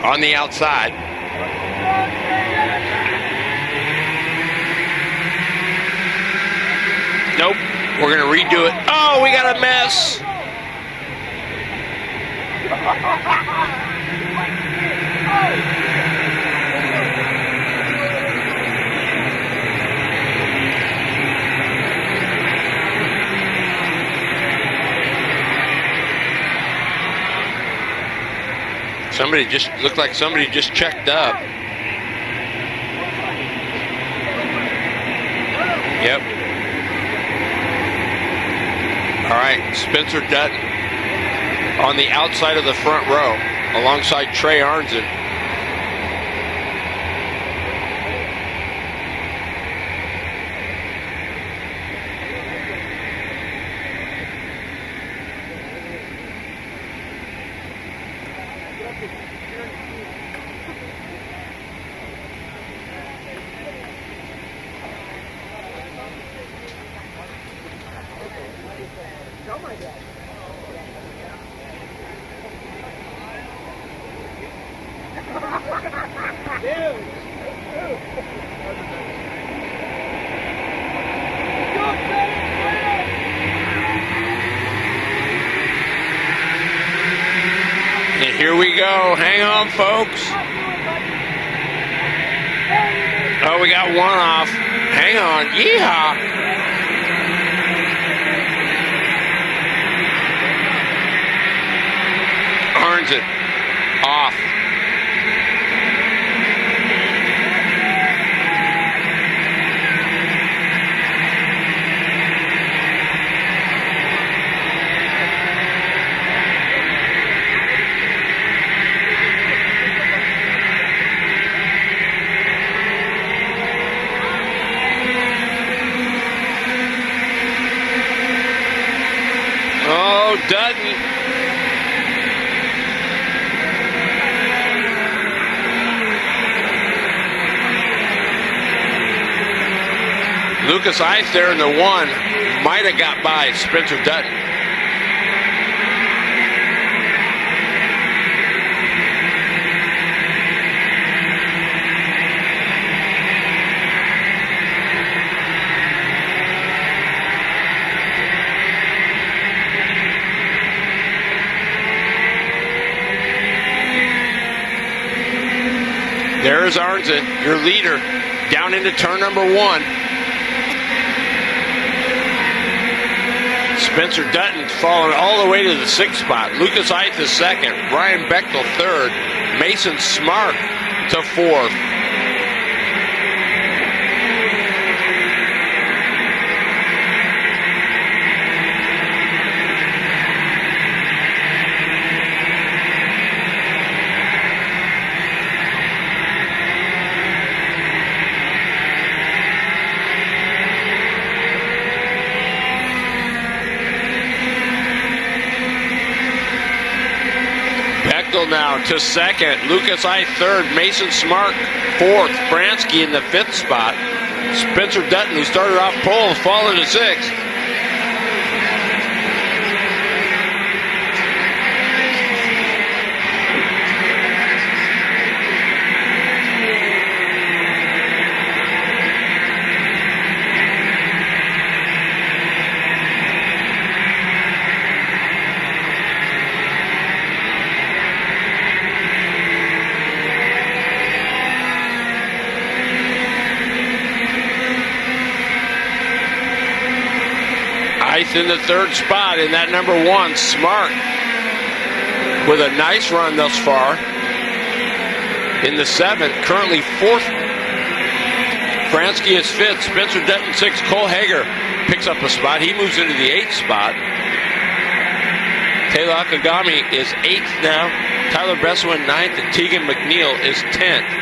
on the outside. Nope, we're gonna redo it. Oh, we got a mess. Somebody just looked like somebody just checked up. Yep. All right, Spencer Dutton on the outside of the front row alongside Trey Arnzen. And here we go. Hang on, folks. Oh, we got one off. Hang on. Yeehaw. Arnzen off. Oh, Dutton. Lucas Ice there in the one might have got by Spencer Dutton. There's Arnzen, your leader, down into turn number one. Spencer Dutton falling all the way to the sixth spot. Lucas Ice is second. Brian Bechtel third. Mason Smart to fourth. Now to second, Lucas Ice third, Mason Smart fourth, Bransky in the fifth spot. Spencer Dutton, who started off pole, falling to sixth. Ice in the third spot in that number one. Smart with a nice run thus far in the seventh. Currently Fransky is 5th. Spencer Dutton 6th. Cole Hager picks up a spot. He moves into the 8th spot. Taylor Akagami is 8th now. Tyler Beswin 9th, and Tegan McNeil is 10th.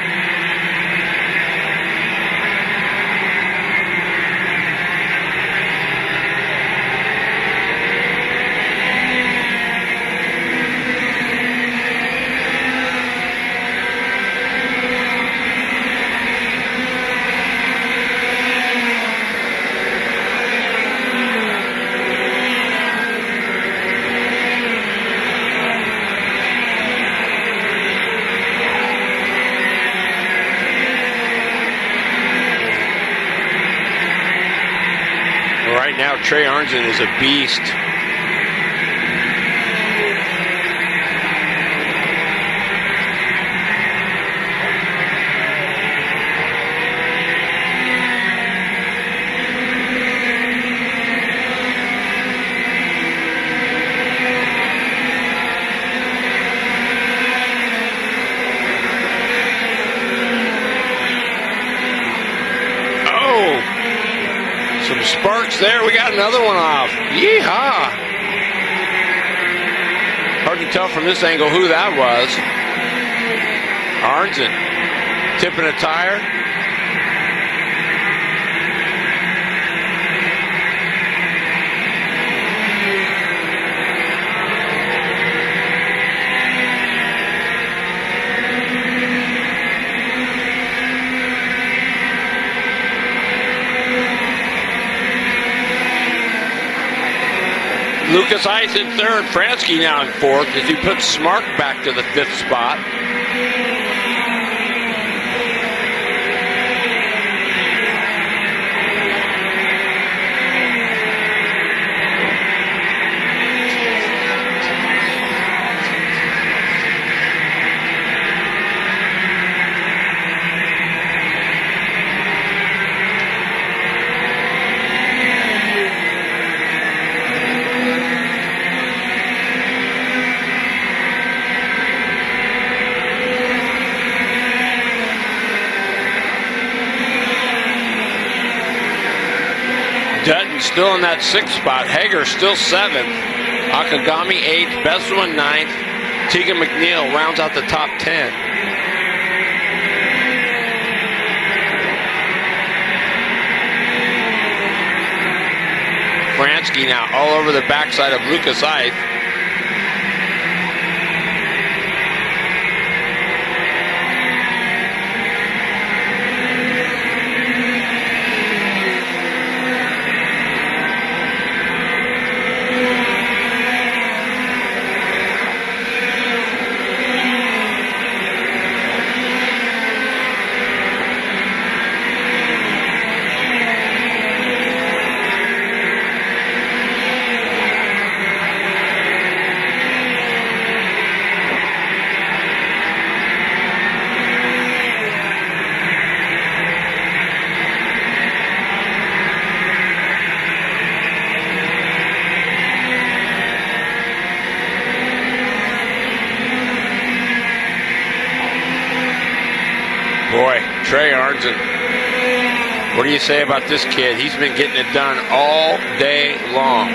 Right now, Trey Arnzen is a beast. Sparks there. We got another one off. Yeehaw. Hard to tell from this angle who that was. Arnzen tipping a tire. Lucas Ice in 3rd, Fransky now in 4th as he puts Smart back to the 5th spot. Dutton still in that 6th spot. Hager still 7th. Akagami 8th. Beswin 9th. Tegan McNeil rounds out the top 10. Fransky now all over the backside of Lucas Ice. Boy, Trey Arnzen, what do you say about this kid? He's been getting it done all day long.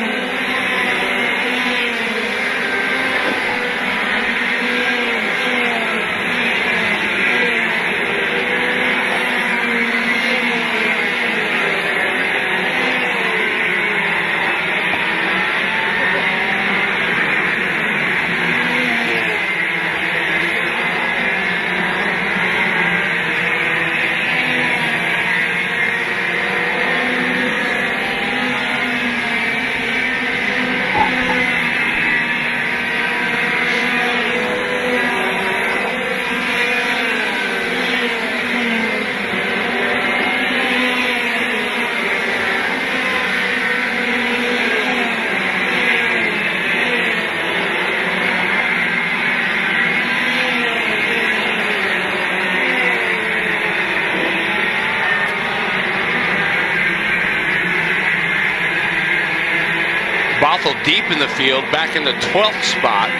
Bothell deep in the field, back in the 12th spot.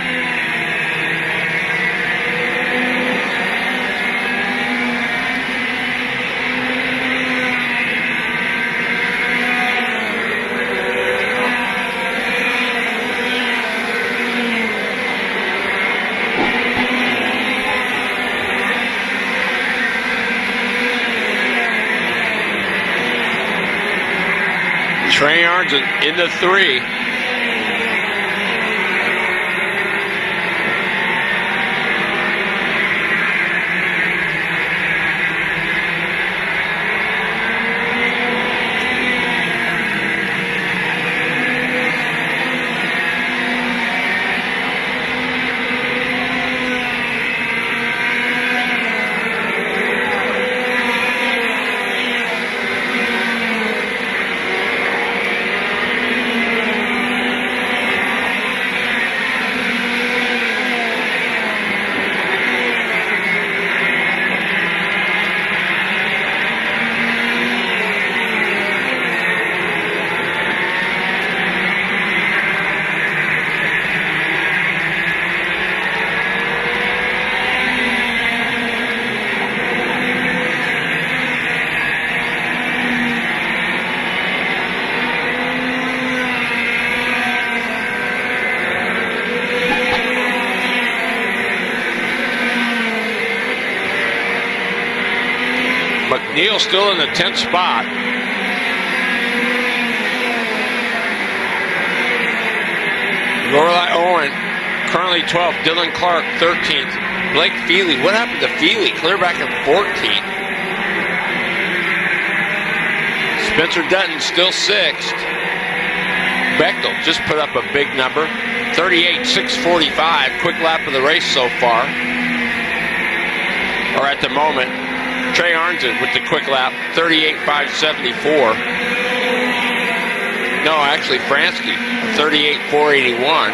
Trey Arnzen in the 3. McNeil still in the 10th spot. Lorelei Owen currently 12th. Dylan Clark 13th. Blake Feely. What happened to Feely? Clear back in 14th. Spencer Dutton still 6th. Bechtel just put up a big number. 38.645. Quick lap of the race so far. Or at the moment. Trey Arnzen with the quick lap, 38.574. No, actually Fransky, 38.481.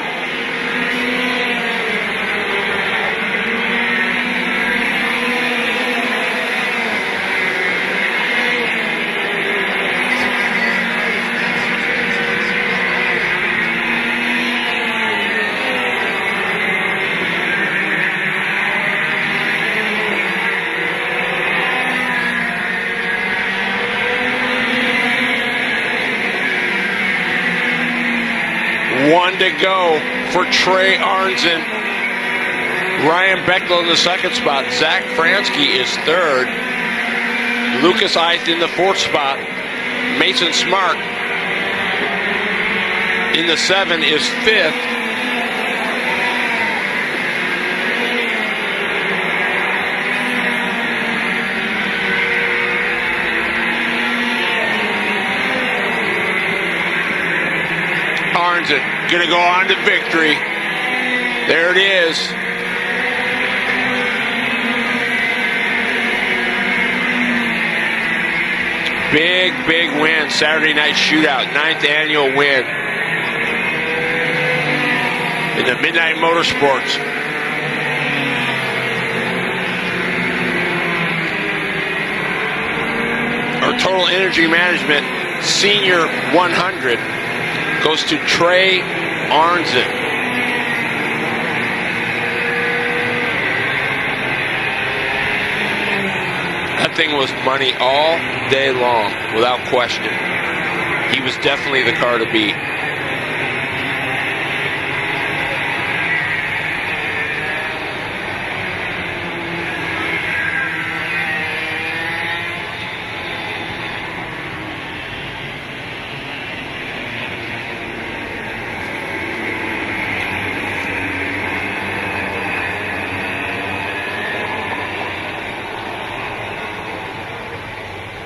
One to go for Trey Arnzen. Ryan Bechtel in the 2nd spot. Zach Fransky is 3rd. Lucas Eith in the 4th spot. Mason Smart in the 7 is 5th. Arnzen gonna go on to victory. There it is. Big, big win. Saturday night shootout, 9th annual win in the Midnight Motorsports. Our Total Energy Management Senior 100 goes to Trey Arnzen. That thing was money all day long, without question. He was definitely the car to beat.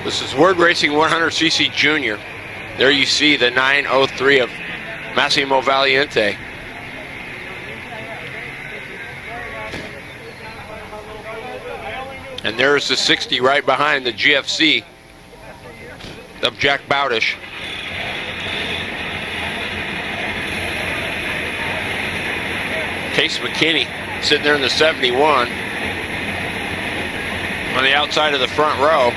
This is Word Racing 100cc Junior. There you see the 903 of Massimo Valiente. And there's the 60 right behind the GFC of Jack Bowdish. Case McKinney sitting there in the 71 on the outside of the front row.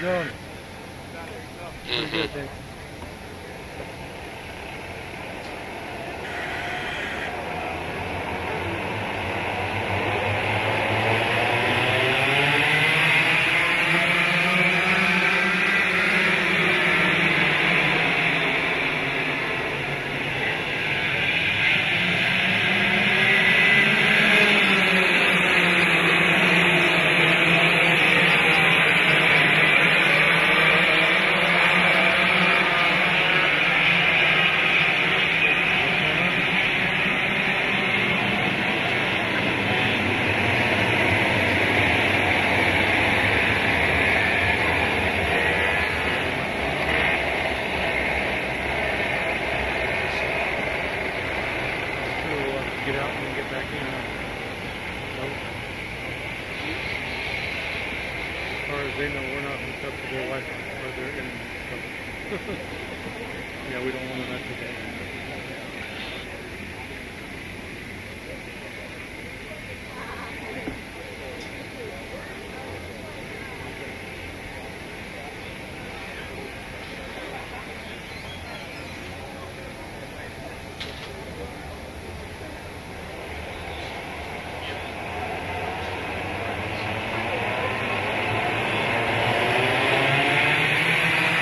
you going? Pretty good, thanks. Get out and get back in. Nope. As far as they know, we're not hooked up to their Wi-Fi or their internet. So. Yeah, we don't want to mess with that.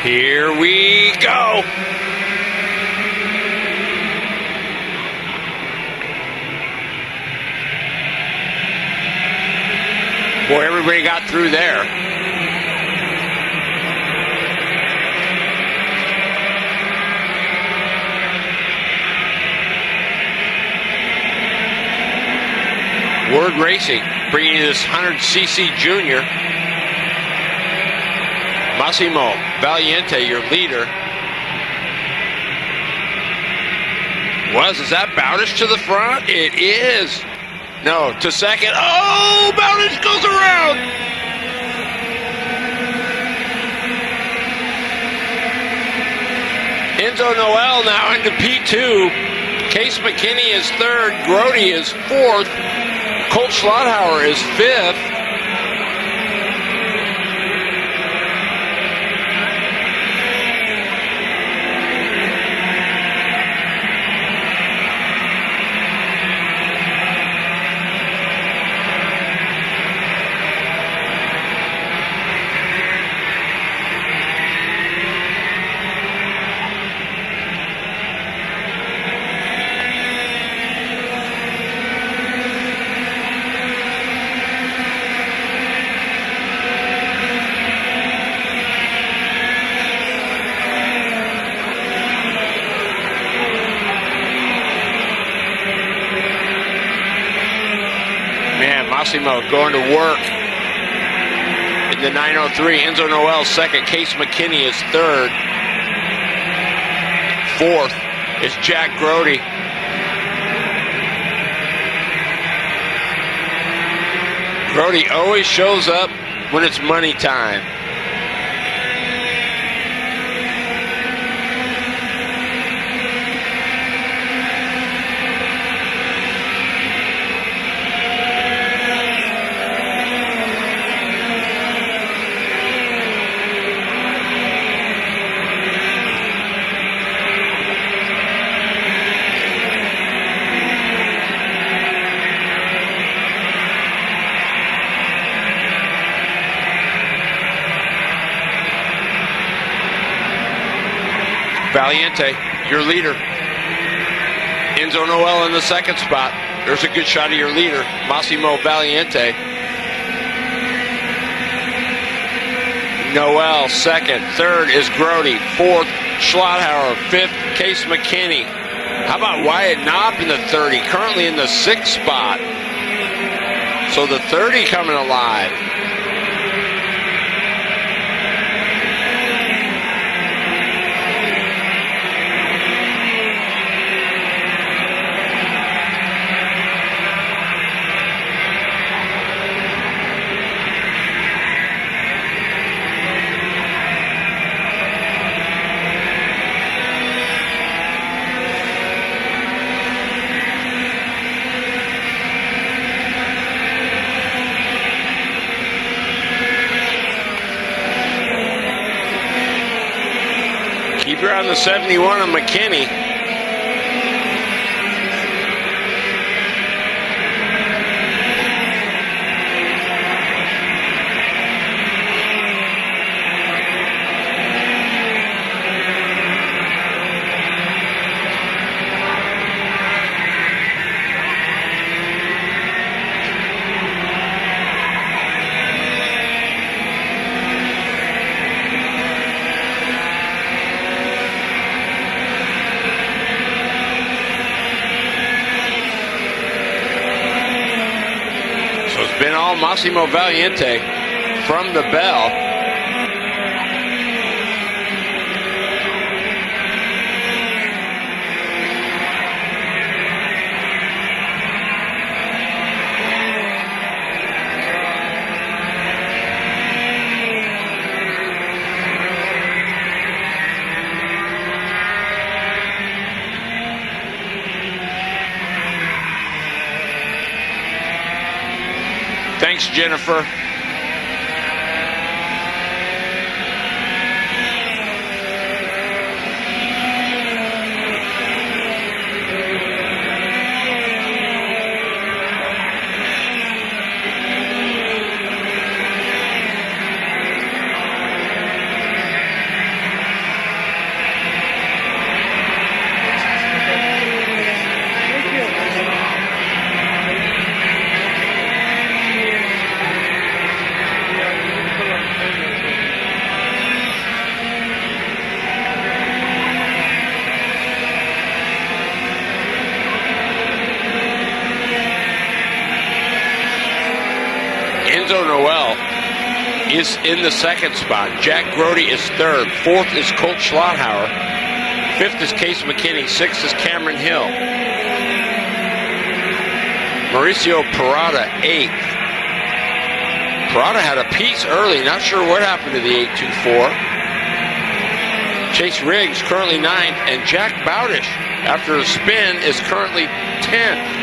Here we go. Boy, everybody got through there. Word Racing bringing this 100cc junior. Massimo Valiente, your leader. Is that Bowdish to the front? It is. No, to second. Oh, Bowdish goes around. Enzo Noel now into P2. Case McKinney is third. Grody is fourth. Colt Schlotthauer is fifth. Massimo going to work in the 903. Enzo Noel second. Case McKinney is third. Fourth is Jack Grody. Grody always shows up when it's money time. Valiente, your leader. Enzo Noel in the second spot. There's a good shot of your leader, Massimo Valiente. Noel second. Third is Grody. Fourth, Schlotthauer. Fifth, Case McKinney. How about Wyatt Knopp in the 30? Currently in the sixth spot. So the 30 coming alive. Keep her on the 71 of McKinney. Been all Massimo Valiente from the bell. Thanks, Jennifer. Enzo Noel is in the second spot. Jack Grody is third. Fourth is Colt Schlotthauer. Fifth is Case McKinney. Sixth is Cameron Hill. Mauricio Parada, eighth. Parada had a piece early. Not sure what happened to the 824. Chase Riggs currently ninth. And Jack Bowdish, after a spin, is currently 10th.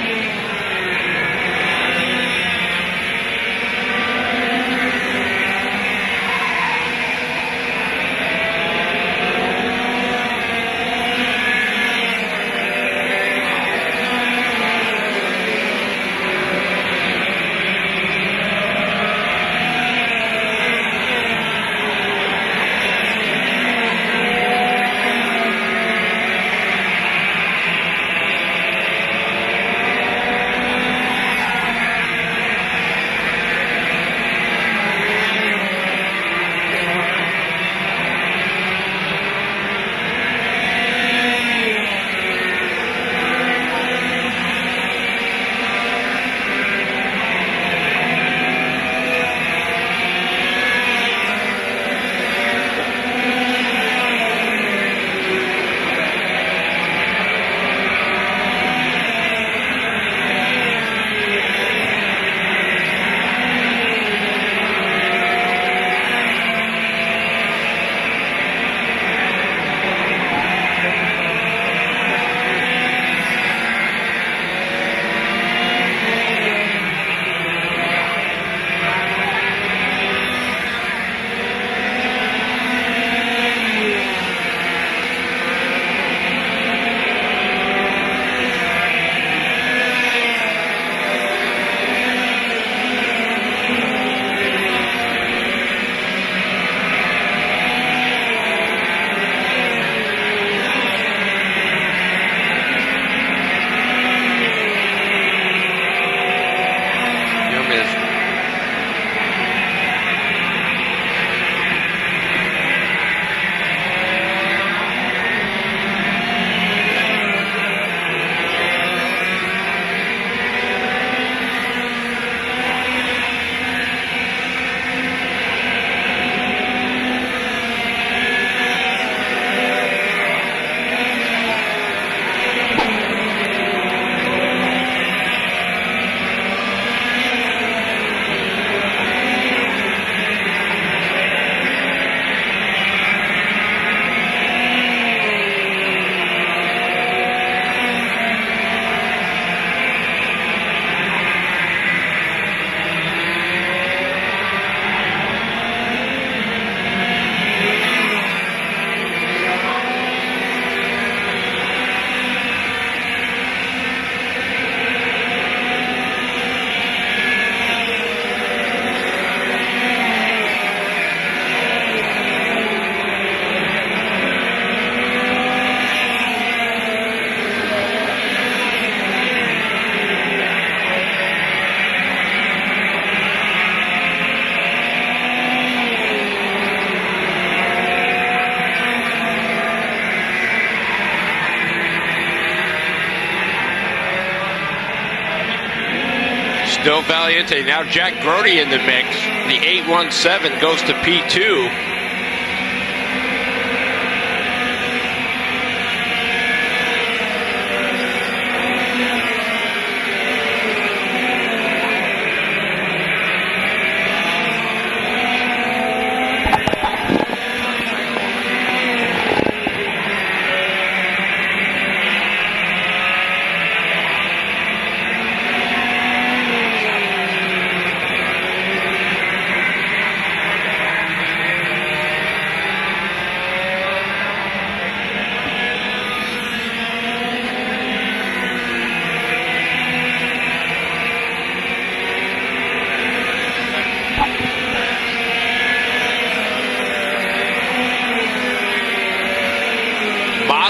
Still Valiente. Now Jack Grody in the mix. The 817 goes to P2.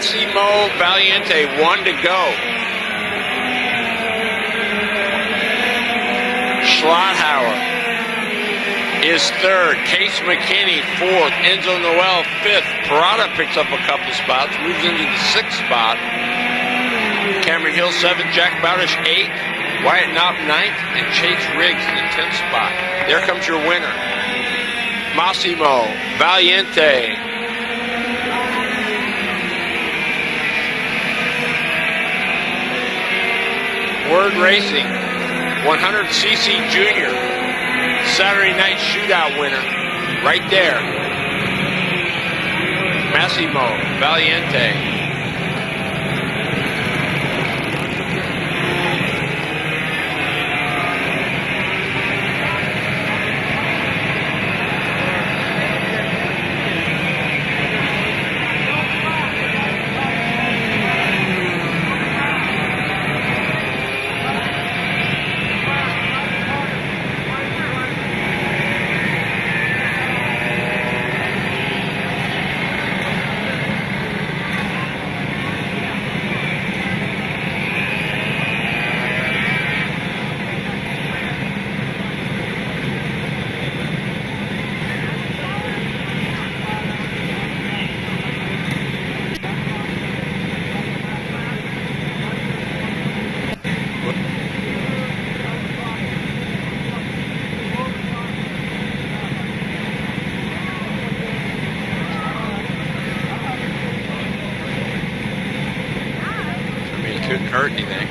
Massimo Valiente, 1 to go. Schlotthauer is third. Case McKinney, fourth. Enzo Noel, fifth. Parada picks up a couple spots, moves into the sixth spot. Cameron Hill, seventh. Jack Bowdish, eighth. Wyatt Knopp, ninth. And Chase Riggs in the 10th spot. There comes your winner. Massimo Valiente. Word Racing, 100cc Junior, Saturday night shootout winner, right there. Massimo Valiente. Couldn't hurt anything.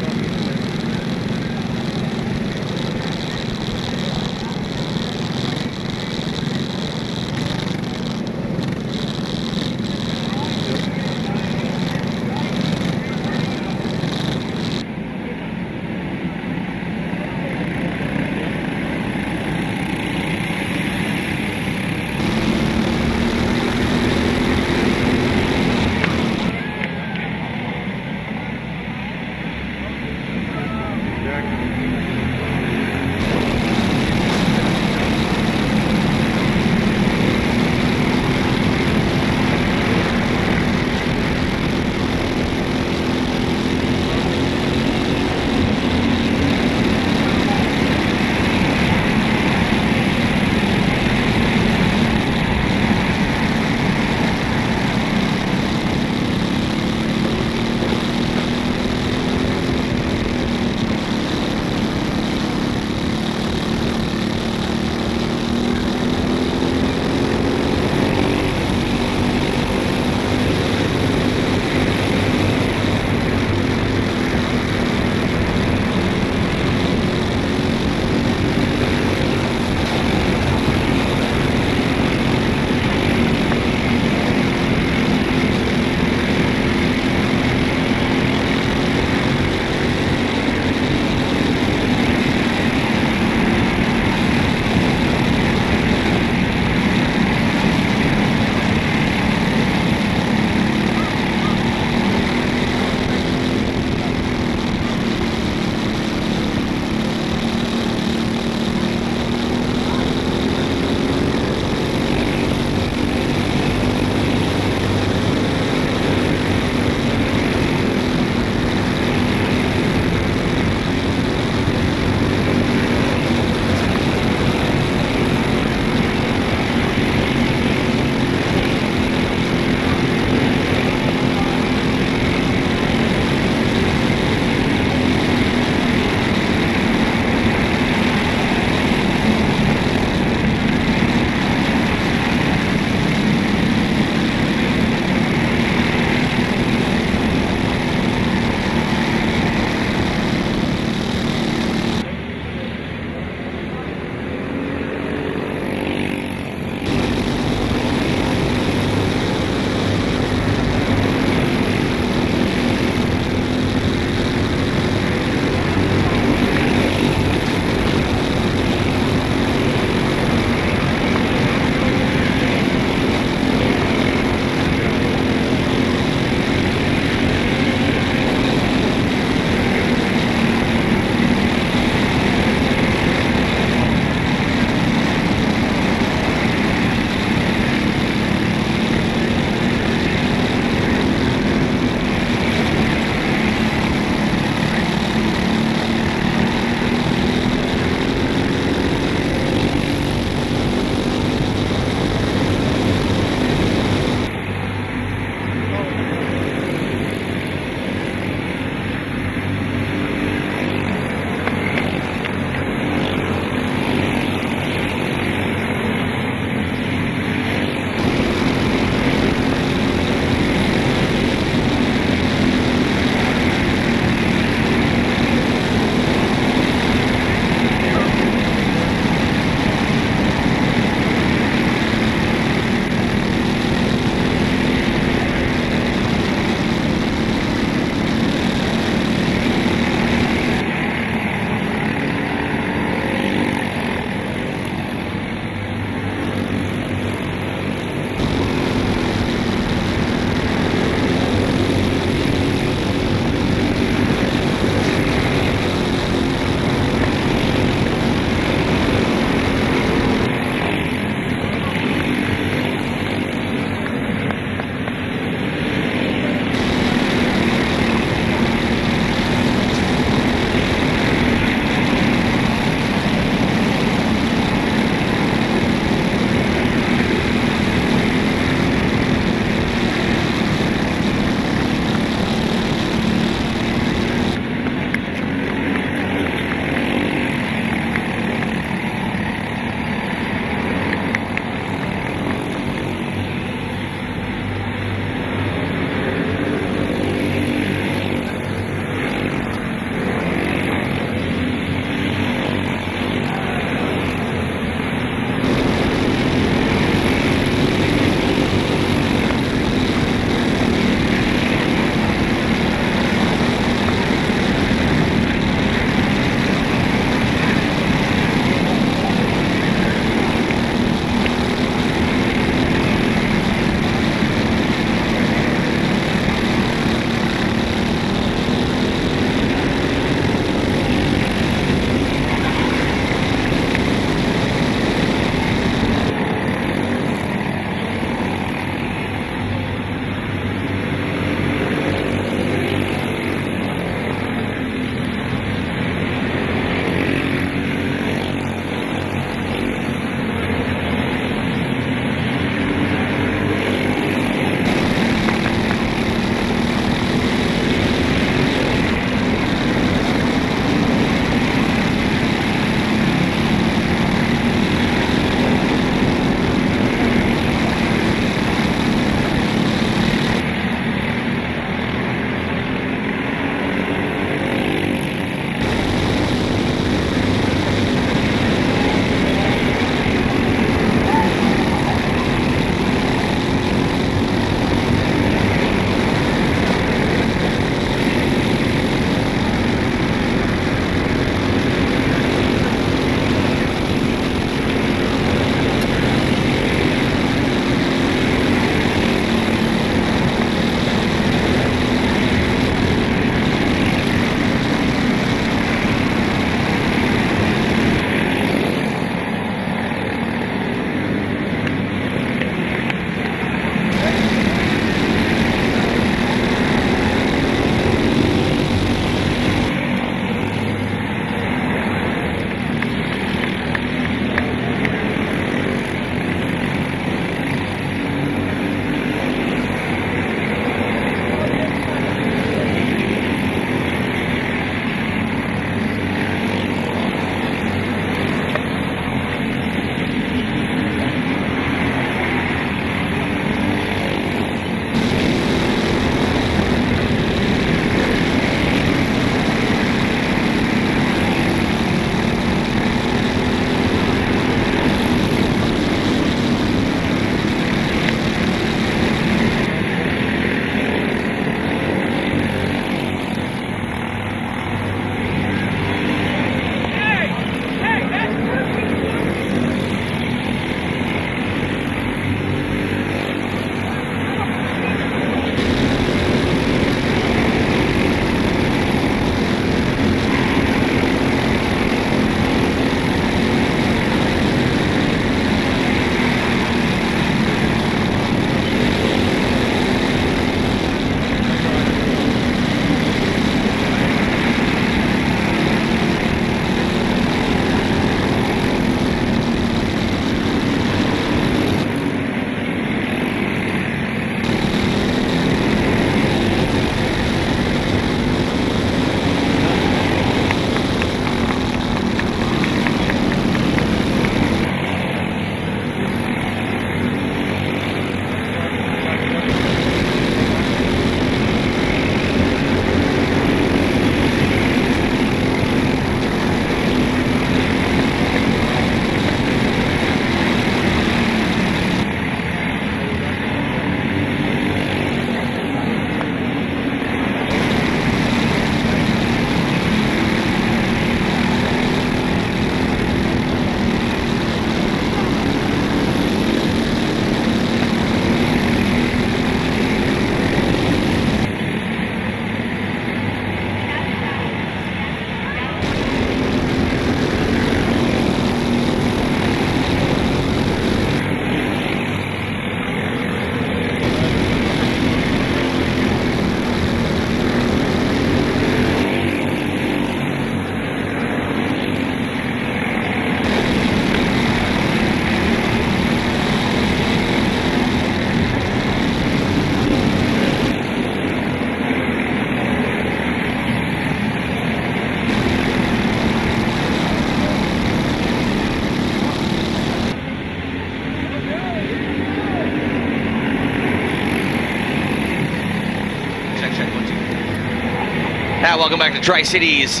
Welcome back to Tri City's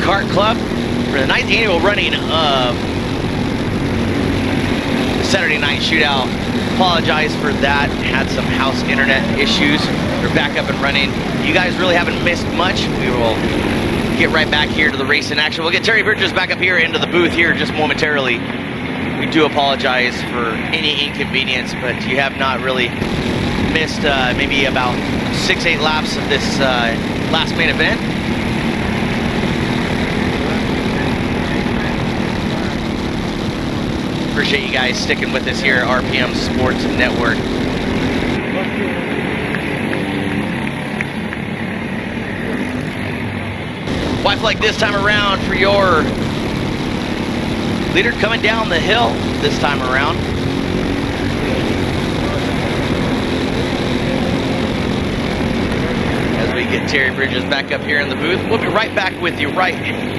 Kart Club for the 9th annual running of Saturday Night Shootout. Apologize for that. Had some house internet issues. We're back up and running. You guys really haven't missed much. We will get right back here to the race in action. We'll get Terry Bridges back up here into the booth here just momentarily. We do apologize for any inconvenience, but you have not really missed maybe about 6-8 laps of this last main event. Appreciate you guys sticking with us here at RPM Sports Network. White flag this time around for your leader coming down the hill this time around. As we get Terry Bridges back up here in the booth, we'll be right back with you right here.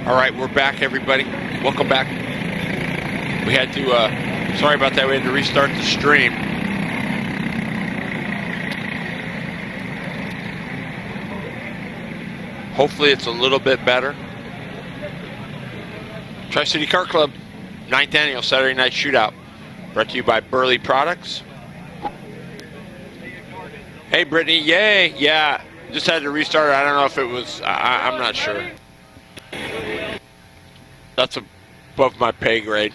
All right, we're back, everybody. Welcome back. We had to, sorry about that, we had to restart the stream. Hopefully it's a little bit better. Tri City Kart Klub, 9th annual Saturday Night Shootout. Brought to you by Burly Products. Hey, Brittany, yay. Yeah, just had to restart it. I don't know if it was, I'm not sure. That's above my pay grade.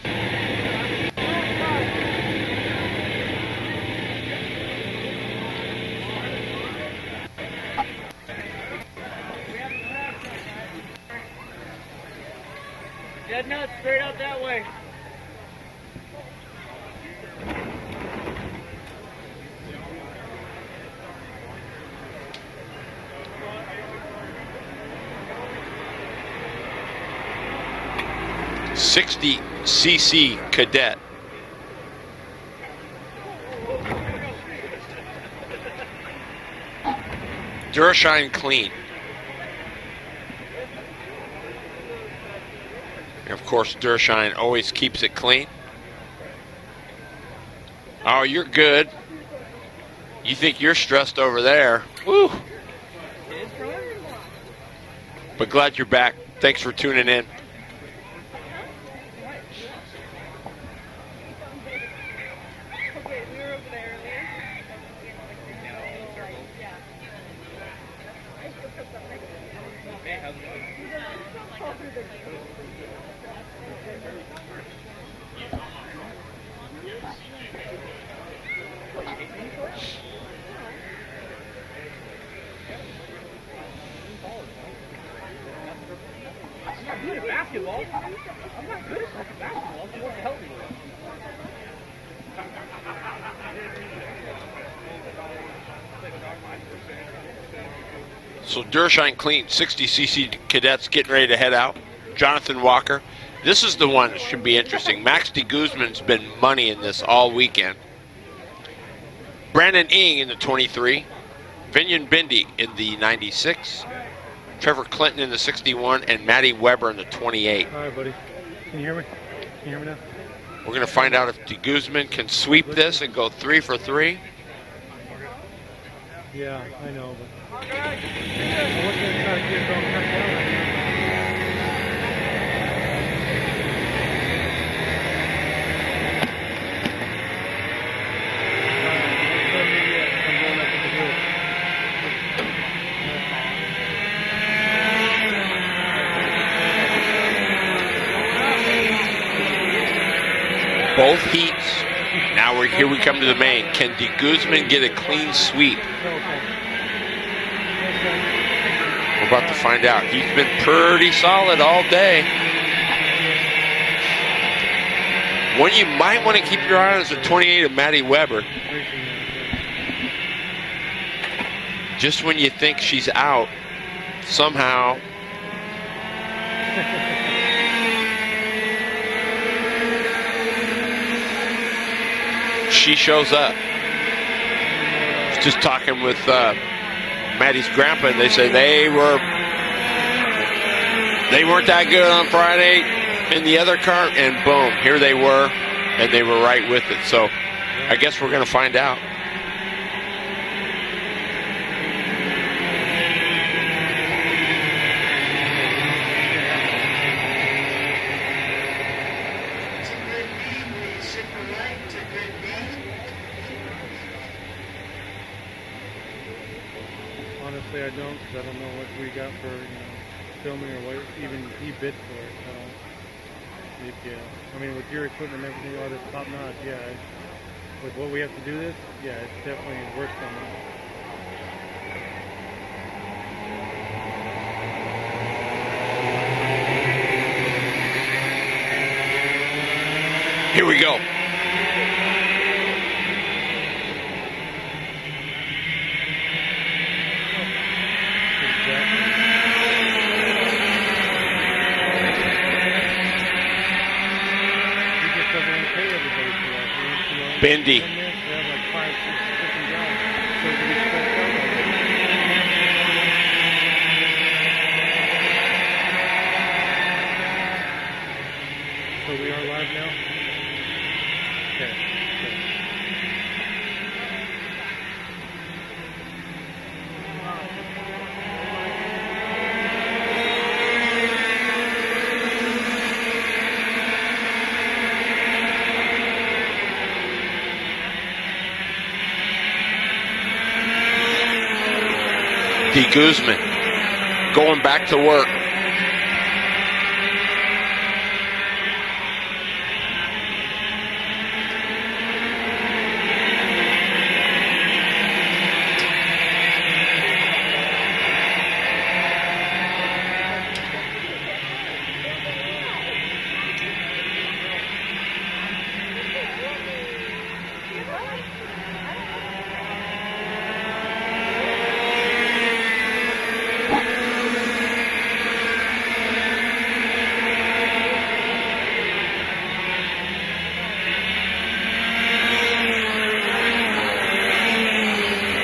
Dead nuts, straight out that way. .60cc Cadet. Durashine clean. And of course, Durashine always keeps it clean. Oh, you're good. You think you're stressed over there. Woo! But glad you're back. Thanks for tuning in. Basketball. I'm not good at basketball. She wants to help me with it. So Durashine clean, 60cc Cadets getting ready to head out. Jonathan Walker. This is the one that should be interesting. Max de Guzman's been money in this all weekend. Brandon Ing in the 23. Vinyan Bindi in the 96. Trevor Clinton in the 61, and Matty Weber in the 28. All right, buddy. Can you hear me? Can you hear me now? We're going to find out if de Guzman can sweep this and go 3 for 3. Yeah, I know, but I wasn't going to try to get it all cracked out. both heats. Now here we come to the main. Can De Guzman get a clean sweep? We're about to find out. He's been pretty solid all day. One you might want to keep your eye on is the 28 of Maddie Weber. Just when you think she's out, somehow she shows up. I was just talking with Maddie's grandpa, and they say they weren't that good on Friday in the other cart, and boom, here they were, and they were right with it. So I guess we're going to find out. Honestly, I don't, because I don't know what we got for filming or what even he bid for it. I mean, with your equipment and everything, all this top notch, yeah. With what we have to do this, yeah, it's definitely worth something. Here we go. Bendy. So we are live now? Okay. De Guzman going back to work.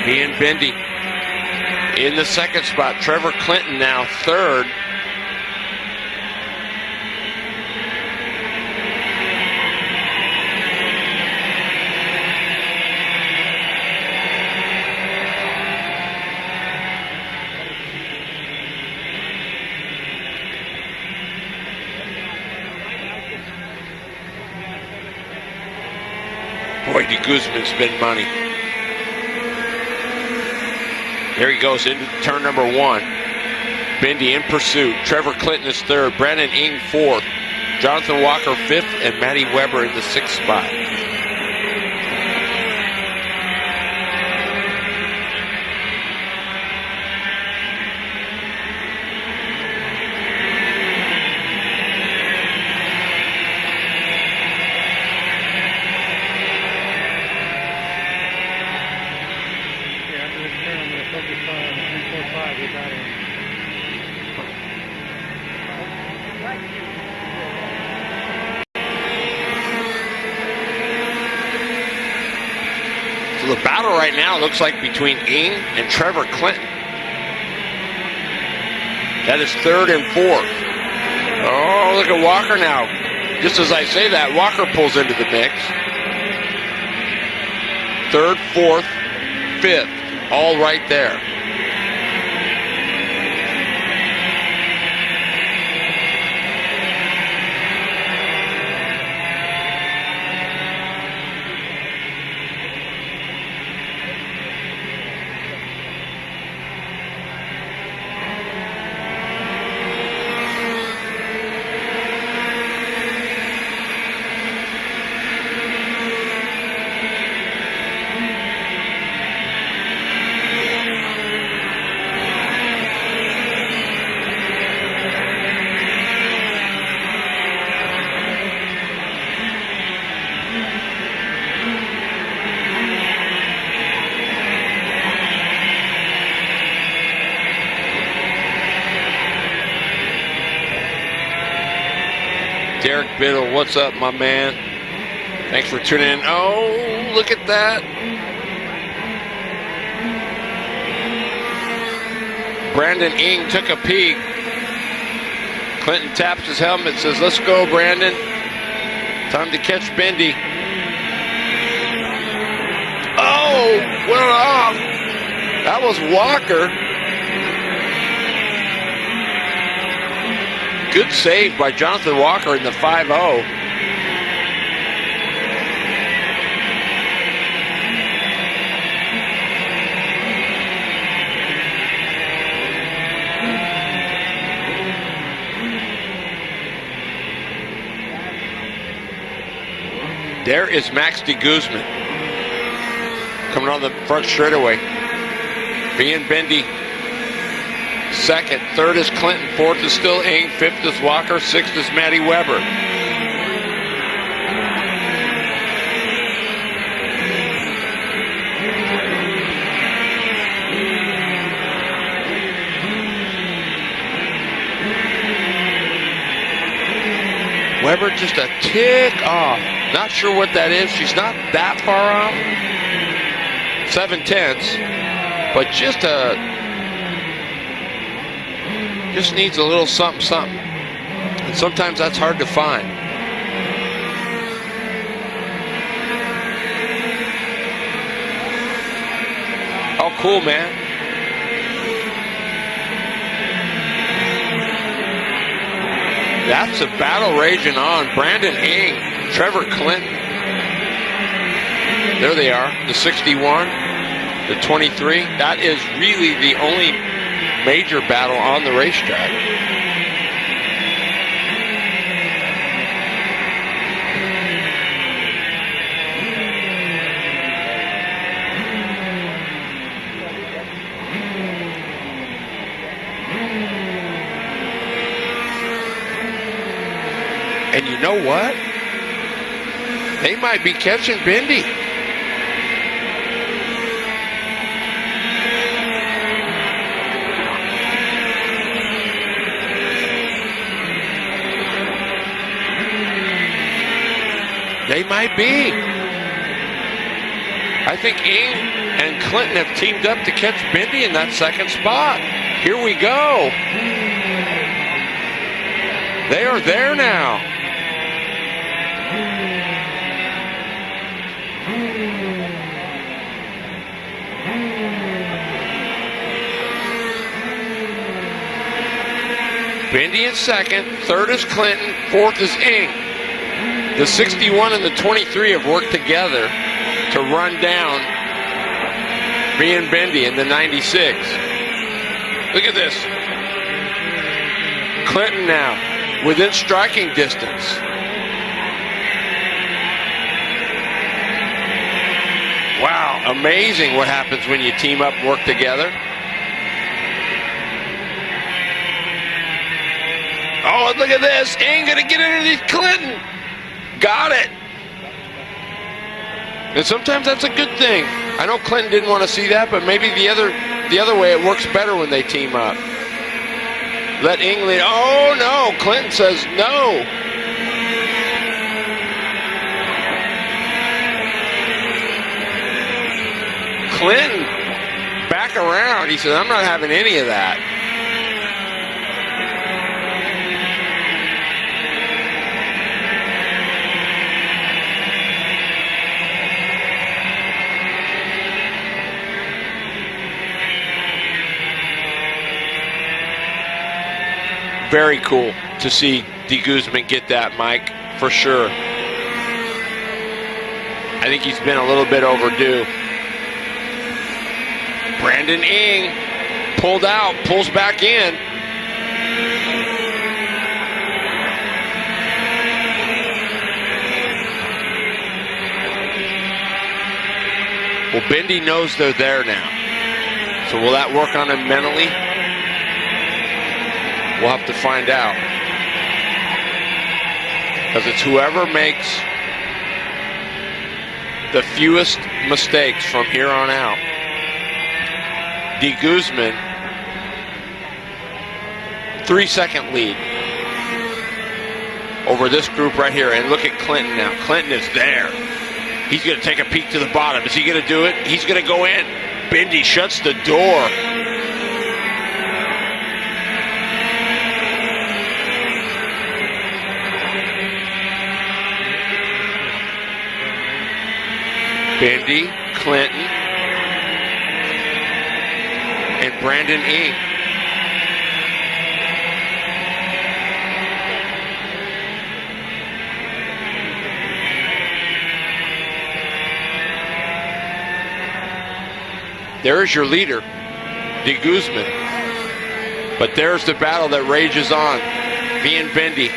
Me and Bendy in the second spot. Trevor Clinton now third. Boy, De Guzman spent money. There he goes into turn number one. Bendy in pursuit. Trevor Clinton is third. Brandon Ing fourth. Jonathan Walker fifth, and Maddie Weber in the sixth spot. So the battle right now looks like between Ing and Trevor Clinton. That is third and fourth. Oh, look at Walker now. Just as I say that, Walker pulls into the mix. Third, fourth, fifth, all right there. Derek Biddle, what's up, my man? Thanks for tuning in. Oh, look at that. Brandon Ing took a peek. Clinton taps his helmet, says, let's go, Brandon. Time to catch Bendy. Oh, went off. That was Walker. Good save by Jonathan Walker in the 5-0. There is Max de Guzman coming on the front straightaway. Being Bendy. Second. Third is Clinton. Fourth is still Ing. Fifth is Walker. Sixth is Matty Weber. Weber just a tick off. Not sure what that is. She's not that far off. 7/10, but just needs a little something, something. And sometimes that's hard to find. Oh, cool, man. That's a battle raging on. Brandon Ing, Trevor Clinton. There they are, the 61, the 23. That is really the only major battle on the racetrack. And you know what? They might be catching Bendy. They might be. I think Ing and Clinton have teamed up to catch Bendy in that second spot. Here we go. They are there now. Bendy in second, third is Clinton, fourth is Ing. The 61 and the 23 have worked together to run down being Bendy in the 96. Look at this. Clinton now within striking distance. Wow, amazing what happens when you team up and work together. Oh, look at this. Ing gonna get underneath Clinton. Got it. And sometimes that's a good thing. I know Clinton didn't want to see that, but maybe the other way it works better when they team up. Let Ing lead. Oh no, Clinton says no. Clinton back around. He says, I'm not having any of that. Very cool to see de Guzman get that, Mike, for sure. I think he's been a little bit overdue. Brandon Ing pulled out, pulls back in. Well, Bendy knows they're there now. So will that work on him mentally? We'll have to find out. Because it's whoever makes the fewest mistakes from here on out. De Guzman, 3-second lead. over this group right here. And look at Clinton now. Clinton is there. He's going to take a peek to the bottom. Is he going to do it? He's going to go in. Bendy shuts the door. Bendy, Clinton, and Brandon Ing. There's your leader, De Guzman. But there's the battle that rages on. Me and Bendy.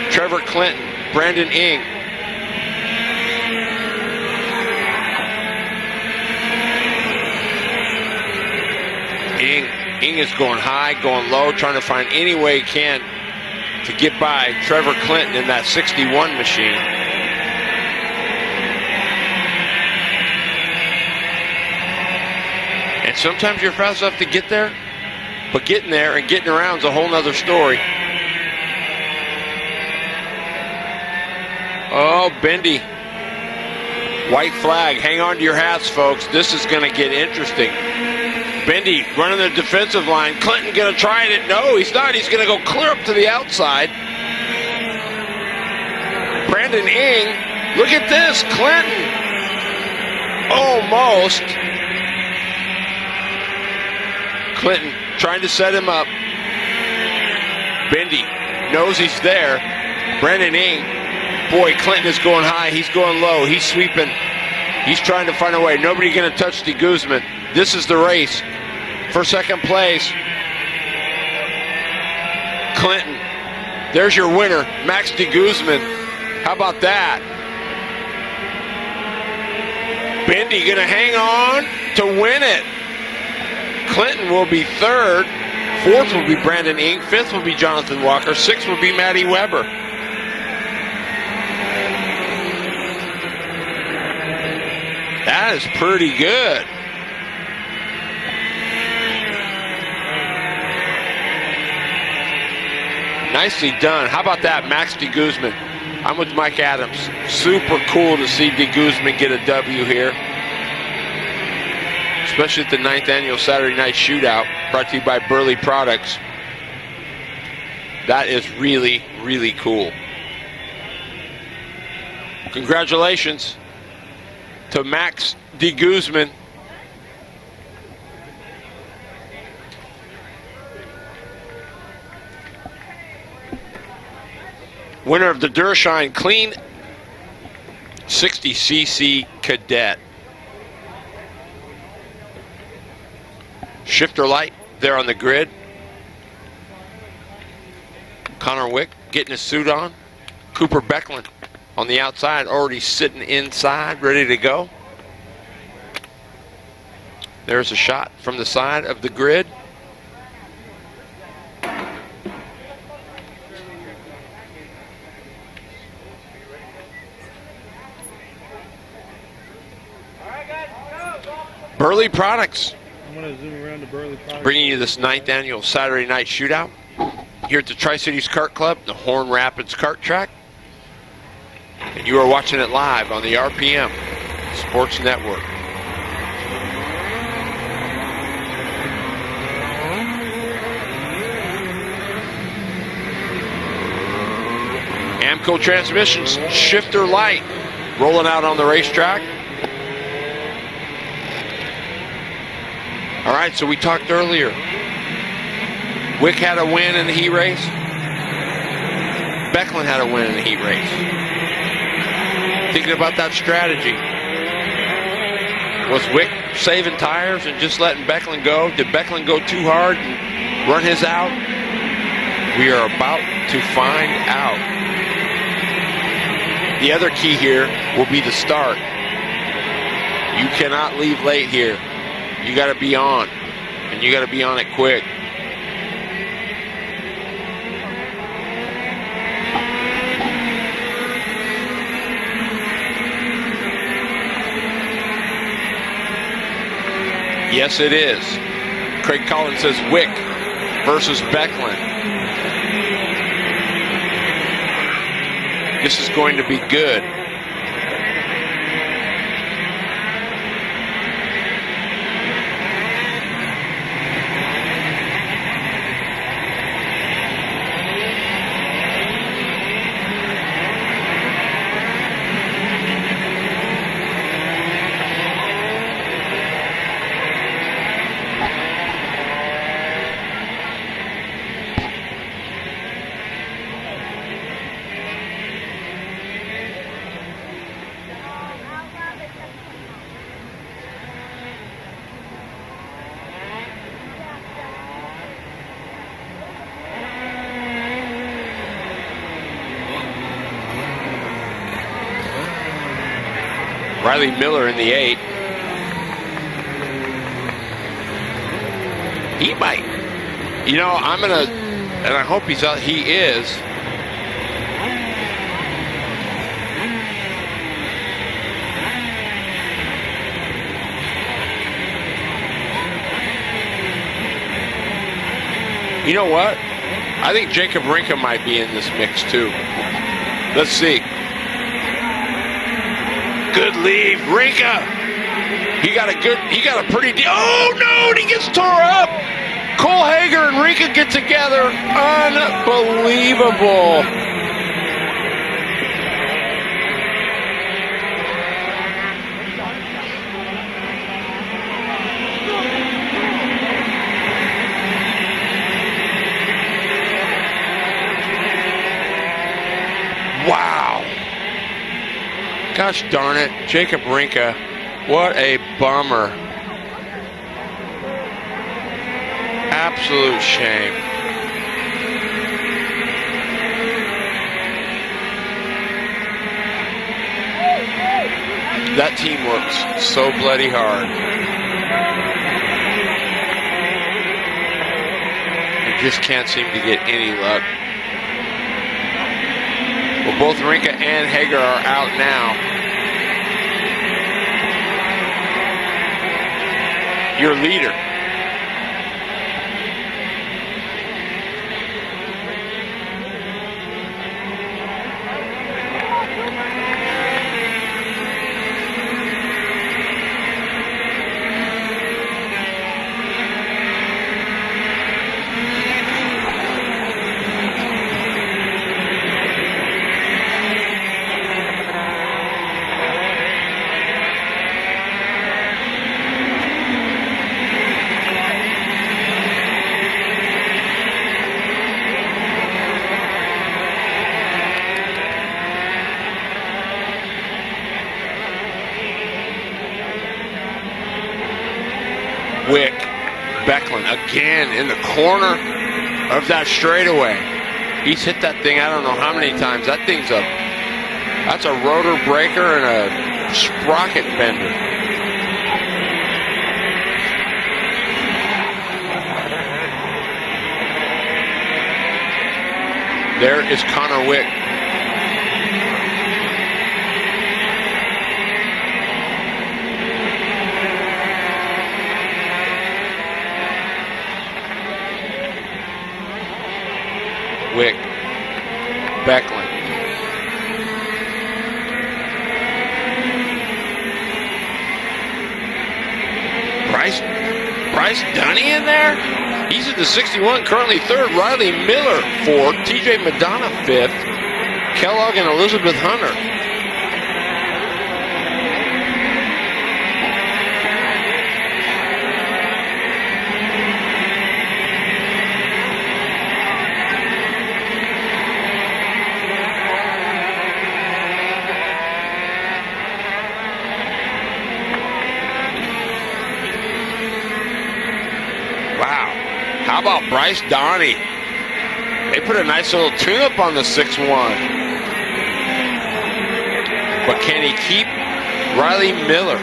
Trevor Clinton, Brandon Ing. Ing is going high, going low, trying to find any way he can to get by Trevor Clinton in that 61 machine. And sometimes you're fast enough to get there, but getting there and getting around is a whole nother story. Oh, Bendy. White flag. Hang on to your hats, folks. This is going to get interesting. Bendy running the defensive line. Clinton going to try it. No, he's not. He's going to go clear up to the outside. Brandon Ing. Look at this. Clinton. Almost. Clinton trying to set him up. Bendy knows he's there. Brandon Ing. Boy, Clinton is going high. He's going low. He's sweeping. He's trying to find a way. Nobody going to touch De Guzman. This is the race for second place. Clinton. There's your winner, Max De Guzman. How about that? Bendy going to hang on to win it. Clinton will be third. Fourth will be Brandon Ing. Fifth will be Jonathan Walker. Sixth will be Matty Weber. That is pretty good. Nicely done. How about that, Max De Guzman? I'm with Mike Adams. Super cool to see De Guzman get a W here. Especially at the 9th annual Saturday Night Shootout, brought to you by Burly Products. That is really, really cool. Congratulations to Max De Guzman. Winner of the Durshine Clean 60cc Cadet. Shifter light there on the grid. Connor Wick getting his suit on. Cooper Becklin on the outside, already sitting inside, ready to go. There's a shot from the side of the grid. Burly Products. I'm going to zoom around to Burly Products. Bringing you this 9th annual Saturday Night Shootout here at the Tri City Kart Klub, the Horn Rapids Kart Track. And you are watching it live on the RPM Sports Network. Amco Transmissions, shifter light, rolling out on the racetrack. All right, so we talked earlier. Wick had a win in the heat race. Becklin had a win in the heat race. Thinking about that strategy. Was Wick saving tires and just letting Becklin go? Did Becklin go too hard and run his out? We are about to find out. The other key here will be the start. You cannot leave late here. You got to be on, and you got to be on it quick. Yes, it is. Craig Collins says Wick versus Becklin. This is going to be good. Riley Miller in the 8. He might. You know, I'm going to, and I hope he's out. He is. You know what? I think Jacob Rinka might be in this mix too. Let's see. Good lead, Rinka. He got a pretty oh no, and he gets tore up. Cole Hager and Rinka get together. Unbelievable. Wow. Gosh darn it, Jacob Rinka, what a bummer. Absolute shame. That team works so bloody hard. They just can't seem to get any luck. Well, both Rinka and Hager are out now. Your leader. Wick, Becklin again in the corner of that straightaway. He's hit that thing I don't know how many times. That's a rotor breaker and a sprocket bender. There is Connor Wick. Wick, Becklin. Bryce Dunny in there? He's at the 61, currently third. Riley Miller fourth. TJ Madonna fifth. Kellogg and Elizabeth Hunter. How about Bryce Donnie? They put a nice little tune-up on the 6-1. But can he keep Riley Miller?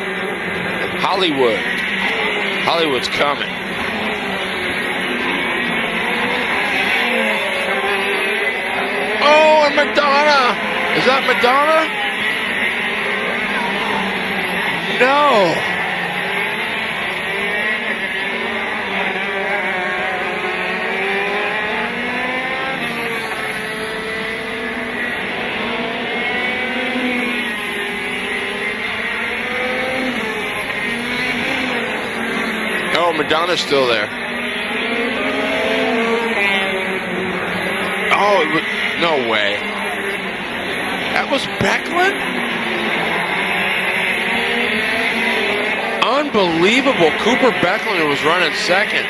Hollywood's coming. Oh, and Madonna. Is that Madonna? No. Madonna's still there. Oh, no way. That was Becklin? Unbelievable. Cooper Becklin was running second.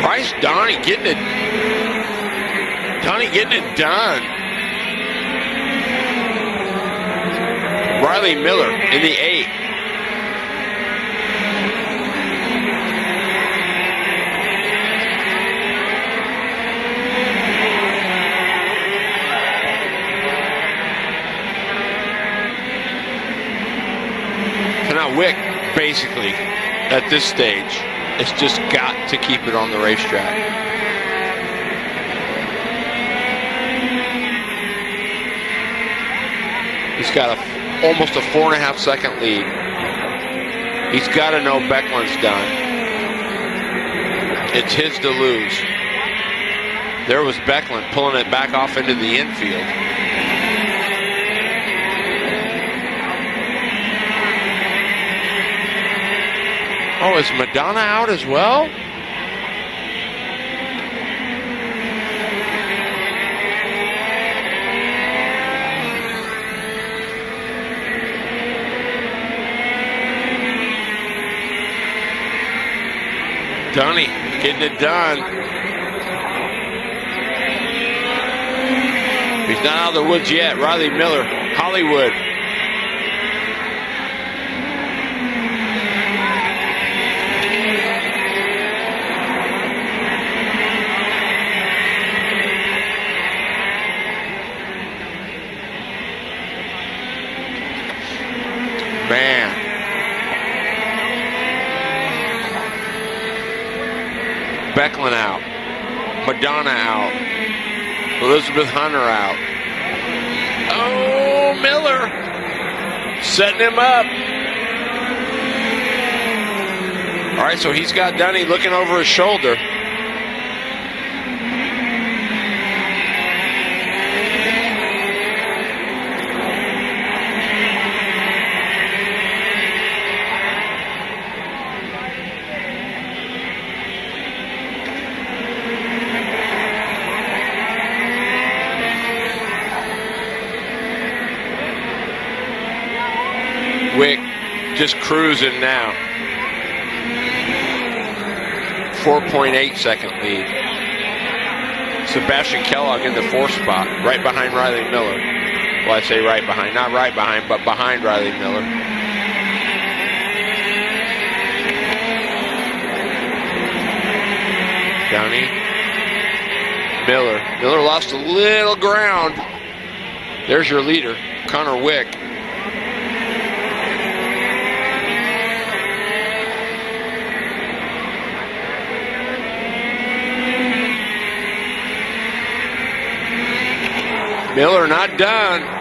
Bryce Donnie getting it done. Riley Miller in the 8. So now Wick, basically, at this stage, has just got to keep it on the racetrack. He's got almost a 4.5 second lead. He's got to know Becklin's done. It's his to lose. There was Becklin pulling it back off into the infield. Oh, is Madonna out as well? Donnie getting it done. He's not out of the woods yet. Riley Miller, Hollywood. Man. Becklin out. Madonna out. Elizabeth Hunter out. Oh, Miller. Setting him up. All right, so he's got Dunny looking over his shoulder. Wick just cruising now. 4.8 second lead. Sebastian Kellogg in the 4th spot, right behind Riley Miller. Well, I say right behind, not right behind, but behind Riley Miller. Downey. Miller. Miller lost a little ground. There's your leader, Connor Wick. Miller not done.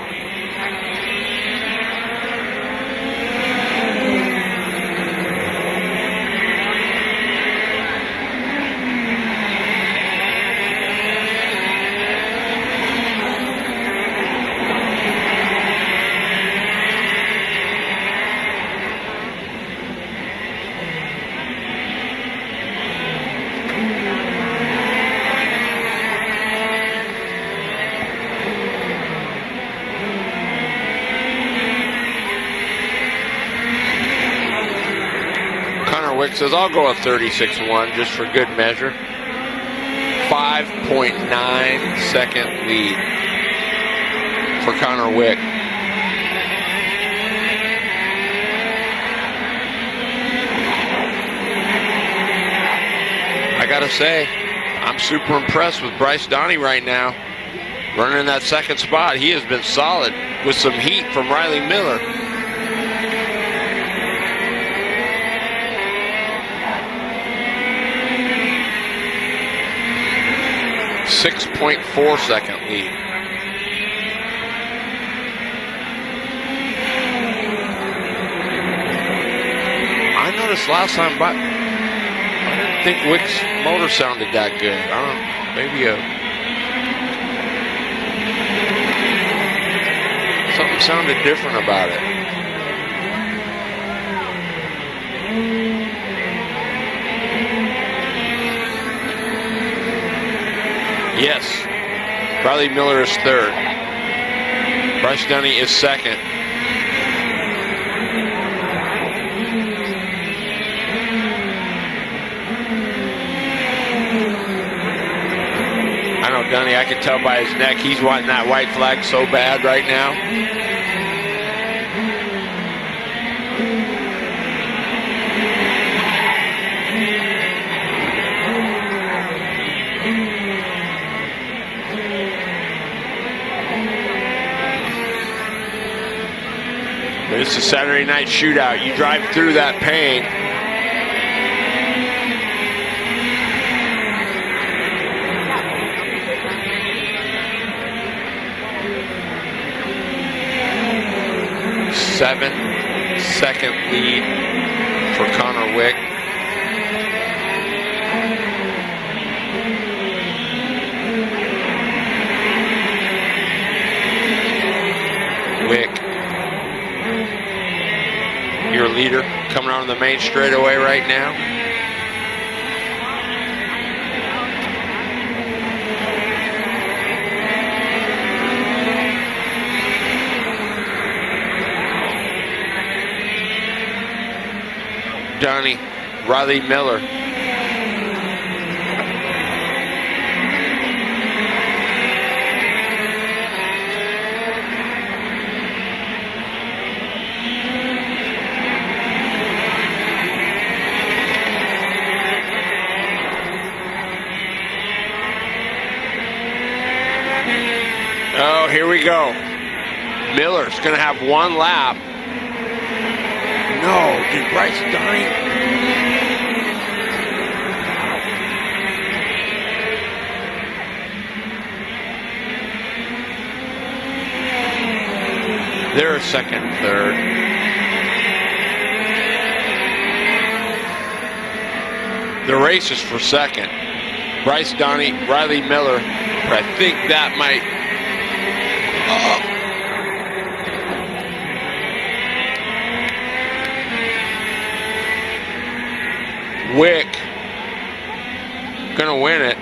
Wick says, I'll go a 36-1 just for good measure. 5.9 second lead for Connor Wick. I gotta say, I'm super impressed with Bryce Donnie right now. Running in that 2nd spot, he has been solid with some heat from Riley Miller. 6.4 second lead. I'm not noticed last time, but I didn't think Wick's motor sounded that good. I don't know, maybe something sounded different about it. Yes, Riley Miller is third. Bryce Dunny is second. I know Dunny, I can tell by his neck, he's wanting that white flag so bad right now. But it's a Saturday night shootout. You drive through that pain. Seven-second lead for Connor Wick. Wick, your leader, coming on the main straightaway right now. Donnie, Riley Miller. Oh, here we go. Miller's going to have one lap. No, did Bryce Dunny? They're second, third. The race is for second. Bryce Dunny, Riley Miller. But I think that might. Wick gonna win it.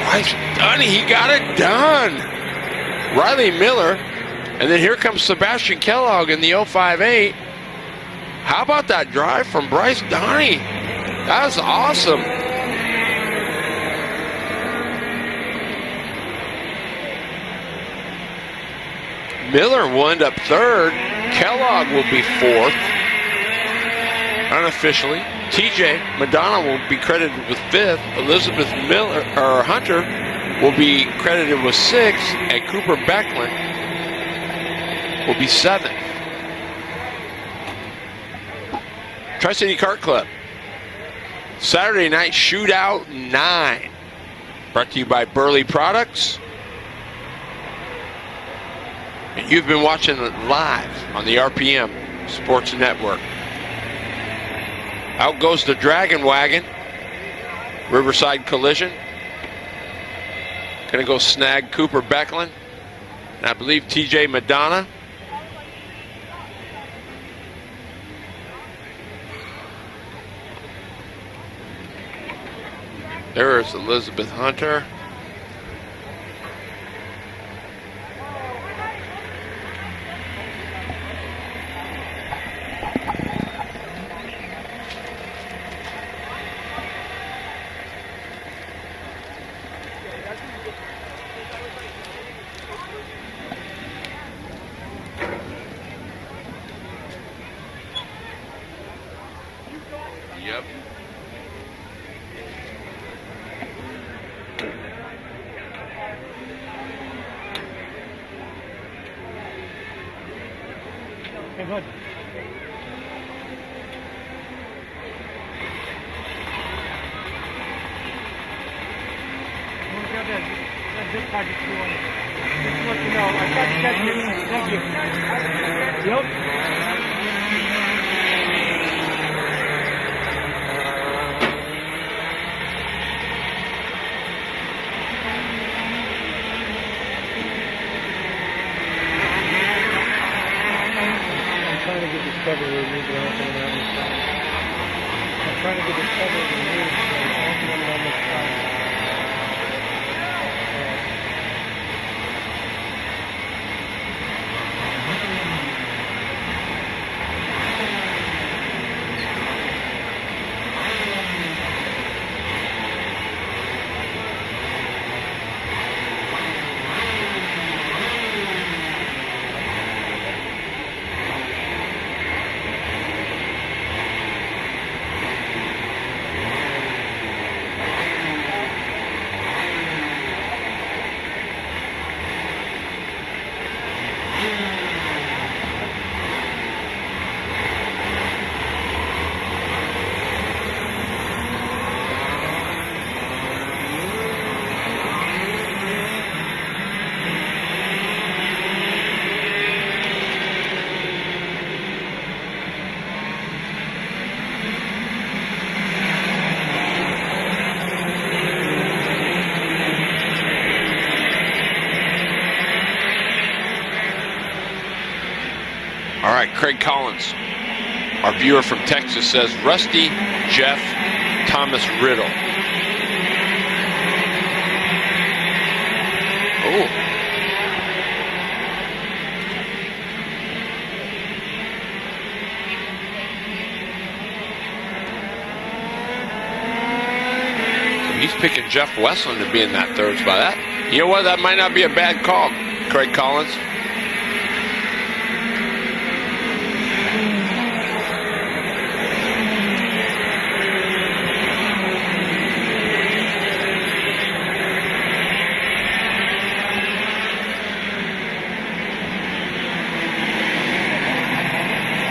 Bryce Dunny, he got it done. Riley Miller, and then here comes Sebastian Kellogg in the 058. How about that drive from Bryce Dunny? That was awesome. Miller will end up third. Kellogg will be fourth, unofficially. TJ Madonna will be credited with fifth. Elizabeth Miller or Hunter will be credited with sixth, and Cooper Becklin will be seventh. Tri City Kart Klub Saturday night shootout 9, brought to you by Burly Products. And you've been watching it live on the RPM Sports Network. Out goes the Dragon Wagon. Riverside collision. Gonna go snag Cooper Becklin. And I believe TJ Madonna. There is Elizabeth Hunter. Yep. Hey, bud. I'm gonna grab that zip package too. Just to let you know, I got to catch it. Thank you. I'm trying to get this cover removed, but I don't think I'm having time. I'm trying to get this cover removed, but I don't think I'm having much time. All right, Craig Collins, our viewer from Texas, says Rusty, Jeff, Thomas Riddle. Oh. So he's picking Jeff Westland to be in that third spot. You know what? That might not be a bad call, Craig Collins.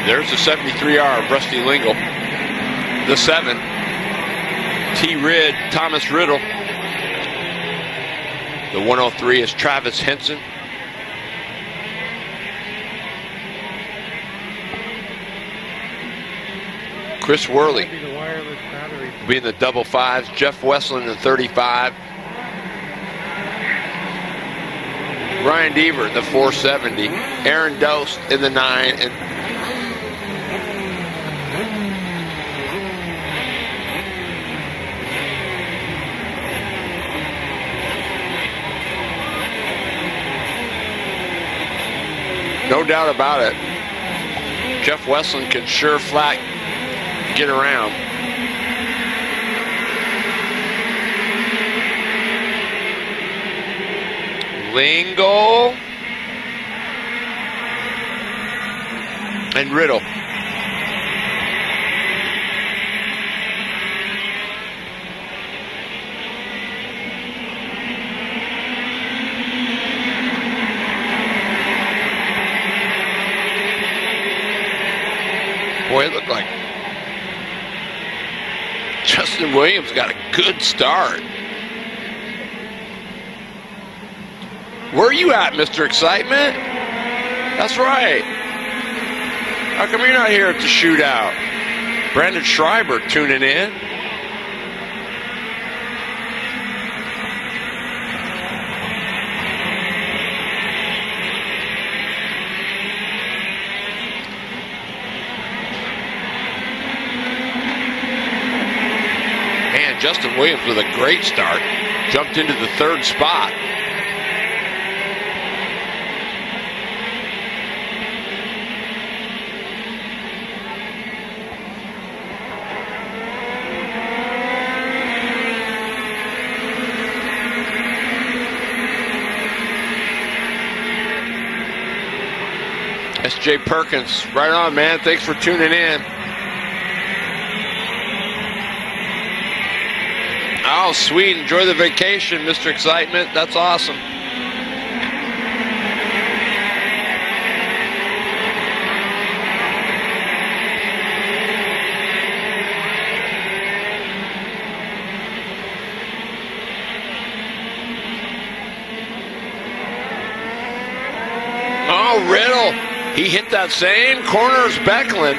There's the 73R of Rusty Lingle. The 7. T. Rid, Thomas Riddle. The 103 is Travis Henson. Chris Worley being the double 5s. Jeff Westland in the 35. Ryan Deaver in the 470. Aaron Dost in the 9. And no doubt about it, Jeff Westland can sure flat get around. Lingle and Riddle. Boy, it looked like Justin Williams got a good start. Where are you at, Mr. Excitement? That's right. How come you're not here at the shootout? Brandon Schreiber tuning in. And Justin Williams with a great start. Jumped into the third spot. S.J. Perkins, right on, man. Thanks for tuning in. Oh, sweet. Enjoy the vacation, Mr. Excitement. That's awesome. Oh, Riddle. He hit that same corner as Becklin.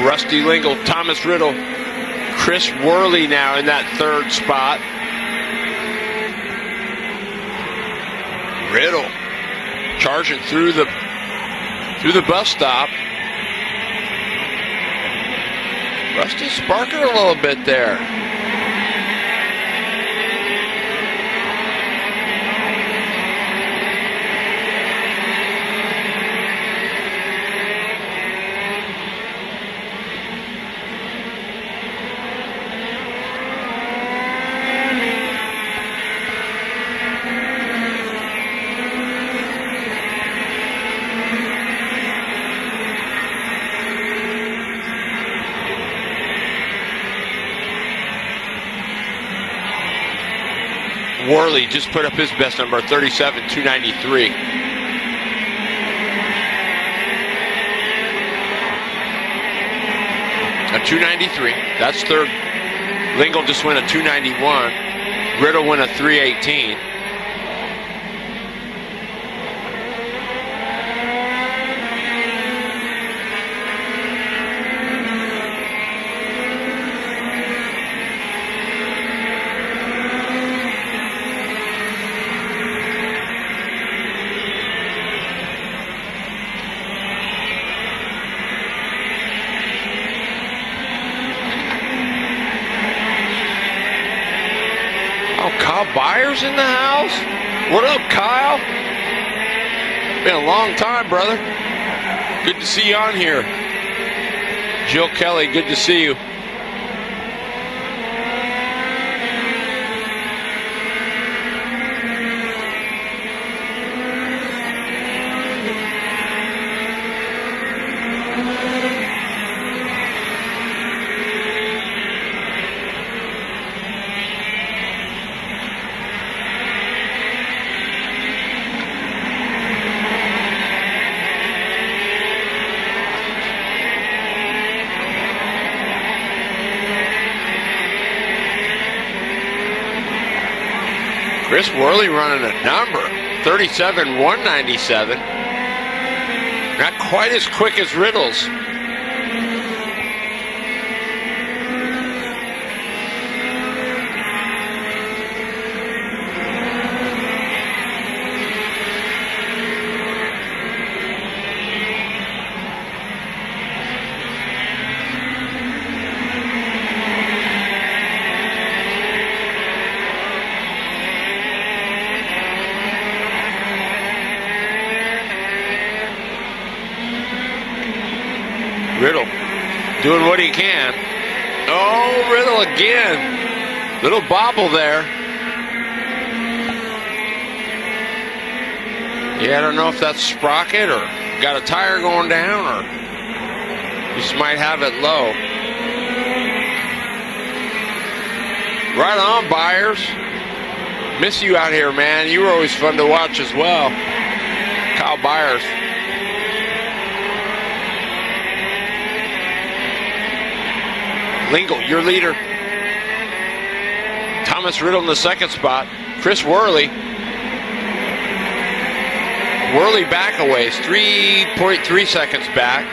Rusty Lingle, Thomas Riddle, Chris Worley now in that third spot. Riddle charging through the bus stop. Rusty sparking a little bit there. Worley just put up his best number, 37.293. A 293. That's third. Lingle just went a 291. Riddle went a 318. Byers in the house. What up, Kyle? Been a long time, brother. Good to see you on here. Jill Kelly, good to see you. Chris Worley running a number, 37.197. Not quite as quick as Riddle's. Riddle doing what he can. Oh, Riddle again. Little bobble there. Yeah, I don't know if that's sprocket or got a tire going down or just might have it low. Right on, Byers. Miss you out here, man. You were always fun to watch as well. Kyle Byers. Lingle, your leader. Thomas Riddle in the second spot. Chris Worley. Worley back a ways, 3.3 seconds back.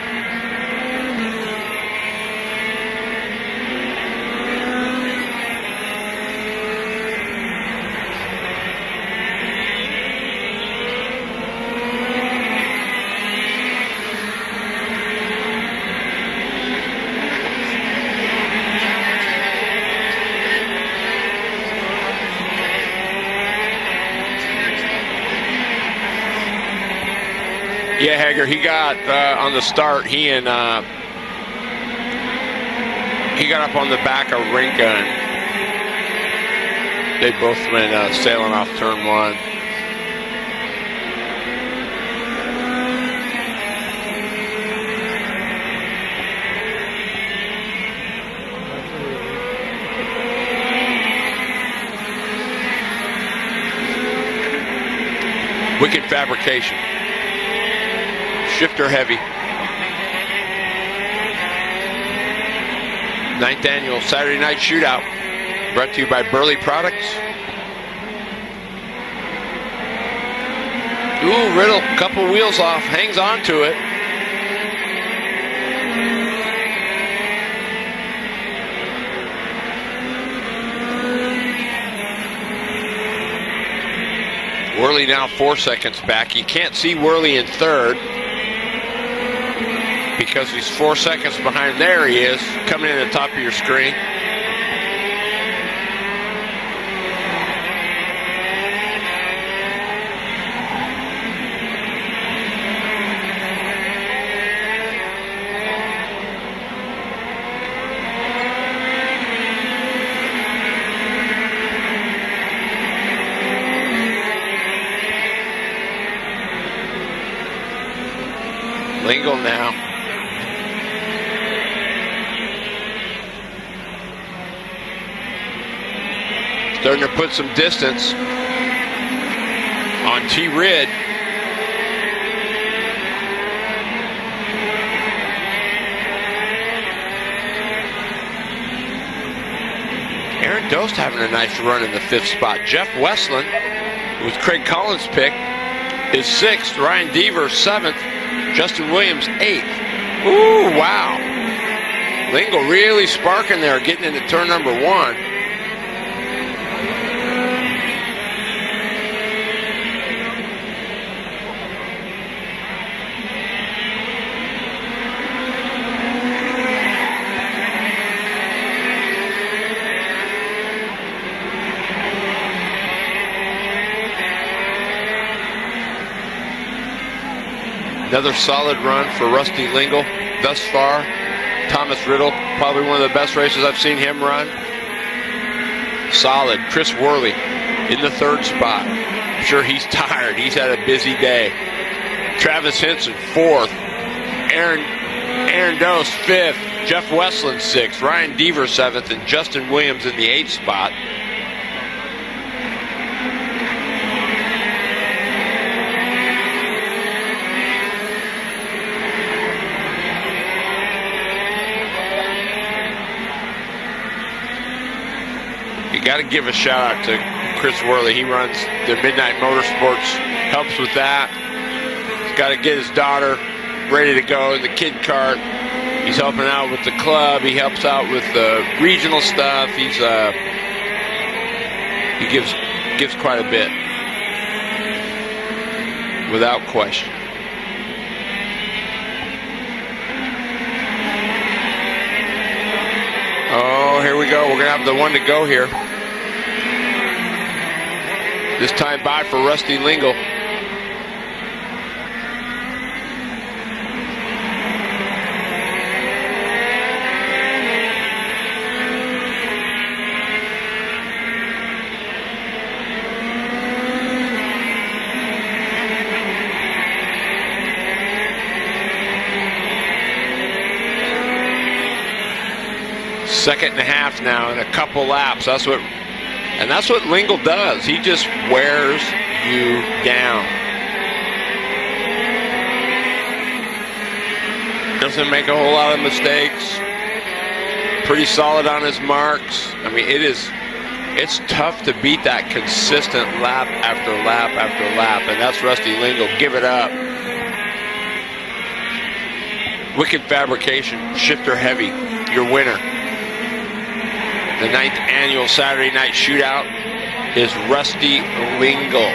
Yeah, Hager, he got on the start, he got up on the back of Rinka. They both went sailing off turn one. Wicked Fabrication. Shifter heavy. 9th annual Saturday night shootout. Brought to you by Burly Products. Ooh, Riddle, couple wheels off, hangs on to it. Worley now 4 seconds back. You can't see Worley in third because he's 4 seconds behind. There he is, coming in at the top of your screen. Lingle now. Starting to put some distance on T-Rid. Aaron Dost having a nice run in the 5th spot. Jeff Westland, who was Craig Collins' pick, is 6th. Ryan Deaver 7th. Justin Williams 8th. Ooh, wow. Lingle really sparking there, getting into turn number 1. Another solid run for Rusty Lingle thus far. Thomas Riddle, probably one of the best races I've seen him run. Solid. Chris Worley in the 3rd spot. I'm sure he's tired. He's had a busy day. Travis Henson 4th. Aaron Dost 5th. Jeff Westland 6th. Ryan Deaver 7th. And Justin Williams in the 8th spot. Got to give a shout out to Chris Worley. He runs the Midnight Motorsports, helps with that. He's got to get his daughter ready to go in the kid cart. He's helping out with the club. He helps out with the regional stuff. He gives quite a bit, without question. Oh, here we go. We're going to have the one to go here. This time by for Rusty Lingle. Second and a half now in a couple laps. That's what Lingle does. He just wears you down. Doesn't make a whole lot of mistakes. Pretty solid on his marks. I mean, it's tough to beat that consistent lap after lap after lap, and that's Rusty Lingle. Give it up. Wicked Fabrication, shifter heavy, your winner. The 9th annual Saturday night shootout is Rusty Lingle.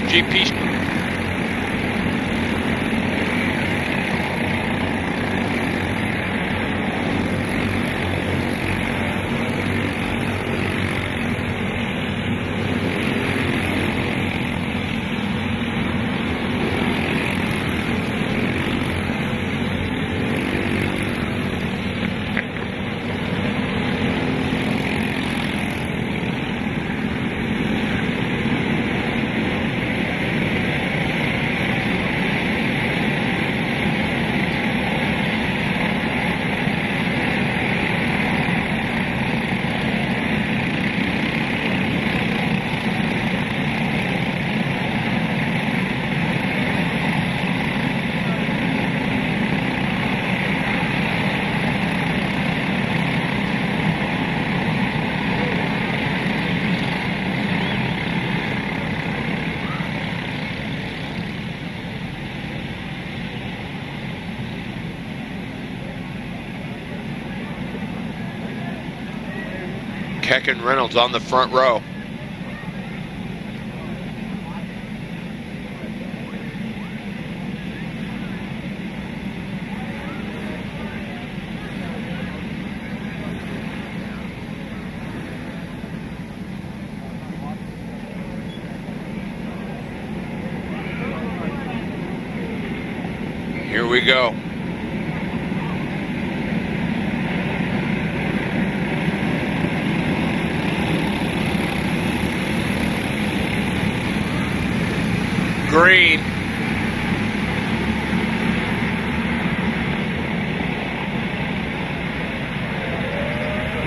GP. Keck and Reynolds on the front row. Here we go. Green.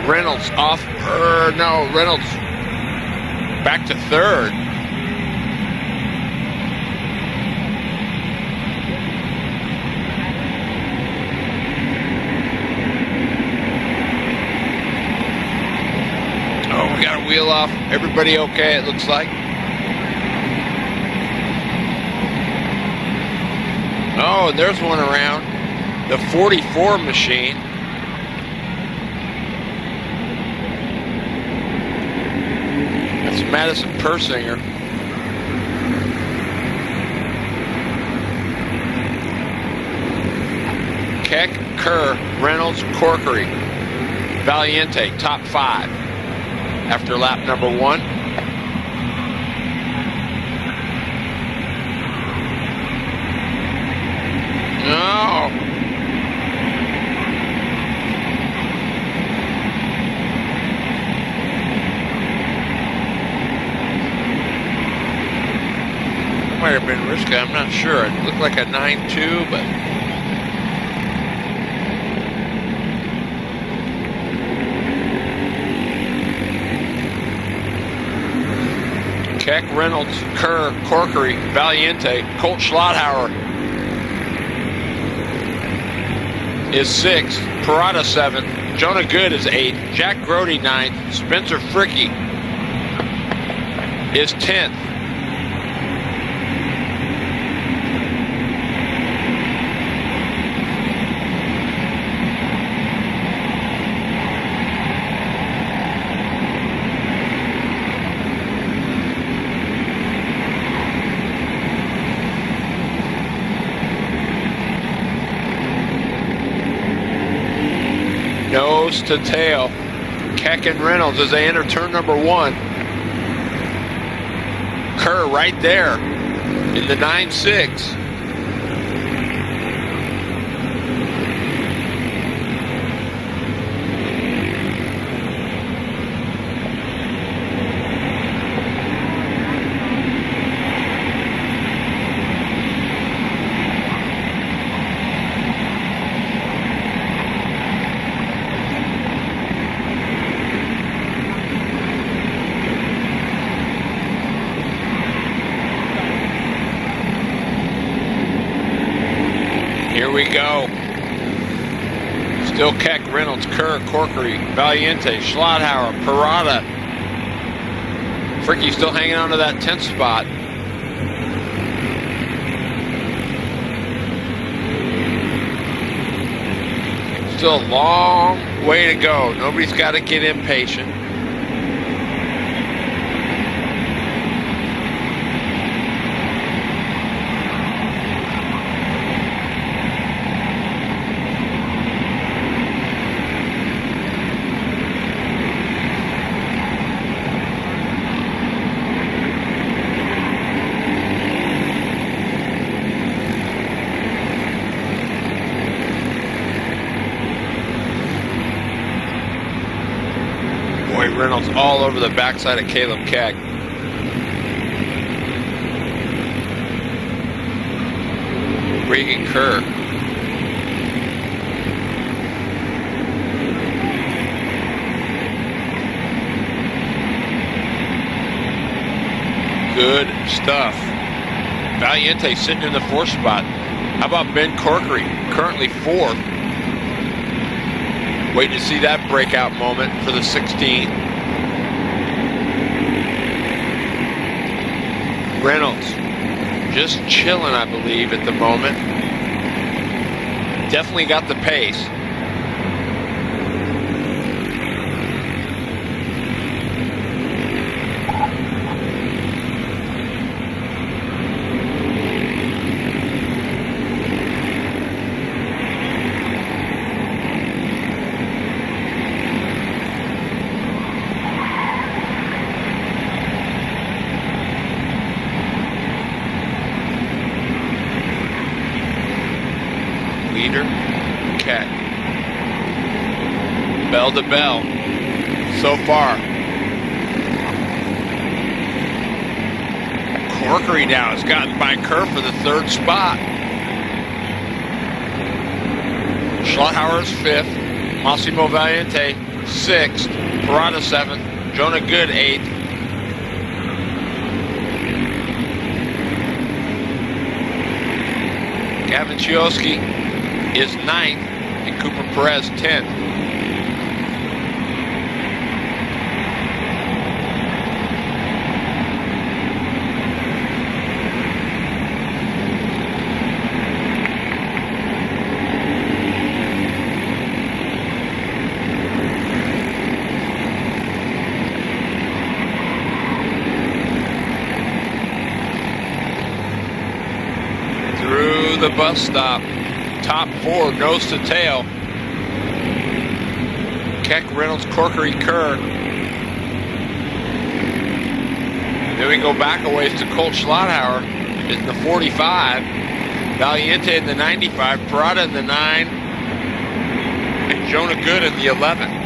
Reynolds off, no, Reynolds back to third. Oh, we got a wheel off. Everybody okay, it looks like. Oh, and there's one around. The 44 machine. That's Madison Persinger. Keck, Kerr, Reynolds, Corkery, Valiente, top 5 after lap number 1. No. Might have been risky, I'm not sure. It looked like a 9.2, but Keck, Reynolds, Kerr, Corkery, Valiente, Colt Schlotthauer is 6th, Parada 7th, Jonah Good is 8th, Jack Grody 9th, Spencer Fricky is 10th. Nose to tail, Keck and Reynolds as they enter turn number 1. Kerr right there in the 9.6. Here we go. Still Keck, Reynolds, Kerr, Corkery, Valiente, Schlotthauer, Parada. Fricky still hanging on to that 10th spot. Still a long way to go. Nobody's got to get impatient. all over the backside of Caleb Keck. Regan Kerr. Good stuff. Valiente sitting in the 4th spot. How about Ben Corkery, currently 4th? Waiting to see that breakout moment for the 16. Reynolds, just chilling, I believe, at the moment. Definitely got the pace. Leader, Keck. Bell to bell so far. Corkery now has gotten by Kerr for the 3rd spot. Schlotthauer's 5th. Massimo Valiente 6th. Parada 7th. Jonah Good 8th. Gavin Chioski is 9th, and Cooper Perez 10th. Through the bus stop. Top 4, nose to tail. Keck, Reynolds, Corkery, Kerr. Then we go back a ways to Colt Schlotthauer in the 45. Valiente in the 95. Parada in the 9. And Jonah Good in the 11.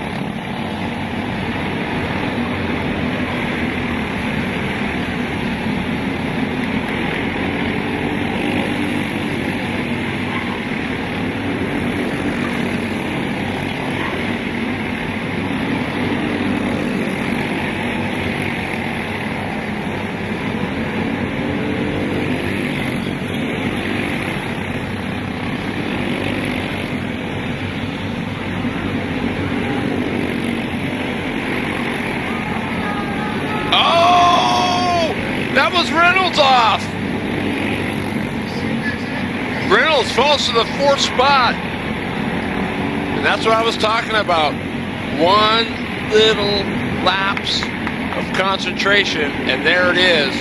That was Reynolds off. Reynolds falls to the 4th spot. And that's what I was talking about. One little lapse of concentration, and there it is.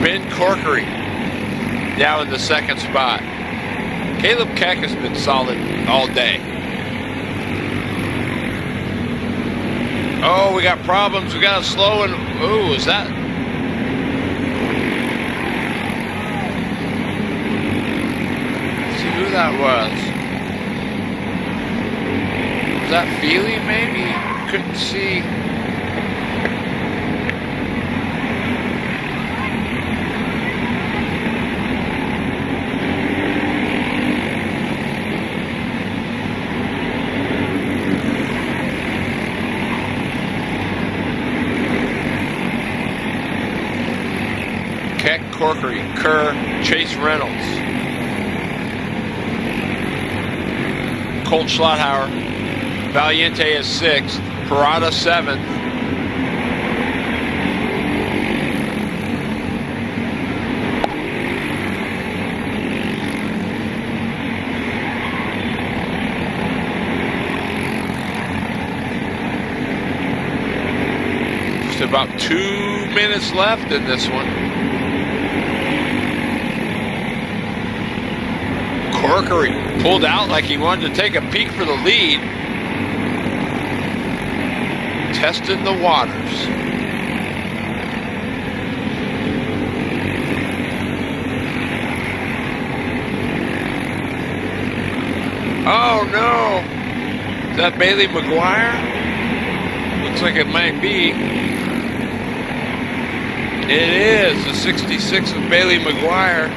Ben Corkery now in the 2nd spot. Caleb Keck has been solid all day. Oh, we got problems. We got a slow and ooh, is that? Let's see who that was. Was that Feely maybe? Couldn't see. Keck, Corkery, Kerr, Chase Reynolds. Colt Schlotthauer. Valiente is 6th. Parada 7th. Just about 2 minutes left in this one. Corkery pulled out like he wanted to take a peek for the lead. Testing the waters. Oh no! Is that Bailey McGuire? Looks like it might be. It is the 66 of Bailey McGuire.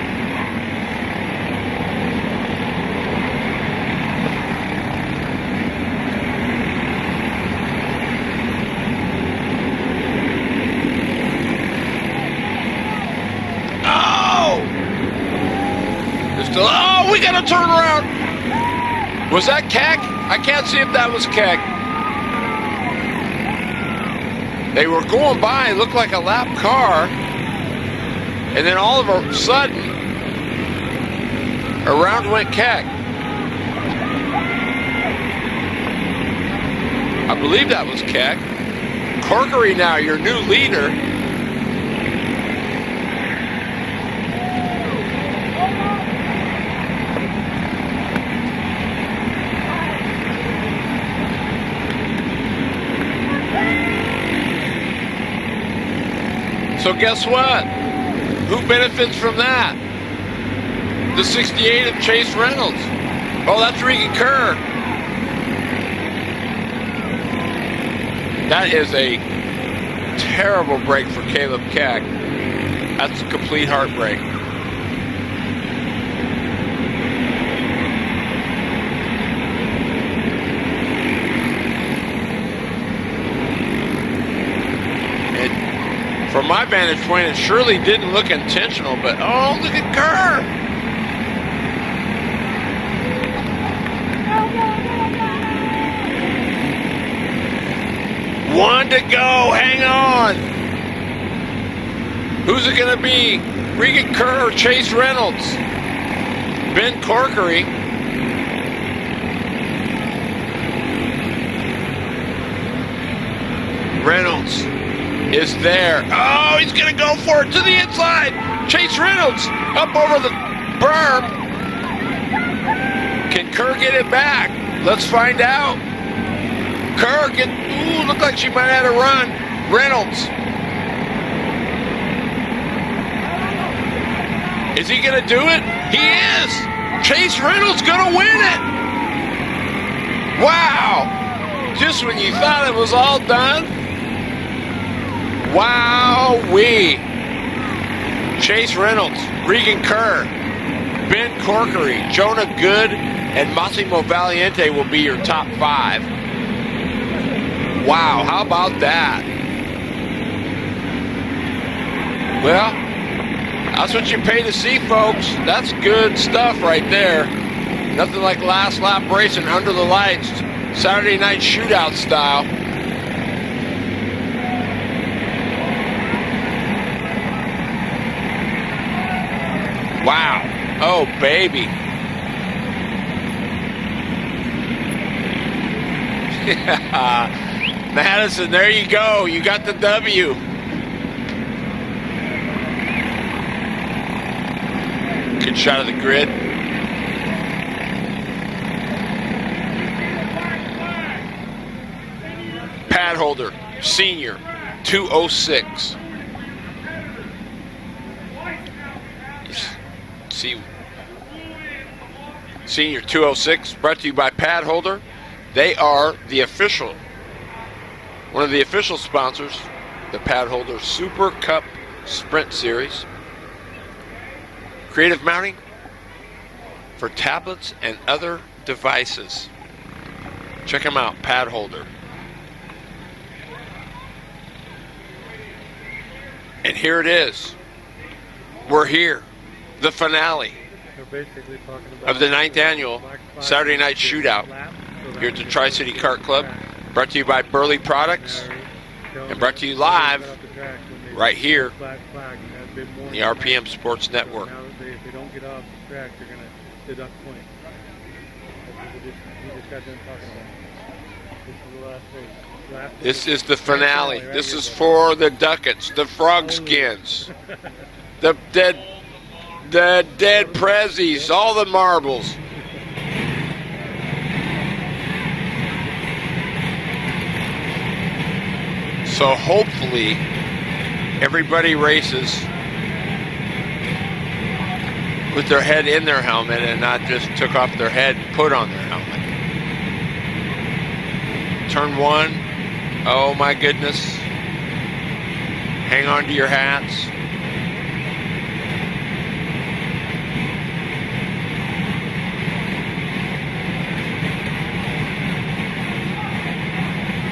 Oh, we got to turn around. Was that Keck? I can't see if that was Keck. They were going by, it looked like a lap car. And then all of a sudden, around went Keck. I believe that was Keck. Corkery now, your new leader. So guess what? Who benefits from that? The 68 of Chase Reynolds. Oh, that's Regan Kerr. That is a terrible break for Caleb Keck. That's a complete heartbreak. From my vantage point, it surely didn't look intentional, but oh, look at Kerr. One to go, hang on. Who's it gonna be? Regan Kerr or Chase Reynolds? Ben Corkery. Reynolds is there. Oh, he's gonna go for it to the inside. Chase Reynolds up over the berm. Can Kerr get it back? Let's find out. Kerr looked like she might have had a run. Reynolds. Is he gonna do it? He is. Chase Reynolds gonna win it. Wow. Just when you thought it was all done. Wow-wee. Chase Reynolds, Regan Kerr, Ben Corkery, Jonah Good, and Massimo Valiente will be your top 5. Wow, how about that? Well, that's what you pay to see, folks. That's good stuff right there. Nothing like last lap racing under the lights, Saturday night shootout style. Wow. Oh, baby. Madison, there you go. You got the W. Good shot of the grid. Pad holder, senior, 206. See, senior 206, brought to you by Pad Holder. They are the official, one of the official sponsors, the Pad Holder Super Cup Sprint Series. Creative mounting for tablets and other devices. Check them out, Pad Holder. And here it is. We're here. The finale of the 9th annual Saturday night shootout here at the Tri City Kart Klub, brought to you by Burly Products and brought to you live right here on the RPM Sports Network. If they don't get off the track, they're going to deduct points. We just got done talking about. This is the last race. This is the finale. This is for the ducats, the frog skins, the dead prezzies, all the marbles. So hopefully everybody races with their head in their helmet and not just took off their head and put on their helmet. Turn 1. Oh my goodness. Hang on to your hats.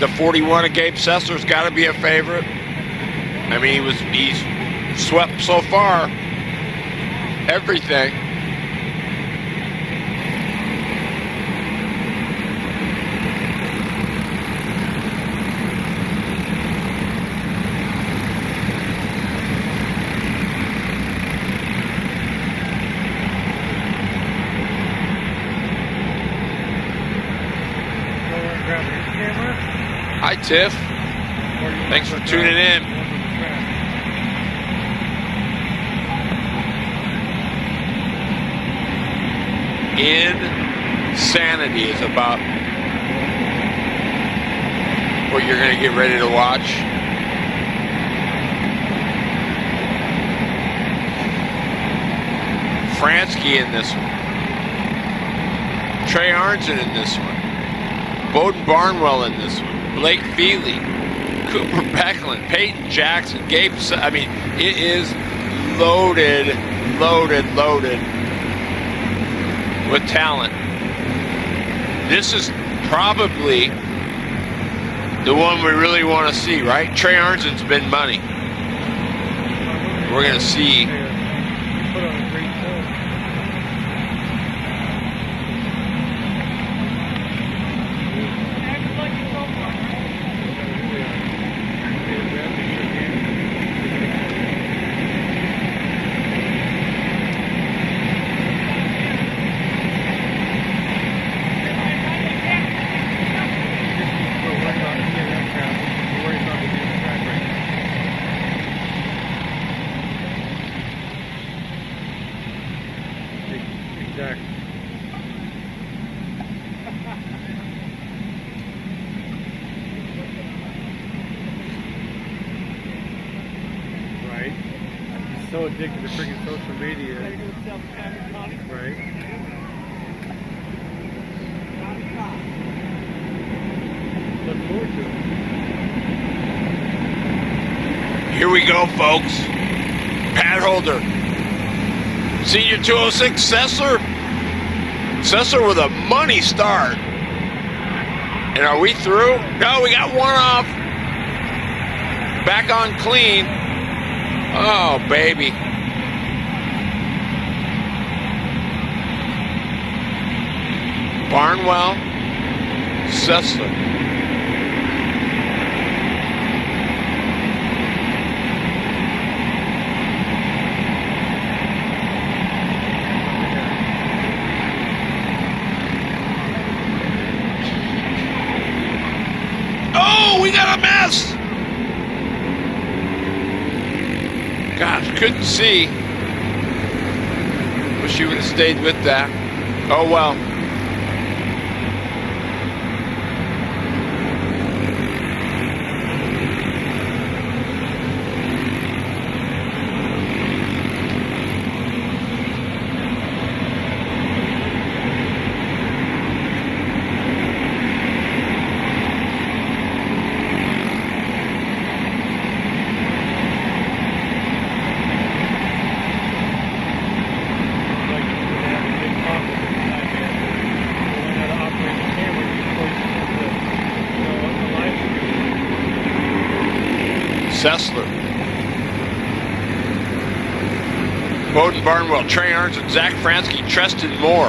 The 41 of Gabe Sessler's got to be a favorite. I mean, he's swept so far everything. Hi, Tiff. Thanks for tuning in. Insanity is about what you're going to get ready to watch. Fransky in this one. Trey Arnson in this one. Bowden Barnwell in this one. Blake Feely, Cooper Becklin, Peyton Jackson, Gabe. I mean, it is loaded with talent. This is probably the one we really want to see, right? Trey Arnson's been money. We're going to see. So addicted to freaking social media. Right. Look forward to it. Here we go, folks. Pad holder. Senior 206, Sessler. Sessler with a money start. And are we through? No, we got one off. Back on clean. Oh, baby. Barnwell, Sessler. Oh, we got a mess. Gosh, couldn't see. Wish you would have stayed with that. Oh well. Sessler, Bowden Barnwell, Trey Arnson, Zach Fransky, Treston Moore.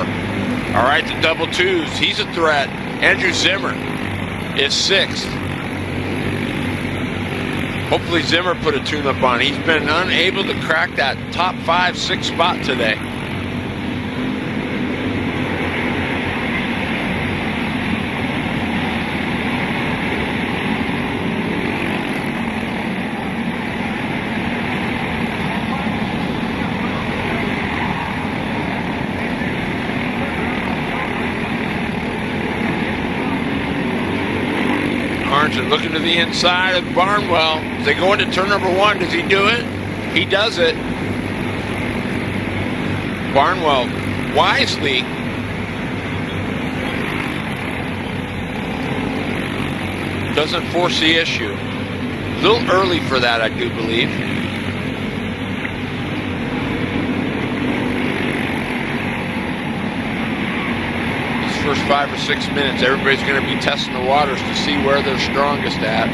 All right, the double twos. He's a threat. Andrew Zimmer is 6th. Hopefully Zimmer put a tune-up on. He's been unable to crack that top 5, 6 spot today. Looking to the inside of Barnwell. As they go into turn number 1, does he do it? He does it. Barnwell wisely doesn't force the issue. A little early for that, I do believe. These first 5 or 6 minutes, everybody's going to be testing the waters to see where they're strongest at.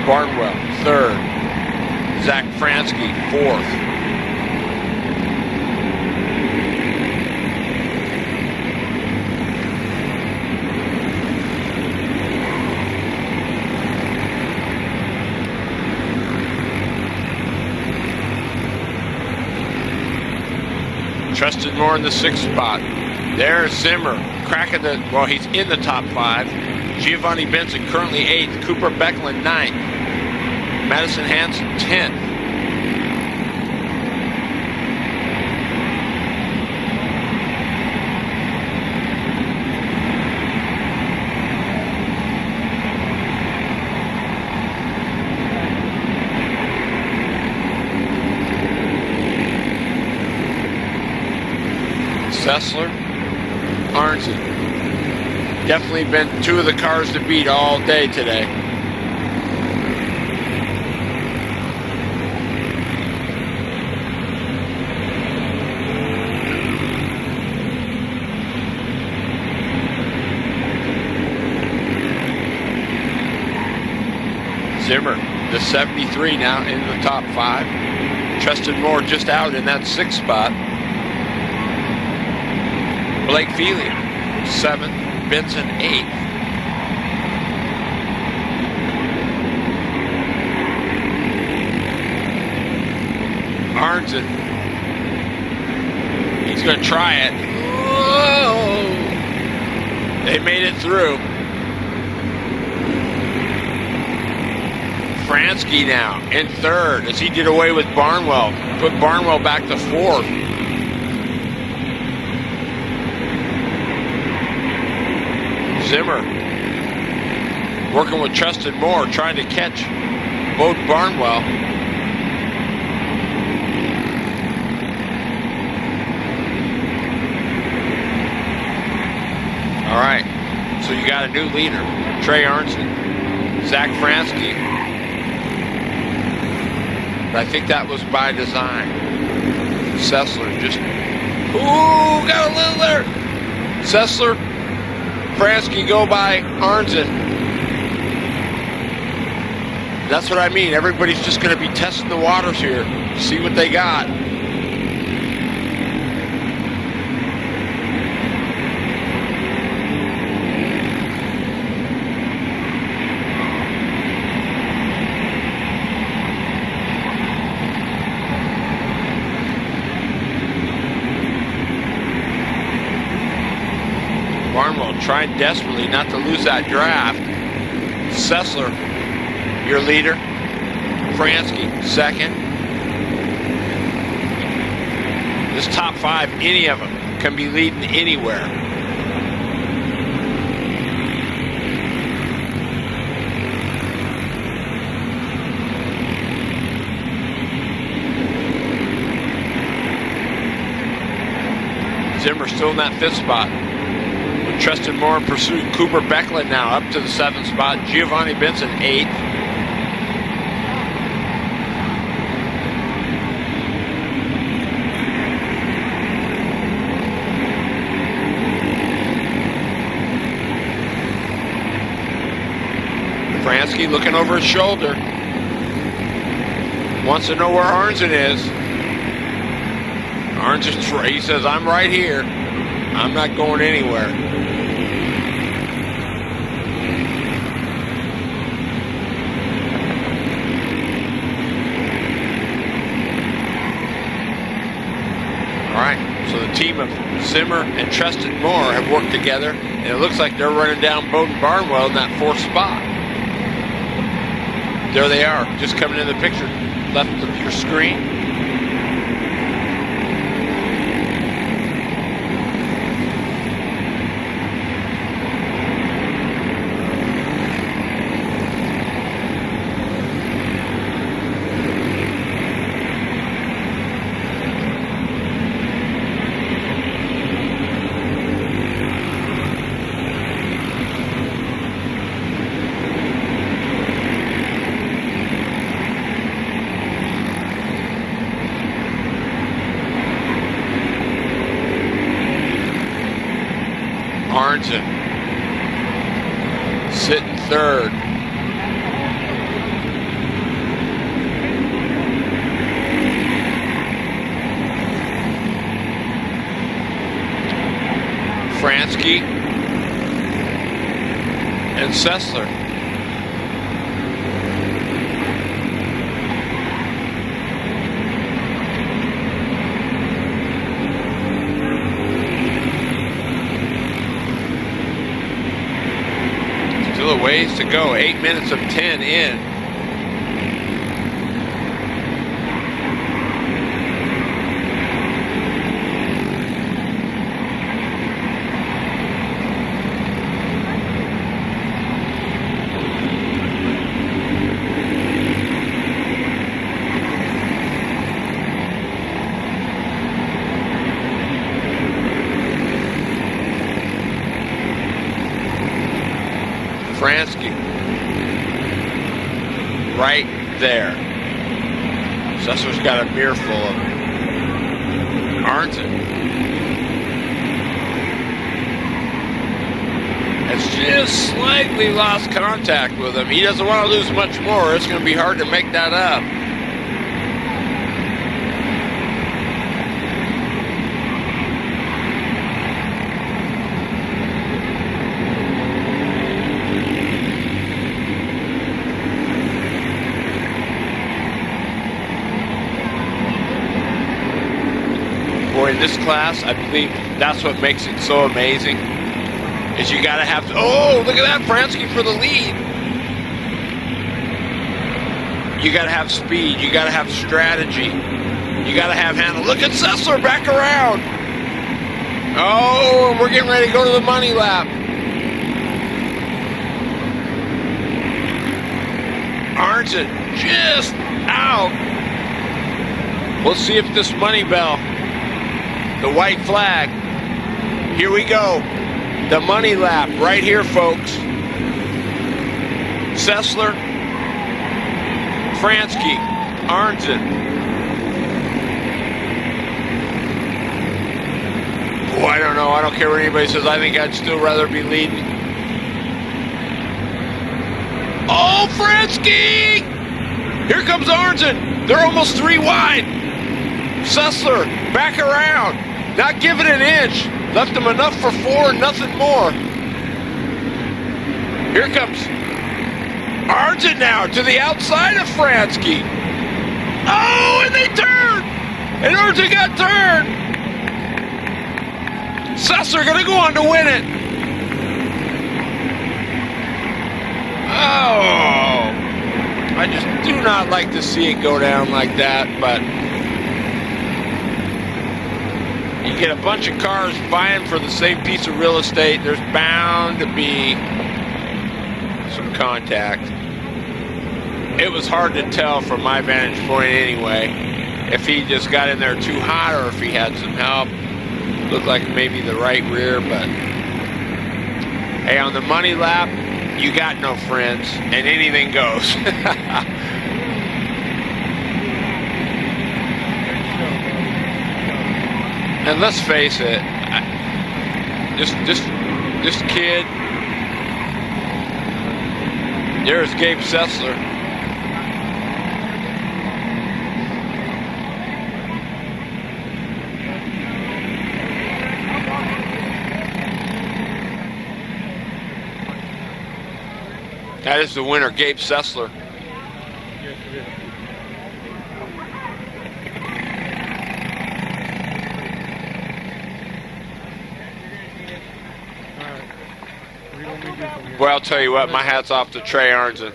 Barnwell, third. Zach Fransky, fourth. Trusted more in the 6th spot. There's Zimmer, cracking the, well, he's in the top 5. Giovanni Benson currently 8th. Cooper Becklin 9th. Madison Hansen 10th. Sessler, Arnzen. Definitely been 2 of the cars to beat all day today. Zimmer, the 73 now in the top 5. Trusted Moore just out in that 6th spot. Blake Feely, 7th. Benson, 8th. Arnzen. He's going to try it. Whoa! They made it through. Fransky now in 3rd as he did away with Barnwell. Put Barnwell back to 4th. Zimmer working with Trusted Moore, trying to catch Bode Barnwell. All right, so you got a new leader, Trey Arnzen, Zach Fransky. But I think that was by design. Sessler just, ooh, got a little there. Sessler, Fransky go by Arnzen. That's what I mean. Everybody's just going to be testing the waters here, see what they got. Barnwell trying desperately not to lose that draft. Sessler, your leader. Fransky, 2nd. This top 5, any of them can be leading anywhere. Zimmer still in that 5th spot. Trusted Moore in pursuit. Cooper Becklin now up to the 7th spot. Giovanni Benson 8th. Fransky looking over his shoulder. Wants to know where Arnzen is. Arnzen, he says, I'm right here. I'm not going anywhere. So the team of Zimmer and Trusted Moore have worked together, and it looks like they're running down Bowden Barnwell in that 4th spot. There they are, just coming in the picture, left of your screen. Arnson sitting third. Fransky and Sessler. Still a ways to go. 8 minutes of 10 in. Fransky, right there. Sessler's got a mirror full of Arnson. Has just slightly lost contact with him. He doesn't want to lose much more. It's going to be hard to make that up. In this class, I believe that's what makes it so amazing, is you gotta have to, oh, look at that, Fransky for the lead. You gotta have speed, you gotta have strategy, you gotta have handle. Look at Sessler back around. Oh, we're getting ready to go to the money lap. Arnson just out. We'll see if this money bell, the white flag. Here we go. The money lap right here, folks. Sessler, Fransky, Arnson. Oh, I don't know. I don't care what anybody says. I think I'd still rather be leading. Oh, Fransky! Here comes Arnson. They're almost 3 wide. Sessler back around. Not giving an inch. Left him enough for 4, nothing more. Here comes Arnson now to the outside of Fransky. Oh, and they turned. And Arnson got turned. Sessler gonna go on to win it. Oh, I just do not like to see it go down like that, but you get a bunch of cars vying for the same piece of real estate, there's bound to be some contact. It was hard to tell from my vantage point anyway, if he just got in there too hot or if he had some help. Looked like maybe the right rear, but hey, on the money lap, you got no friends, and anything goes. And let's face it, this kid, there's Gabe Sessler. That is the winner, Gabe Sessler. Well, I'll tell you what, my hat's off to Trey Arnson.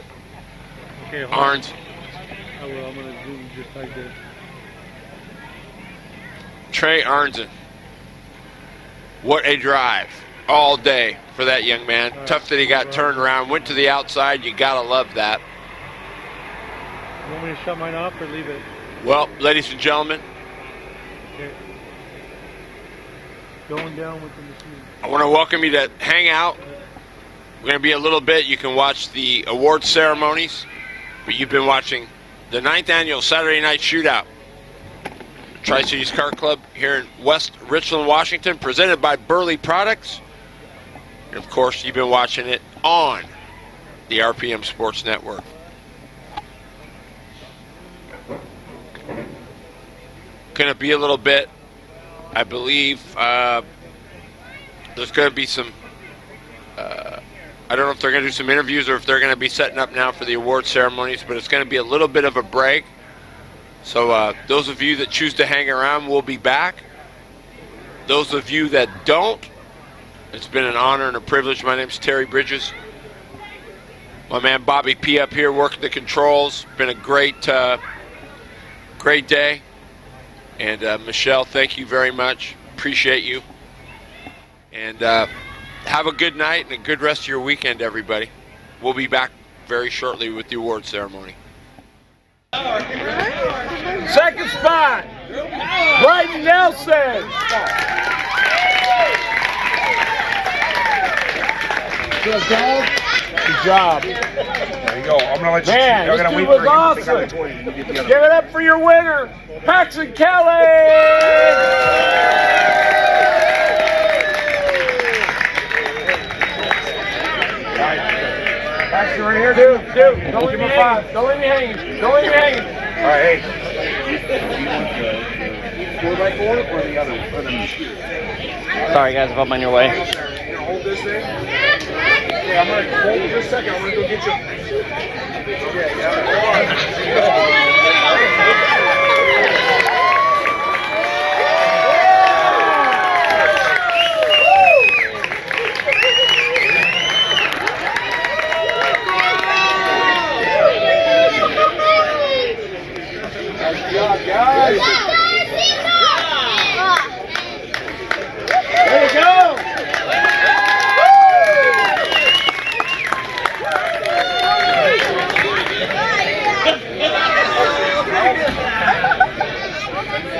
Okay, Arns. I will. I'm going to do just like this. Trey Arnson. What a drive all day for that young man. Right. Tough that he got turned around, went to the outside. You got to love that. You want me to shut mine off or leave it? Well, ladies and gentlemen, Okay. Going down with the machine. I want to welcome you to hang out. We're going to be a little bit. You can watch the award ceremonies, but you've been watching the 9th annual Saturday Night Shootout. Tri City Kart Klub here in West Richland, Washington, presented by Burly Products. And of course, you've been watching it on the RPM Sports Network. Going to be a little bit, I believe, there's going to be some, I don't know if they're going to do some interviews or if they're going to be setting up now for the award ceremonies, but it's going to be a little bit of a break. So those of you that choose to hang around will be back. Those of you that don't, it's been an honor and a privilege. My name's Terry Bridges. My man Bobby P up here working the controls. Been a great day. And Michelle, thank you very much. Appreciate you. And have a good night and a good rest of your weekend, everybody. We'll be back very shortly with the award ceremony. Second spot, Bryden Nelson. Good job. There you go. I'm gonna let you. Man, this dude was awesome. Give it up for your winner, Paxton Kelly. Paxton, right here, dude. Don't leave me hanging. Don't leave me hanging. Don't leave me hanging. All right, hey. 4x4 or the other? Sorry, guys, if I'm on your way. Hold this thing. Yeah, I'm gonna hold it just a second. I'm gonna go get you. Okay, Nice job, guys. There you go.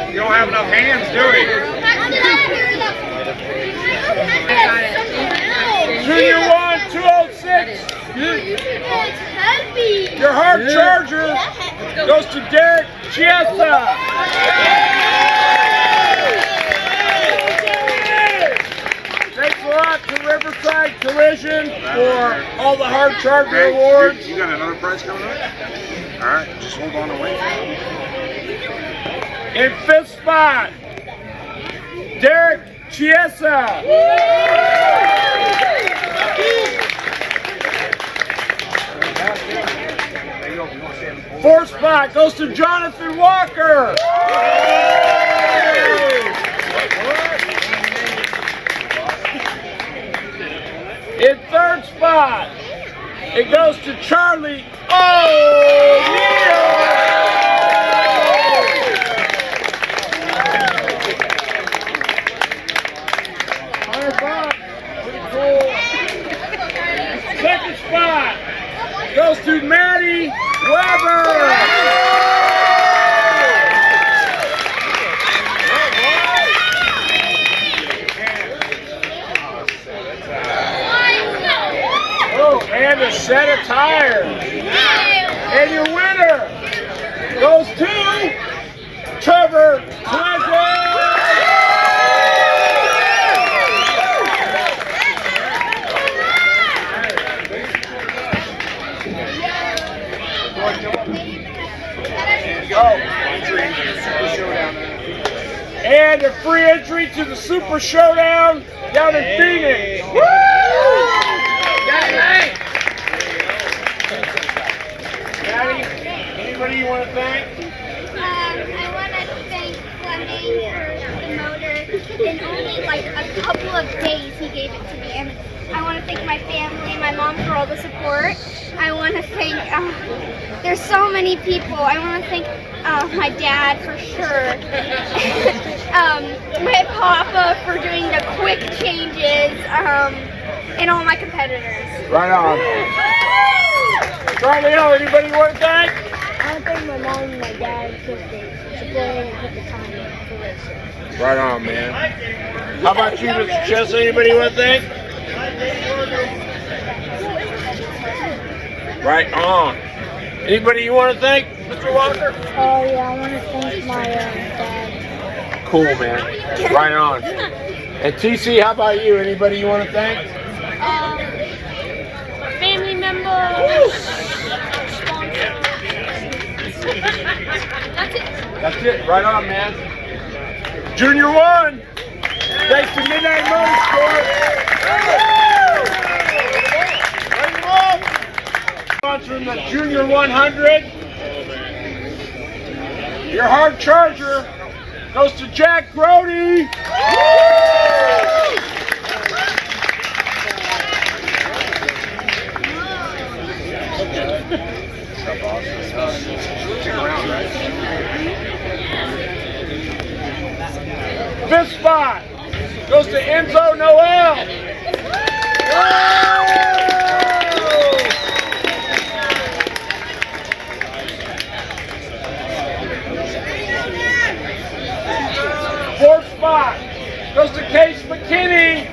You don't have enough hands, do we? Junior 1, 206. It's heavy. Your hard charger goes to Derek Chiesa. Thanks a lot to Riverside Collision for all the hard charger awards. You got another prize coming up? All right, just hold on and wait. In fifth spot, Derek Chiesa. Fourth spot goes to Jonathan Walker. In third spot, it goes to Charlie O'Neill. Pretty cool. Second spot goes to Maddie Weber. Oh, and a set of tires. And your winner goes to Trevor Clinton. And a free entry to the Super Showdown down in Phoenix. Woo! Maddie, anybody you want to thank? I want to thank Fleming for the motor. In only like a couple of days, he gave it to me. And I want to thank my family, my mom for all the support. I want to thank, there's so many people. I want to thank my dad for sure. My papa for doing the quick changes, and all my competitors. Right on. Charlie O, anybody you want to thank? I want to thank my mom and my dad because they supported and put the time in for racing. Right on, man. How about you, Mr. Chess? Anybody you want to thank? Right on. Anybody you want to thank, Mr. Walker? Oh yeah, I want to thank my dad. Cool, man. Right on. And TC, how about you? Anybody you want to thank? I That's it. Right on, man. Junior 1. Thanks to Midnight Motorsport. Sponsoring the Junior 100. Your hard charger goes to Jack Grody. Fifth spot goes to Enzo Noel. Fourth spot goes to Case McKinney.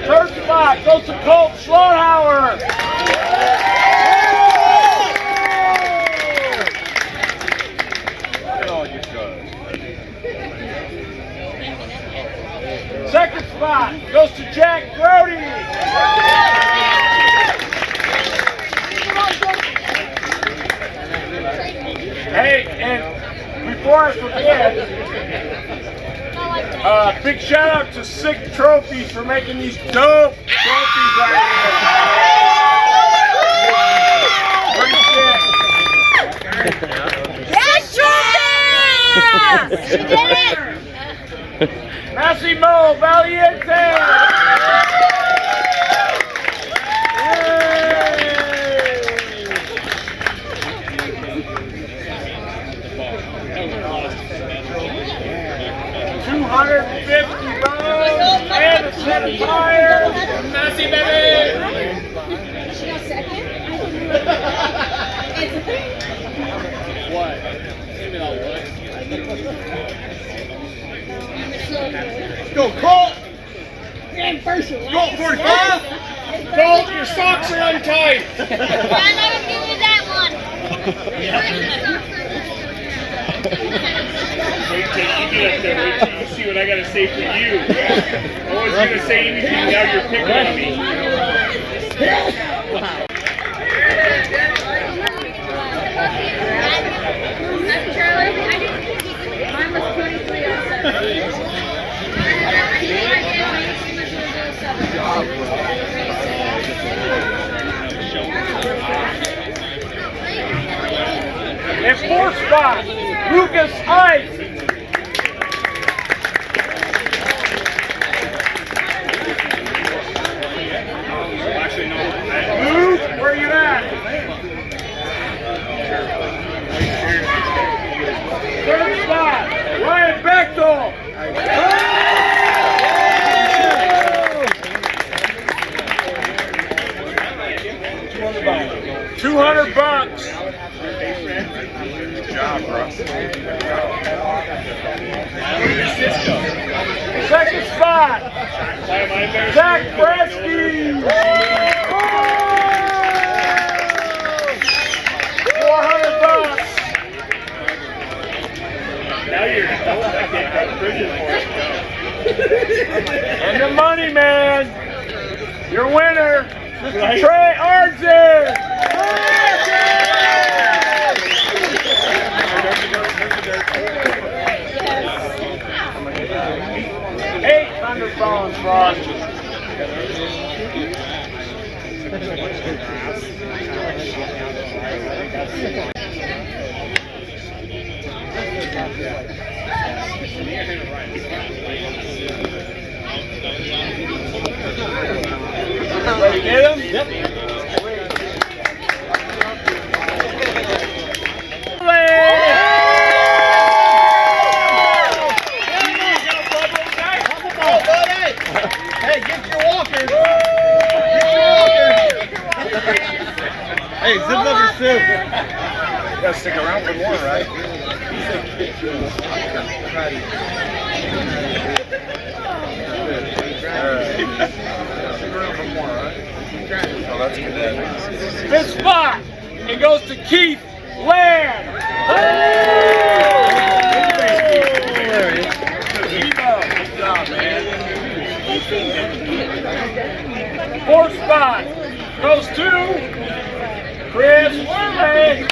Third spot goes to Colt Schlauhauer. Second spot goes to Jack Grody. Hey, and before I forget, big shout out to Sick Trophies for making these dope trophies right here. Yes, she did it! Massimo Valiente! $250 and a set of tires. Massey, baby! She got second? What? Give me that Let's go, Colt! First Colt 45! Colt, your socks are untied! I never give you that one. You see what I gotta say for you. I wasn't gonna say anything, now you're picking on me. Mine was 2307. And fourth spot, Lucas Ice. Luke, where are you at? Third spot, Ryan Bechtel. 200 bucks. Good job, bro. Second spot, Zach Bresky. 400 bucks. Now you're getting prison for it. And the money man, your winner, Mr. Trey Arzen. 800 bones, Frost. Ready to get him? Yep. Hey, get your walker. Get your walker. Hey, zip up your suit. You gotta stick around for more, right? Oh, that's Cadet. Fifth spot, it goes to Keith Lamb. Fourth spot goes to Chris Worley.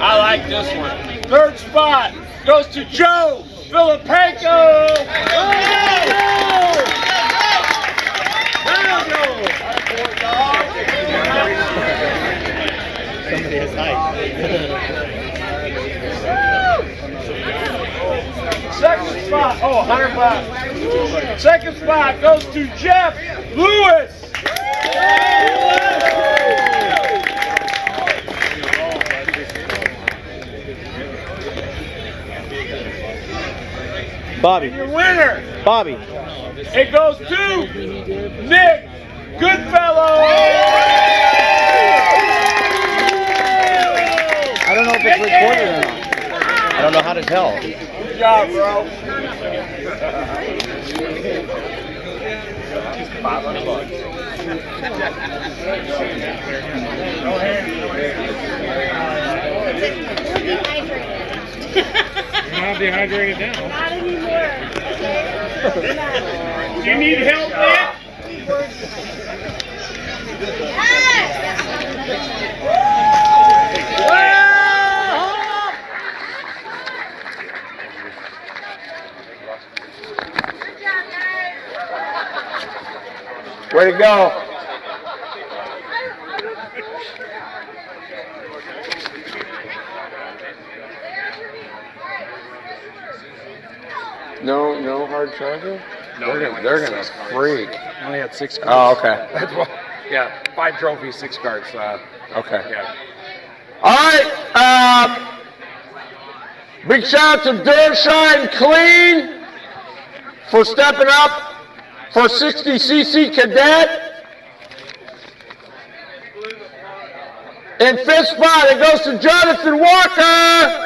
I like this one. Third spot goes to Joe Filipenko. Somebody has height. Second spot, oh, $100. Second spot goes to Jeff Lewis. Bobby. Your winner, Bobby. it goes to Nick Goodfellow. I don't know if it's recorded or not. I don't know how to tell. Good job, bro. You're not dehydrated now. Not anymore. Do you need help, Nick? Way to go. No hard charger? No, they're gonna freak. I only had 6 cards. Oh, okay. That's what, yeah, 5 trophies, 6 cards. Okay. Yeah. All right. Big shout out to Durshine Clean for stepping up for 60cc Cadet. In fifth spot, it goes to Jonathan Walker.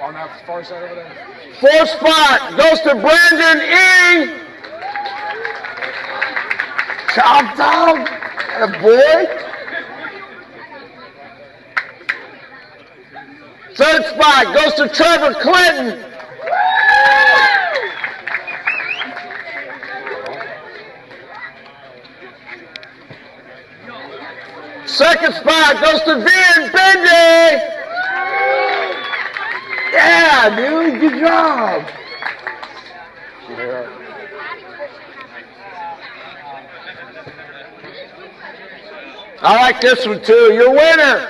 On that far side over there. Fourth spot goes to Brandon Ing. Chop dog. A boy. Third spot goes to Trevor Clinton. Second spot goes to Vian Bendy. Yeah, dude, good job. I like this one too. Your winner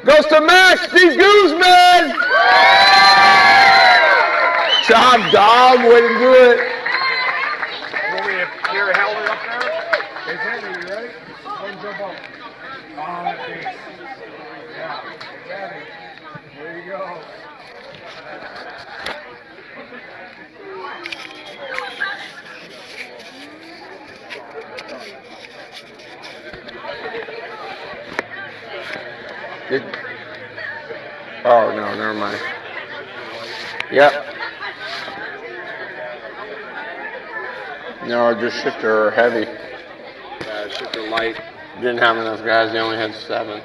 goes to Max D. Guzman. Job, dog. Way to do it. You're held it up there. It's heavy, you ready? One jump up. On that piece. Yeah, it's heavy. There you go. Oh, no, never mind. Yep. No, just shifter heavy. Shifter light. Didn't have enough guys. They only had 7.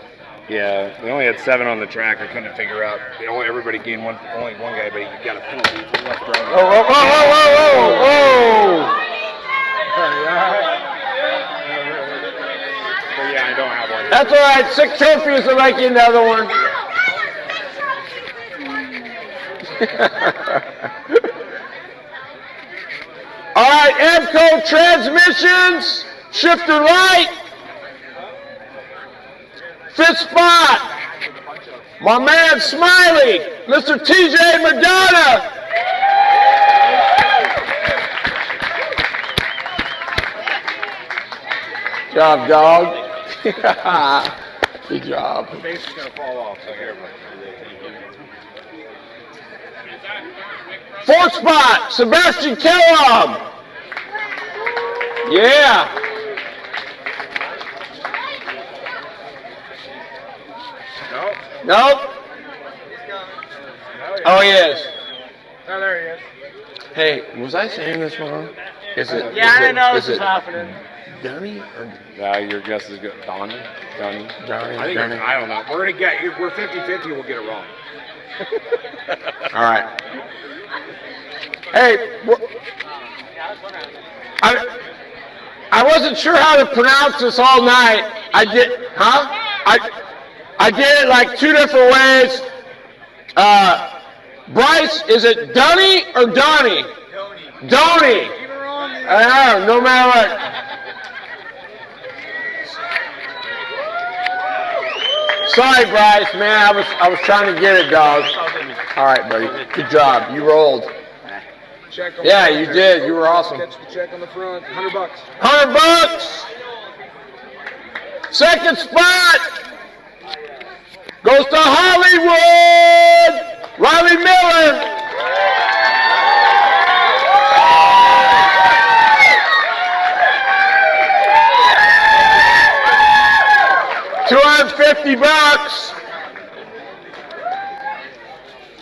Yeah, we only had 7 on the track. I couldn't figure out. Everybody gained only one guy, but he got a penalty for left drive. Oh! But yeah, I don't have one. That's all right. 6 trophies will make you another one. All right, Amco Transmissions, shifter light. 5th spot, my man Smiley, Mr. TJ Madonna. Good job, dog. Good job. The base is going to fall off, so here. 4th spot, Sebastian Kellogg. Yeah. Nope. Oh, he is. Oh, there he is. Hey, was I saying this wrong? Is it? Yeah, I didn't know this is was it happening. Dunny or Your guess is good. Donnie? Donny? I don't know. We're 50-50, we'll get it wrong. All right. Hey, I wasn't sure how to pronounce this all night. I did it like 2 different ways. Bryce, is it Dunny or Donnie? Donnie. No matter what. Sorry, Bryce, man. I was trying to get it, dog. All right, buddy. Good job. You rolled. Yeah, you did. You were awesome. Catch the check on the front. $100. $100. Second spot goes to Hollywood. Riley Miller. $250.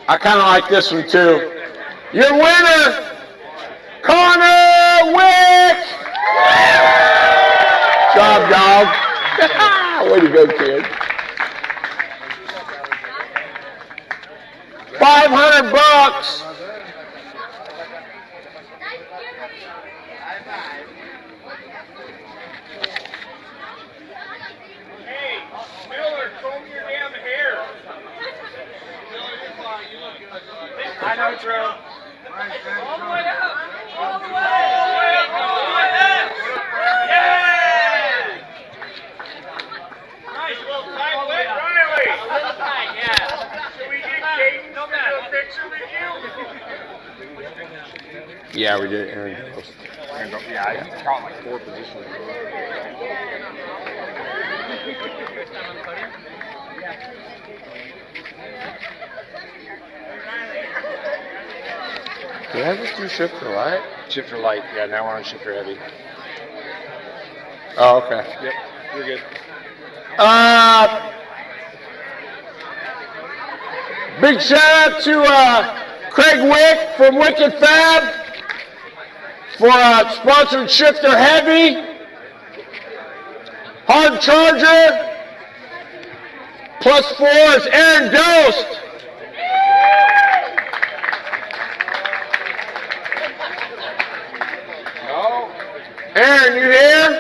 I kind of like this one too. Your winner, Connor Wick. Job, dog. Way to go, kid. $500. Hey, Miller, comb your damn hair. I know, Drew. All the way up. All the way up. All the way up. Yeah. Nice. Well, Riley. Yeah. Should we get Kate to do a picture with you? Yeah, we did. Aaron Ghost. Yeah, I caught like 4 positions. Did I just do shifter light? Shifter light. Yeah, now we're on shifter heavy. Oh, okay. Yep, you're good. Big shout out to Craig Wick from Wicked Fab for sponsoring Shifter Heavy. Hard Charger. +4 is Aaron Dost. Aaron, you here?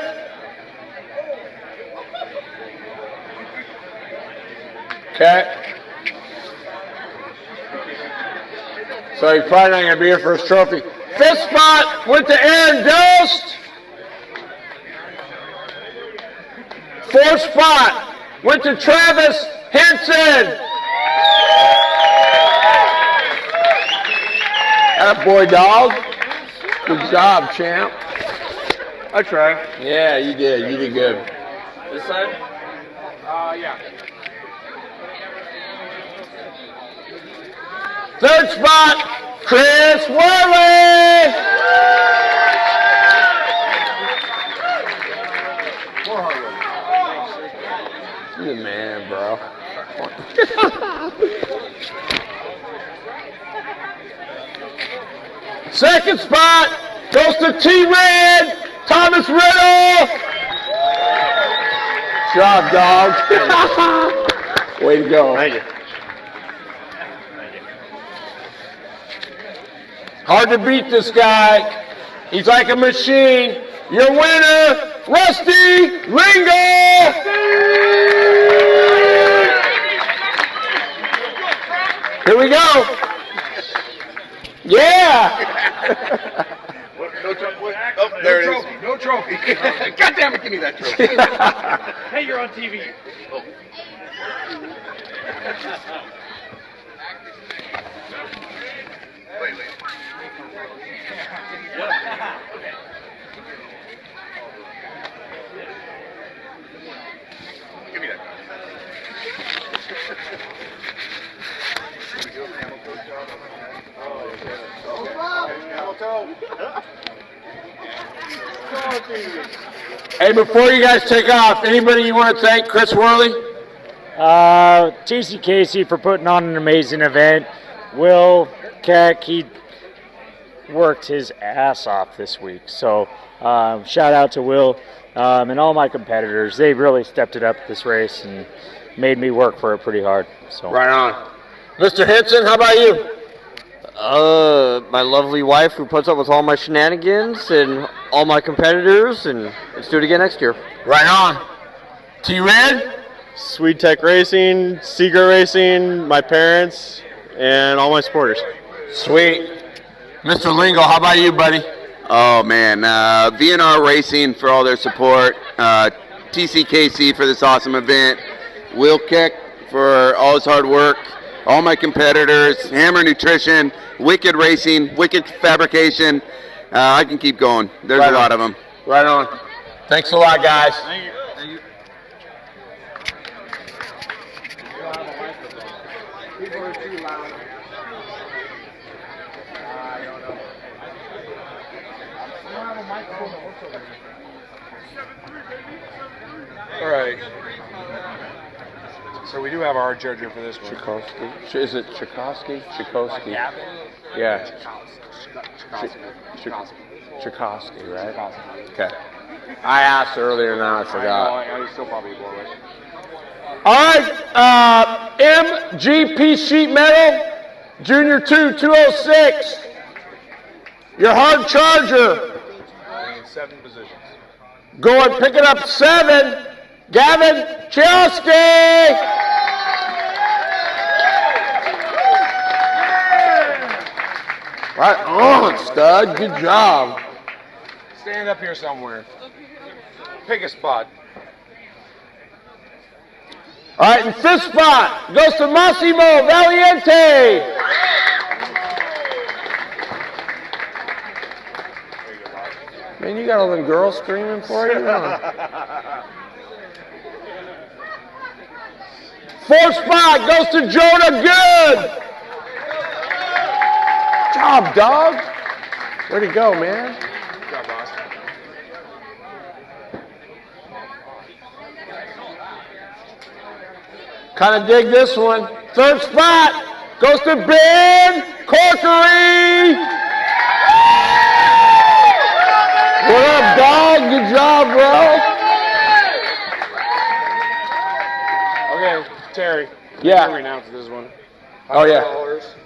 Okay. So he's probably not going to be here for his trophy. 5th spot went to Aaron Dost. 4th spot went to Travis Henson. That boy, dog. Good job, champ. I tried. Yeah, you did. You did good. This side? Yeah. 3rd spot, Chris Worley. More hard work. You're the man, bro. 2nd spot goes to T-Red, Thomas Riddle. Job, dog. Way to go. Thank you. Hard to beat this guy. He's like a machine. Your winner, Rusty Ringo. Here we go. Yeah. No trophy. Oh, there it is. No trophy. God damn it, give me that trophy. Hey, you're on TV. Oh. Wait. Give me that. Hey, before you guys take off, anybody you want to thank? Chris Worley? TC Casey for putting on an amazing event. Will Keck, he worked his ass off this week. So shout out to Will and all my competitors. They really stepped it up this race and made me work for it pretty hard. So. Right on. Mr. Henson, how about you? My lovely wife who puts up with all my shenanigans and all my competitors, and let's do it again next year. Right on. T-Red? Sweet Tech Racing, Seeger Racing, my parents, and all my supporters. Sweet. Mr. Lingo, how about you, buddy? Oh, man. VNR Racing for all their support. TCKC for this awesome event. Will Keck for all his hard work. All my competitors. Hammer Nutrition. Wicked Racing. Wicked Fabrication. I can keep going. There's a lot of them. Right on. Thanks a lot, guys. Thank you. Thank you. People are too loud. I don't know. I don't have a microphone that works over here. All right. So we do have our judge here for this one. Tchaikovsky. Is it Tchaikovsky? Tchaikovsky. Yeah. Tchaikovsky, right? Okay. I asked earlier, now I forgot. I still probably blow it. All right, MGP Sheet Metal, Junior 2, 206. Your hard charger. In 7 positions. Go and pick it up 7. Gavin Chelsky. Right on, stud. Good job. Stand up here somewhere. Pick a spot. All right, and 5th spot goes to Massimo Valiente. Man, you got all them girls screaming for you? 4th spot goes to Jonah Good. Good job, dog. Where'd he go, man? Good job, boss. Kind of dig this one. 3rd spot goes to Ben Corkery. What up, dog? Good job, bro. Okay, Terry. Yeah. We're announcing this one. Oh, yeah.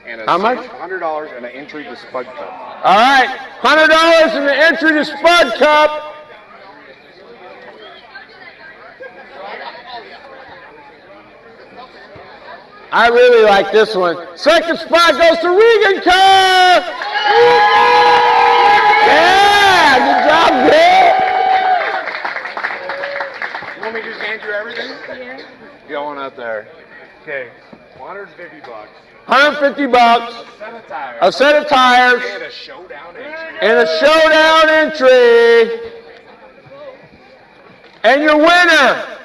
And How much? $100 and an entry to Spud Cup. All right, $100 in the entry to Spud Cup. I really like this one. 2nd spot goes to Regan Kerr. Yeah, good job, Bill. You want me to just hand you everything? Yeah. Going out there. Okay, $150. 150 bucks. A set of tires. And a showdown entry. And a showdown entry. And your winner.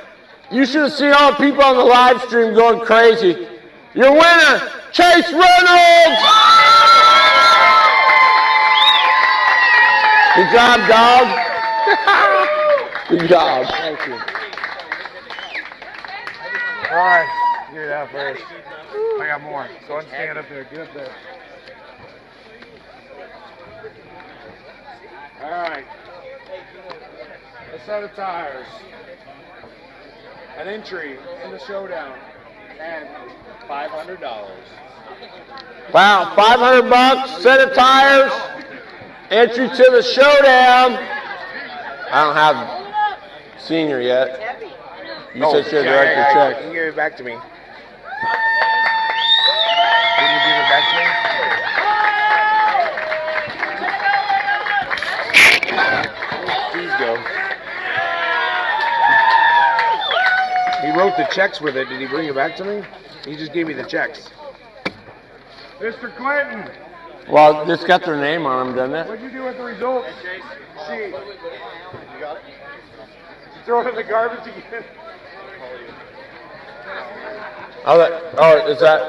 You should have seen all the people on the live stream going crazy. Your winner, Chase Reynolds. Good job, dog. Good job. Thank you. All right, give it out first. I got more. So let's stand up there. Get up there. All right. A set of tires. An entry in the showdown. And $500. Wow, 500 bucks, set of tires, entry to the showdown. I don't have senior yet. You said you had to write your check. You can give it back to me. Can you give it back to me? Please go. He wrote the checks with it. Did he bring it back to me? He just gave me the checks. Mr. Clinton. Well, it's got their name on them, doesn't it? What'd you do with the results? Sheet. You got it? Did you throw it in the garbage again? Oh, is that?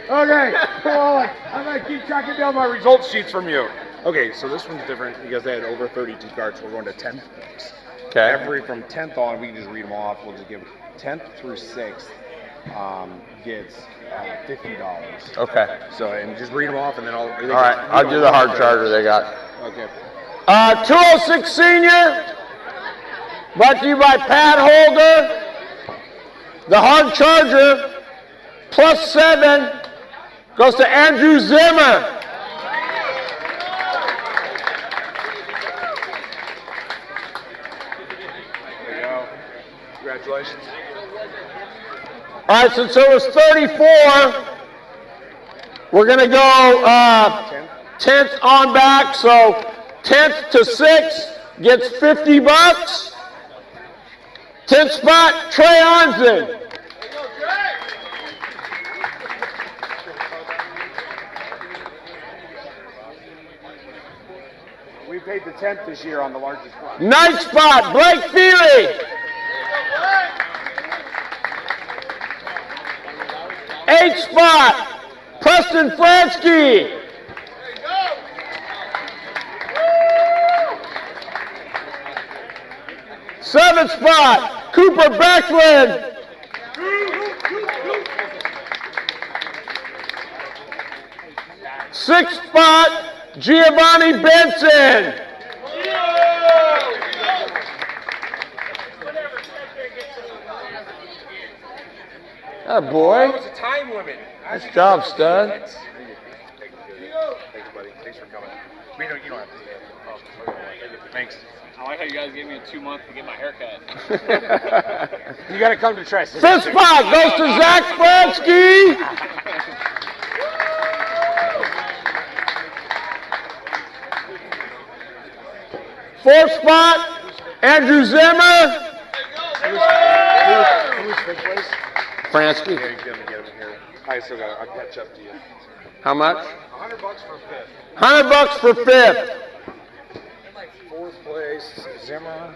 Okay, come on. I'm going to keep tracking down my results sheets from you. Okay, so this one's different because they had over 32 carts. We're going to 10 points. Okay. Every from 10th on, we can just read them off. We'll just give 10th through 6th gets $50. Okay. So, and just read them off, and then All right, I'll do the hard charger they got. Okay. 206 senior Brought to you by Pad Holder. The hard charger, +7, goes to Andrew Zimmer. There you go. Congratulations. All right, since there was 34, we're going to go 10th on back. So 10th to 6th gets $50. 10th spot, Trey Arnzen. We paid the 10th this year on the largest one. 9th spot, Blake Feely. 8th spot, Preston Fransky. 7th spot, Cooper Becklin. 6th spot, Giovanni Benson. Oh boy. That was a time limit. Nice job, stud. Thank you, buddy. Thanks for coming. You don't have to. Thanks. I like how you guys gave me a 2 month to get my hair cut. You got to come to Tri City. 5th spot goes to Zach Fransky. 4th spot, Andrew Zimmer. Who's fifth place? Fransky. Yeah, you're gonna get him here. I still got. I'll catch up to you. How much? $100 for fifth. $100 for 5th. 4th place, Zimmer.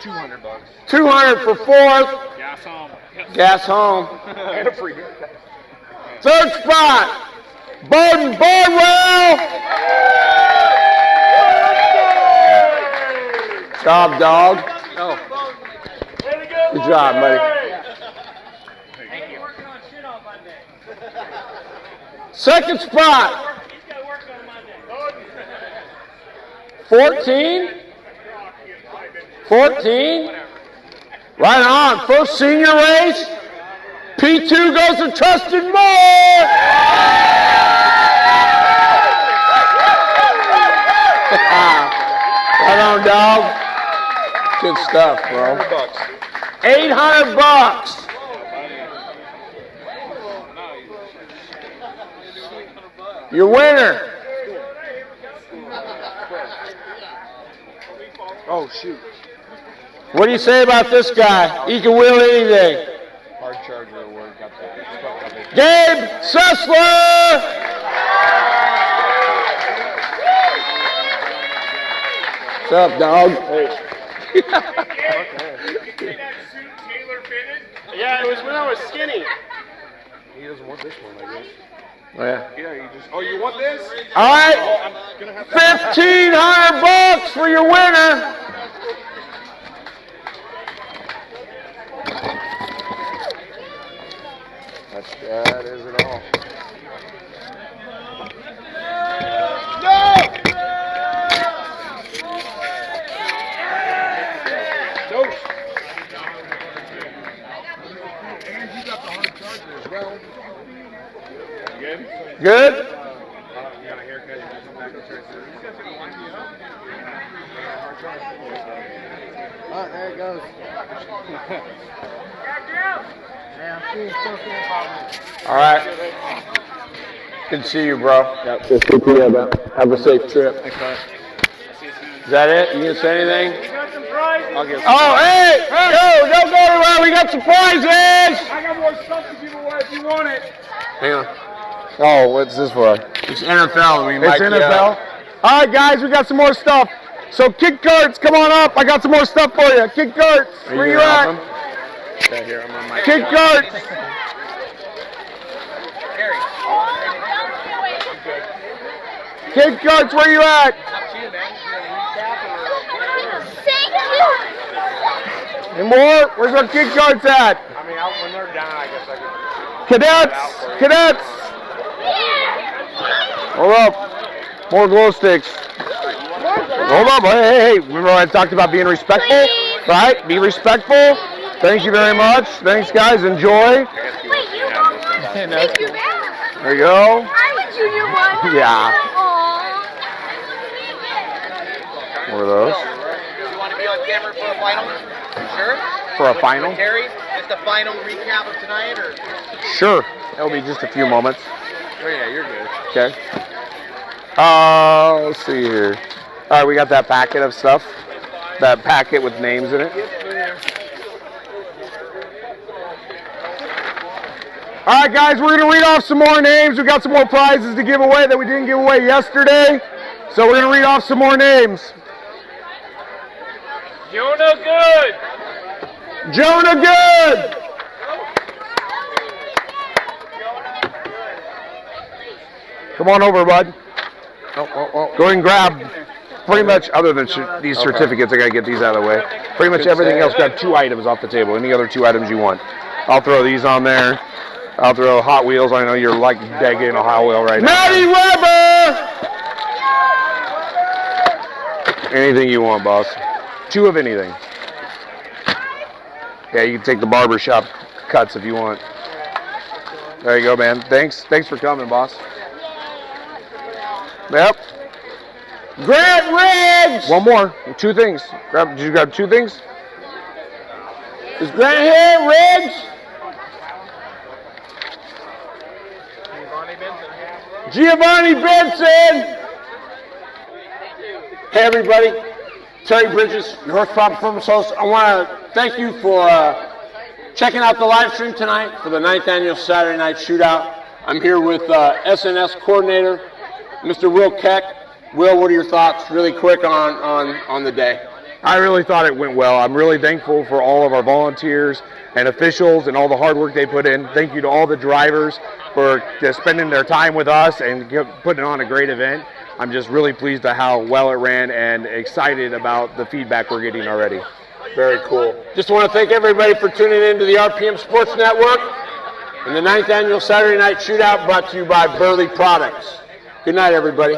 $200. 200 for 4th. Gas home. Gas home. And a free haircut. 3rd spot, Bowden Bardwell. Job, dog. Oh. Good job, buddy. 2nd spot, 14. 14. Right on. First senior race. P2 goes to Trustin Moore. Right on, dog. Good stuff, bro. $800. Your winner. Oh, shoot. What do you say about this guy? He can wheel anything. Hard charger award. Got that. Gabe Sessler. What's up, dog? Yeah, it was when I was skinny. He doesn't want this one, I guess. Oh, yeah. Yeah, you just. Oh, you want this? All right. $1,500 for your winner. That is it all. Dose. And you got the hard charger as well. Good? Good? You got a haircut, you can come back and try to. You guys gonna line me up? Oh, there it goes. All right. Good to see you, bro. Yep. Good to see you, man. Have a safe trip. Thanks, man. Is that it? You gonna say anything? I'll get Oh, hey! Yo, don't go around. We got surprises! I got more stuff to give away if you want it. Hang on. Oh, what's this for? It's NFL. We It's NFL? All right, guys, we got some more stuff. So, kick carts, come on up. I got some more stuff for you. Kick carts, where you at? Yeah, here, I'm on my Kick carts. Kick carts, where you at? Thank you. Any more? Where's our kick carts at? I mean, when they're done, I guess I could. Cadets! Cadets! Hold up. More glow sticks. Hold up. Hey. Remember when I talked about being respectful? Right? Be respectful. Thank you very much. Thanks, guys. Enjoy. Wait, you got one? Thank you, man. There you go. I'm a junior one. Yeah. Aww. What are those? You want to be on camera for a final? Sure. For a final? Terry, just a final recap of tonight, or? Sure. It'll be just a few moments. Oh yeah, you're good. Okay. Let's see here. All right, we got that packet of stuff. That packet with names in it. All right, guys, we're going to read off some more names. We got some more prizes to give away that we didn't give away yesterday. So we're going to read off some more names. Jonah Good. Jonah Good. Come on over, bud. Go ahead and grab pretty much, other than these certificates, I got to get these out of the way. Pretty much everything else, got 2 items off the table. Any other 2 items you want. I'll throw these on there. I'll throw Hot Wheels. I know you're like begging a Hot Wheel right now. Maddie Weber! Anything you want, boss. 2 of anything. Yeah, you can take the barbershop cuts if you want. There you go, man. Thanks for coming, boss. Yep. Grant Riggs! One more. 2 things. Did you grab 2 things? Is Grant here, Riggs? Giovanni Benson! Hey everybody, Terry Bridges, North Prop Performance Host. I want to thank you for checking out the live stream tonight for the 9th Annual Saturday Night Shootout. I'm here with SNS Coordinator, Mr. Will Keck. Will, what are your thoughts really quick on the day? I really thought it went well. I'm really thankful for all of our volunteers and officials and all the hard work they put in. Thank you to all the drivers for just spending their time with us and putting on a great event. I'm just really pleased at how well it ran and excited about the feedback we're getting already. Very cool. Just want to thank everybody for tuning in to the RPM Sports Network and the 9th Annual Saturday Night Shootout brought to you by Burly Products. Good night, everybody.